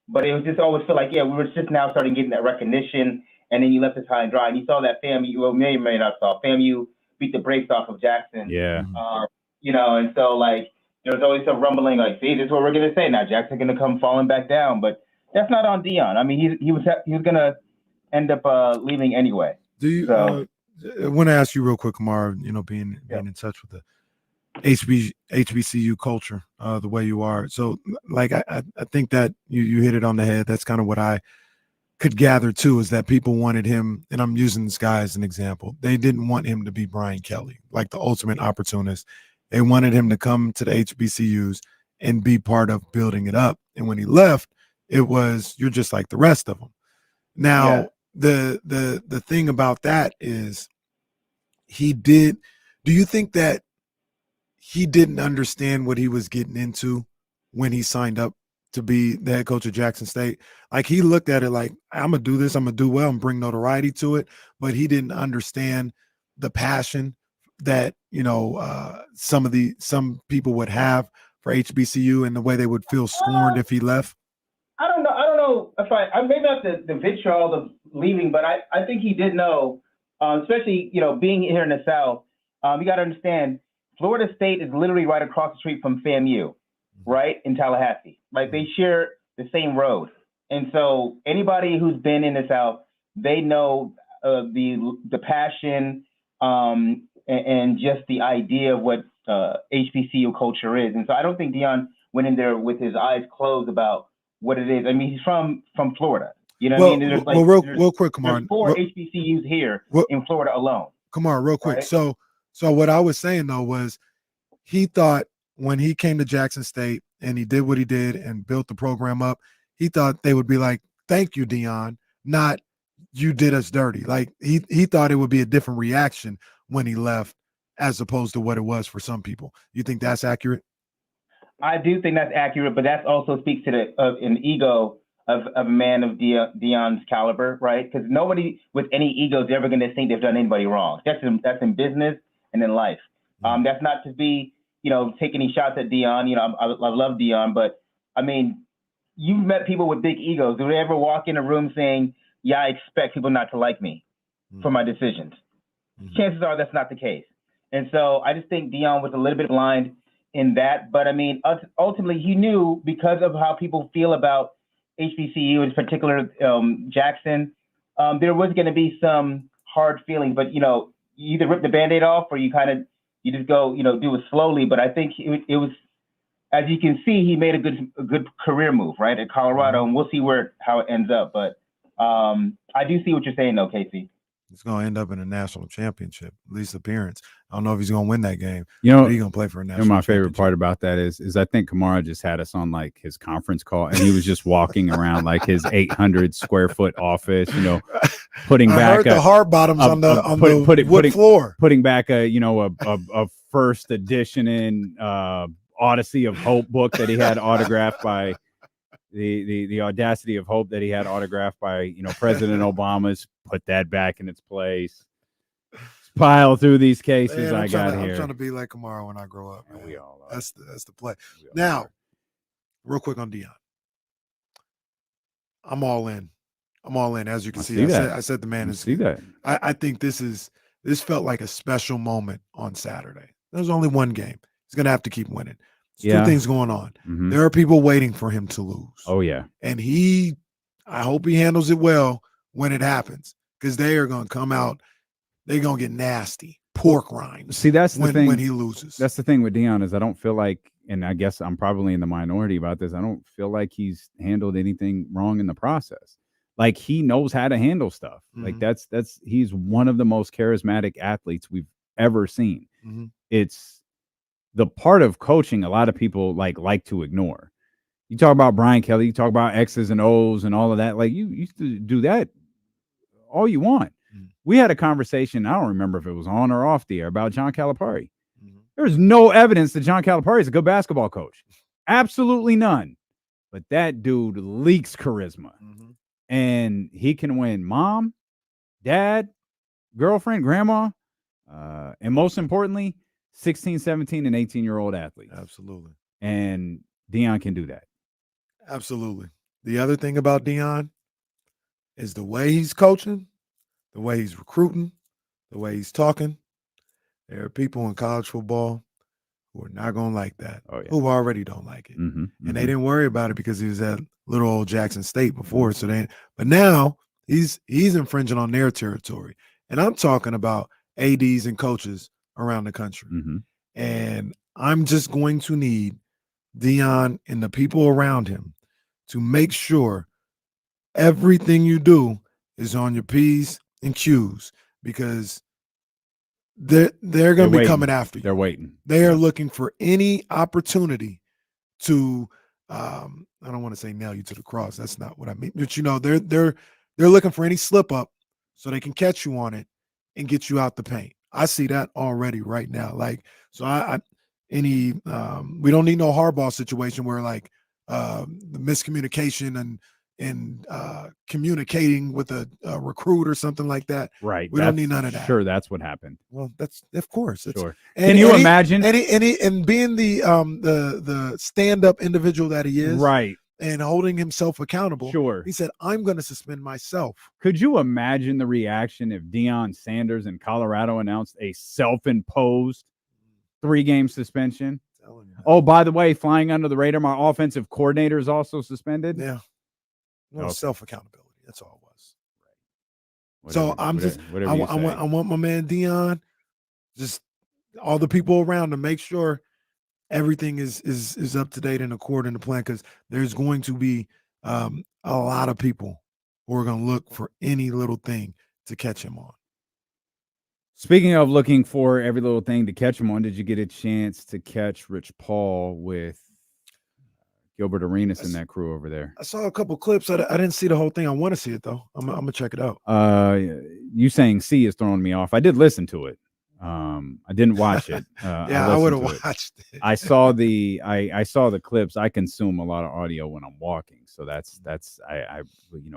but it was just always feel like, we were just now starting getting that recognition, and then you left it high and dry. And you saw that FAMU, may not saw FAMU beat the brakes off of Jackson. Yeah. And so there's always some rumbling see, this is what we're going to say now. Jackson going to come falling back down, but that's not on Deion. I mean, he was going to end up leaving anyway. Do you? So, I want to ask you real quick, Kamara. Being in touch with the HBCU culture, the way you are. So, I think that you hit it on the head. That's kind of what I could gather too, is that people wanted him, and I'm using this guy as an example. They didn't want him to be Brian Kelly, like the ultimate opportunist. They wanted him to come to the HBCUs and be part of building it up. And when he left, it was, you're just like the rest of them. Now, the thing about that is do you think that he didn't understand what he was getting into when he signed up to be the head coach of Jackson State? He looked at it like, I'm going to do this, I'm going to do well and bring notoriety to it. But he didn't understand the passion that some people would have for HBCU and the way they would feel scorned if he left? I don't know if I maybe not the vitriol of leaving, but I think he did know, especially being here in the South. You got to understand, Florida State is literally right across the street from FAMU, right in Tallahassee. Like they share the same road, and so anybody who's been in the South, they know the passion and just the idea of what HBCU culture is. And so I don't think Deion went in there with his eyes closed about what it is. I mean, he's from Florida. You know what I mean? There's real quick, Kamar. There's 4 HBCUs here in Florida alone. Kamar, real quick. Right? So what I was saying though was he thought when he came to Jackson State and he did what he did and built the program up, he thought they would be like, "Thank you, Deion," not "You did us dirty." Like he thought it would be a different reaction when he left as opposed to what it was for some people. You think that's accurate? I do think that's accurate, but that also speaks to an ego of a man of Deion's caliber, right? Because nobody with any ego is ever going to think they've done anybody wrong. That's in business and in life. That's not to be, take any shots at Deion. I love Deion, but I mean, you've met people with big egos. Do they ever walk in a room saying, "Yeah, I expect people not to like me for my decisions"? Chances are that's not the case. And so I just think Deion was a little bit blind in that. But I mean, ultimately, he knew because of how people feel about HBCU, in particular Jackson, there was going to be some hard feelings. But you either rip the Band-Aid off or you just go do it slowly. But I think it was, as you can see, he made a good career move right at Colorado, and we'll see how it ends up. But I do see what you're saying, though, Casey. He's going to end up in a national championship, at least appearance. I don't know if he's going to win that game. But he's going to play for a national my favorite part about that is I think Kamara just had us on like his conference call, and he was just walking around like his 800 square foot office, putting back the hard bottoms on the wood floor, putting back a first edition in Odyssey of Hope book that he had autographed by the Audacity of Hope that he had autographed by President Obama's. Put that back in its place. Pile through these cases. Man, I'm trying to be like Kamara when I grow up. Man. We all are. That's the play. Now, real quick on Deion. I'm all in. As you can see, I said the man is. See that? I think this felt like a special moment on Saturday. There's only one game. He's gonna have to keep winning. There's 2 things going on. Mm-hmm. There are people waiting for him to lose. Oh yeah. And I hope he handles it well when it happens, because they are going to come out. They're going to get nasty. Pork rinds. See, that's the thing. When he loses. That's the thing with Deion is I don't feel like, and I guess I'm probably in the minority about this, I don't feel like he's handled anything wrong in the process. Like he knows how to handle stuff. Mm-hmm. Like he's one of the most charismatic athletes we've ever seen. Mm-hmm. It's the part of coaching a lot of people like to ignore. You talk about Brian Kelly, you talk about X's and O's and all of that. Like you used to do that all you want. Mm-hmm. We had a conversation, I don't remember if it was on or off the air, about John Calipari. Mm-hmm. There's no evidence that John Calipari is a good basketball coach. Absolutely none. But that dude leaks charisma. Mm-hmm. And he can win mom, dad, girlfriend, grandma, and most importantly, 16, 17, and 18-year-old athletes. Absolutely. And Deion can do that. Absolutely. The other thing about Deion is the way he's coaching, the way he's recruiting, the way he's talking. There are people in college football who are not going to like that, who already don't like it. Mm-hmm, and they didn't worry about it because he was at little old Jackson State before. But now he's infringing on their territory. And I'm talking about ADs and coaches around the country. Mm-hmm. And I'm just going to need Deion and the people around him to make sure everything you do is on your P's and Q's, because they're going to be coming after you. They're waiting. They are looking for any opportunity to I don't want to say nail you to the cross. That's not what I mean. But they're looking for any slip up so they can catch you on it and get you out the paint. I see that already right now. Like, so we don't need no hardball situation where the miscommunication in communicating with a recruit or something like that. Right. We don't need none of that. Sure, that's what happened. Well, that's of course. Sure. And, Can you and imagine? And being the stand-up individual that he is, Right. and holding himself accountable. Sure. He said, I'm going to suspend myself. Could you imagine the reaction if Deion Sanders in Colorado announced a self-imposed 3-game suspension? Oh, by the way, flying under the radar, my offensive coordinator is also suspended. Yeah. No, Okay. self-accountability. That's all it was. Whatever, So I'm whatever you say. I want my man Deion, just all the people around to make sure everything is up to date and according to plan, because there's going to be a lot of people who are going to look for any little thing to catch him on. Speaking of looking for every little thing to catch him on, did you get a chance to catch Rich Paul with Gilbert Arenas and that crew over there? I saw a couple clips. I didn't see the whole thing. I want to see it though. I'm gonna check it out. You saying "see" is throwing me off. I did listen to it. I didn't watch it. Yeah, I would have watched it. I saw the clips. I consume a lot of audio when I'm walking, so that's I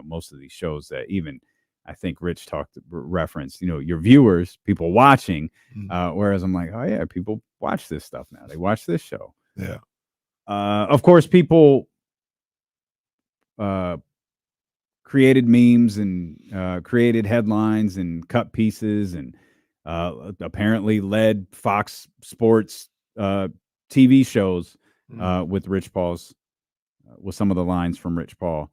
most of these shows that even I think Rich referenced, your viewers, people watching, whereas I'm like, oh yeah, people watch this stuff now. They watch this show. Yeah. Of course, people created memes and created headlines and cut pieces and apparently led Fox Sports TV shows with Rich Paul's with some of the lines from Rich Paul.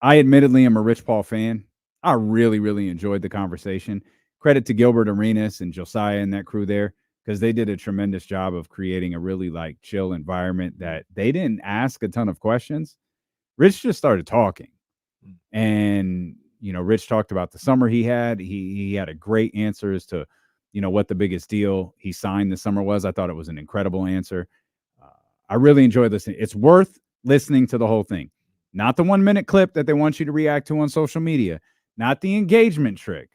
I admittedly am a Rich Paul fan. I really, really enjoyed the conversation. Credit to Gilbert Arenas and Josiah and that crew there, because they did a tremendous job of creating a really chill environment that they didn't ask a ton of questions. Rich just started talking. And, Rich talked about the summer he had. He had a great answer as to, what the biggest deal he signed this summer was. I thought it was an incredible answer. I really enjoyed listening. It's worth listening to the whole thing. Not the 1-minute clip that they want you to react to on social media, not the engagement trick,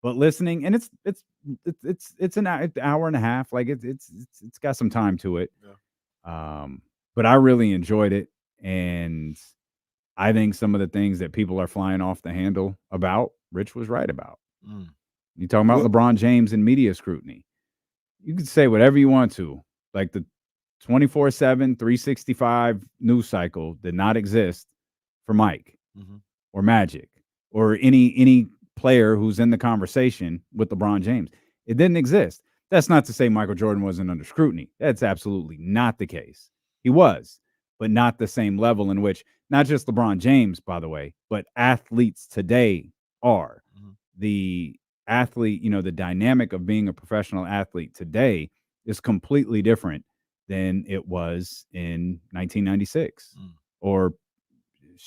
but listening. And it's an hour and a half. It's got some time to it. Yeah. But I really enjoyed it. And I think some of the things that people are flying off the handle about, Rich was right about. You talking about LeBron James and media scrutiny. You could say whatever you want to, like the 24/7, 365 news cycle did not exist for Mike or Magic or any player who's in the conversation with LeBron James. It didn't exist. That's not to say Michael Jordan wasn't under scrutiny. That's absolutely not the case. He was, but not the same level in which not just LeBron James, by the way, but athletes today are. The athlete, the dynamic of being a professional athlete today is completely different than it was in 1996 or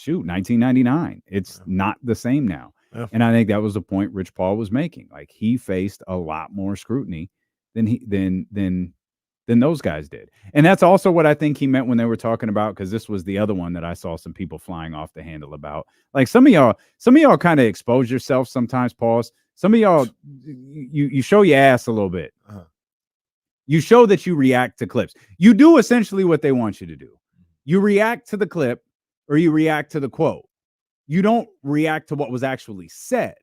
1999. It's not the same now. Yeah. And I think that was the point Rich Paul was making. He faced a lot more scrutiny than those guys did. And that's also what I think he meant when they were talking about, because this was the other one that I saw some people flying off the handle about. Some of y'all kind of expose yourself sometimes, pause. Some of y'all, you show your ass a little bit. You show that you react to clips. You do essentially what they want you to do. You react to the clip or you react to the quote. You don't react to what was actually said.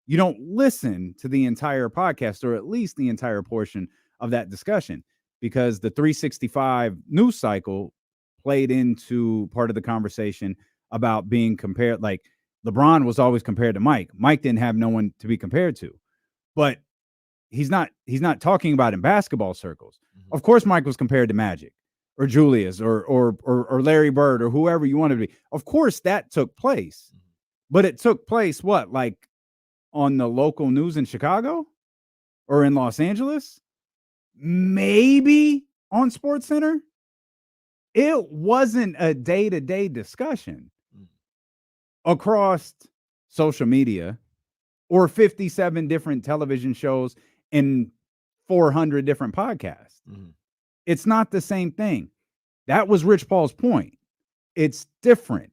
You don't listen to the entire podcast, or at least the entire portion of that discussion, because the 365 news cycle played into part of the conversation about being compared. Like LeBron was always compared to Mike. Mike didn't have no one to be compared to, but he's not talking about in basketball circles. Of course, Mike was compared to Magic or Julius or Larry Bird or whoever you want to be. Of course, that took place, but it took place on the local news in Chicago or in Los Angeles, maybe on SportsCenter. It wasn't a day-to-day discussion across social media or 57 different television shows and 400 different podcasts. It's not the same thing. That was Rich Paul's point. It's different.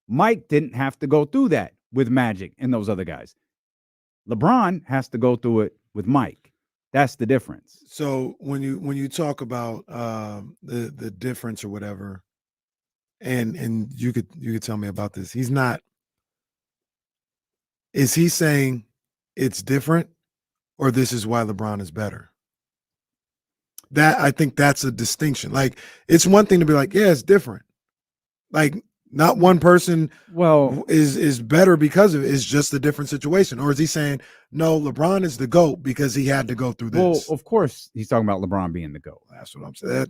Mike didn't have to go through that with Magic and those other guys. LeBron has to go through it with Mike. That's the difference. So when you talk about the difference or whatever, and you could tell me about this. He's not. Is he saying it's different, or this is why LeBron is better? That I think that's a distinction. Like, it's one thing to be like, yeah, it's different. Like, not one person is better because of it. It's just a different situation. Or is he saying, no, LeBron is the GOAT because he had to go through this? Well, of course he's talking about LeBron being the GOAT. That's what I'm saying.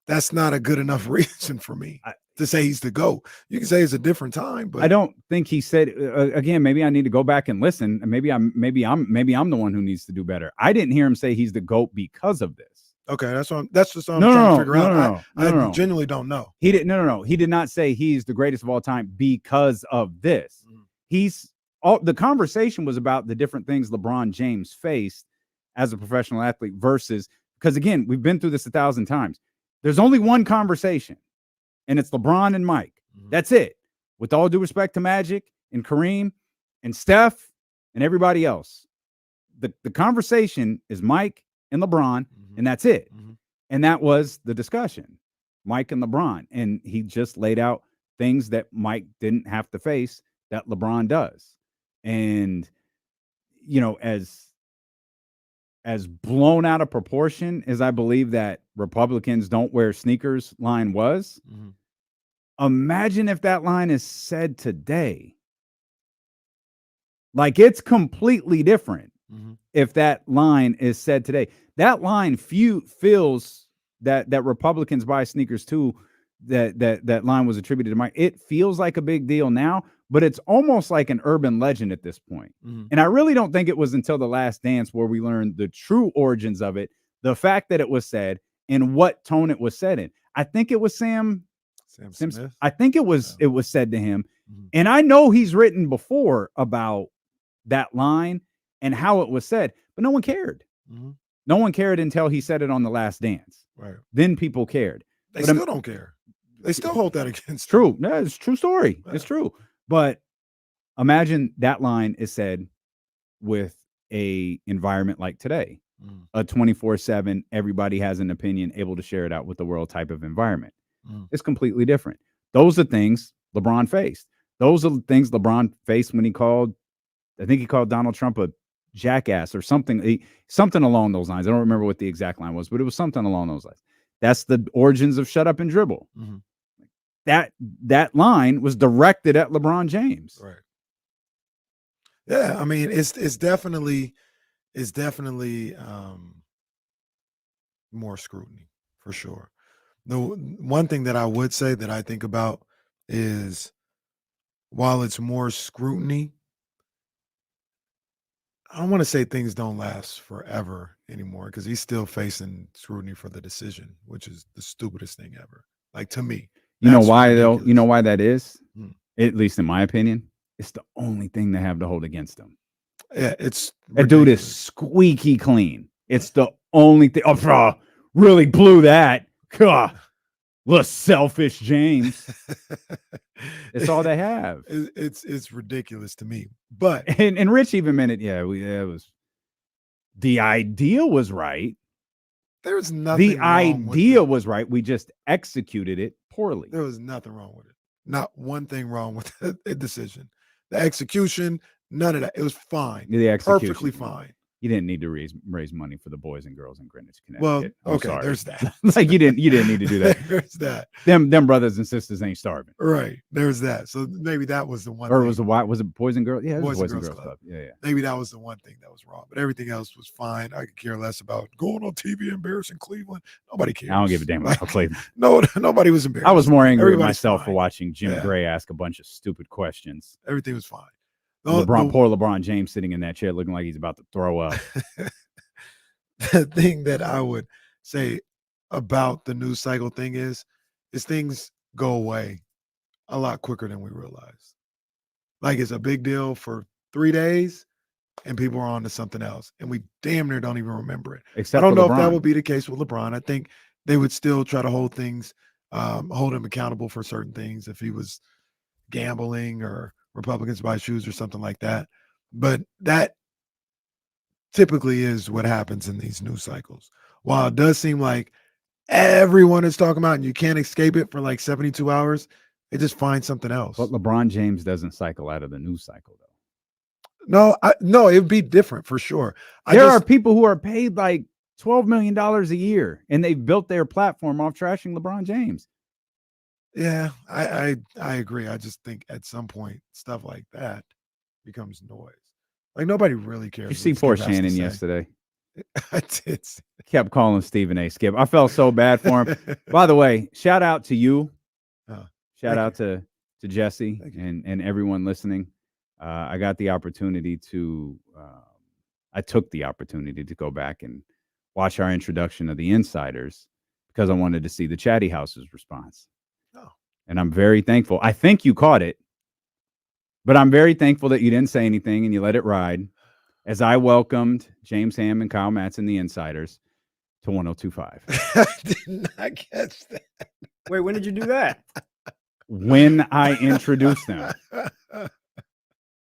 That's not a good enough reason for me to say he's the GOAT. You can say it's a different time, but I don't think he said again, maybe I need to go back and listen. And maybe I'm the one who needs to do better. I didn't hear him say he's the GOAT because of this. Okay, that's just what I'm trying to figure out. I genuinely don't know. He didn't. No. He did not say he's the greatest of all time because of this. The conversation was about the different things LeBron James faced as a professional athlete versus, because again, we've been through this 1,000 times. There's only one conversation, and it's LeBron and Mike. That's it. With all due respect to Magic and Kareem and Steph and everybody else, the conversation is Mike and LeBron. And that's it. And that was the discussion, Mike and LeBron. And he just laid out things that Mike didn't have to face that LeBron does. And, as blown out of proportion as I believe that Republicans don't wear sneakers line was, imagine if that line is said today. Like, it's completely different if that line is said today. That line feels that Republicans buy sneakers too. That line was attributed to Mike. It feels like a big deal now, but it's almost like an urban legend at this point. And I really don't think it was until The Last Dance where we learned the true origins of it, the fact that it was said, and what tone it was said in. I think it was Sam Smith. I think it was said to him, and I know he's written before about that line and how it was said, but no one cared. No one cared until he said it on The Last Dance. Right. Then people cared. They still don't care. They still hold that against true. No, it's a true story. Yeah. It's true. But imagine that line is said with a environment like today, a 24/7, everybody has an opinion, able to share it out with the world type of environment. It's completely different. Those are things LeBron faced. Those are the things LeBron faced when he called Donald Trump a jackass or something along those lines. I don't remember what the exact line was, but it was something along those lines. That's the origins of shut up and dribble. That line was directed at LeBron James. Right. Yeah, I mean, it's definitely more scrutiny for sure. The one thing that I would say that I think about is, while it's more scrutiny, I don't want to say things don't last forever anymore, because he's still facing scrutiny for the decision, which is the stupidest thing ever. Like, to me. You know why, though? You know why that is? At least in my opinion, it's the only thing they have to hold against him. Yeah, it's that dude is squeaky clean. It's the only thing. Oh, really blew that. God, the selfish James. It's all they have. It's ridiculous to me. But and Rich even meant it. Yeah, it was. The idea was right. There's nothing. The idea was right. We just executed it poorly. There was nothing wrong with it. Not one thing wrong with the decision. The execution, none of that. It was fine. The execution, perfectly fine. You didn't need to raise money for the boys and girls in Greenwich, Connecticut. Well, okay, there's that. Like you didn't need to do that. There's that. Them brothers and sisters ain't starving. Right. There's that. So maybe that was the one. Or was it Boys and Girls? Yeah, it was Boys and Girls Club. Yeah. Maybe that was the one thing that was wrong, but everything else was fine. I could care less about going on TV embarrassing Cleveland. Nobody cares. I don't give a damn about Cleveland. No, nobody was embarrassed. I was more angry at myself for watching Jim Gray ask a bunch of stupid questions. Everything was fine. Poor LeBron James sitting in that chair looking like he's about to throw up. The thing that I would say about the news cycle thing is things go away a lot quicker than we realize. Like, it's a big deal for 3 days and people are on to something else, and we damn near don't even remember it. Except I don't know LeBron. if that would be the case with LeBron. I think they would still try to hold him accountable for certain things if he was gambling or Republicans buy shoes or something like that. But that typically is what happens in these news cycles. While it does seem like everyone is talking about and you can't escape it for like 72 hours, they just find something else. But LeBron James doesn't cycle out of the news cycle, though. No, it'd be different for sure. There are people who are paid like $12 million a year, and they've built their platform off trashing LeBron James. Yeah, I agree. I just think at some point stuff like that becomes noise. Like nobody really cares. You see what poor Skip has to Shannon say. yesterday. I did. Kept calling Stephen A. Skip. I felt so bad for him. By the way, shout out to you. Shout out to Jesse and everyone listening. I got the opportunity to I took the opportunity to go back and watch our introduction of the Insiders because I wanted to see the Chatty House's response. And I'm very thankful. I think you caught it, but I'm very thankful that you didn't say anything and you let it ride as I welcomed James Ham and Kyle Matson, the Insiders, to 102.5. I did not catch that. Wait, when did you do that? When I introduced them.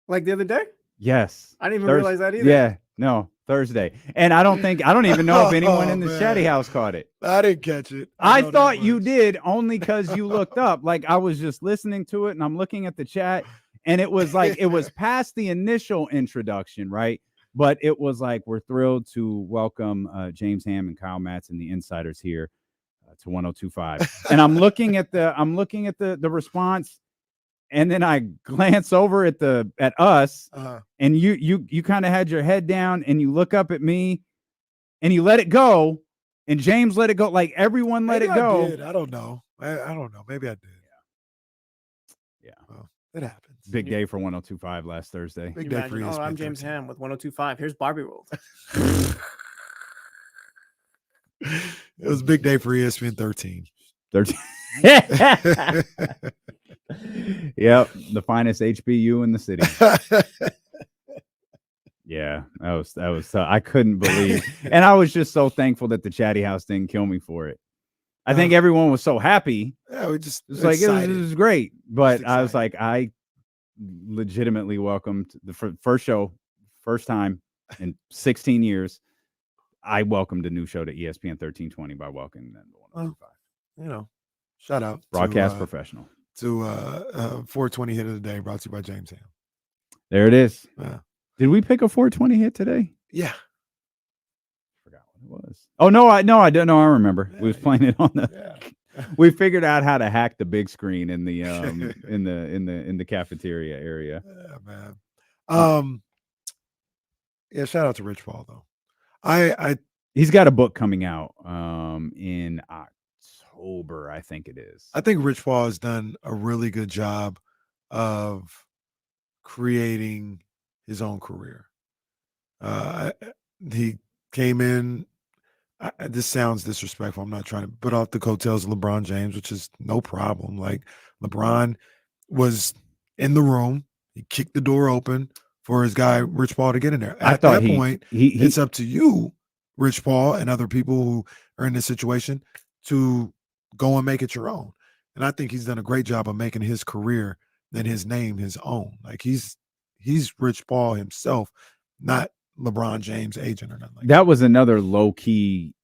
Like the other day? Yes. I didn't even realize that either. Yeah, no, Thursday. And I don't even know if anyone in the Chatty House caught it. I didn't catch it. I thought you did only because you looked up. Like I was just listening to it and I'm looking at the chat and it was like, it was past the initial introduction, right? But it was like, we're thrilled to welcome James Ham and Kyle Matson, the Insiders here to 102.5. And I'm looking at the response. And then I glance over at us, and you kind of had your head down, and you look up at me, and you let it go, and James let it go, like everyone let it go. I did. I don't know. I don't know. Maybe I did. Yeah. Well, it happens. Big day for 102.5 last Thursday. Big day for ESPN. I'm James Ham with 102.5. Here's Barbie World. It was a big day for ESPN 13. 13. Yep, the finest HBU in the city. Yeah, that was I couldn't believe, and I was just so thankful that the Chatty House didn't kill me for it. I think everyone was so happy. Yeah, we just it was great, but I was like, I legitimately welcomed the first time in 16 years. I welcomed a new show to ESPN 1320 by welcoming them to 105. Shout out broadcast professional to 420 hit of the day, brought to you by James Ham. There it is. Yeah. Did we pick a 420 hit today? Yeah. Forgot what it was. Oh no, I don't know. I remember. Yeah, we was playing it on the. Yeah. We figured out how to hack the big screen in the in the cafeteria area. Yeah, man. Yeah. Shout out to Rich Paul though. He's got a book coming out in October, I think it is. I think Rich Paul has done a really good job of creating his own career. He came in. This sounds disrespectful. I'm not trying to put off the coattails of LeBron James, which is no problem. Like LeBron was in the room. He kicked the door open for his guy, Rich Paul, to get in there. At that point, it's up to you, Rich Paul, and other people who are in this situation to go and make it your own. And I think he's done a great job of making his career and his name his own. Like he's Rich Paul himself, not LeBron James' agent or nothing like that. That was another low key,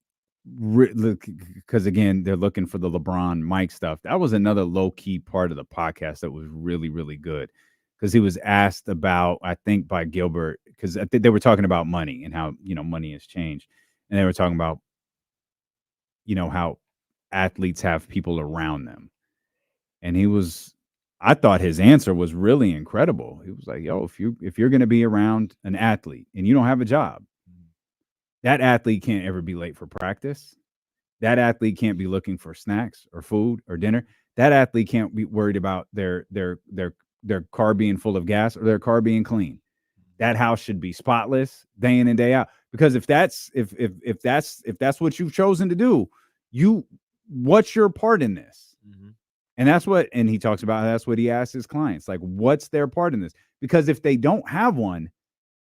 because again, they're looking for the LeBron Mike stuff. That was another low key part of the podcast that was really, really good. Because he was asked about, I think by Gilbert, because I think they were talking about money and how, money has changed. And they were talking about, how athletes have people around them. And I thought his answer was really incredible. He was like, yo, if you're going to be around an athlete and you don't have a job, that athlete can't ever be late for practice. That athlete can't be looking for snacks or food or dinner. That athlete can't be worried about their car being full of gas or their car being clean. That house should be spotless day in and day out. Because if that's what you've chosen to do, what's your part in this? Mm-hmm. And he talks about, that's what he asks his clients, like, what's their part in this? Because if they don't have one,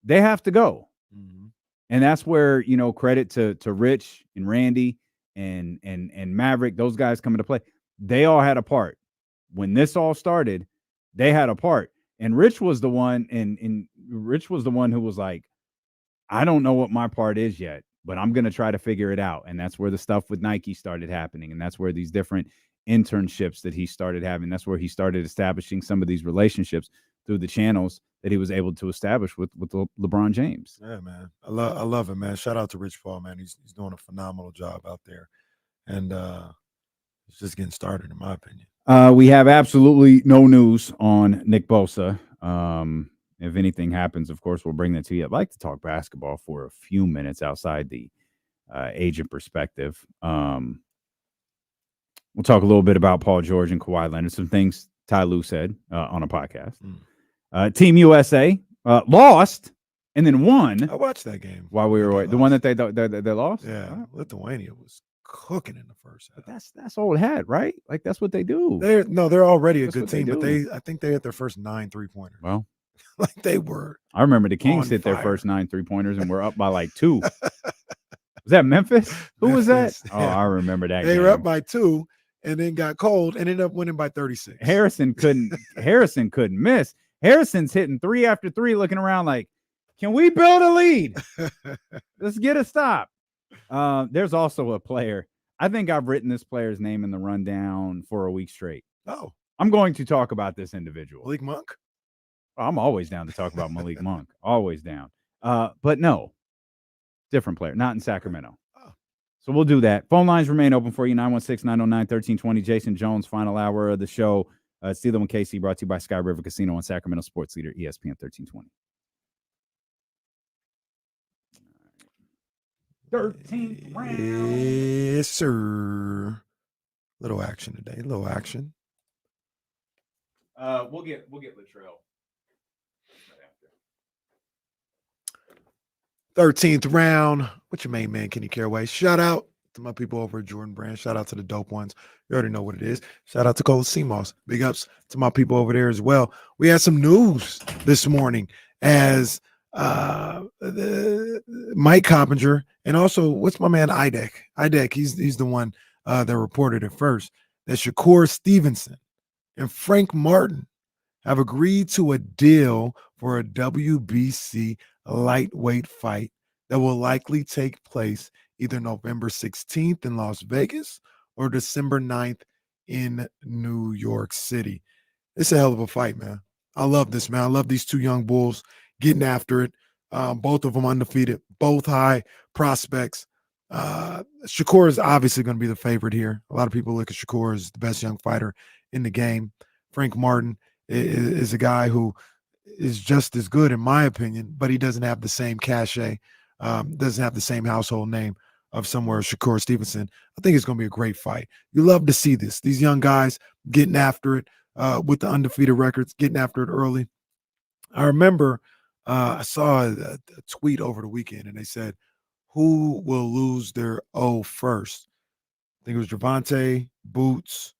they have to go. Mm-hmm. And that's where, credit to Rich and Randy and Maverick, those guys come into play. They all had a part. When this all started, they had a part. And Rich was the one, and Rich was the one who was like, I don't know what my part is yet, but I'm going to try to figure it out. And that's where the stuff with Nike started happening. And that's where these different internships that he started having, that's where he started establishing some of these relationships through the channels that he was able to establish with LeBron James. Yeah, man. I love it, man. Shout out to Rich Paul, man. He's doing a phenomenal job out there. And it's just getting started, in my opinion. We have absolutely no news on Nick Bosa. If anything happens, of course, we'll bring that to you. I'd like to talk basketball for a few minutes outside the agent perspective. We'll talk a little bit about Paul George and Kawhi Leonard, some things Ty Lue said on a podcast. Team USA lost and then won. I watched that game while we were away. The one that they lost? Yeah, Lithuania was cooking in the first half. But that's old hat, right? Like that's what they do. They're already a That's good what they team, but do. I think they hit their first 9 3-pointers. Well, like they were. I remember the Kings on hit their fire. first 9 3-pointers and were up by like 2. Was that Memphis? Who was that? Memphis, Oh, yeah. I remember that. They game. were up by 2 and then got cold and ended up winning by 36. Harrison couldn't miss. Harrison's hitting 3 after 3, looking around like, can we build a lead? Let's get a stop. There's also a player. I think I've written this player's name in the rundown for a week straight. Oh, I'm going to talk about this individual. Malik Monk? I'm always down to talk about Malik Monk. Always down. But no, different player, not in Sacramento. So we'll do that. Phone lines remain open for you, 916-909-1320. Jason Jones, final hour of the show. Steeler and KC, brought to you by Sky River Casino and Sacramento Sports Leader, ESPN 1320. 13th round. Yes, sir. Little action today. Little action. We'll get Latrell. 13th round. What's your main man, Kenny Caraway? Shout out to my people over at Jordan Brand. Shout out to the dope ones. You already know what it is. Shout out to Cole Seamoss. Big ups to my people over there as well. We had some news this morning as Mike Coppinger and also what's my man Idek. He's the one that reported it first that Shakur Stevenson and Frank Martin have agreed to a deal for a WBC lightweight fight that will likely take place either November 16th in Las Vegas or December 9th in New York City. It's a hell of a fight, man. I love this, man. I love these two young bulls getting after it. Both of them undefeated, both high prospects. Shakur is obviously going to be the favorite here. A lot of people look at Shakur as the best young fighter in the game. Frank Martin is a guy who is just as good, in my opinion, but he doesn't have the same cachet, doesn't have the same household name of somewhere Shakur Stevenson. I think it's going to be a great fight. You love to see this. These young guys getting after it with the undefeated records, getting after it early. I remember I saw a tweet over the weekend, and they said, who will lose their O first? I think it was Gervonta, Boots,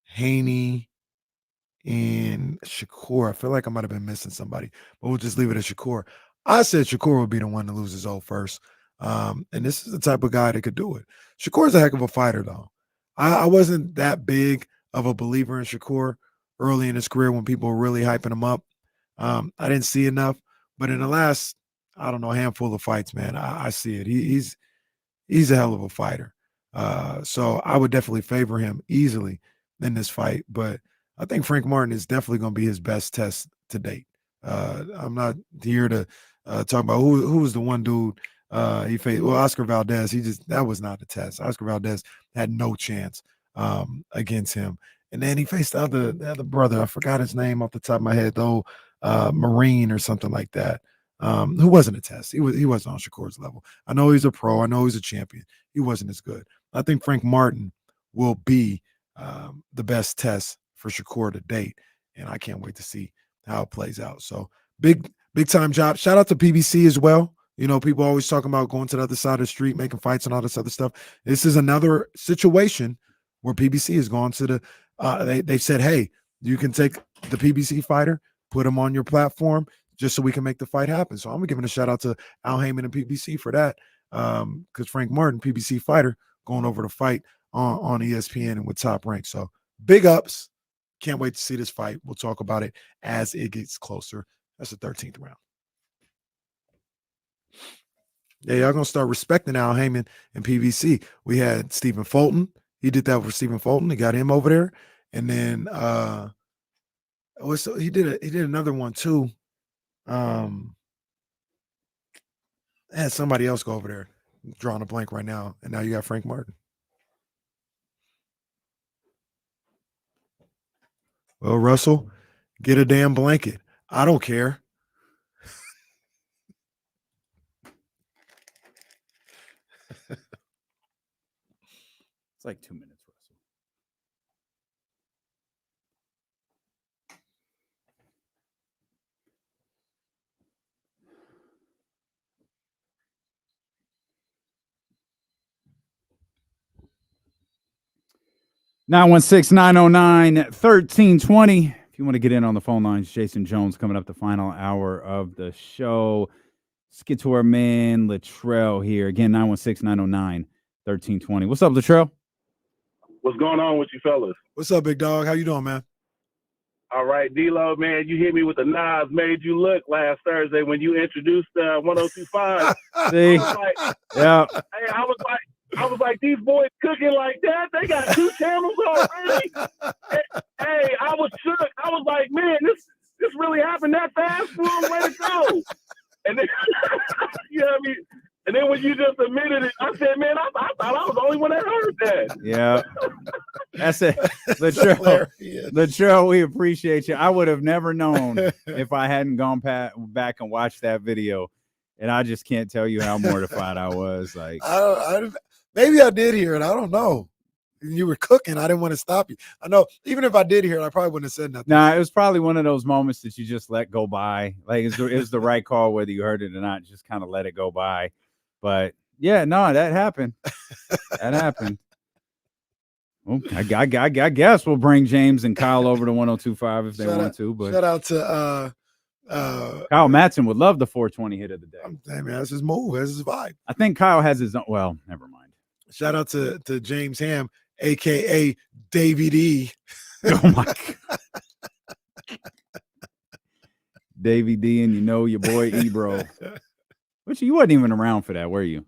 Haney, and Shakur. I feel like I might have been missing somebody, but we'll just leave it at Shakur. I said Shakur would be the one to lose his O first. And this is the type of guy that could do it. Shakur's a heck of a fighter, though. I wasn't that big of a believer in Shakur early in his career when people were really hyping him up. I didn't see enough, but in the last, I don't know, handful of fights, man, I see it. He's a hell of a fighter. So I would definitely favor him easily in this fight, but I think Frank Martin is definitely going to be his best test to date. I'm not here to talk about who was the one dude he faced. Well, Oscar Valdez, that was not the test. Oscar Valdez had no chance against him. And then he faced the other brother. I forgot his name off the top of my head, though, Marine or something like that. Who wasn't a test. He wasn't on Shakur's level. I know he's a pro. I know he's a champion. He wasn't as good. I think Frank Martin will be the best test for Shakur to date, and I can't wait to see how it plays out. So big time job. Shout out to PBC as well. You know, people always talking about going to the other side of the street, making fights and all this other stuff. This is another situation where PBC has gone to the they said, hey, you can take the PBC fighter, put him on your platform just so we can make the fight happen. So I'm giving a shout out to Al Heyman and PBC for that. Because Frank Martin, PBC fighter, going over to fight on ESPN and with Top Rank. So big ups. Can't wait to see this fight. We'll talk about it as it gets closer. That's the 13th round. Yeah, y'all gonna start respecting Al Heyman and PVC. We had Stephen Fulton. He did that for Stephen Fulton. He got him over there, and then he did another one too. Had somebody else go over there. I'm drawing a blank right now, and now you got Frank Martin. Well, Russell, get a damn blanket. I don't care. It's like 2 minutes, Russell. (916-909-1320). If you want to get in on the phone lines, Jason Jones coming up the final hour of the show. Let's get to our man Latrell here. Again, 916-909-1320. What's up, Latrell? What's going on with you fellas? What's up, big dog? How you doing, man? All right, D-Lo, man, you hit me with the Nas Made You Look last Thursday when you introduced 1025. See? Yeah. Hey, I was like, these boys cooking like that? They got 2 channels already? Hey, I was shook. I was like, man, this really happened that fast? Boom, way to go. And then, you know what I mean? And then when you just admitted it, I said, man, I thought I was the only one that heard that. Yeah. That's it. Latrell, we appreciate you. I would have never known if I hadn't gone back and watched that video. And I just can't tell you how mortified I was. Like, maybe I did hear it. I don't know. You were cooking. I didn't want to stop you. I know. Even if I did hear it, I probably wouldn't have said nothing. Nah, it was probably one of those moments that you just let go by. Like, it was the right call, whether you heard it or not. Just kind of let it go by. But yeah, no, that happened. That happened. Well, I guess we'll bring James and Kyle over to 1025 if they want to. But shout out to Kyle Matson would love the 420 hit of the day. Hey, man, that's his move. That's his vibe. I think Kyle has his own. Well, never mind. Shout out to James Ham, aka Davey D. Oh my God. Davey D, and your boy Ebro. Which you wasn't even around for that, were you?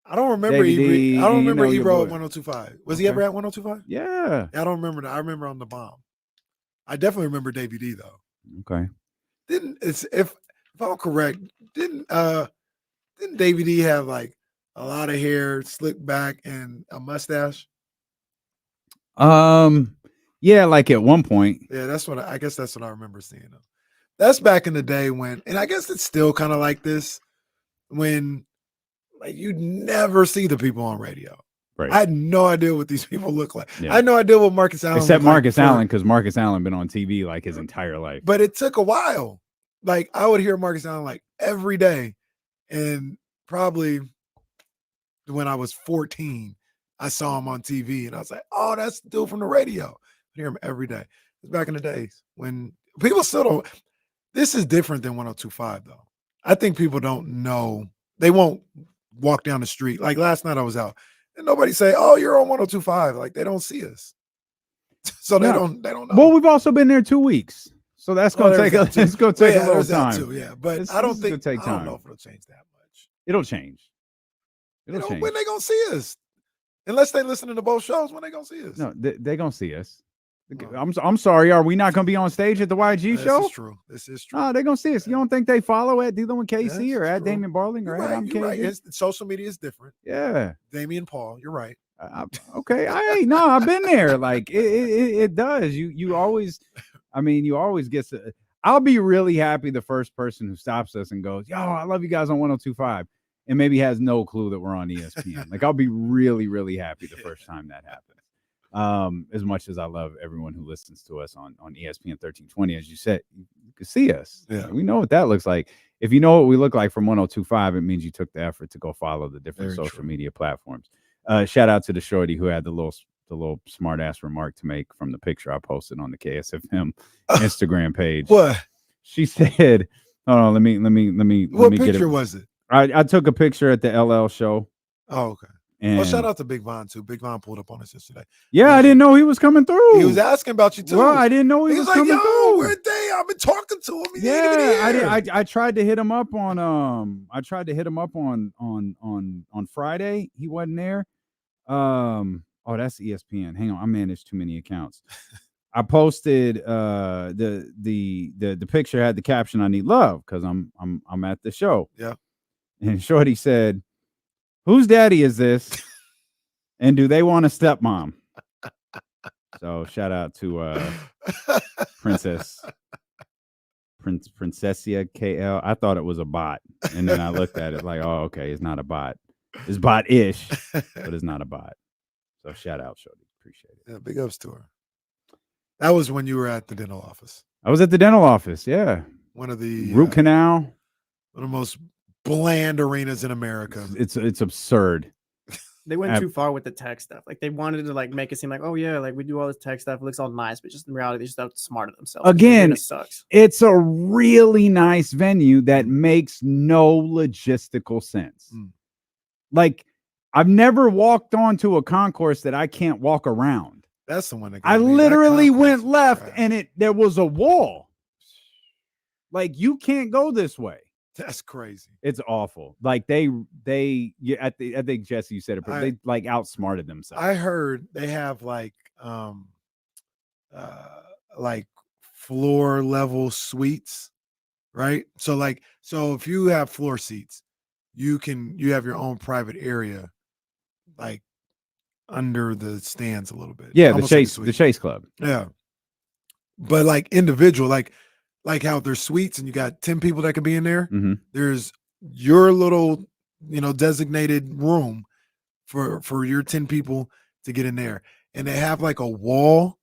I don't remember Davey Ebro. I don't remember your Ebro boy. at 1025. Was he ever at 1025? Yeah. I don't remember that. I remember on the bomb. I definitely remember Davey D though. Okay. If I'm correct, didn't Davey D have like a lot of hair, slicked back, and a mustache? Yeah, like at one point. Yeah, I guess that's what I remember seeing him. That's back in the day when, and I guess it's still kind of like this, when like you never see the people on radio. Right. I had no idea what these people look like. Yeah. I had no idea what Marcus Allen Except looked Marcus like Allen, because Marcus Allen been on TV like his entire life. But it took a while. Like I would hear Marcus Allen like every day, and probably when I was 14, I saw him on TV, and I was like, "Oh, that's the dude from the radio." I hear him every day. It's back in the days when people still don't. This is different than 1025, though. I think people don't know. They won't walk down the street. Like last night, I was out, and nobody say, "Oh, you're on 1025." Like they don't see us, so they don't know. Well, we've also been there 2 weeks, so that's gonna take a little time. Too, yeah, but I don't think take time. I don't know if it'll change that much. It'll change. It'll change. When they gonna see us? Unless they listen to both shows, when they gonna see us? No, they gonna see us. I'm sorry. Are we not gonna be on stage at the YG show? This is true. This is true. Oh, they're gonna see us. You don't think they follow at D'Lo and KC or at Damian Barling or at I'm You're right. KG? Social media is different. Yeah. Damian Paul, you're right. Okay. I've been there. Like it does. You always, you always get to. I'll be really happy the first person who stops us and goes, "Yo, I love you guys on 1025," and maybe has no clue that we're on ESPN. Like I'll be really, really happy the first time that happens. As much as I love everyone who listens to us on ESPN 1320, as you said, you can see us. Yeah. We know what that looks like. If you know what we look like from 1025, it means you took the effort to go follow the different social media platforms. Shout out to the shorty who had the little smart ass remark to make from the picture I posted on the KSFM Instagram page. What? She said, "Hold on, let me What get it. picture was it? I took a picture at the LL show. Oh, okay. And shout out to Big Von too. Big Von pulled up on us yesterday. yeah, I didn't know he was coming through. He was asking about you too. Well, I didn't know he He was was like, coming "Yo, through. where'd they? I've been talking to him. He ain't even Yeah, here." I tried to hit him up on on Friday. He wasn't there. Oh, that's ESPN. Hang on, I managed too many accounts. I posted the picture had the caption "I need love" because I'm at the show. Yeah. And Shorty said, "Whose daddy is this? And do they want a stepmom?" So shout out to Princessia KL. I thought it was a bot, and then I looked at it like, oh, okay, it's not a bot. It's bot-ish, but it's not a bot. So shout out, Shorty. Appreciate it. Yeah, big ups to her. That was when you were at the dental office. I was at the dental office. Yeah, One of the root canal. One of the most bland arenas in America. It's absurd. They went too far with the tech stuff. Like they wanted to like make it seem like, oh yeah, like we do all this tech stuff. It looks all nice, but just in reality, they just outsmarted themselves. Again, it sucks. It's a really nice venue that makes no logistical sense. Like I've never walked onto a concourse that I can't walk around. That's the one that I literally went left and there was a wall. Like you can't go this way. That's crazy. It's awful. Like I think Jesse, you said it, but they like outsmarted themselves. I heard they have like floor level suites, right? So if you have floor seats, you have your own private area, like under the stands a little bit. Yeah, Almost the Chase Club. Yeah, but like individual, like how there's suites and you got 10 people that can be in there. Mm-hmm. There's your little, designated room for your 10 people to get in there. And they have like a wall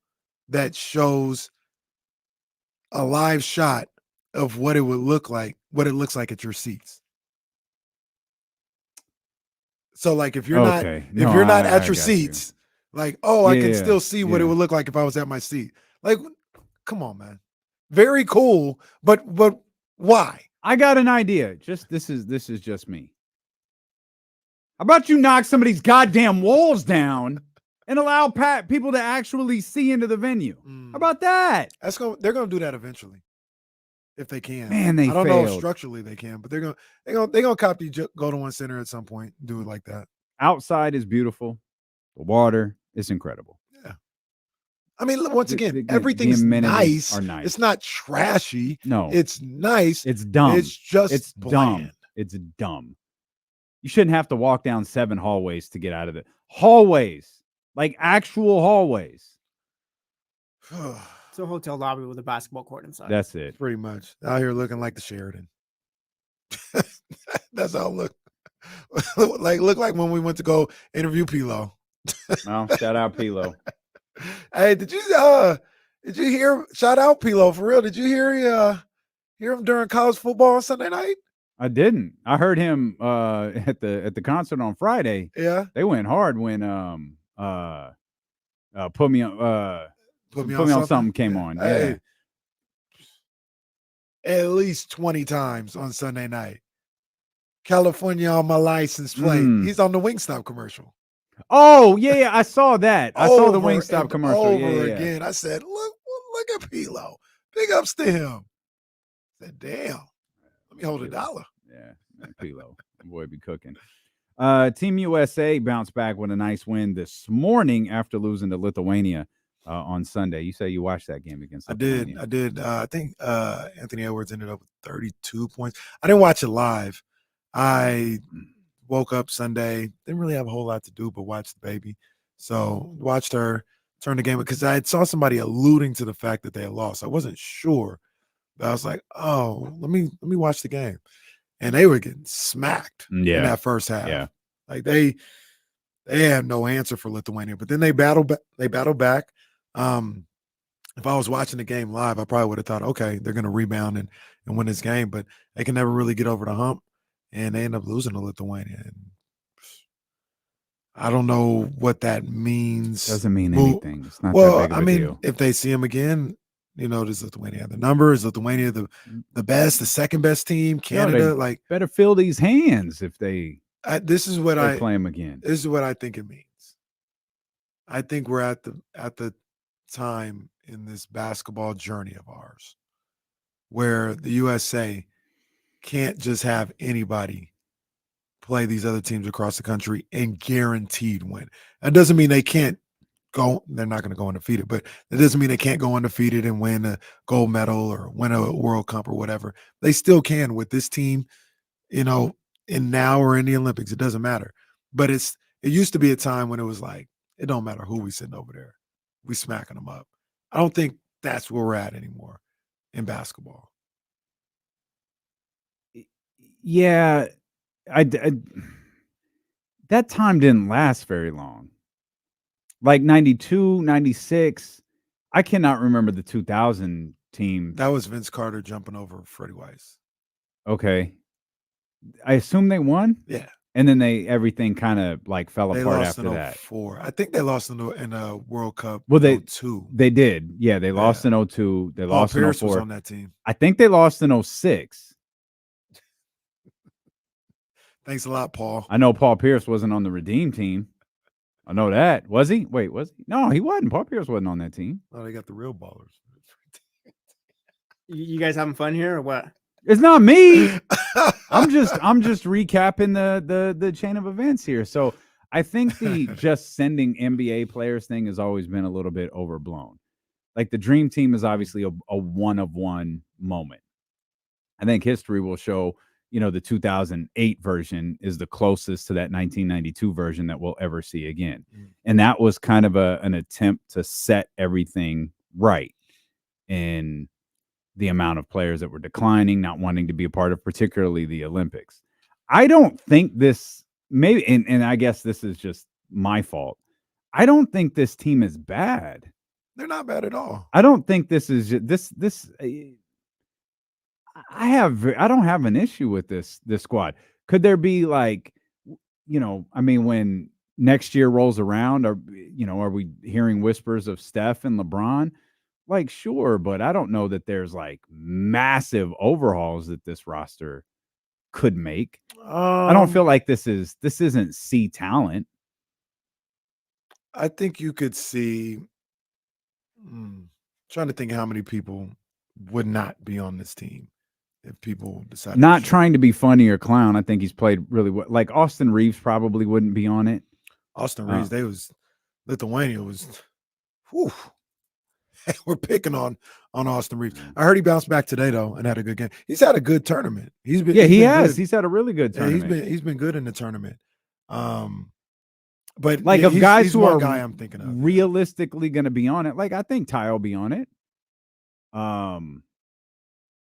that shows a live shot of what it would look like, what it looks like at your seats. So like if you're not at your seats, like, I can still see what it would look like if I was at my seat. Like, come on, man. Very cool, but why? I got an idea. This is just me. How about you knock some of these goddamn walls down and allow people to actually see into the venue? How about that? They're gonna do that eventually, if they can. Man, I don't know if structurally they can, but they're gonna copy Go to One Center at some point. Do it like that. Outside is beautiful. The water is incredible. Yeah. I mean, once again, everything's nice. Are nice. It's not trashy. No, it's nice. It's dumb. It's just bland. dumb. It's dumb. You shouldn't have to walk down 7 hallways to get out of it. Hallways, like actual hallways. It's a hotel lobby with a basketball court inside. That's it. Pretty much out here looking like the Sheridan. That's how it look. Look like when we went to go interview Pilo. Well, shout out Pilo. Hey, did you hear? Shout out Pilo for real. Did you hear him during college football on Sunday night? I didn't. I heard him at the concert on Friday. Yeah, they went hard when Put Me on Something came on. Hey, at least 20 times on Sunday night. California on my license plate. He's on the Wingstop commercial. Oh, yeah, I saw that. I saw the Wingstop commercial. Over again. I said, look at Pilo. Big ups to him. I said, damn. Let me hold $1. Yeah, man, Pilo. Boy, be cooking. Team USA bounced back with a nice win this morning after losing to Lithuania on Sunday. You say you watched that game against Lithuania. I did. I think Anthony Edwards ended up with 32 points. I didn't watch it live. I woke up Sunday, didn't really have a whole lot to do but watch the baby. So watched her turn the game because I saw somebody alluding to the fact that they had lost. I wasn't sure, but I was like, oh, let me watch the game. And they were getting smacked in that first half. Yeah. Like they had no answer for Lithuania, but then they battled back. If I was watching the game live, I probably would have thought, okay, they're going to rebound and win this game, but they can never really get over the hump. And they end up losing to Lithuania. And I don't know what that means. Doesn't mean anything. It's not that big of a deal. If they see him again, does Lithuania have the number? Is Lithuania the best, the second best team? Canada, better fill these hands if they This is what They play him again. This is what I think it means. I think we're at the time in this basketball journey of ours where the USA can't just have anybody play these other teams across the country and guaranteed win. That doesn't mean they can't go. They're not going to go undefeated, but that doesn't mean they can't go undefeated and win a gold medal or win a World Cup or whatever. They still can with this team, in now or in the Olympics. It doesn't matter. But it used to be a time when it was like, it don't matter who we sitting over there. We smacking them up. I don't think that's where we're at anymore in basketball. Yeah, I that time didn't last very long. Like 92, 96. I cannot remember the 2000 team. That was Vince Carter jumping over Freddie Weiss. Okay. I assume they won? Yeah. And then everything kind of like fell They apart lost after in that. 04. I think they lost in a World Cup. Well, they 02. They did. Yeah, they lost in 02. They Paul lost Pierce in 04. was on that team. I think they lost in 06. Thanks a lot, Paul. I know Paul Pierce wasn't on the Redeem team. I know that. Was he? Wait, was he? No, he wasn't. Paul Pierce wasn't on that team. Oh, they got the real ballers. You guys having fun here or what? It's not me. I'm just recapping the chain of events here. So I think the just sending NBA players thing has always been a little bit overblown. Like the Dream Team is obviously a one of one moment. I think history will show, the 2008 version is the closest to that 1992 version that we'll ever see again. And that was kind of an attempt to set everything right in the amount of players that were declining, not wanting to be a part of particularly the Olympics. I don't think this maybe, and I guess this is just my fault. I don't think this team is bad. They're not bad at all. I don't think this is this. I don't have an issue with this squad. Could there be like, when next year rolls around, are we hearing whispers of Steph and LeBron? Like, sure, but I don't know that there's like massive overhauls that this roster could make. I don't feel like this isn't C talent. I think you could see. Trying to think how many people would not be on this team if people decide. Not trying to be funny or clown. I think he's played really well. Like Austin Reeves probably wouldn't be on it. Austin Reeves, Lithuania was. Whew. We're picking on Austin Reeves. I heard he bounced back today though and had a good game. He's had a good tournament. He has. Good. He's had a really good tournament. Yeah, he's been good in the tournament. But like of guys who are guy I'm thinking of realistically going to be on it. Like I think Ty will be on it.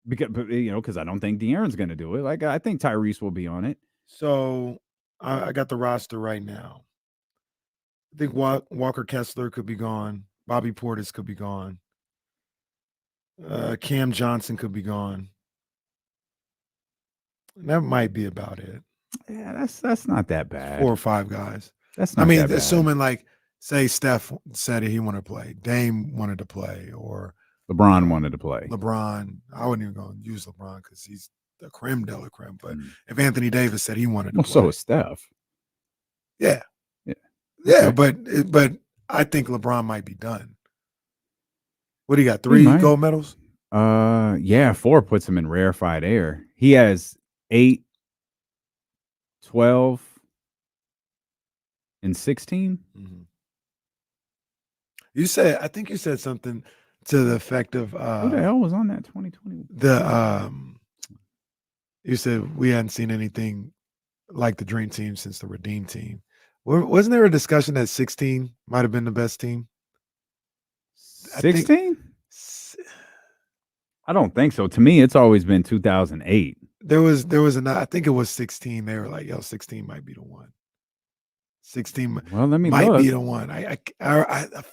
Because I don't think De'Aaron's going to do it. Like I think Tyrese will be on it. So I got the roster right now. I think Walker Kessler could be gone. Bobby Portis could be gone. Cam Johnson could be gone. And that might be about it. Yeah, that's not that bad. 4 or 5 guys. That's not that bad. Assuming like, say Steph said he wanted to play, Dame wanted to play, or LeBron wanted to play. LeBron, I wouldn't even go and use LeBron because he's the creme de la creme. But if Anthony Davis said he wanted to play. So is Steph. Yeah. Okay. But I think LeBron might be done. What do you got? 3 gold medals? 4 puts him in rarefied air. He has 8, 12, and 16. Mm-hmm. I think you said something to the effect of who the hell was on that 2020? You said we hadn't seen anything like the Dream Team since the Redeem Team. Wasn't there a discussion that 16 might have been the best team? 16? I don't think so. To me, it's always been 2008. There was I think it was 16. They were like, 16 might be the one. 16 let me might look. be the one. I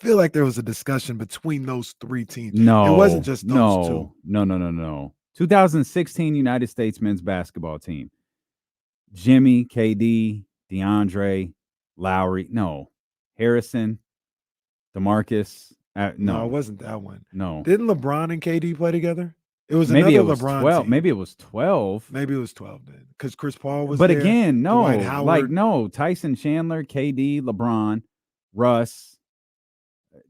feel like there was a discussion between those 3 teams. No, it wasn't just those 2. No. 2016 United States men's basketball team. Jimmy, KD, DeAndre, Lowry. No, Harrison, DeMarcus. No, it wasn't that one. No. Didn't LeBron and KD play together? It was maybe it another was LeBron 12. team. Maybe it was 12. Maybe it was 12 then, because Chris Paul was But there. again, no, Dwight Howard. like no, Tyson Chandler, KD, LeBron, Russ,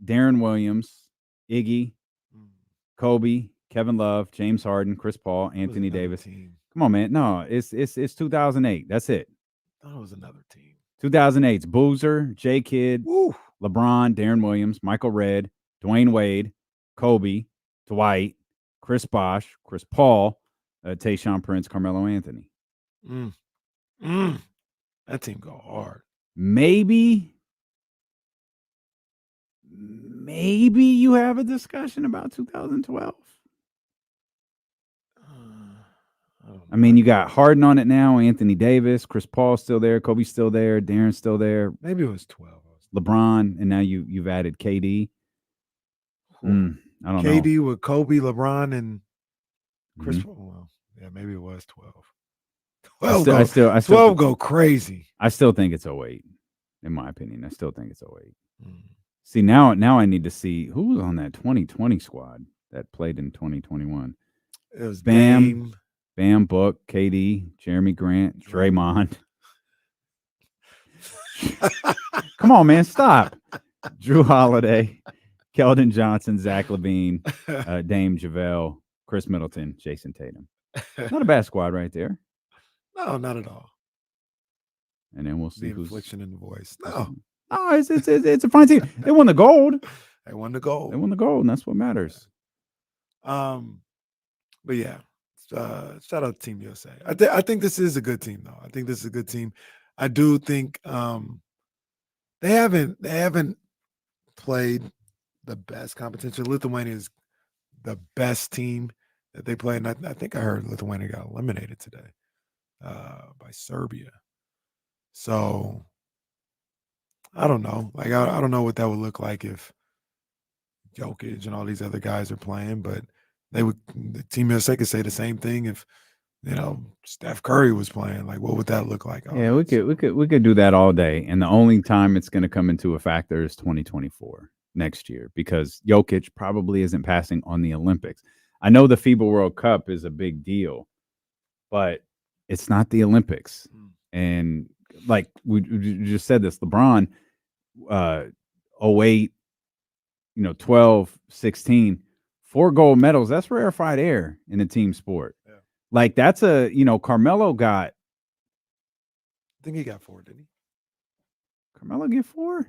Darren Williams, Iggy, Kobe, Kevin Love, James Harden, Chris Paul, Anthony Davis. Come on, man. No, it's 2008. That's it. I thought it was another team. 2008's Boozer, J Kidd, LeBron, Darren Williams, Michael Redd, Dwayne Wade, Kobe, Dwight, Chris Bosh, Chris Paul, Tayshaun Prince, Carmelo Anthony. That team go hard. Maybe you have a discussion about 2012. I mean, you got Harden on it now, Anthony Davis, Chris Paul's still there, Kobe's still there, Darren's still there. Maybe it was 12. LeBron, and now you've added KD. I don't know. KD with Kobe, LeBron, and Chris Paul. Well, yeah, maybe it was 12. 12 go crazy. I still think it's 08, in my opinion. I still think it's 08. See, now I need to see who was on that 2020 squad that played in 2021. It was Bam, Book, KD, Jeremy Grant, Draymond. Come on, man, stop. Drew Holiday, Keldon Johnson, Zach LaVine, Dame JaVale, Chris Middleton, Jason Tatum. Not a bad squad right there. No, not at all. And then we'll see the inflection in the voice. No, it's a fine team. They won the gold. They won the gold. And that's what matters. But yeah, shout out to Team USA. I think this is a good team, though. I think this is a good team. I do think they haven't played the best competition. Lithuania is the best team that they play, and I think I heard Lithuania got eliminated today by Serbia. So I don't know. Like I don't know what that would look like if Jokic and all these other guys are playing, but the Team USA could say the same thing if Steph Curry was playing. Like, what would that look like? Yeah, we could do that all day, and the only time it's going to come into a factor is 2024 next year, because Jokic probably isn't passing on the Olympics. I know the FIBA World Cup is a big deal, but it's not the Olympics. And like we just said this, LeBron, 08, 12, 16, 4 gold medals. That's rarefied air in a team sport. Yeah. Like that's Carmelo got. I think he got 4, didn't he? Carmelo get 4? He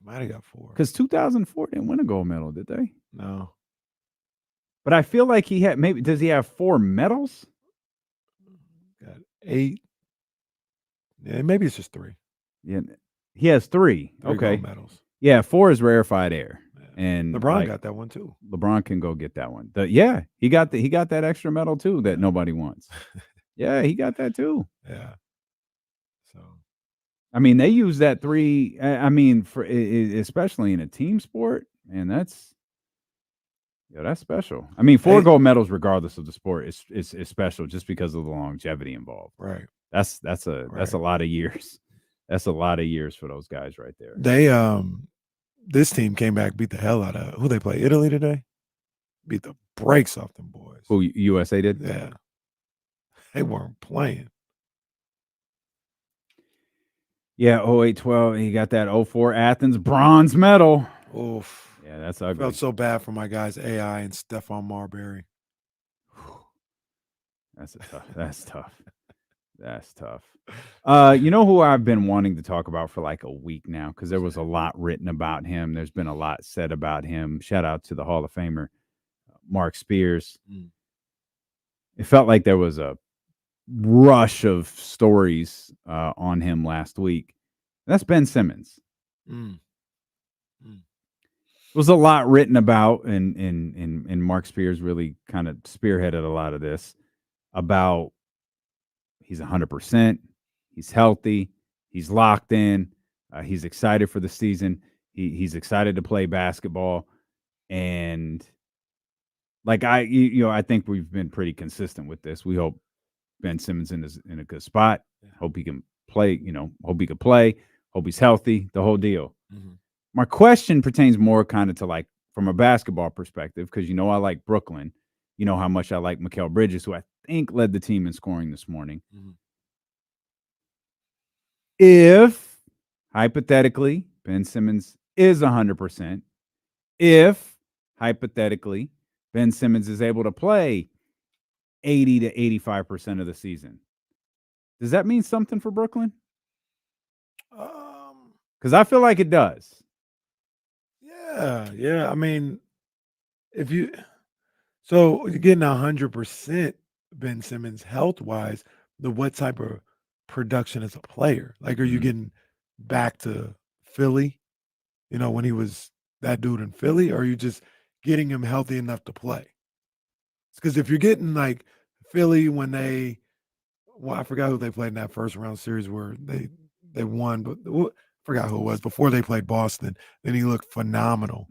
might have got 4. Because 2004 didn't win a gold medal, did they? No. But I feel like he had does he have 4 medals? Got 8. Yeah, maybe it's just 3. Yeah, he has 3. 3 okay. gold medals. Yeah, 4 is rarefied air. And LeBron got that one too. LeBron can go get that one. He got that extra medal too that nobody wants. Yeah, he got that too. Yeah. So, I mean, they use that 3. I mean, for especially in a team sport, and that's special. I mean, 4 gold medals, regardless of the sport, is special just because of the longevity involved. Right. That's a lot of years. That's a lot of years for those guys right there. They this team came back, beat the hell out of who they play. Italy today? Beat the brakes off them boys. Who, USA did? Yeah. They weren't playing. Yeah, 08-12. He got that 04 Athens bronze medal. Oof. Yeah, that's ugly. Felt so bad for my guys AI and Stephon Marbury. That's tough. That's tough. You know who I've been wanting to talk about for like a week now, because there was a lot written about him. There's been a lot said about him. Shout out to the Hall of Famer, Mark Spears. It felt like there was a rush of stories on him last week. And that's Ben Simmons. There was a lot written about, and Mark Spears really kind of spearheaded a lot of this about. He's 100%. He's healthy. He's locked in. He's excited for the season. He's excited to play basketball. And like I think we've been pretty consistent with this. We hope Ben Simmons in a good spot. Hope he can play. Hope he can play. Hope he's healthy. The whole deal. My question pertains more kind of to like from a basketball perspective, because I like Brooklyn, you know how much I like Mikal Bridges, who I think led the team in scoring this morning. If, hypothetically, Ben Simmons is 100%, if, hypothetically, Ben Simmons is able to play 80 to 85% of the season, does that mean something for Brooklyn? Because I feel like it does. Yeah. I mean, so you're getting 100% Ben Simmons health wise, what type of production as a player? Like, are you getting back to Philly, when he was that dude in Philly, or are you just getting him healthy enough to play? Because if you're getting like Philly when I forgot who they played in that first round series where they won, but I forgot who it was before they played Boston. Then he looked phenomenal.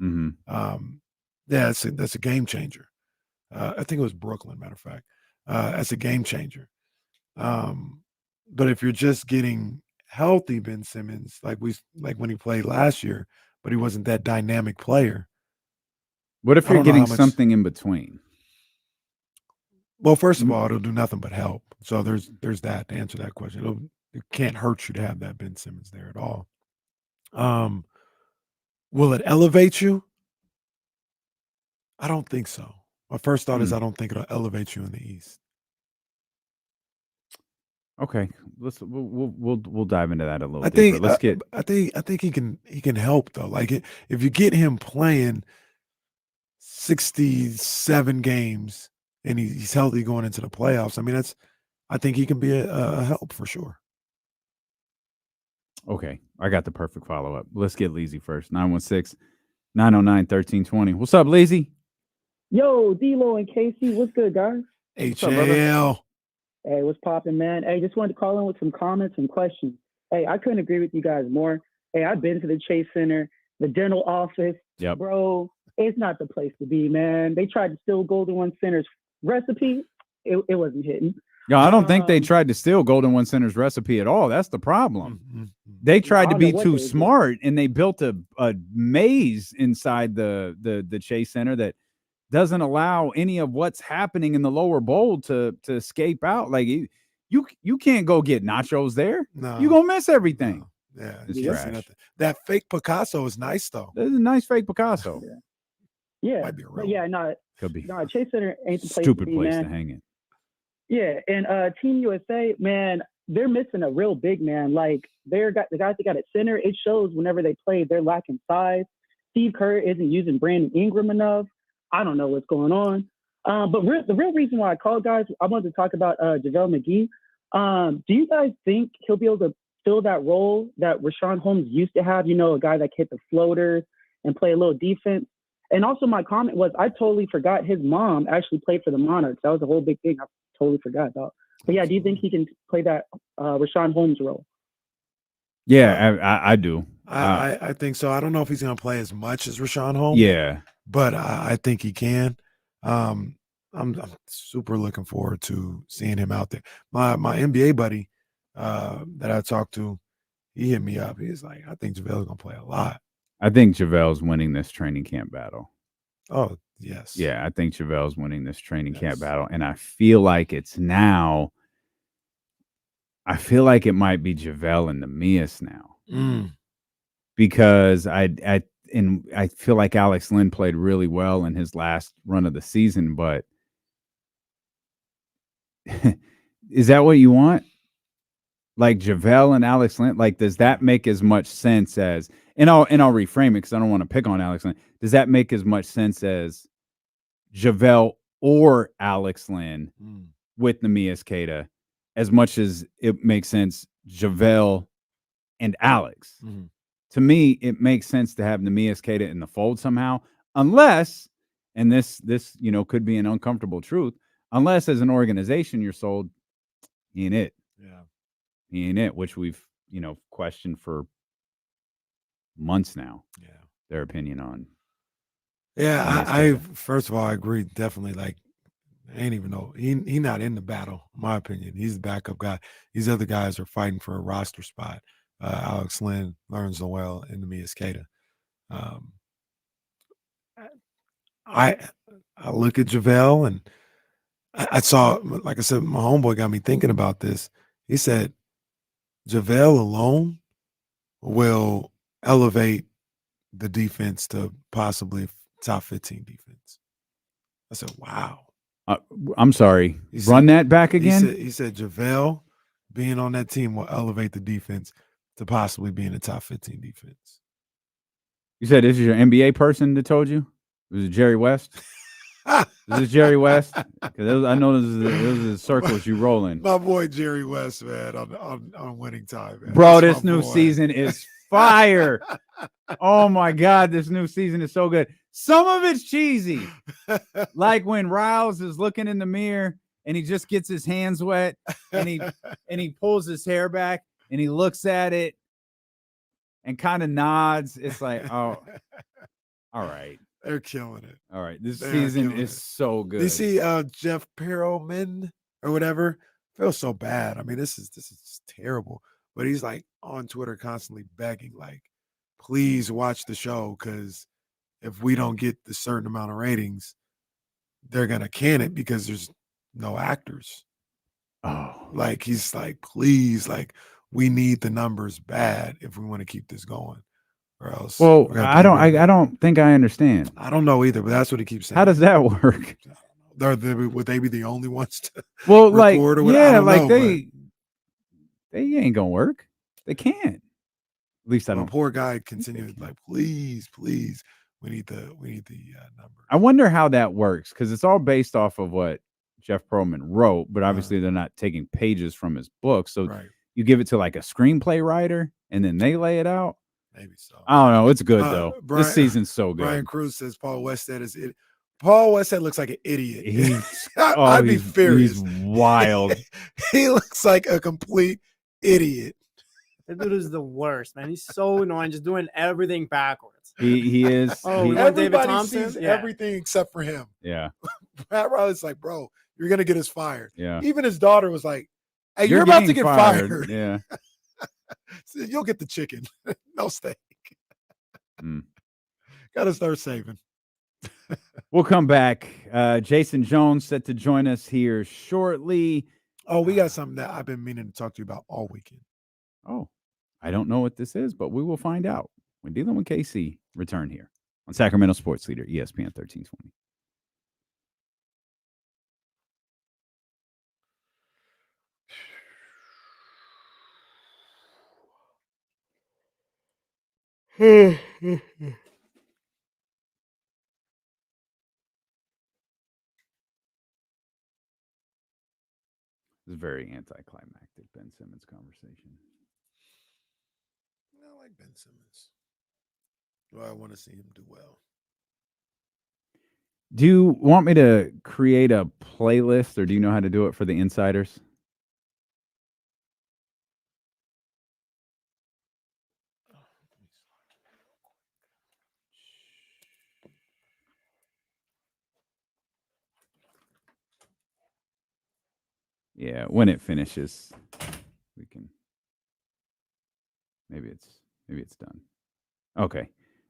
That's a game changer. I think it was Brooklyn, matter of fact. That's a game changer. But if you're just getting healthy Ben Simmons, like when he played last year, but he wasn't that dynamic player. What if you're getting something in between? Well, first of all, it'll do nothing but help. So there's that to answer that question. It can't hurt you to have that Ben Simmons there at all. Will it elevate you? I don't think so. My first thought is I don't think it'll elevate you in the East. Okay, we'll dive into that a little deeper. Let's get. I think he can help though. Like if you get him playing 67 games and he's healthy going into the playoffs, I mean I think he can be a help for sure. Okay, I got the perfect follow up. Let's get Leezy first. 916-909-1320. What's up, Leezy? Yo, D-Lo and Casey, what's good, guys? HL. Hey, what's poppin', man? Hey, just wanted to call in with some comments and questions. Hey, I couldn't agree with you guys more. Hey, I've been to the Chase Center, the dental office. Yep. Bro, it's not the place to be, man. They tried to steal Golden One Center's recipe. It wasn't hitting. Yeah, I don't think they tried to steal Golden One Center's recipe at all. That's the problem. They tried to be too smart, and they built a maze inside the Chase Center that doesn't allow any of what's happening in the lower bowl to escape out. Like you can't go get nachos there. No, you're gonna miss everything. No. Yeah, it's trash. That fake Picasso is nice though. This is a nice fake Picasso. Yeah, might be a real yeah, no, could be. No, Chase Center ain't the place Stupid to be, place man. to hang it. Yeah, and Team USA, man, they're missing a real big man. Like the guys that got at center, it shows whenever they play, they're lacking size. Steve Kerr isn't using Brandon Ingram enough. I don't know what's going on. But the real reason why I called, guys, I wanted to talk about JaVale McGee. Do you guys think he'll be able to fill that role that Rashawn Holmes used to have? A guy that could hit the floaters and play a little defense. And also my comment was I totally forgot his mom actually played for the Monarchs. That was a whole big thing. I totally forgot about. But yeah, do you think he can play that Rashawn Holmes role? Yeah, I do. I think so. I don't know if he's going to play as much as Rashawn Holmes. Yeah, but I think he can. I'm super looking forward to seeing him out there. My NBA buddy that I talked to, he hit me up. He's like, I think JaVale's going to play a lot. I think JaVale's winning this training camp battle. Oh, yes. Yeah, I think JaVale's winning this training camp battle. And I feel like it's now. I feel like it might be JaVale and Neemias now. Because I feel like Alex Len played really well in his last run of the season, but is that what you want? Like JaVale and Alex Len, like does that make as much sense as? And I'll reframe it because I don't want to pick on Alex Len. Does that make as much sense as JaVale or Alex Len with Neemias Queta, as much as it makes sense JaVale and Alex? To me, it makes sense to have Neemias Queta in the fold somehow, unless, and this could be an uncomfortable truth, unless as an organization you're sold, he ain't it. Yeah, he ain't it, which we've questioned for months now. Yeah, their opinion on. Yeah, I first of all I agree definitely. Like, I ain't even know he not in the battle. In my opinion, he's the backup guy. These other guys are fighting for a roster spot. Alex Len, Lawrence Noel, and Neemias Queta. I look at JaVale, and I saw, like I said, my homeboy got me thinking about this. He said JaVale alone will elevate the defense to possibly top 15 defense. I said, wow. I'm sorry. He Run said- that back again. He said JaVale being on that team will elevate the defense to possibly being a top 15 defense. You said this is your NBA person that told you? Was it Jerry West? Is this Jerry West? Because I know those are the circles you roll in. My boy Jerry West, man, on Winning Time, man. Bro, That's this my new boy. season is fire. Oh my God, this new season is so good. Some of it's cheesy. Like when Riles is looking in the mirror and he just gets his hands wet and he pulls his hair back and he looks at it and kind of nods. It's like, oh, all right. They're killing it. All right. This They are season killing is it. so good. You see Jeff Perelman or whatever? Feels so bad. I mean, this is just terrible. But he's like on Twitter constantly begging, like, please watch the show, because if we don't get the certain amount of ratings, they're gonna can it because there's no actors. Oh, like he's like, please, like, we need the numbers bad if we want to keep this going, or else. Well, we're gonna I be don't. really- I don't think I understand. I don't know either, but that's what he keeps saying. How does that work? Would they be the only ones to Well, like, record or what? I yeah, don't like know, they ain't gonna work. They can't. At least I but don't. the poor guy continued like, please, please, we need the number. I wonder how that works, because it's all based off of what Jeff Pearlman wrote, but obviously they're not taking pages from his book. So Right. you give it to like a screenplay writer, and then they lay it out. Maybe so. I don't know. It's good though. Brian- This season's so good. Brian Cruz says Paul Westhead is it. Paul Westhead looks like an idiot. He's- I'd be he's furious. wild. He looks like a complete idiot. That dude is the worst, man. He's so annoying, just doing everything backwards. He is. Oh, he- we want David Everybody Thompson? sees Yeah. everything except for him. yeah. Pat Riley's like, bro, you're gonna get us fired. Yeah. Even his daughter was like, hey, you're about to getting get fired. Yeah. So you'll get the chicken. No steak. Mm. Gotta start saving. We'll come back. Jason Jones set to join us here shortly. Oh, we got something that I've been meaning to talk to you about all weekend. Oh, I don't know what this is, but we will find out when Dealing with KC return here on Sacramento Sports Leader, ESPN 1320. It's a very anticlimactic Ben Simmons conversation. I like Ben Simmons. Well, I want to see him do well. Do you want me to create a playlist, or do you know how to do it for the insiders? Yeah, when it finishes, we can. Maybe it's done. Okay,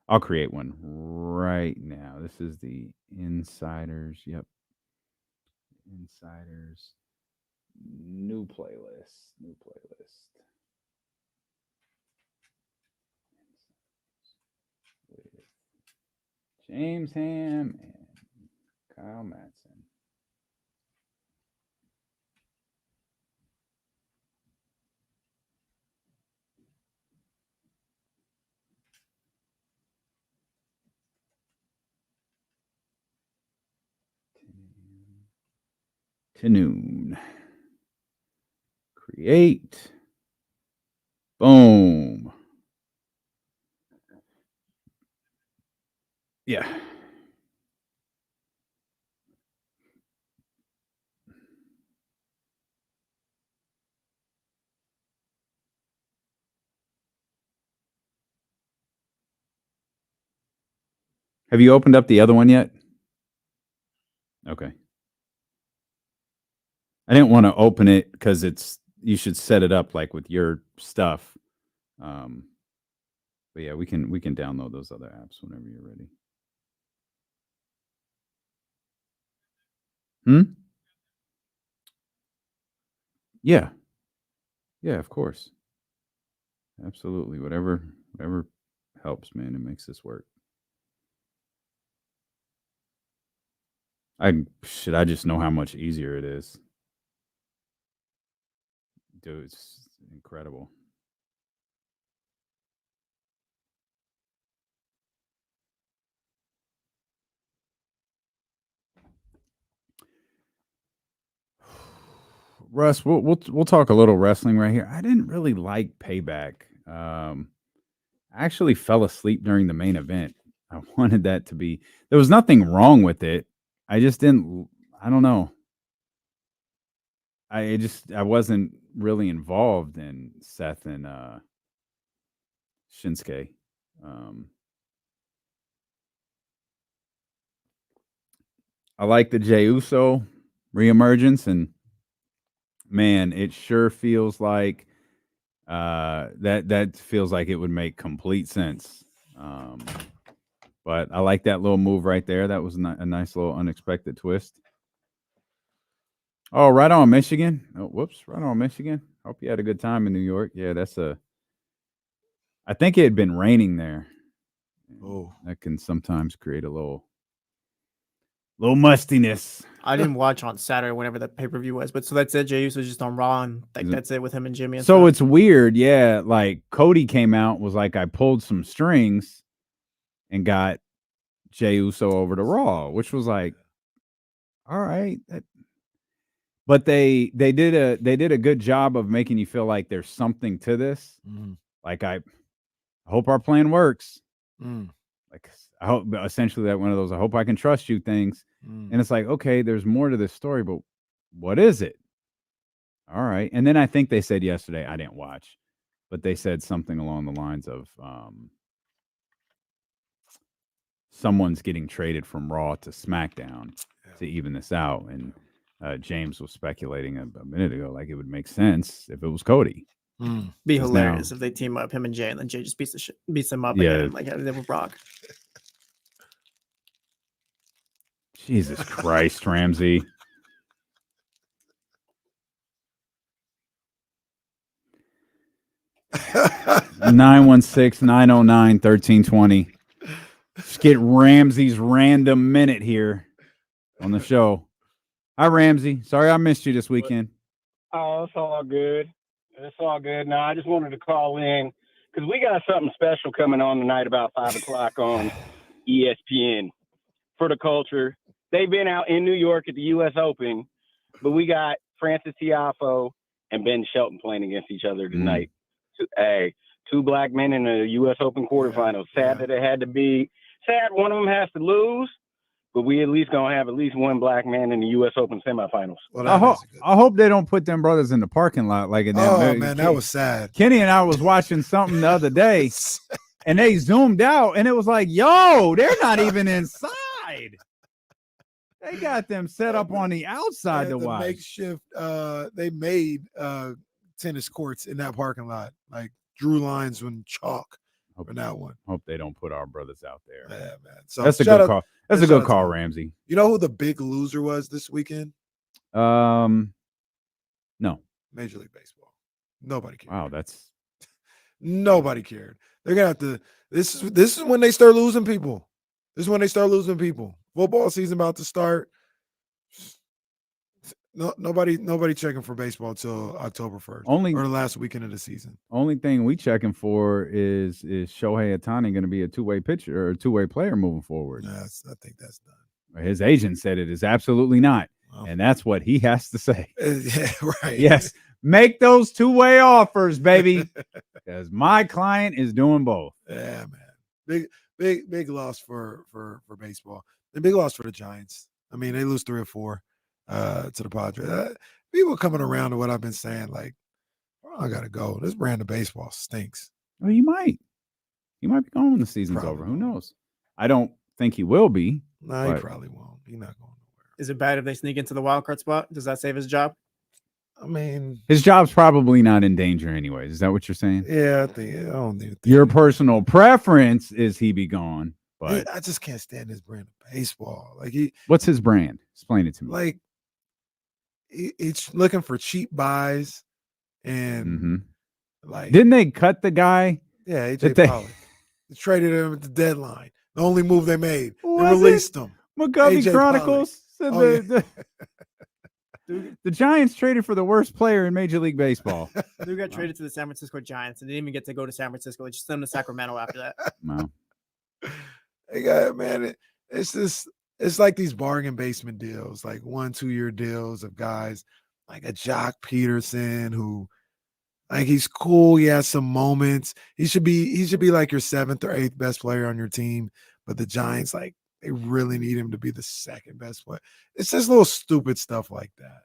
I'll create one right now. This is the insiders. Yep, insiders. New playlist. New playlist. With James Ham and Kyle Madsen. To noon. Create. Boom. Yeah. Have you opened up the other one yet? Okay. I didn't want to open it because you should set it up like with your stuff. But yeah, we can download those other apps whenever you're ready. Yeah. Yeah, of course. Absolutely. Whatever helps, man. It makes this work. I just know how much easier it is. Dude, it's incredible. Russ, we'll talk a little wrestling right here. I didn't really like Payback. I actually fell asleep during the main event. I wanted that to be. There was nothing wrong with it. I just didn't. I don't know. I wasn't really involved in Seth and Shinsuke. I like the Jey Uso reemergence, and man, it sure feels like that feels like it would make complete sense. But I like that little move right there. That was a nice little unexpected twist. Oh, right on, Michigan. Oh, whoops, right on, Michigan. Hope you had a good time in New York. Yeah, I think it had been raining there. Oh, that can sometimes create a little mustiness. I didn't watch on Saturday whenever the pay-per-view was, but so that's it. Jey Uso was just on Raw, and like that's it with him and Jimmy. And so stuff. It's weird, yeah. Like Cody came out, was like, I pulled some strings and got Jey Uso over to Raw, which was like, all right. But they did a good job of making you feel like there's something to this. Mm-hmm. Like I hope our plan works. Like I hope essentially that one of those I hope I can trust you things. And it's like, okay, there's more to this story, but what is it? All right. And then I think they said yesterday, I didn't watch, but they said something along the lines of someone's getting traded from Raw to SmackDown to even this out. And James was speculating a minute ago, like it would make sense if it was Cody. Be hilarious if they team up him and Jay, and then Jay just beats him up again, like how they did with Brock. Jesus Christ, Ramsey. (916-909-1320). Just get Ramsey's random minute here on the show. Hi, Ramsey. Sorry I missed you this weekend. Oh, it's all good. It's all good. Now, I just wanted to call in because we got something special coming on tonight about 5 o'clock on ESPN for the culture. They've been out in New York at the U.S. Open, but we got Francis Tiafoe and Ben Shelton playing against each other tonight. Two black men in the U.S. Open quarterfinals. Sad that it had to be. Sad one of them has to lose, but we at least going to have at least one black man in the U.S. Open semifinals. Well, I hope they don't put them brothers in the parking lot like in that. Oh, man, that was sad. Kenny and I was watching something the other day, and they zoomed out, and it was like, yo, they're not even inside. They got them set up on the outside to watch. Makeshift, they made tennis courts in that parking lot, like drew lines with chalk for that one. Hope they don't put our brothers out there. Yeah, man. So that's a good call. That's a good call, Ramsey. You know who the big loser was this weekend? No. Major League Baseball. Nobody cared. Wow, that's nobody cared. They're gonna have to. This is when they start losing people. This is when they start losing people. Football season about to start. No, nobody checking for baseball till October 1st. Only or the last weekend of the season. Only thing we checking for is Shohei Ohtani going to be a two-way pitcher or a two-way player moving forward? Yes, I think that's done. His agent said it is absolutely not, and that's what he has to say. Yeah, right. Yes, make those two-way offers, baby, because my client is doing both. Yeah, man. Big loss for baseball. And big loss for the Giants. I mean, they lose 3 or 4 to the Padres. People coming around to what I've been saying, like, oh, I gotta go. This brand of baseball stinks. Well, you might be gone when the season's over. Who knows? I don't think he will be. No, he probably won't. He's not going nowhere. Is it bad if they sneak into the wild card spot? Does that save his job? I mean, his job's probably not in danger anyways. Is that what you're saying? Yeah, I don't even think your personal preference is he be gone, but I just can't stand his brand of baseball. Like what's his brand? Explain it to me. Like It's looking for cheap buys and like didn't they cut the guy? Yeah, that AJ Pollock. They traded him at the deadline. The only move they made. They released him. McGovey AJ Chronicles said Pollock. the Giants traded for the worst player in Major League Baseball. Dude got traded to the San Francisco Giants and didn't even get to go to San Francisco. They just sent him to Sacramento after that. Wow. They got, man, it's like these bargain basement deals, like 1-2 year deals of guys like a Jock Peterson who like he's cool. He has some moments. He should be like your 7th or 8th best player on your team. But the Giants, like, they really need him to be the 2nd best player. It's just little stupid stuff like that.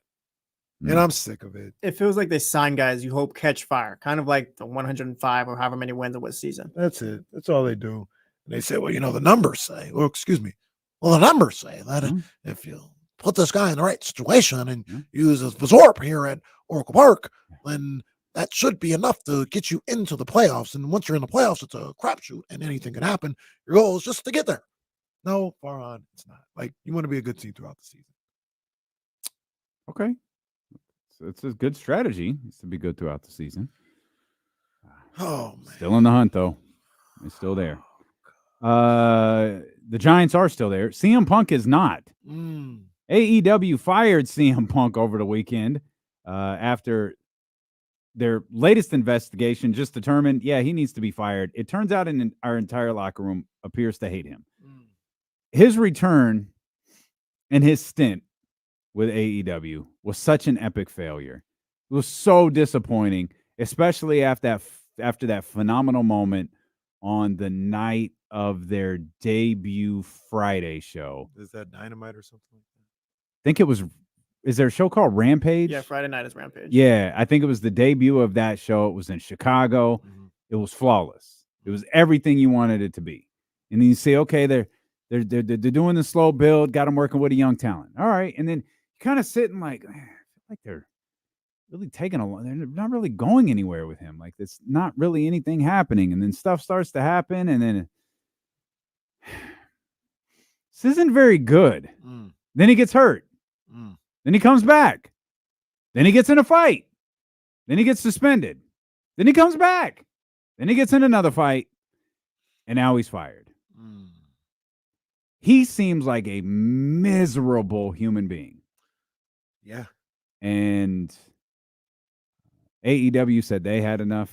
And I'm sick of it. It feels like they sign guys you hope catch fire, kind of like the 105 or however many wins it was season. That's it. That's all they do. And they say, well, the numbers say, well, excuse me. Well, the numbers say that if you put this guy in the right situation and use his Vazorp here at Oracle Park, then that should be enough to get you into the playoffs. And once you're in the playoffs, it's a crapshoot and anything can happen. Your goal is just to get there. No, Farhan, it's not. Like, you want to be a good team throughout the season. Okay. So it's a good strategy. It's to be good throughout the season. Oh, man. Still in the hunt, though. It's still there. The Giants are still there. CM Punk is not. AEW fired CM Punk over the weekend after their latest investigation just determined, he needs to be fired. It turns out our entire locker room appears to hate him. His return and his stint with AEW was such an epic failure. It was so disappointing, especially after that phenomenal moment on the night of their debut Friday show. Is that Dynamite or something like that? I think it was. Is there a show called Rampage? Yeah, Friday night is Rampage. Yeah, I think it was the debut of that show. It was in Chicago. It was flawless. It was everything you wanted it to be. And then you say, okay, they're doing the slow build, got them working with a young talent. All right, and then you kind of sitting like they're really taking a long. They're not really going anywhere with him. Like it's not really anything happening, and then stuff starts to happen, and then this isn't very good. Then he gets hurt. Then he comes back. Then he gets in a fight. Then he gets suspended. Then he comes back. Then he gets in another fight. And now he's fired. He seems like a miserable human being. Yeah. And AEW said they had enough.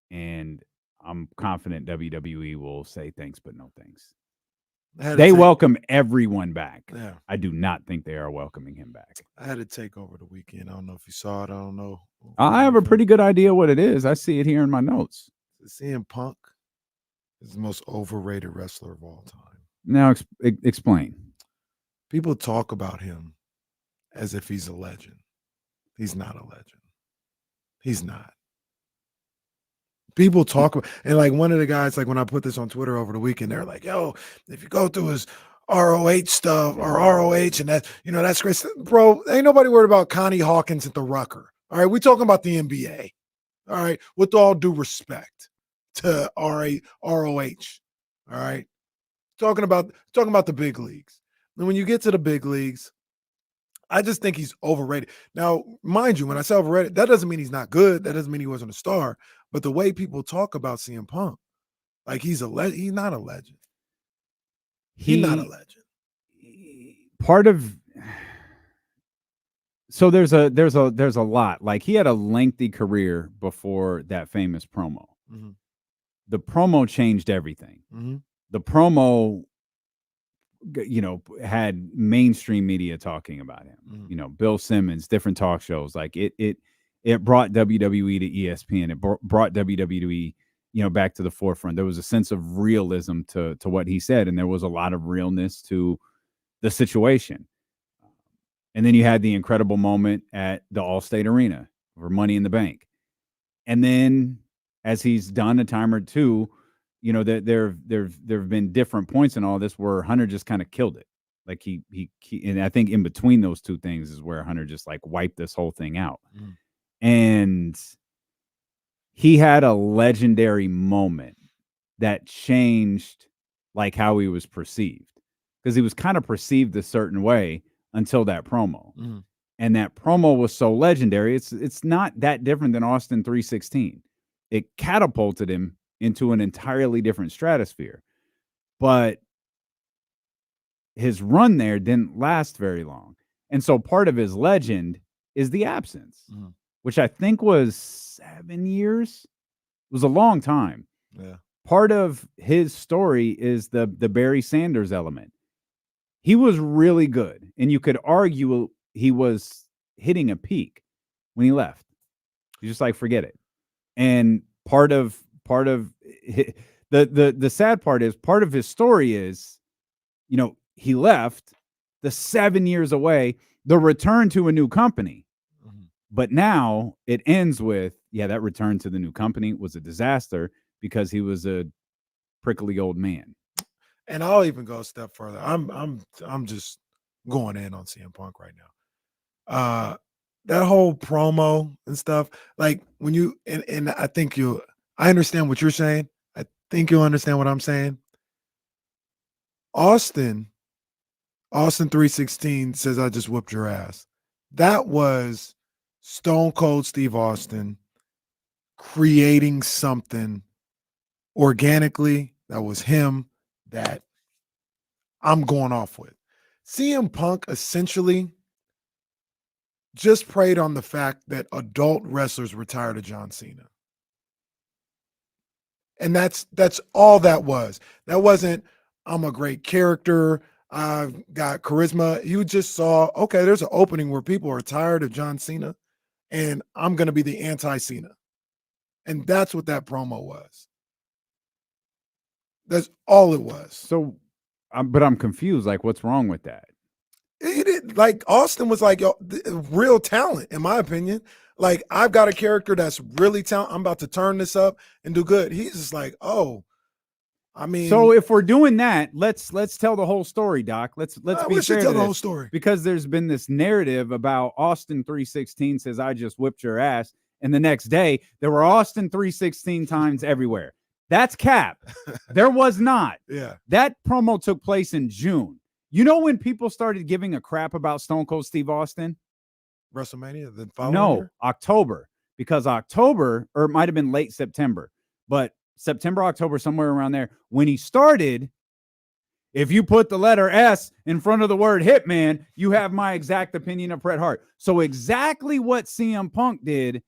And I'm confident WWE will say thanks, but no thanks. They welcome everyone back. Yeah. I do not think they are welcoming him back. I had a take over the weekend. I don't know if you saw it. I don't know. I have a pretty good idea what it is. I see it here in my notes. CM Punk is the most overrated wrestler of all time. Now explain. People talk about him as if he's a legend. He's not a legend. He's not. People talk about, and like one of the guys, like when I put this on Twitter over the weekend, they're like, yo, if you go through his ROH stuff or ROH and that, that's great. Bro, ain't nobody worried about Connie Hawkins at the Rucker. All right. We're talking about the NBA. All right. With all due respect to ROH. All right. Talking about the big leagues. And when you get to the big leagues, I just think he's overrated. Now, mind you, when I say overrated, that doesn't mean he's not good. That doesn't mean he wasn't a star. But the way people talk about CM Punk, like he's not a legend. He's not a legend. So there's a lot. Like he had a lengthy career before that famous promo. The promo changed everything. The promo, had mainstream media talking about him. Bill Simmons, different talk shows. Like it brought WWE to ESPN. It brought WWE, back to the forefront. There was a sense of realism to what he said, and there was a lot of realness to the situation. And then you had the incredible moment at the Allstate Arena for Money in the Bank. And then as he's done a time or two, there have been different points in all this where Hunter just kind of killed it. Like he and I think in between those two things is where Hunter just like wiped this whole thing out. And he had a legendary moment that changed like how he was perceived, because he was kind of perceived a certain way until that promo. And that promo was so legendary. It's not that different than Austin 316. It catapulted him into an entirely different stratosphere. But his run there didn't last very long. And so part of his legend is the absence, which I think was 7 years. It was a long time. Yeah. Part of his story is the Barry Sanders element. He was really good, and you could argue he was hitting a peak when he left. You just like forget it. And part of the sad part is part of his story is, you know, he left the 7 years away, the return to a new company. But now it ends with, that return to the new company was a disaster because he was a prickly old man. And I'll even go a step further. I'm just going in on CM Punk right now. That whole promo and stuff, like when you and I think I understand what you're saying. I think you'll understand what I'm saying. Austin 316 says, I just whooped your ass. That was Stone Cold Steve Austin creating something organically. That was him that I'm going off with. CM Punk essentially just preyed on the fact that adult wrestlers were tired of John Cena. And that's all that was. That wasn't, I'm a great character, I've got charisma. You just saw, okay, there's an opening where people are tired of John Cena, and I'm going to be the anti-Cena. And that's what that promo was. That's all it was. So, but I'm confused. Like, what's wrong with that? Like, Austin was like, yo, real talent, in my opinion. Like, I've got a character that's really talented. I'm about to turn this up and do good. He's just like, oh, I mean. So if we're doing that, let's tell the whole story, Doc. Let's be we should fair tell to the whole this, story. because there's been this narrative about Austin 316 says, I just whipped your ass. And the next day, there were Austin 316 times everywhere. That's cap. There was not. Yeah. That promo took place in June. You know when people started giving a crap about Stone Cold Steve Austin? WrestleMania, the following No, year? October. Because October, or it might have been late September, but September, October, somewhere around there, when he started, if you put the letter S in front of the word Hitman, you have my exact opinion of Bret Hart. So exactly what CM Punk did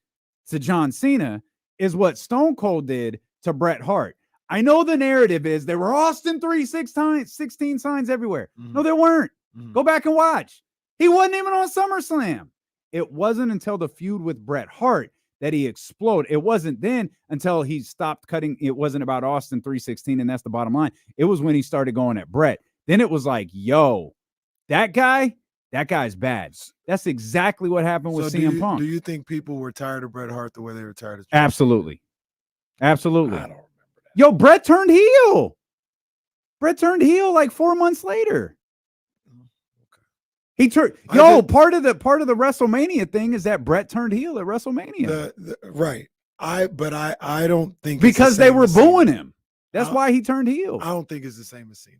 to John Cena is what Stone Cold did to Bret Hart. I know the narrative is there were Austin 316 signs everywhere. No, there weren't. Go back and watch. He wasn't even on SummerSlam. It wasn't until the feud with Bret Hart that he exploded. It wasn't then until he stopped cutting. It wasn't about Austin 316, and that's the bottom line. It was when he started going at Bret. Then it was like, yo, that guy's bad. That's exactly what happened with CM Punk. Do you think people were tired of Bret Hart the way they were tired of Absolutely. Absolutely. I don't remember that. Yo, Bret turned heel. Bret turned heel like 4 months later. He turned part of the WrestleMania thing is that Bret turned heel at WrestleMania. Right. I don't think because they were booing him. That's why he turned heel. I don't think it's the same as Cena.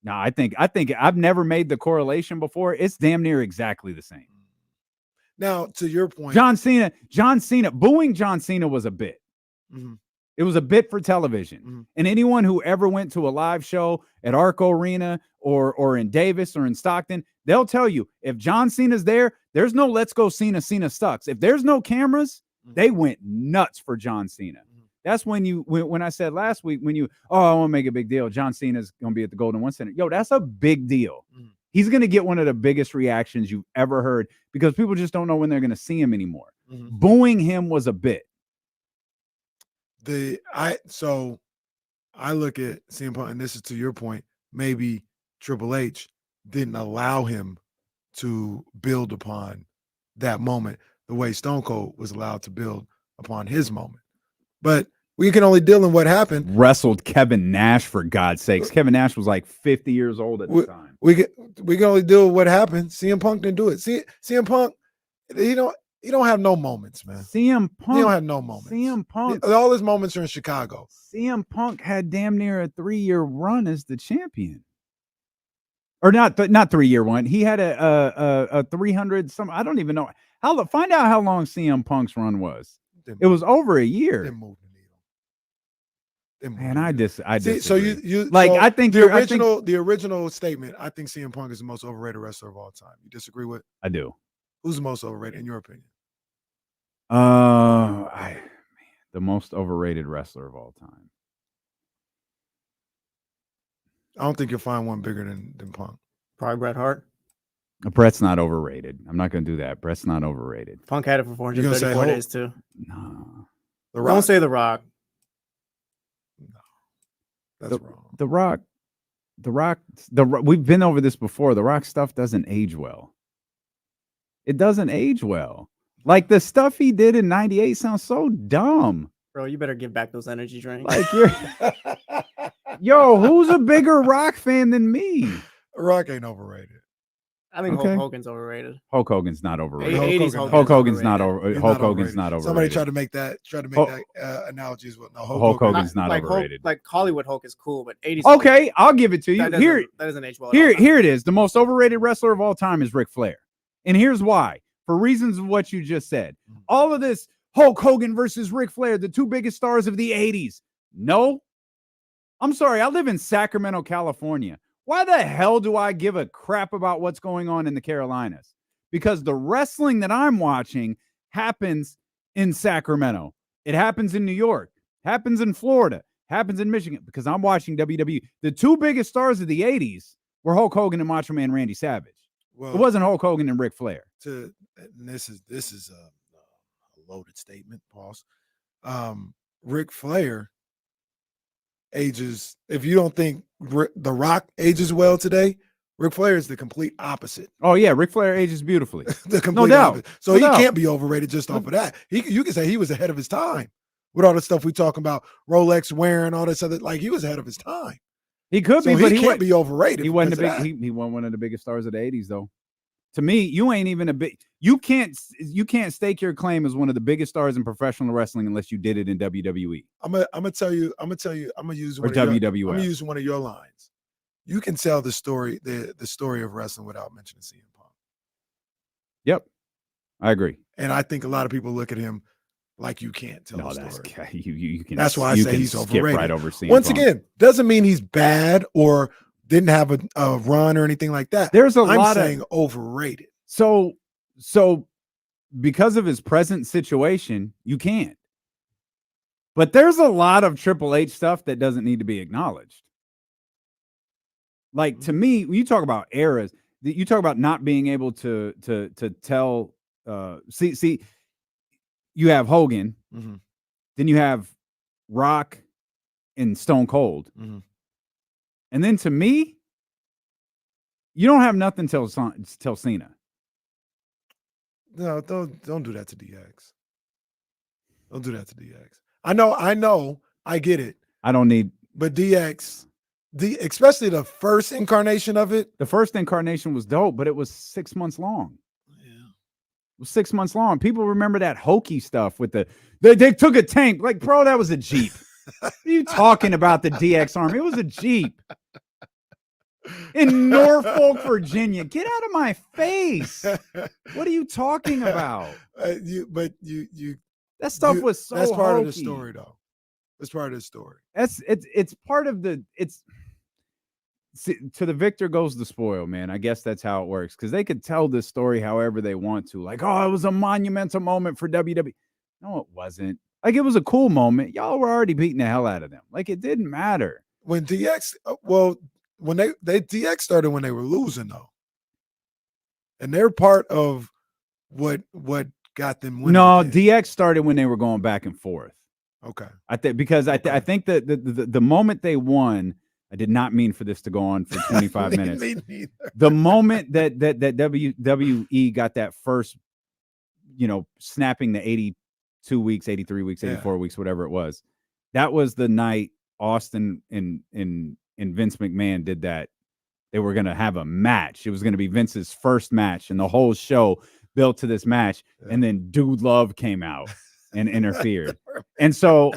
No, I think I've never made the correlation before. It's damn near exactly the same. Now, to your point, John Cena, booing John Cena was a bit. Mhm. It was a bit for television. And anyone who ever went to a live show at Arco Arena or in Davis or in Stockton, they'll tell you if John Cena's there, there's no let's go Cena sucks. If there's no cameras, they went nuts for John Cena. That's when I said last week, I want to make a big deal. John Cena's going to be at the Golden One Center. Yo, that's a big deal. He's going to get one of the biggest reactions you've ever heard because people just don't know when they're going to see him anymore. Booing him was a bit. So I look at CM Punk, and this is to your point, maybe Triple H didn't allow him to build upon that moment the way Stone Cold was allowed to build upon his moment. But we can only deal in what happened. Wrestled Kevin Nash, for God's sakes. Kevin Nash was like 50 years old at the time. We can only deal with what happened. CM Punk didn't do it. CM Punk, he don't have no moments, man. CM Punk. He don't have no moments. CM Punk. All his moments are in Chicago. CM Punk had damn near a 3-year run as the champion. or not 3-year one. He had a 300 some. I don't even know how. Find out how long CM Punk's run was. It was over a year. Didn't move the needle. Man, I disagree. So you like so I think the original statement. I think CM Punk is the most overrated wrestler of all time. You disagree with? I do. Who's the most overrated in your opinion? The most overrated wrestler of all time. I don't think you'll find one bigger than Punk. Probably Bret Hart. Brett's not overrated. I'm not going to do that. Brett's not overrated. Punk had it for 434 days too. No. Don't say The Rock. That's wrong. The Rock. We've been over this before. The Rock stuff doesn't age well. It doesn't age well. Like the stuff he did in '98 sounds so dumb. Bro, you better give back those energy drinks. Like you're, yo, who's a bigger Rock fan than me? Rock ain't overrated. I think Okay. Hulk Hogan's overrated. Hulk Hogan's not overrated. 80s Hulk Hogan's not over. He's Hulk not Hogan's not overrated. Somebody tried to make that analogy as well. No, Hulk Hogan's not like overrated. Like Hollywood Hulk is cool, but 80s. Okay, Hulk, I'll give it to you. that Here, doesn't age well. at all. here it is. The most overrated wrestler of all time is Ric Flair, and here's why. For reasons of what you just said. All of this Hulk Hogan versus Ric Flair, the two biggest stars of the '80s. No, I'm sorry. I live in Sacramento, California. Why the hell do I give a crap about what's going on in the Carolinas? Because the wrestling that I'm watching happens in Sacramento. It happens in New York, happens in Florida, happens in Michigan, because I'm watching WWE. The two biggest stars of the '80s were Hulk Hogan and Macho Man Randy Savage. Well, It wasn't Hulk Hogan and Ric Flair. This is a loaded statement. Pause. Ric Flair ages. If you don't think The Rock ages well today, Ric Flair is the complete opposite. Oh yeah, Ric Flair ages beautifully. The complete doubt. opposite. So No he doubt. can't be overrated just off of that. You can say he was ahead of his time with all the stuff we talking about, Rolex wearing, all this other. Like he was ahead of his time. He could So be, but he can't be overrated. He wasn't because of that. he wasn't one of the biggest stars of the '80s, though. To me, you ain't even a big. You can't stake your claim as one of the biggest stars in professional wrestling unless you did it in WWE. I'm gonna tell you. I'm gonna use Or one of your, WWF. I'm gonna use one of your lines. You can tell the story of wrestling without mentioning CM Punk. Yep, I agree. And I think a lot of people look at him like you can't tell No, the that's story. you can. That's why I you say can he's skip overrated. right over CM Once Punk. again, doesn't mean he's bad or didn't have a run or anything like that. There's a I'm lot saying of overrated. So because of his present situation, you can't. But there's a lot of Triple H stuff that doesn't need to be acknowledged. Like to me, when you talk about eras, you talk about not being able to tell. See, you have Hogan, Mm-hmm. then you have Rock and Stone Cold, Mm-hmm. and then to me, you don't have nothing till Cena. No, don't do that to DX. Don't do that to DX. I know, I get it. I don't need. But DX, especially the first incarnation of it. The first incarnation was dope, but it was 6 months long. Yeah. It was 6 months long. People remember that hokey stuff with they took a tank. Like, bro, that was a Jeep. What are you talking about, the DX Army? It was a Jeep. In Norfolk, Virginia. Get out of my face. What are you talking about? That stuff was so that's part of the hokey. story, though. That's part of the story. It's part of the to the victor goes the spoil, man. I guess that's how it works, because they could tell this story however they want to. Like, oh, it was a monumental moment for WWE. No, it wasn't. Like, it was a cool moment. Y'all were already beating the hell out of them. Like, it didn't matter. When DX, when they DX started when they were losing, though, and they're part of what got them winning. No, again. DX started when they were going back and forth. Okay. I think because I think that the moment they won, I did not mean for this to go on for 25 minutes. Me neither. The moment that WWE got that first, snapping the 82 weeks, 83 weeks, 84 weeks, whatever it was, that was the night Austin and Vince McMahon did that. They were going to have a match. It was going to be Vince's first match, and the whole show built to this match. And then Dude Love came out and interfered. And so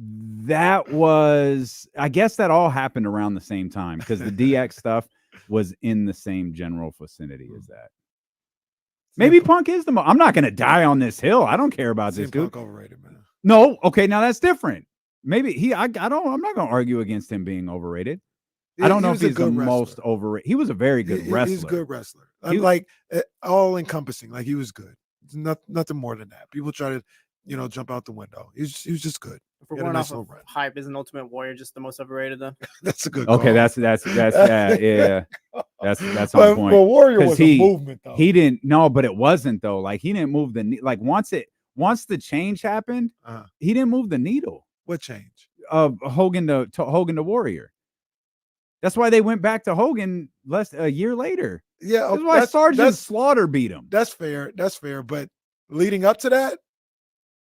That was, I guess that all happened around the same time because the DX stuff was in the same general vicinity as that. Maybe Punk is the I'm not going to die on this hill. I don't care about this dude. Punk overrated, man. No, okay, now that's different. Maybe I'm not going to argue against him being overrated. I don't know if he's the most overrated. He was a very good wrestler. He's a good wrestler. I'm like all encompassing. Like he was good. Nothing more than that. People try to, jump out the window. He was just good. If we're going off of hype, is an Ultimate Warrior just the most overrated then? That's a good. Okay, call. that's yeah. That's on point. But Warrior was a movement though. He didn't. No, but it wasn't though. Like he didn't move the like once the change happened, he didn't move the needle. What change? Hogan to Warrior. That's why they went back to Hogan a year later. Yeah, that's why Sergeant Slaughter beat him. That's fair. That's fair. But leading up to that,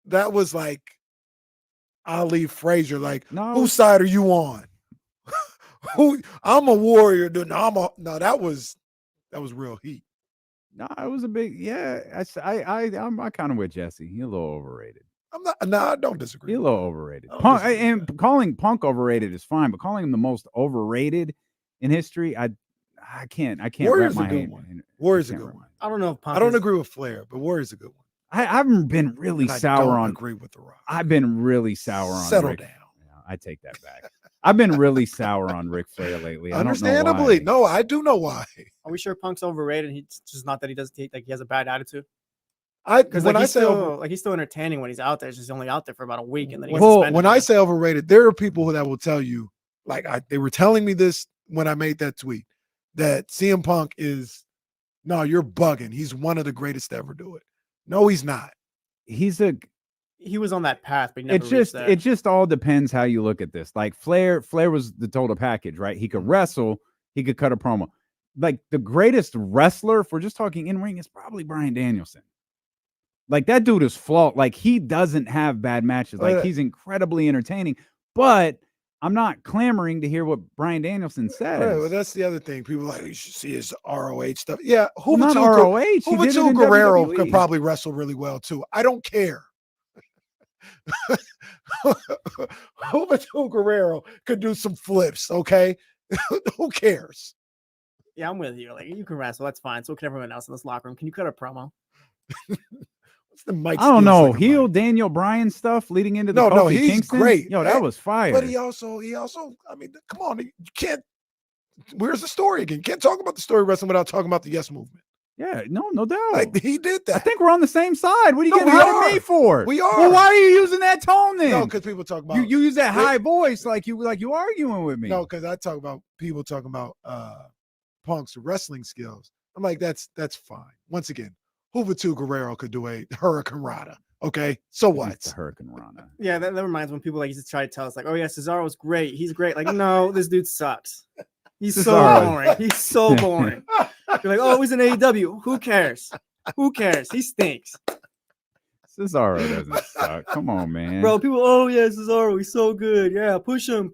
that was like Ali Frazier. Like, whose side are you on? I'm a Warrior. No, that was real heat. No, it was a big I'm kind of with Jesse. He's a little overrated. I don't disagree. He's a little overrated. And calling Punk overrated is fine, but calling him the most overrated in history, I can't Warrior's wrap my a good hand. one. Warrior's a good one. I don't know if Punk I don't agree with Flair, but Warrior's a good one. I've been really sour on. Agree with The Rock. I've been really sour on. Settle down. Yeah, I take that back. I've been really sour on Ric Flair lately. Understandably, no, I do know why. Are we sure Punk's overrated? He's just not that he doesn't he has a bad attitude. Because he's still entertaining when he's out there. It's just only out there for about a week, and then when I say overrated, there are people that will tell you, like they were telling me this when I made that tweet, that CM Punk is, no, you're bugging. He's one of the greatest to ever do it. No, he's not. He was on that path, but he never it just all depends how you look at this. Like Flair was the total package, right? He could wrestle, he could cut a promo. Like the greatest wrestler, if we're just talking in ring, is probably Bryan Danielson. Like that dude is flawed. Like he doesn't have bad matches. Like he's incredibly entertaining, but I'm not clamoring to hear what Bryan Danielson says. Right, well, that's the other thing. People are like, you should see his ROH stuff. Yeah, not ROH. Juventud Guerrero could probably wrestle really well too. I don't care. Juventud Guerrero could do some flips. Okay, who cares? Yeah, I'm with you. Like you can wrestle, that's fine. So can everyone else in this locker room. Can you cut a promo? What's the Mike? I don't know. Heel Daniel Bryan stuff leading into the Kofi he's Kingston? Great. Yo, that was fire. But he also, I mean, come on, you can't. Where's the story again? You can't talk about the story of wrestling without talking about the Yes Movement. Yeah, no doubt. Like he did that. I think we're on the same side. What are you getting mad at me for? We are. Well, why are you using that tone then? No, because people talk about you use that high voice like you arguing with me. No, because I talk about people talking about Punk's wrestling skills. I'm like, that's fine. Once again, Juventud Guerrero could do a Hurricane Rana. Okay, so what? The Hurricane Rana. Yeah, that reminds when people just try to tell us like, oh yeah, Cesaro's great. He's great. Like, no, this dude sucks. He's so boring. He's so boring. You're like, oh, he's in AEW. Who cares? Who cares? He stinks. Cesaro doesn't suck. Come on, man. Bro, people, oh yeah, Cesaro, he's so good. Yeah, push him.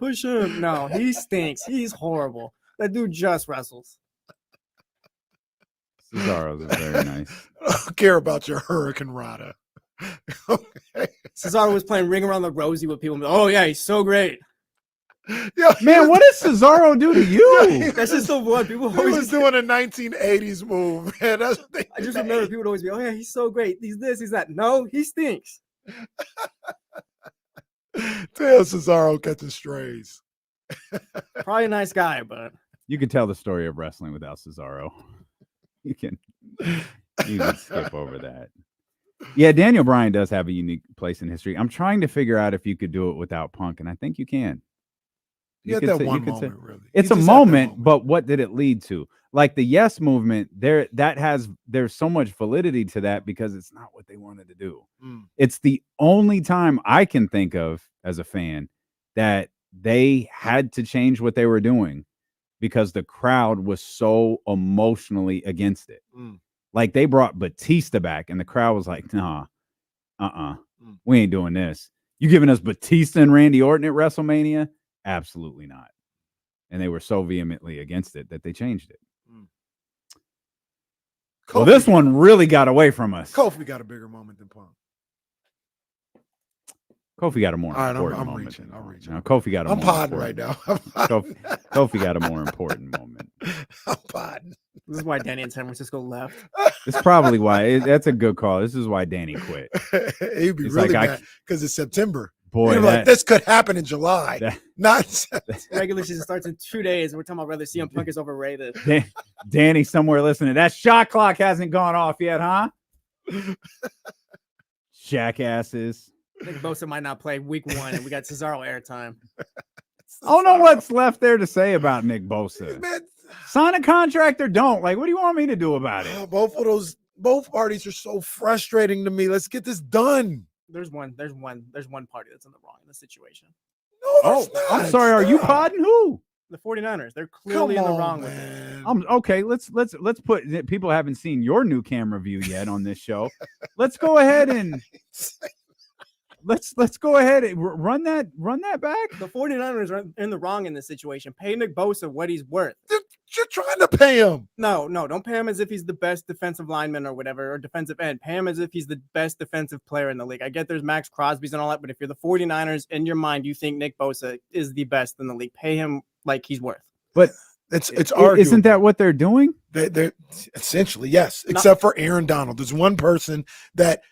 No, he stinks. He's horrible. That dude just wrestles. Cesaro's very nice. I don't care about your Hurricane Rana. Okay. Cesaro was playing Ring Around the Rosie with people. Oh yeah, he's so great. Yeah, man, what does Cesaro do to you? That's just the one. People he always was doing a 1980s move, man. That's what they I just remember people would always be, oh yeah, he's so great. He's this, he's that. No, he stinks. Tell Cesaro catching strays. Probably a nice guy, but you can tell the story of wrestling without Cesaro. You can skip over that. Yeah, Daniel Bryan does have a unique place in history. I'm trying to figure out if you could do it without Punk, and I think you can. You had that one moment, really. It's a moment, but what did it lead to? Like the Yes movement, there's so much validity to that because it's not what they wanted to do. It's the only time I can think of as a fan that they had to change what they were doing because the crowd was so emotionally against it. Like they brought Batista back and the crowd was like, nah, we ain't doing this. You giving us Batista and Randy Orton at WrestleMania? Absolutely not. And they were so vehemently against it that they changed it. Well, this one really got away from us. Kofi got a bigger moment than Punk. Kofi got a more All right, important I'm moment. reaching. I'm reaching. Now, Kofi got a I'm more podding right important- now. Kofi got a more important moment. I'm podding. This is why Danny in San Francisco left. It's probably why. That's a good call. This is why Danny quit. He'd be He's really like, mad because it's September. Boy, He'd be like, this could happen in July. Not Regular season starts in 2 days. We're talking about whether CM Punk is overrated. Danny somewhere listening. That shot clock hasn't gone off yet, huh? Jackasses. Nick Bosa might not play week 1, and we got Cesaro airtime. I don't know what's left there to say about Nick Bosa. Sign a contract or don't. Like, what do you want me to do about it? Both parties are so frustrating to me. Let's get this done. There's one party that's in the wrong in this situation. No, I'm sorry. Are you podding who? The 49ers. They're clearly in the wrong with it. Okay. Let's put. People haven't seen your new camera view yet on this show. Let's go ahead and let's go ahead and run that back. The 49ers are in the wrong in this situation. Pay Nick Bosa what he's worth. You're trying to pay him. No, don't pay him as if he's the best defensive lineman or whatever, or defensive end. Pay him as if he's the best defensive player in the league. I get there's Max Crosby's and all that, but if you're the 49ers, in your mind, you think Nick Bosa is the best in the league. Pay him like he's worth. But it's arguable. Isn't that what they're doing? They're essentially, yes, except for Aaron Donald. There's one person that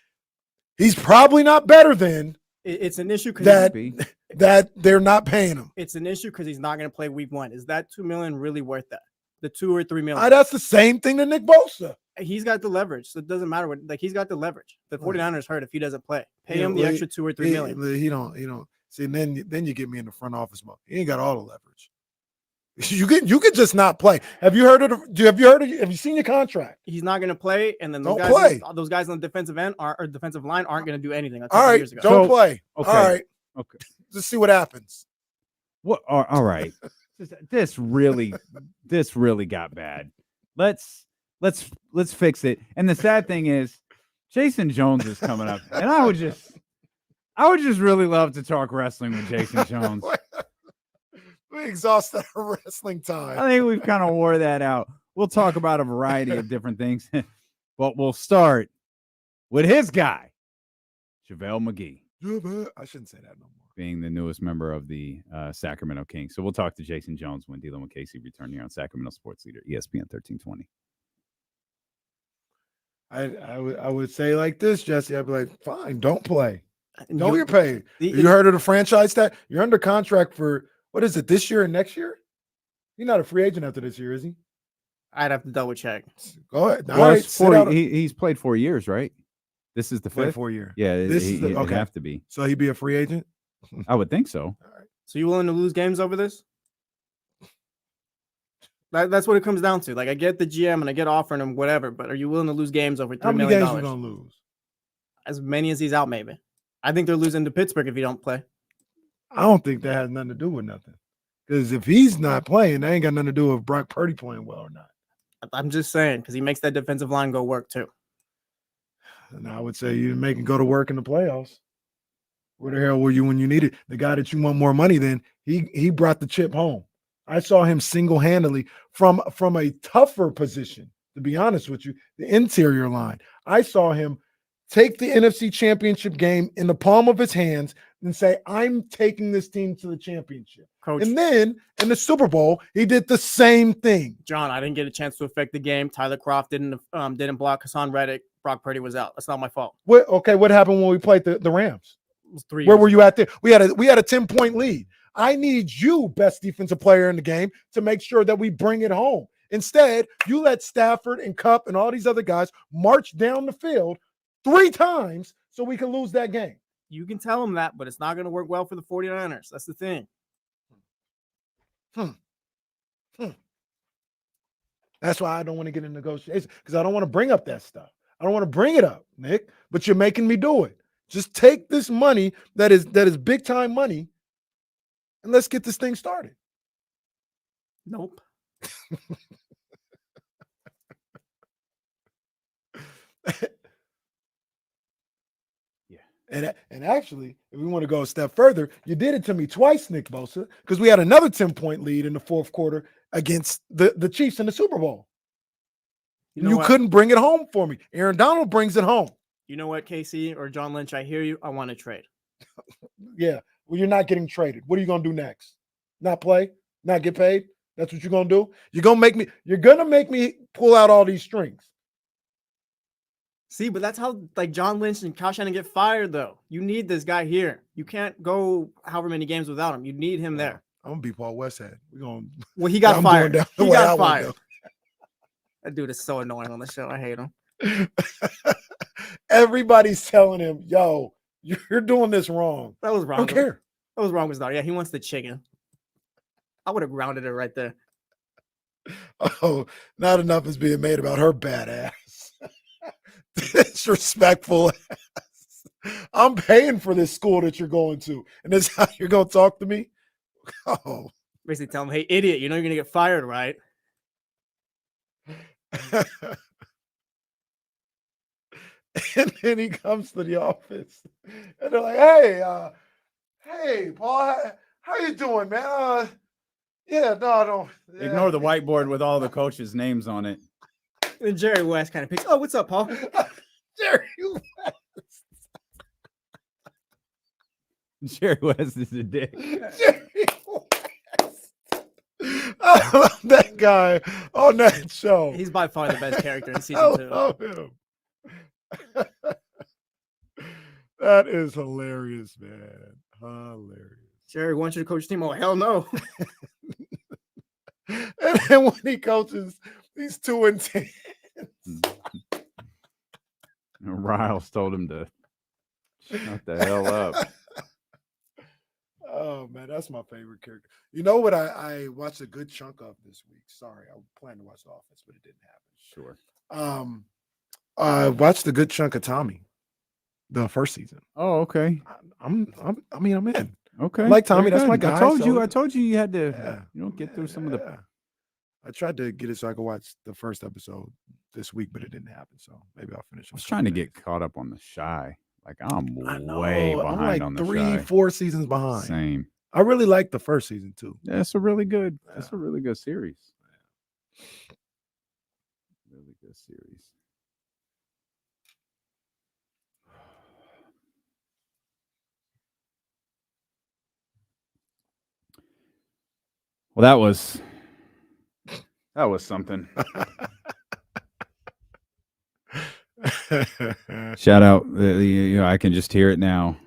he's probably not better than. It's an issue that they're not paying him. It's an issue because he's not going to play week 1. Is that $2 million really worth that? The $2 or $3 million. That's the same thing to Nick Bosa. He's got the leverage, so it doesn't matter what. Like, he's got the leverage. The 49ers hurt if he doesn't play. Pay him the extra $2 or $3 million. He don't. See, then you get me in the front office mode. He ain't got all the leverage. You could just not play. Have you heard of? Have you seen your contract? He's not going to play, and then those guys on the defensive end or defensive line aren't going to do anything. All right, years ago. don't play. Okay. All right, okay. Just see what happens. What? All right. This really got bad. Let's fix it. And the sad thing is, Jason Jones is coming up, and I would just really love to talk wrestling with Jason Jones. We exhausted our wrestling time. I think we've kind of wore that out. We'll talk about a variety of different things, but we'll start with his guy, JaVale McGee. I shouldn't say that no more. Being the newest member of the Sacramento Kings. So we'll talk to Jason Jones when Dylan and Casey return here on Sacramento Sports Leader, ESPN 1320. I would say like this, Jesse. I'd be like, fine, don't play. Don't get paid. You heard of the franchise tag? You're under contract for, what is it, this year and next year? You're not a free agent after this year, is he? I'd have to double check. Go ahead. Well, he's played 4 years, right? This is the fifth? 4 year. Yeah, it'd okay. Have to be. So he'd be a free agent? I would think so. All right. So you willing to lose games over this? That's what it comes down to. Like, I get the GM and I get offering him whatever, but are you willing to lose games over $3 million? How many games are you going to lose? As many as he's out, maybe. I think they're losing to Pittsburgh if he don't play. I don't think that has nothing to do with nothing. Because if he's not playing, that ain't got nothing to do with Brock Purdy playing well or not. I'm just saying, because he makes that defensive line go work too. And I would say you make him go to work in the playoffs. Where the hell were you when you needed the guy that you want more money than? He brought the chip home. I saw him single-handedly from a tougher position, to be honest with you, the interior line. I saw him take the NFC Championship game in the palm of his hands and say, I'm taking this team to the championship. Coach. And then in the Super Bowl, he did the same thing. John, I didn't get a chance to affect the game. Tyler Kroft didn't block Hassan Reddick. Brock Purdy was out. That's not my fault. What happened when we played the Rams? It was 3 years Where were you at there? We had a 10-point lead. I need you, best defensive player in the game, to make sure that we bring it home. Instead, you let Stafford and Kupp and all these other guys march down the field 3 times so we can lose that game. You can tell them that, but it's not going to work well for the 49ers. That's the thing. That's why I don't want to get in negotiations, because I don't want to bring up that stuff. I don't want to bring it up, Nick, but you're making me do it. Just take this money that is big time money and let's get this thing started. Nope. And actually, if we want to go a step further, you did it to me twice, Nick Bosa, because we had another 10-point lead in the fourth quarter against the Chiefs in the Super Bowl. You couldn't bring it home for me. Aaron Donald brings it home. You know what, KC or John Lynch, I hear you. I want to trade. Yeah. Well, you're not getting traded. What are you going to do next? Not play? Not get paid? That's what you're going to do? You're going to make me pull out all these strings. See, but that's how like John Lynch and Kyle Shanahan get fired, though. You need this guy here. You can't go however many games without him. You need him there. I'm gonna be Paul Westhead. We're gonna. Well, he got fired. He got fired. Go. That dude is so annoying on the show. I hate him. Everybody's telling him, "Yo, you're doing this wrong." That was wrong. I don't care. That was wrong with Star. Yeah, he wants the chicken. I would have grounded it right there. Oh, not enough is being made about her badass. Disrespectful ass. I'm paying for this school that you're going to, and this is how you're gonna talk to me. Oh, basically tell him, "Hey, idiot, you know you're gonna get fired, right?" And then he comes to the office, and they're like, "Hey, hey, Paul, how you doing, man? Yeah, no, I don't." Yeah. Ignore the whiteboard with all the coaches' names on it. And Jerry West kind of picks, "Oh, what's up, Paul?" Jerry West. Jerry West is a dick. Jerry West. I love that guy on that show. He's by far the best character in I season 2. love him. That is hilarious, man. Hilarious. Jerry wants you to coach the team. Oh, hell no. And then when he coaches, he's 2-10. Riles told him to shut the hell up. Oh man, that's my favorite character. You know what I watched a good chunk of this week. Sorry, I planned to watch The Office, but it didn't happen. Sure. I watched a good chunk of Tommy, the first season. Oh, okay. I'm in. Okay. I like Tommy. Very That's my good. guy. I told you had to get through some of the. I tried to get it so I could watch the first episode this week, but it didn't happen. So maybe I'll finish. I was trying to get caught up on The Chi. Like I'm way behind I'm like on The 3-4 seasons behind. Same. I really like the first season too. Yeah, it's a really good. It's a really good series. Really good series. Well, that was something. Shout out. I can just hear it now.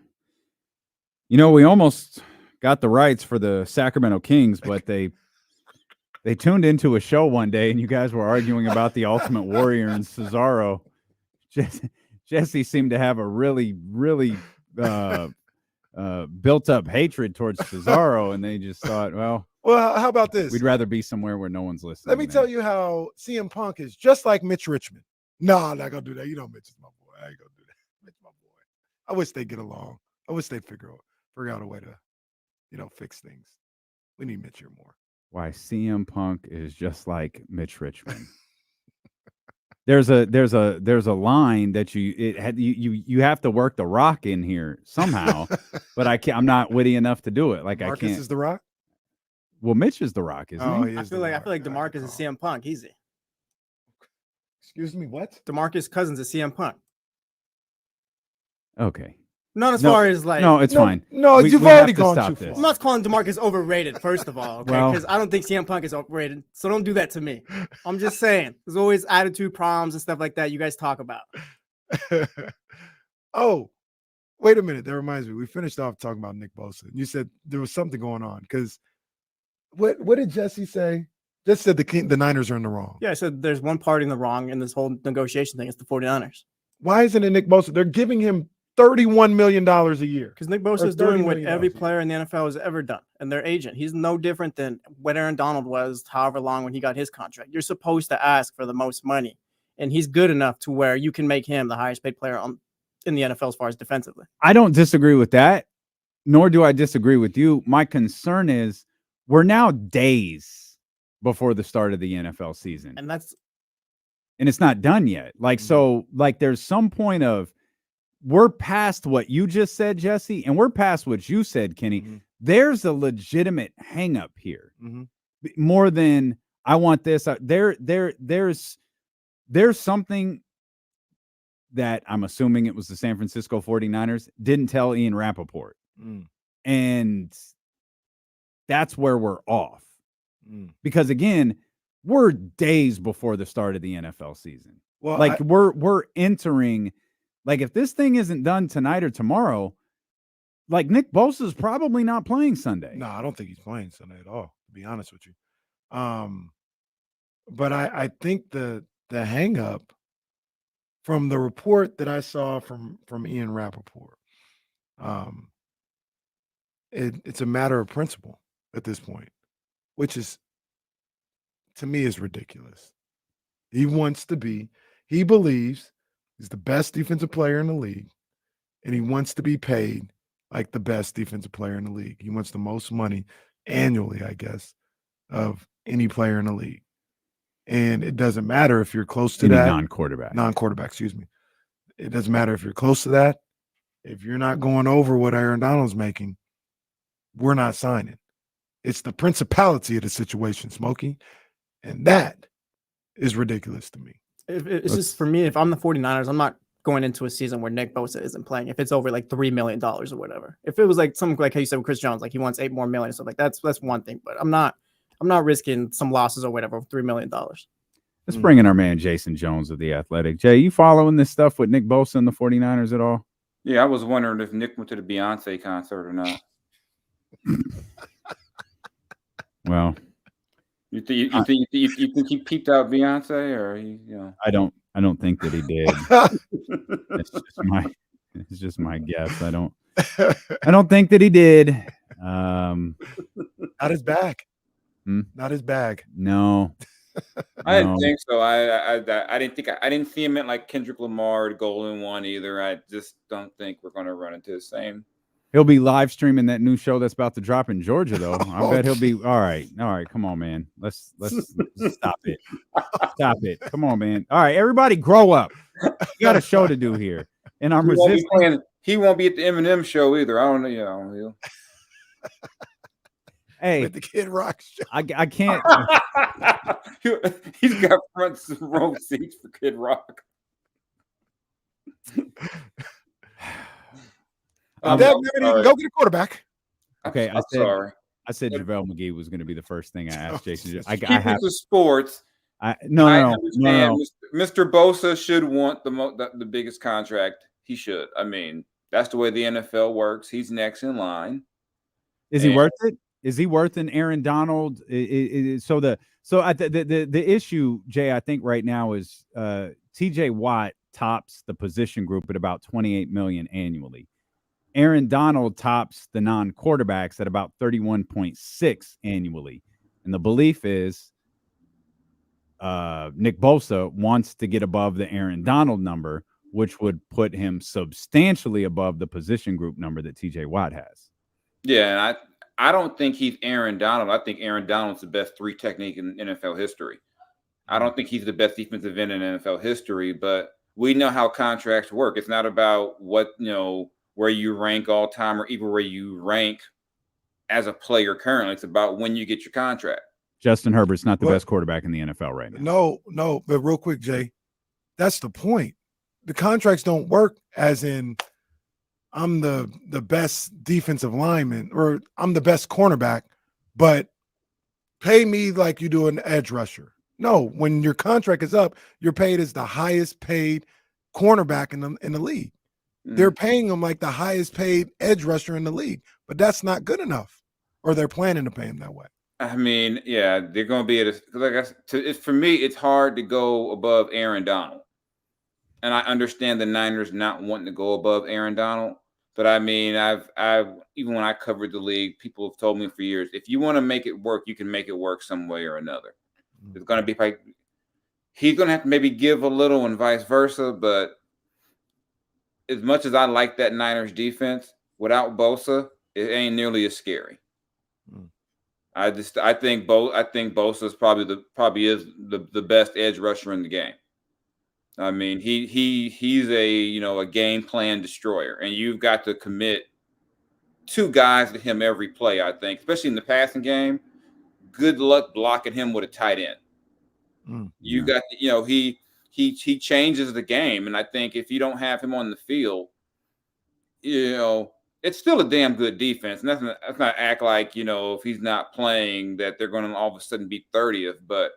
We almost got the rights for the Sacramento Kings, but they tuned into a show one day and you guys were arguing about the Ultimate Warrior and Cesaro. Jesse seemed to have a really, really built up hatred towards Cesaro, and they just thought, well, how about this? We'd rather be somewhere where no one's listening. Let me tell you how CM Punk is just like Mitch Richmond. No, I'm not gonna do that. You know Mitch is my boy. I ain't gonna do that. Mitch is my boy. I wish they get along. I wish they figure out a way to, fix things. We need Mitch here more. Why CM Punk is just like Mitch Richmond. There's a line that you have to work the Rock in here somehow, but I'm not witty enough to do it. Like Marcus I can't. Is the Rock? Well, Mitch is the Rock, isn't he? I feel like DeMarcus is CM Punk. Easy. Excuse me, what? DeMarcus Cousins is CM Punk. Okay. Not as far as like. No, it's fine. No, you've already gone too far. I'm not calling DeMarcus overrated, first of all, okay? Well- Because I don't think CM Punk is overrated. So don't do that to me. I'm just saying. There's always attitude problems and stuff like that you guys talk about. Oh, wait a minute. That reminds me. We finished off talking about Nick Bosa. You said there was something going on because what did Jesse say? Just said the Niners are in the wrong. Yeah, I said there's one party in the wrong in this whole negotiation thing. It's the 49ers. Why isn't it Nick Bosa? They're giving him $31 million a year. Because Nick Bosa is doing what every player in the NFL has ever done, and their agent. He's no different than what Aaron Donald was, however long when he got his contract. You're supposed to ask for the most money, and he's good enough to where you can make him the highest paid player in the NFL as far as defensively. I don't disagree with that, nor do I disagree with you. My concern is we're now days before the start of the NFL season, and it's not done yet. So there's some point of we're past what you just said, Jesse, and we're past what you said, Kenny. Mm-hmm. There's a legitimate hang up here, more than I want this. There's something that I'm assuming it was the San Francisco 49ers didn't tell Ian Rappaport. And that's where we're off. Because again, we're days before the start of the NFL season. Well, like we're entering, like if this thing isn't done tonight or tomorrow, like Nick Bosa is probably not playing Sunday. No, I don't think he's playing Sunday at all, to be honest with you. But I think the hang up from the report that I saw from Ian Rappaport, it's a matter of principle at this point, which is, to me, is ridiculous. He believes he's the best defensive player in the league, and he wants to be paid like the best defensive player in the league. He wants the most money annually, I guess, of any player in the league. And it doesn't matter if you're close to that. Non-quarterback, excuse me. It doesn't matter if you're close to that. If you're not going over what Aaron Donald's making, we're not signing. It's the principality of the situation, Smokey. And that is ridiculous to me. It's just, for me, if I'm the 49ers, I'm not going into a season where Nick Bosa isn't playing if it's over like $3 million or whatever. If it was like something like how you said with Chris Jones, like he wants $8 more million, so like that's one thing. But I'm not risking some losses or whatever of $3 million. Let's bring in our man Jason Jones of The Athletic. Jay, you following this stuff with Nick Bosa and the 49ers at all? Yeah, I was wondering if Nick went to the Beyonce concert or not. Well, you think he peeped out Beyonce, or I don't think that he did. It's just my guess. I don't think that he did. Not his bag. Not his bag. No. I didn't think so. I didn't see him at like Kendrick Lamar, the Golden One either. I just don't think we're going to run into the same. He'll be live streaming that new show that's about to drop in Georgia, though. I bet he'll be all right. Come on, man. Let's stop it. Stop it. Come on, man. All right, everybody, grow up. You got a show to do here. And I'm resisting. He won't be at the Eminem show either. I don't know. Hey, with the Kid Rock show. I can't. He's got front row seats for Kid Rock. Go get a quarterback. Okay, I'm sorry. I said JaVale McGee was going to be the first thing I asked Jason. I Keep have it to sports. No. Mr. Bosa should want the biggest contract. He should. I mean, that's the way the NFL works. He's next in line. Is he worth it? Is he worth an Aaron Donald? The issue, Jay, I think right now is T.J. Watt tops the position group at about $28 million annually. Aaron Donald tops the non-quarterbacks at about 31.6 annually. And the belief is Nick Bosa wants to get above the Aaron Donald number, which would put him substantially above the position group number that TJ Watt has. Yeah, and I don't think he's Aaron Donald. I think Aaron Donald's the best three technique in NFL history. I don't think he's the best defensive end in NFL history, but we know how contracts work. It's not about where you rank all time or even where you rank as a player currently. It's about when you get your contract. Justin Herbert's not the best quarterback in the NFL right now. No. But real quick, Jay, that's the point. The contracts don't work as in I'm the best defensive lineman or I'm the best cornerback, but pay me like you do an edge rusher. No, when your contract is up, you're paid as the highest paid cornerback in the league. They're paying him like the highest paid edge rusher in the league, but that's not good enough, or they're planning to pay him that way. I mean, yeah, they're going to be for me, it's hard to go above Aaron Donald. And I understand the Niners not wanting to go above Aaron Donald, but I mean, I've even when I covered the league, people have told me for years, if you want to make it work, you can make it work some way or another. It's going to be like he's going to have to maybe give a little and vice versa, but as much as I like that Niners defense, without Bosa, it ain't nearly as scary. I think Bosa is probably is the best edge rusher in the game. I mean, he's a game plan destroyer, and you've got to commit two guys to him every play. I think, especially in the passing game, good luck blocking him with a tight end. You got he changes the game. And I think if you don't have him on the field, it's still a damn good defense. And that's not act like, if he's not playing that they're going to all of a sudden be 30th. But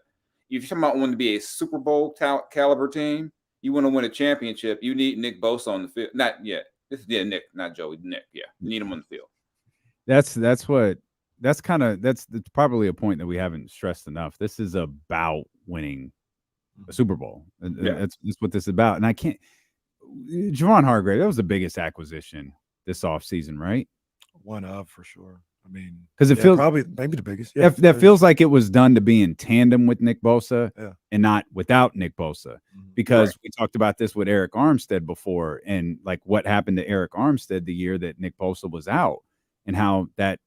if you're talking about wanting to be a Super Bowl caliber team, you want to win a championship, you need Nick Bosa on the field. Not yet. Nick, not Joey. Nick. Yeah, you need him on the field. That's probably a point that we haven't stressed enough. This is about winning a Super Bowl. That's what this is about. And I can't. Javon Hargrave, that was the biggest acquisition this offseason, right? One of, for sure. I mean, because it feels probably maybe the biggest. Yeah, that feels like it was done to be in tandem with Nick Bosa and not without Nick Bosa. Because we talked about this with Eric Armstead before, and like what happened to Eric Armstead the year that Nick Bosa was out, and how that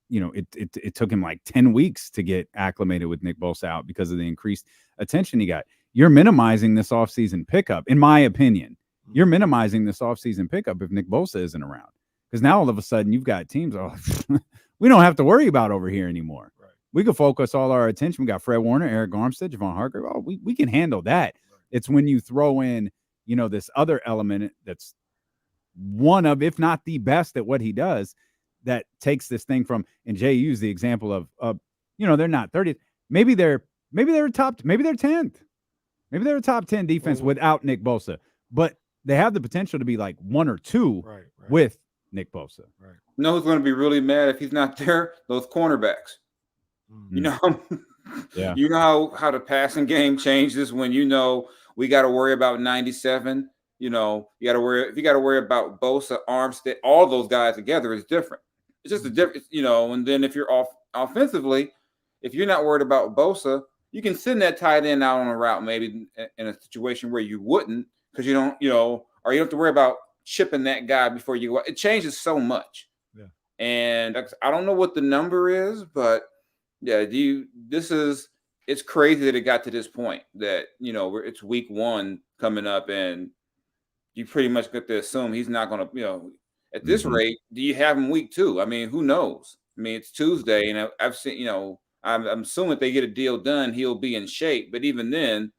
it took him like 10 weeks to get acclimated with Nick Bosa out because of the increased attention he got. You're minimizing this offseason pickup, in my opinion. You're minimizing this offseason pickup if Nick Bosa isn't around. Because now all of a sudden you've got teams, we don't have to worry about over here anymore. Right. We can focus all our attention. We got Fred Warner, Eric Armstead, Javon Hargrave. We can handle that. Right. It's when you throw in, this other element that's one of, if not the best at what he does, that takes this thing from, and Jay used the example of they're not 30th. Maybe they're top, maybe they're 10th. Maybe they're a top 10 defense without Nick Bosa. But they have the potential to be like 1 or 2 with Nick Bosa. Right. You know who's going to be really mad if he's not there? Those cornerbacks. Mm-hmm. You know how the passing game changes when we got to worry about 97. You got to worry about Bosa, Armstead, all those guys together is different. It's just a different, and then if you're offensively, if you're not worried about Bosa, you can send that tight end out on a route maybe in a situation where you wouldn't. Because you don't, or you don't have to worry about chipping that guy before you go. It changes so much. Yeah. And I don't know what the number is, but it's crazy that it got to this point that, it's week 1 coming up and you pretty much get to assume he's not going to, at this rate, do you have him week 2? I mean, who knows? I mean, it's Tuesday and I've seen, I'm assuming if they get a deal done, he'll be in shape. But even then,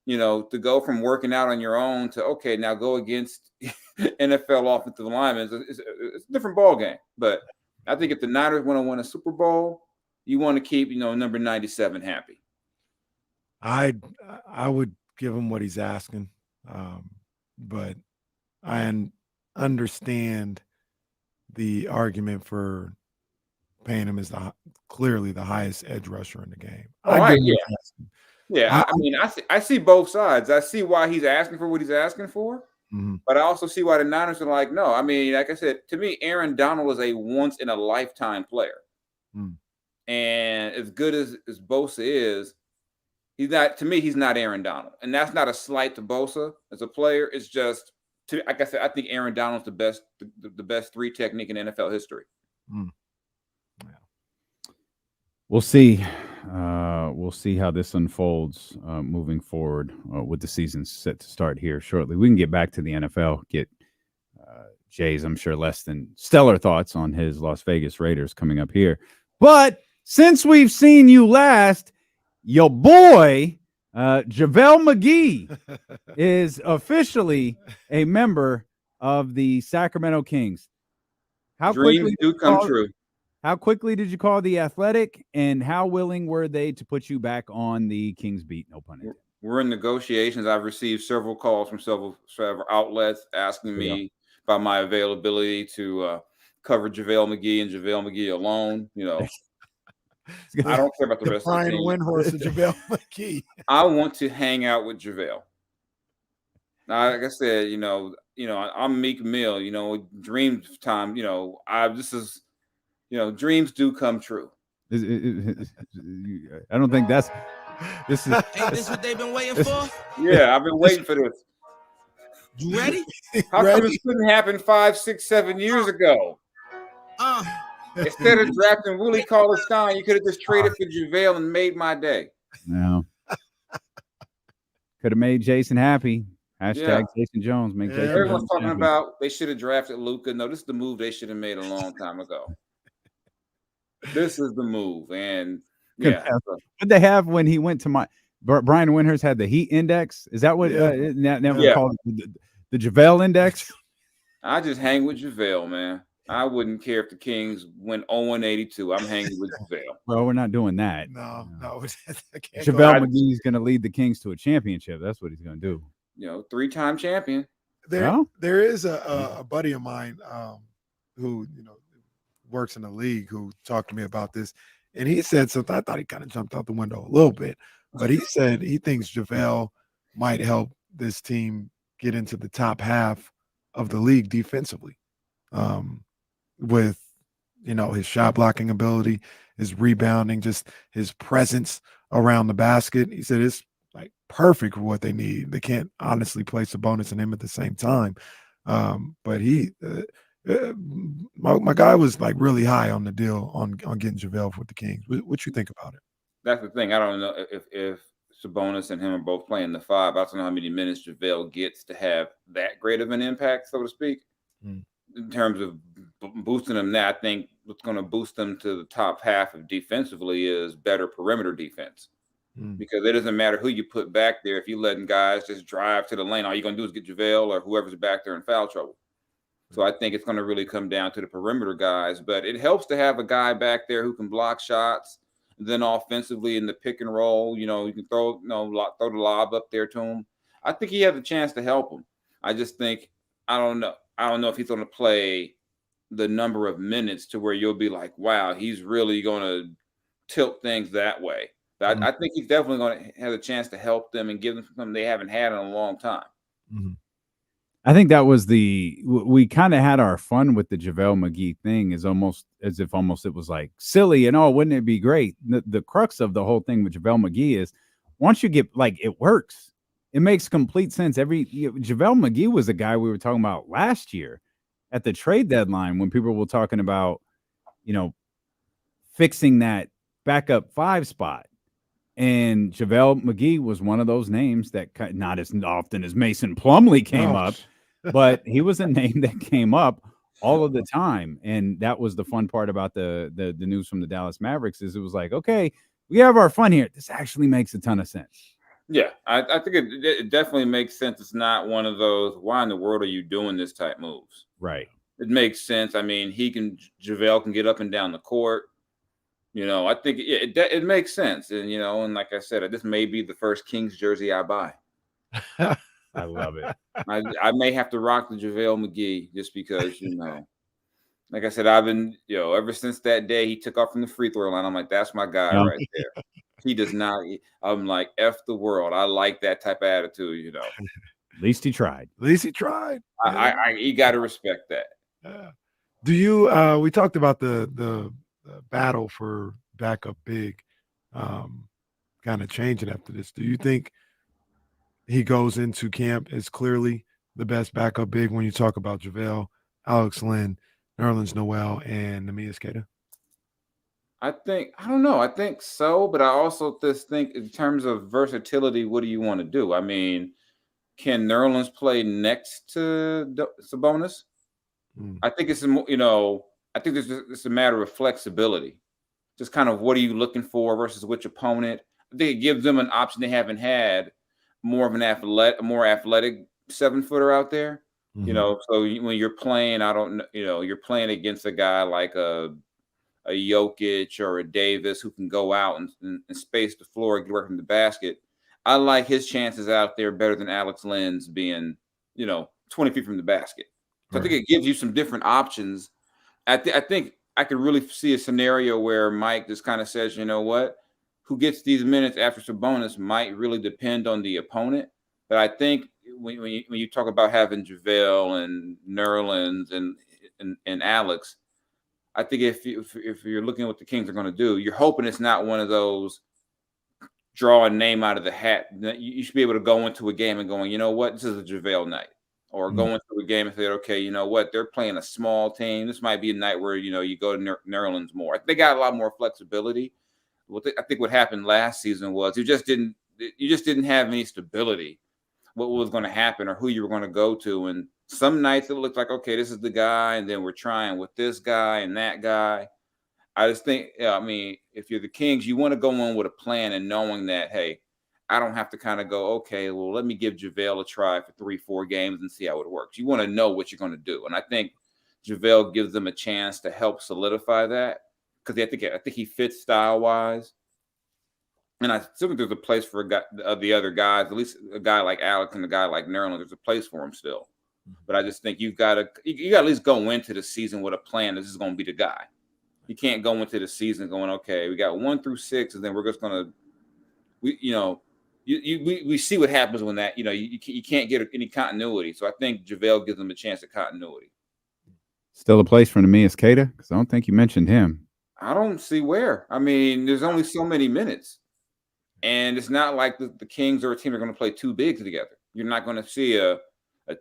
to go from working out on your own to, now go against NFL offensive linemen, it's a different ball game. But I think if the Niners want to win a Super Bowl, you want to keep, number 97 happy. I would give him what he's asking. But I understand the argument for paying him as clearly the highest edge rusher in the game. I see both sides. I see why he's asking for what he's asking for, but I also see why the Niners are like, no. I mean, like I said, to me, Aaron Donald is a once-in-a-lifetime player. And as good as Bosa is, he's not Aaron Donald. And that's not a slight to Bosa as a player. It's just, like I said, I think Aaron Donald's the best 3 technique in NFL history. We'll see. We'll see how this unfolds moving forward with the season set to start here shortly. We can get back to the NFL, get Jay's, I'm sure, less than stellar thoughts on his Las Vegas Raiders coming up here. But since we've seen you last, your boy, JaVale McGee, is officially a member of the Sacramento Kings. Dreams do come true. How quickly did you call the Athletic, and how willing were they to put you back on the Kings beat? No pun intended. We're in negotiations. I've received several calls from several outlets asking me about my availability to cover JaVale McGee and JaVale McGee alone. I don't care about the rest of the team. Windhorse of JaVale McGee. I want to hang out with JaVale. Now, like I said, I'm Meek Mill. Dream time. Dreams do come true. I don't think this is. Ain't this what they've been waiting for? Yeah, I've been waiting for this. You ready? How come this couldn't happen 5, 6, 7 years ago? Instead of drafting Willie Cauley-Stein, you could have just traded for JaVale and made my day. No. Could have made Jason happy. Hashtag Jason Jones. Make Jason Everyone's Jones talking happy. about they should have drafted Luka. No, this is the move they should have made a long time ago. This is the move. And What they have when he went to Brian Windhorst had the heat index. Is that what now we Yeah. call it the JaVale index? I just hang with JaVale, man. I wouldn't care if the Kings went 0-82. I'm hanging with JaVale. Well, we're not doing that. No. JaVale McGee is going to lead the Kings to a championship. That's what he's going to do. 3-time champion. There is a buddy of mine who works in the league who talked to me about this, and he said something. I thought he kind of jumped out the window a little bit, but he said he thinks JaVale might help this team get into the top half of the league defensively, with his shot blocking ability, his rebounding, just his presence around the basket. He said it's like perfect for what they need. They can't honestly play Sabonis and him at the same time. But he, my guy was like really high on the deal on getting JaVale with the Kings. What you think about it? That's the thing. I don't know if Sabonis and him are both playing the 5. I don't know how many minutes JaVale gets to have that great of an impact, so to speak, in terms of boosting them. Now, I think what's going to boost them to the top half of defensively is better perimeter defense. Because it doesn't matter who you put back there. If you're letting guys just drive to the lane, all you're going to do is get JaVale or whoever's back there in foul trouble. So I think it's going to really come down to the perimeter guys. But it helps to have a guy back there who can block shots. Then offensively in the pick and roll, you can throw the lob up there to him. I think he has a chance to help him. I just think I don't know if he's going to play the number of minutes to where you'll be like, wow, he's really going to tilt things that way. But I think he's definitely going to have a chance to help them and give them something they haven't had in a long time. I think that was we kind of had our fun with the JaVale McGee thing, as if it was like silly and wouldn't it be great? The crux of the whole thing with JaVale McGee is once you get it works, it makes complete sense. JaVale McGee was a guy we were talking about last year at the trade deadline when people were talking about, fixing that backup 5 spot. And JaVale McGee was one of those names that not as often as Mason Plumlee came up, but he was a name that came up all of the time. And that was the fun part about the news from the Dallas Mavericks is it was like, okay, we have our fun here. This actually makes a ton of sense. Yeah, I think it definitely makes sense. It's not one of those, why in the world are you doing this type moves? Right. It makes sense. I mean, JaVale can get up and down the court. I think it makes sense. And, and like I said, this may be the first Kings jersey I buy. I love it. I may have to rock the JaVale McGee just because, like I said, I've been, ever since that day he took off from the free throw line, I'm like, that's my guy right there. He does not, I'm like, F the world. I like that type of attitude, At least he tried. You got to respect that. Yeah. Do you, we talked about the battle for backup big kind of changing after this. Do you think he goes into camp as clearly the best backup big when you talk about JaVale, Alex Len, Nerlens Noel, and Neemias Queta? I don't know. I think so, but I also just think in terms of versatility, what do you want to do? I mean, can Nerlens play next to Sabonis? I think it's I think it's a matter of flexibility. Just kind of what are you looking for versus which opponent. I think it gives them an option they haven't had, more of a more athletic 7-footer out there. So when you're playing, you're playing against a guy like a Jokic or a Davis who can go out and space the floor and get away from the basket. I like his chances out there better than Alex Len's being, 20 feet from the basket. So I think it gives you some different options. I think I could really see a scenario where Mike just kind of says, you know what, who gets these minutes after Sabonis might really depend on the opponent. But I think when you talk about having JaVale and Nerlens and Alex, I think if you're looking at what the Kings are going to do, you're hoping it's not one of those draw a name out of the hat. You should be able to go into a game and going, you know what, this is a JaVale night. Or go into a game and say, okay, you know what, they're playing a small team. This might be a night where, you go to Nerlens more. They got a lot more flexibility. I think what happened last season was you just didn't have any stability. What was going to happen or who you were going to go to. And some nights it looked like, okay, this is the guy. And then we're trying with this guy and that guy. I just think, if you're the Kings, you want to go in with a plan and knowing that, hey, I don't have to kind of go, okay, well, let me give JaVale a try for 3-4 games and see how it works. You want to know what you're going to do. And I think JaVale gives them a chance to help solidify that because I think he fits style-wise. And I still think there's a place for the other guys, at least a guy like Alex and a guy like Nerlens. There's a place for him still. But I just think you got to at least go into the season with a plan. This is going to be the guy. You can't go into the season going, okay, we got 1 through 6, and then we're just going to, we see what happens when that, you can't get any continuity. So I think JaVale gives them a chance at continuity. Still a place for Neemias Queta? Because I don't think you mentioned him. I don't see where. I mean, there's only so many minutes. And it's not like the Kings or a team are going to play two bigs together. You're not going to see a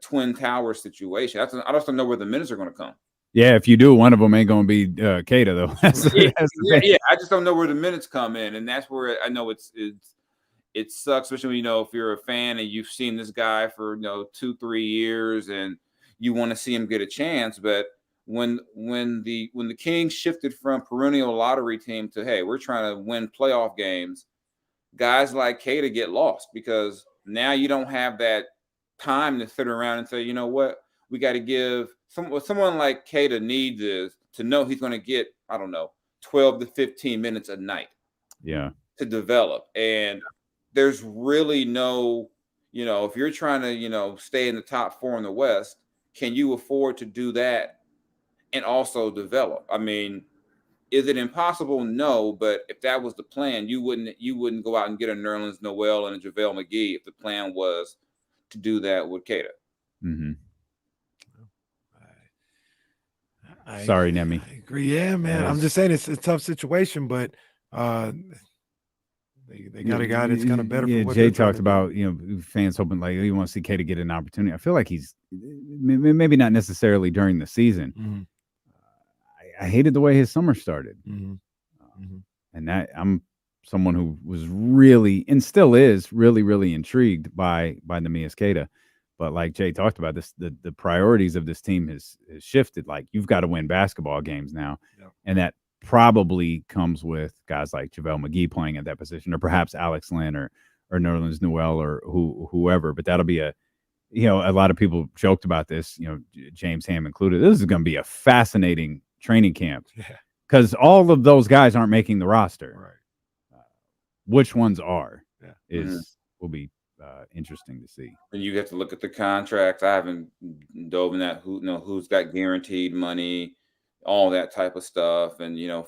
twin tower situation. I just don't know where the minutes are going to come. Yeah, if you do, one of them ain't going to be Queta, though. Yeah, I just don't know where the minutes come in. And that's where I know it sucks, especially when, if you're a fan and you've seen this guy for 2-3 years and you want to see him get a chance. But when the Kings shifted from perennial lottery team to, hey, we're trying to win playoff games, guys like Queta get lost because now you don't have that time to sit around and say, you know what, we got to give someone like Queta needs is to know he's going to get, 12 to 15 minutes a night. Yeah. To develop. And there's really no, if you're trying to, stay in the top 4 in the West, can you afford to do that and also develop? I mean, is it impossible? No, but if that was the plan, you wouldn't go out and get a Nerlens Noel and a JaVale McGee if the plan was to do that with Queta. Mm-hmm. Sorry, Nemi. I agree. Yeah, man. I'm just saying it's a tough situation, but they got a guy that's kind of better. Yeah, for what Jay they're trying talked to about fans hoping like you want to see Queta get an opportunity. I feel like he's maybe not necessarily during the season. Mm-hmm. I hated the way his summer started, Mm-hmm. And that I'm someone who was really and still is really, really intrigued by Neemias Queta. But like Jay talked about, the priorities of this team has shifted. Like you've got to win basketball games now, and that probably comes with guys like JaVale McGee playing at that position, or perhaps Alex Len or Nerlens Noel or whoever. But that'll be a lot of people joked about this. James Ham included. This is going to be a fascinating training camp because all of those guys aren't making the roster. Right. Which ones are? Yeah. Will be interesting to see. And you have to look at the contracts. I haven't dove in that who's got guaranteed money, all that type of stuff, and because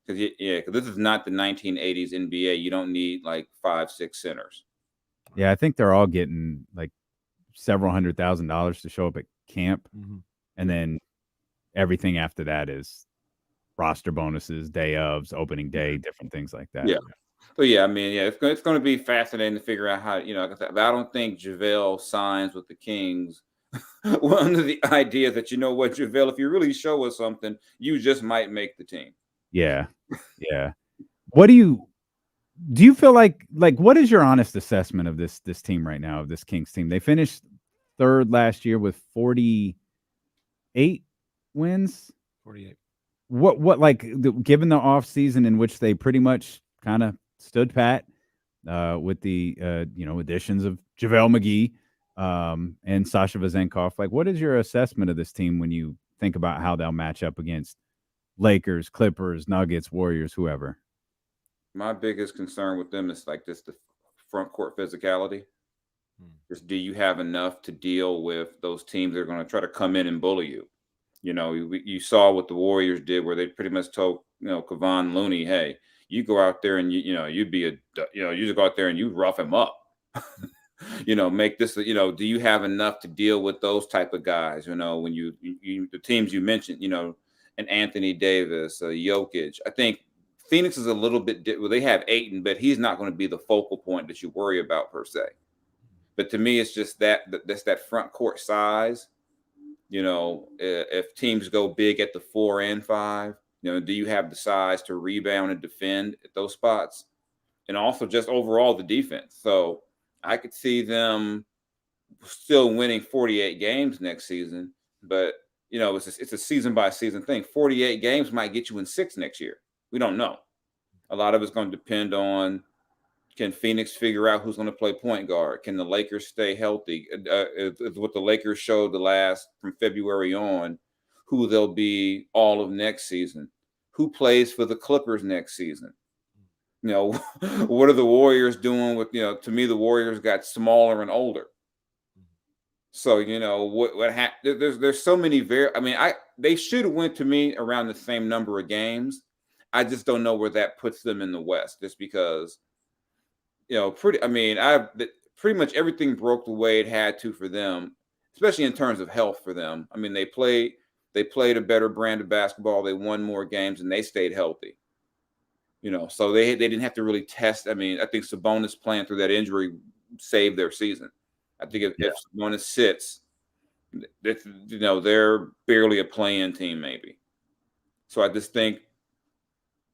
this is not the 1980s NBA. You don't need like 5-6 centers. Yeah, I think they're all getting like several $100,000 to show up at camp, and then everything after that is roster bonuses, day ofs, opening day, different things like that. Yeah. But yeah, I mean, it's going to be fascinating to figure out how, but I don't think JaVale signs with the Kings under the idea that, JaVale, if you really show us something, you just might make the team. Yeah. Yeah. What do you feel like what is your honest assessment of this team right now, of this Kings team? They finished 3rd last year with 48 wins. 48. What given the offseason in which they pretty much kind of stood pat with the additions of JaVale McGee and Sasha Vezenkov, like what is your assessment of this team when you think about how they'll match up against Lakers, Clippers, Nuggets, Warriors, whoever? My biggest concern with them is like just the front court physicality. Just do you have enough to deal with those teams that are going to try to come in and bully you? You saw what the Warriors did where they pretty much told Kevon Looney, hey, you go out there and you just go out there and you rough him up. Make this, do you have enough to deal with those type of guys? When you the teams you mentioned, and Anthony Davis, Jokic. I think Phoenix is a little bit they have Ayton, but he's not going to be the focal point that you worry about per se. But to me, it's just that's that front court size. If teams go big at the 4 and 5, do you have the size to rebound and defend at those spots? And also just overall the defense. So I could see them still winning 48 games next season, but it's a season by season thing. 48 games might get you in 6 next year. We don't know. A lot of it's going to depend on Can Phoenix figure out who's going to play point guard? Can the Lakers stay healthy? Is what the Lakers showed from February on, who they'll be all of next season. Who plays for the Clippers next season? What are the Warriors doing with, to me, the Warriors got smaller and older. So, what happened? There's so many they should have went to me around the same number of games. I just don't know where that puts them in the West, just because, pretty much everything broke the way it had to for them, especially in terms of health for them. I mean, they played a better brand of basketball. They won more games and they stayed healthy. So they didn't have to really test. I mean, I think Sabonis playing through that injury saved their season. I think if Sabonis sits, they're barely a play-in team maybe. So I just think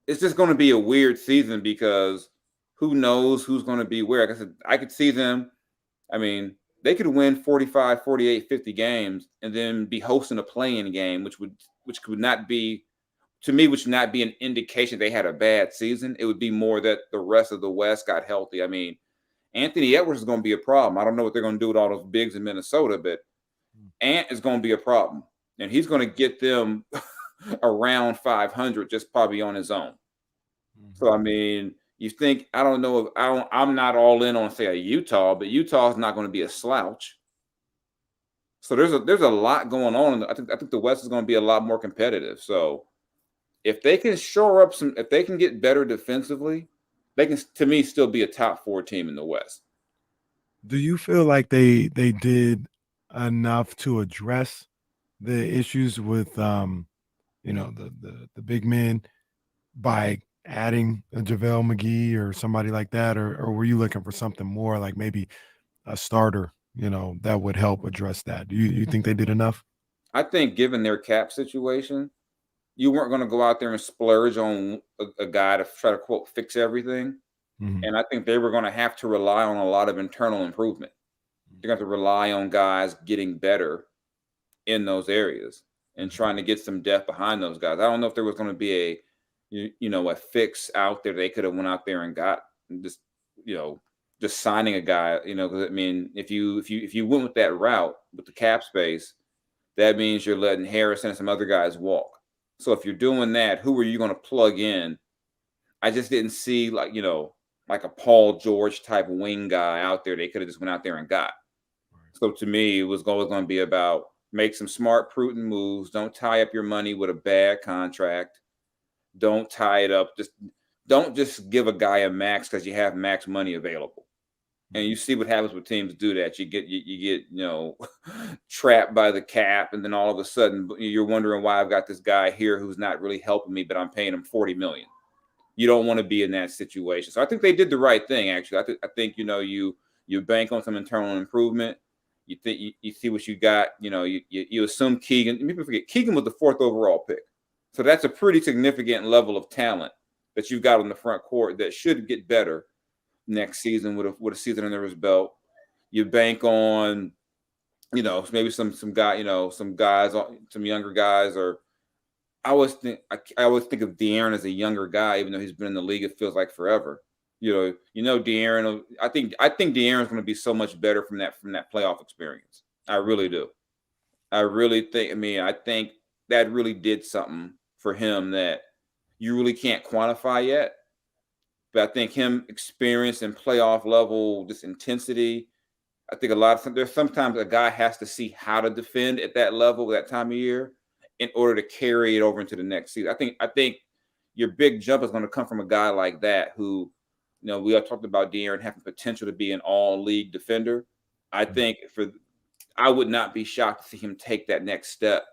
it's just going to be a weird season, because who knows who's going to be where. Like I said, I could see them. I mean, they could win 45, 48, 50 games and then be hosting a play-in game, which would not be, to me, which would not be an indication they had a bad season. It would be more that the rest of the West got healthy. I mean, Anthony Edwards is going to be a problem. I don't know what they're going to do with all those bigs in Minnesota, but Ant is going to be a problem. And he's going to get them around 500 just probably on his own. So, I mean, you think, I don't know if I'm not all in on, say, a Utah, but Utah's not going to be a slouch. So there's a lot going on. I think the West is going to be a lot more competitive. So if they can shore up if they can get better defensively, they can, to me, still be a top 4 team in the West. Do you feel like they did enough to address the issues with the big men by adding a JaVale McGee or somebody like that, or were you looking for something more, like maybe a starter, that would help address that? Do you think they did enough? I think given their cap situation, you weren't going to go out there and splurge on a guy to try to, quote, fix everything. Mm-hmm. And I think they were going to have to rely on a lot of internal improvement. They're going to have to rely on guys getting better in those areas and trying to get some depth behind those guys. I don't know if there was going to be a fix out there they could have went out there and got, just signing a guy, because I mean, if you went with that route with the cap space, that means you're letting Harrison and some other guys walk. So if you're doing that, who are you going to plug in? I just didn't see like a Paul George type wing guy out there. They could have just went out there and got. So to me, it was always going to be about make some smart, prudent moves. Don't tie up your money with a bad contract. Don't tie it up. Don't just give a guy a max because you have max money available. And you see what happens when teams do that. You get trapped by the cap, and then all of a sudden you're wondering why I've got this guy here who's not really helping me, but I'm paying him $40 million. You don't want to be in that situation. So I think they did the right thing. Actually, I think you bank on some internal improvement. You think you see what you got. You assume Keegan. People forget Keegan was the 4th overall pick. So that's a pretty significant level of talent that you've got on the front court that should get better next season with a season under his belt. You bank on, maybe some guy, some guys, some younger guys, or I always think of De'Aaron as a younger guy, even though he's been in the league, it feels like forever. De'Aaron. I think De'Aaron's going to be so much better from that playoff experience. I really do. I really think. I think that really did something for him that you really can't quantify yet. But I think him experience and playoff level, this intensity. I think there's sometimes a guy has to see how to defend at that level, that time of year, in order to carry it over into the next season. I think your big jump is going to come from a guy like that who, we all talked about De'Aaron having potential to be an all-league defender. I think I would not be shocked to see him take that next step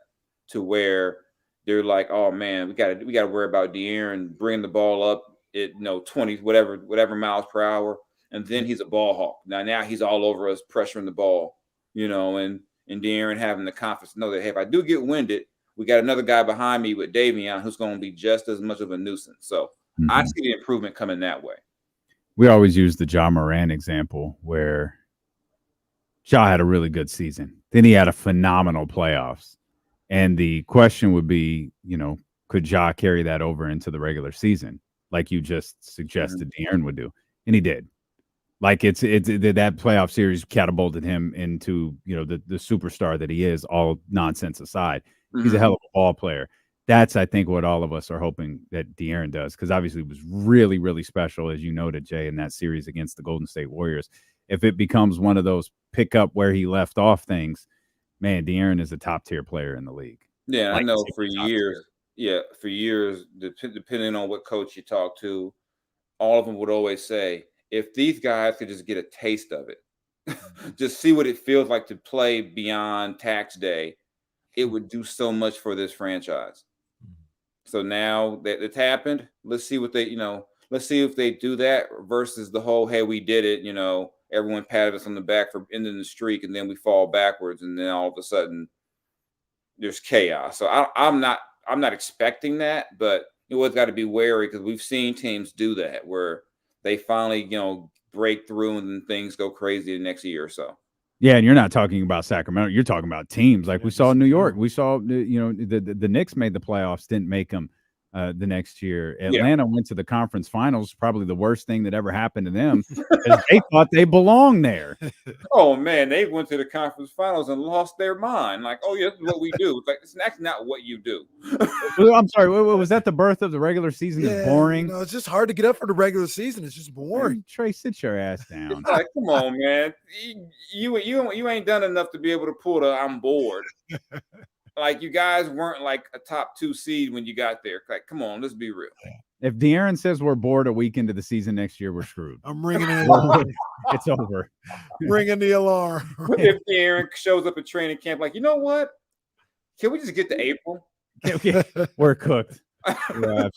to where they're like, oh man, we got to worry about De'Aaron bringing the ball up at 20 whatever miles per hour, and then he's a ball hawk. Now he's all over us pressuring the ball, and De'Aaron having the confidence to know that, hey, if I do get winded, we got another guy behind me with Davion who's going to be just as much of a nuisance. So I see the improvement coming that way. We always use the Ja Morant example where Ja had a really good season. Then he had a phenomenal playoffs. And the question would be, could Ja carry that over into the regular season like you just suggested De'Aaron would do? And he did. Like that playoff series catapulted him into, the superstar that he is, all nonsense aside. He's a hell of a ball player. That's, I think, what all of us are hoping that De'Aaron does, because obviously it was really, really special, as you noted, Jay, in that series against the Golden State Warriors. If it becomes one of those pick up where he left off things, man, De'Aaron is a top-tier player in the league. Yeah, Like, I know for top years. tier. Yeah, for years, depending on what coach you talk to, all of them would always say, if these guys could just get a taste of it, just see what it feels like to play beyond tax day, it would do so much for this franchise. So now that it's happened, let's see what let's see if they do that versus the whole, hey, we did it, everyone patted us on the back for ending the streak, and then we fall backwards, and then all of a sudden there's chaos. So I'm not expecting that, but you always got to be wary, because we've seen teams do that where they finally, break through and then things go crazy the next year or so. Yeah, and you're not talking about Sacramento. You're talking about teams like we saw in New York. We saw, the Knicks made the playoffs, didn't make them the next year. Atlanta went to the conference finals, probably the worst thing that ever happened to them, because they thought they belonged there. Oh, man, they went to the conference finals and lost their mind. Like, oh, yeah, this is what we do. It's like, it's actually not what you do. I'm sorry, was that the birth of the regular season? Is boring? It's just hard to get up for the regular season. It's just boring. Trey, sit your ass down. It's like, come on, man. You ain't done enough to be able to pull the I'm bored. Like, you guys weren't like a top 2 seed when you got there. Like, come on, let's be real. If De'Aaron says we're bored a week into the season next year, we're screwed. I'm ringing it. It's over. Ringing the alarm. If De'Aaron shows up at training camp, like, you know what? Can we just get to April? We're cooked. We're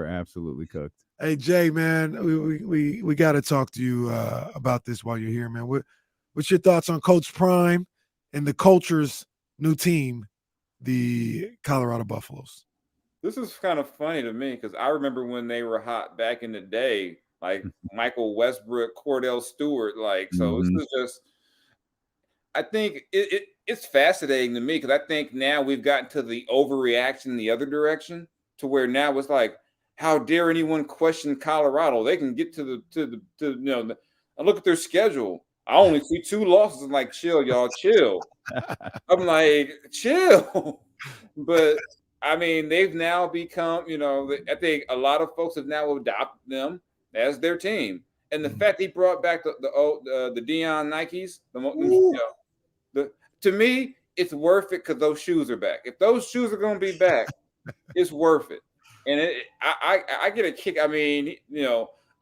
absolutely cooked. Hey, Jay, man, we got to talk to you about this while you're here, man. What's your thoughts on Coach Prime and the Culture's new team, the Colorado Buffaloes? This is kind of funny to me, because I remember when they were hot back in the day, like Michael Westbrook, Cordell Stewart. Like, so this is just, I think it's fascinating to me, because I think now we've gotten to the overreaction the other direction, to where now it's like, how dare anyone question Colorado? They can get to I look at their schedule. I only see 2 losses. I'm like, chill, y'all, chill. I'm like, chill. But I mean, they've now become, I think a lot of folks have now adopted them as their team. And the fact he brought back the Deion Nikes, to me, it's worth it, because those shoes are back. If those shoes are going to be back, it's worth it. And I get a kick. I mean,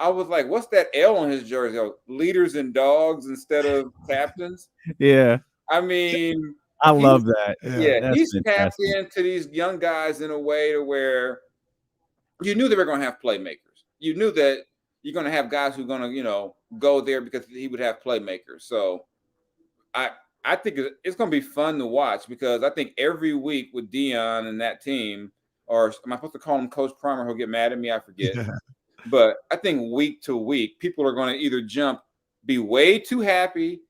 I was like, what's that L on his jersey? Leaders and dogs instead of captains. Yeah. I mean, I love that. Yeah, he's tapped into these young guys in a way to where you knew they were going to have playmakers. You knew that you're going to have guys who are going to, go there because he would have playmakers. So I think it's going to be fun to watch, because I think every week with Deion and that team, or am I supposed to call him Coach Primer? He'll get mad at me. I forget. But I think week to week, people are going to either be way too happy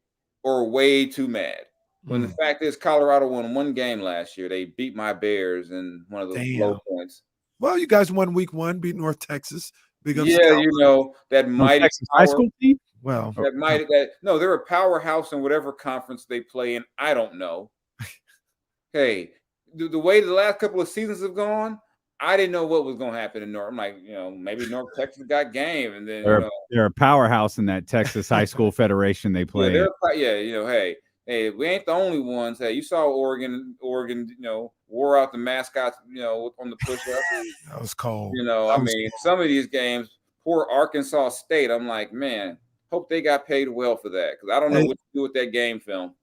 or way too mad. When the fact is, Colorado won 1 game last year. They beat my Bears in one of those low points. Well, you guys won week 1, beat North Texas. Big ups. Yeah, that mighty high school team. Well, they're a powerhouse in whatever conference they play in. I don't know. Hey, the way the last couple of seasons have gone, I didn't know what was going to happen in North. I'm like, maybe North Texas got game, and then they're a powerhouse in that Texas High School Federation they play. Hey, we ain't the only ones. Hey, you saw Oregon, wore out the mascots, on the push-up. That was cold. Some of these games, poor Arkansas State, I'm like, man, hope they got paid well for that, because I don't know what to do with that game film.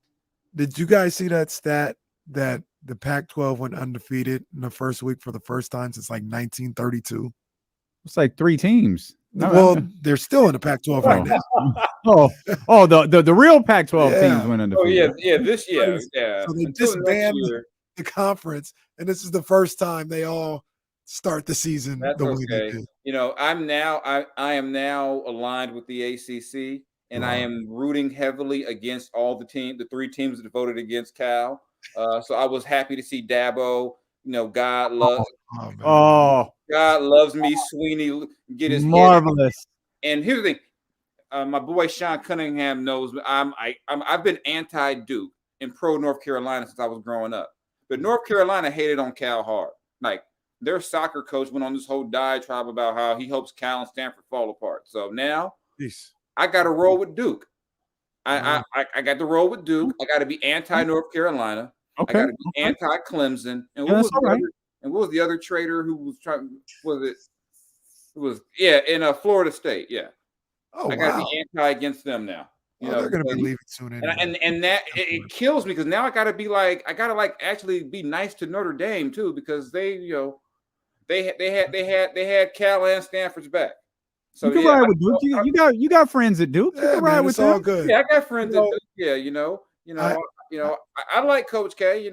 Did you guys see that stat that the Pac-12 went undefeated in the first week for the first time since like 1932? It's like 3 teams. Well, they're still in the Pac-12 right now. The real Pac-12 teams went undefeated. This year. So they disbanded the conference, and this is the first time they all start the season the way they did. I am now aligned with the ACC, and I am rooting heavily against all the 3 teams that voted against Cal. So I was happy to see Dabo. God loves. God loves me. Sweeney get his marvelous. Head. And here's the thing: my boy Sean Cunningham knows I've been anti-Duke and pro North Carolina since I was growing up. But North Carolina hated on Cal hard. Like their soccer coach went on this whole diatribe about how he hopes Cal and Stanford fall apart. So now I got to roll with Duke. I got to roll with Duke. I got to be anti-North Carolina. I got to be anti-Clemson. And what was the other traitor who was trying? In Florida State. Yeah. Oh, I got to be anti against them now. They're going to be leaving soon anyway. And that it kills me because now I got to be like actually be nice to Notre Dame too because they had Cal and Stanford's back. So you can ride with Duke. You got friends at Duke. You can ride with them. All good. Yeah, I got friends at Duke. Yeah, I like Coach K.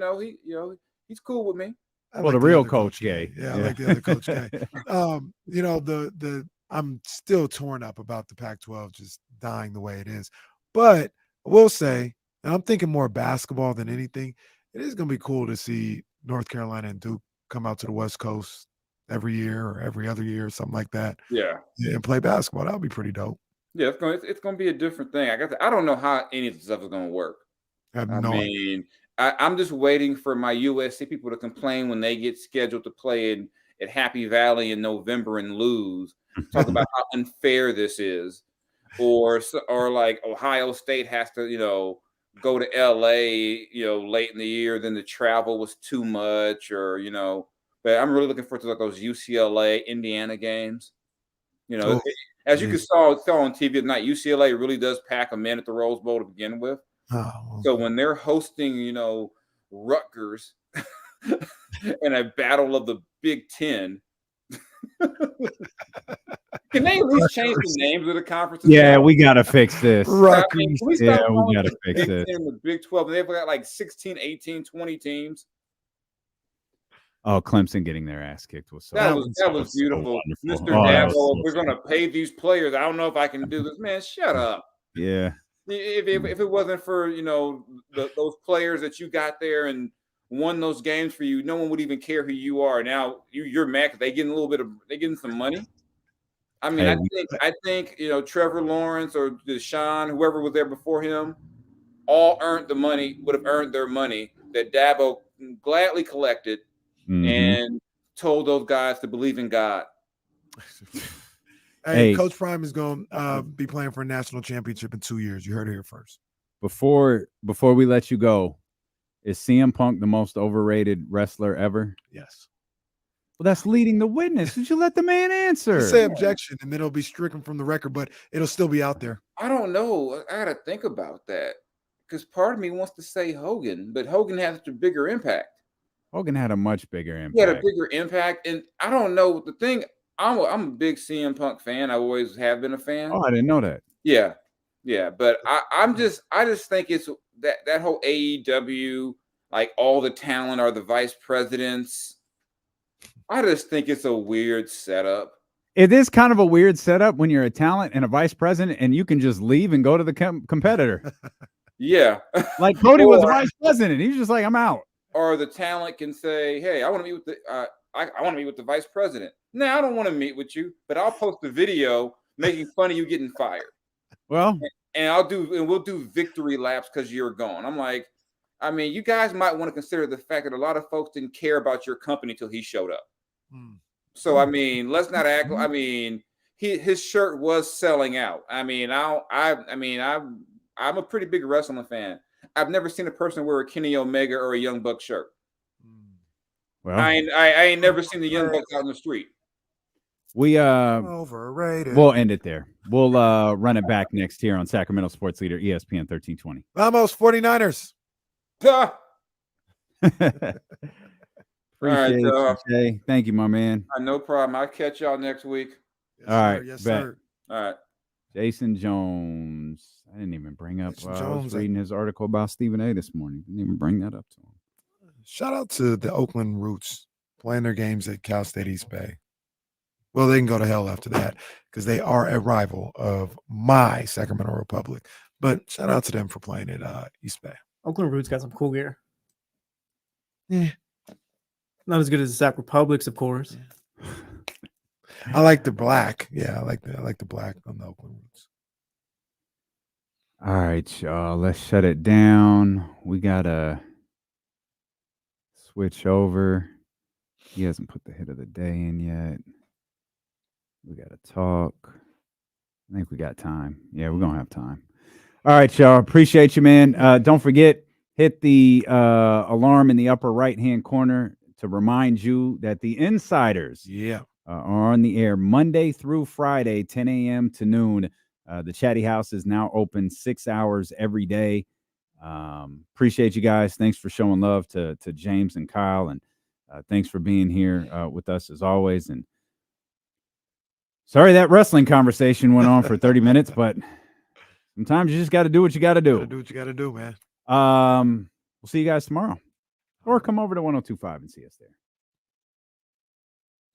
He's cool with me. The real Coach K. Yeah, I like the other Coach K. I'm still torn up about the Pac-12 just dying the way it is. But I will say, and I'm thinking more basketball than anything, it is going to be cool to see North Carolina and Duke come out to the West Coast every year or every other year or something like that. Yeah. And play basketball. That would be pretty dope. Yeah, it's going to be a different thing. I don't know how any of this stuff is going to work. I'm just waiting for my USC people to complain when they get scheduled to play at Happy Valley in November and lose. Talk about how unfair this is, or like Ohio State has to, go to LA, late in the year. Then the travel was too much, But I'm really looking forward to those UCLA, Indiana games. As you can saw on TV tonight, UCLA really does pack them in at the Rose Bowl to begin with. So when they're hosting, Rutgers in a battle of the Big Ten. Can they at least change the names of the conferences? Yeah, we got to fix this. We got to fix this. The Big 12, they've got like 16, 18, 20 teams. Oh, Clemson getting their ass kicked was that was beautiful. So Mr. Dabo, we're going to pay these players. I don't know if I can do this. Man, shut up. Yeah. If it wasn't for, those players that you got there and won those games for you, no one would even care who you are. Now you're mad because they getting some money. I mean, I think Trevor Lawrence or Deshaun, whoever was there before him, all would have earned their money that Dabo gladly collected and told those guys to believe in God. Hey, Coach Prime is going to be playing for a national championship in 2 years. You heard it here first. Before we let you go, is CM Punk the most overrated wrestler ever? Yes. Well, that's leading the witness. Did you let the man answer? Just say objection, and then it'll be stricken from the record, but it'll still be out there. I don't know. I got to think about that because part of me wants to say Hogan, but Hogan has a bigger impact. Hogan had a much bigger impact. He had a bigger impact, and I don't know the thing. I'm a big CM Punk fan. I always have been a fan. Oh, I didn't know that. Yeah, but I just think it's that whole AEW, like all the talent are the vice presidents. I just think it's a weird setup. It is kind of a weird setup when you're a talent and a vice president and you can just leave and go to the competitor. Yeah. Like Cody was the vice president. He's just like, I'm out. Or the talent can say, hey, I want to meet with the I want to meet with the vice president. No, I don't want to meet with you, but I'll post a video making fun of you getting fired. Well, and we'll do victory laps because you're gone. I'm like, I mean, you guys might want to consider the fact that a lot of folks didn't care about your company till he showed up. So I mean, let's not act. I mean, his shirt was selling out. I mean, I'm a pretty big wrestling fan. I've never seen a person wear a Kenny Omega or a Young Buck shirt. Well, I ain't never seen the Young Bucks out in the street. We overrated. We'll end it there. We'll run it back next here on Sacramento Sports Leader ESPN 1320. Vamos 49ers. Appreciate you, Jay. Thank you, my man. No problem. I'll catch y'all next week. Yes, all right. Yes, bet. sir. All right. Jason Jones. I didn't even bring up. I was reading his article about Stephen A. this morning. Didn't even bring that up to him. Shout out to the Oakland Roots playing their games at Cal State East Bay. Well, they can go to hell after that because they are a rival of my Sacramento Republic. But shout out to them for playing at East Bay. Oakland Roots got some cool gear. Yeah. Not as good as the Sac Republics, of course. I like the black. Yeah, I like the black on the Oakland Roots. All right, y'all. Let's shut it down. We gotta switch over. He hasn't put the hit of the day in yet. We gotta talk. I think we got time. Yeah, we're gonna have time. All right, y'all. Appreciate you, man. Don't forget, hit the alarm in the upper right-hand corner to remind you that the Insiders are on the air Monday through Friday, 10 a.m. to noon. The Chatty House is now open 6 hours every day. Appreciate you guys. Thanks for showing love to James and Kyle, and thanks for being here with us as always. And sorry that wrestling conversation went on for 30 minutes, but sometimes you just got to do what you got to do. Do what you got to do, man. We'll see you guys tomorrow, or come over to 102.5 and see us there.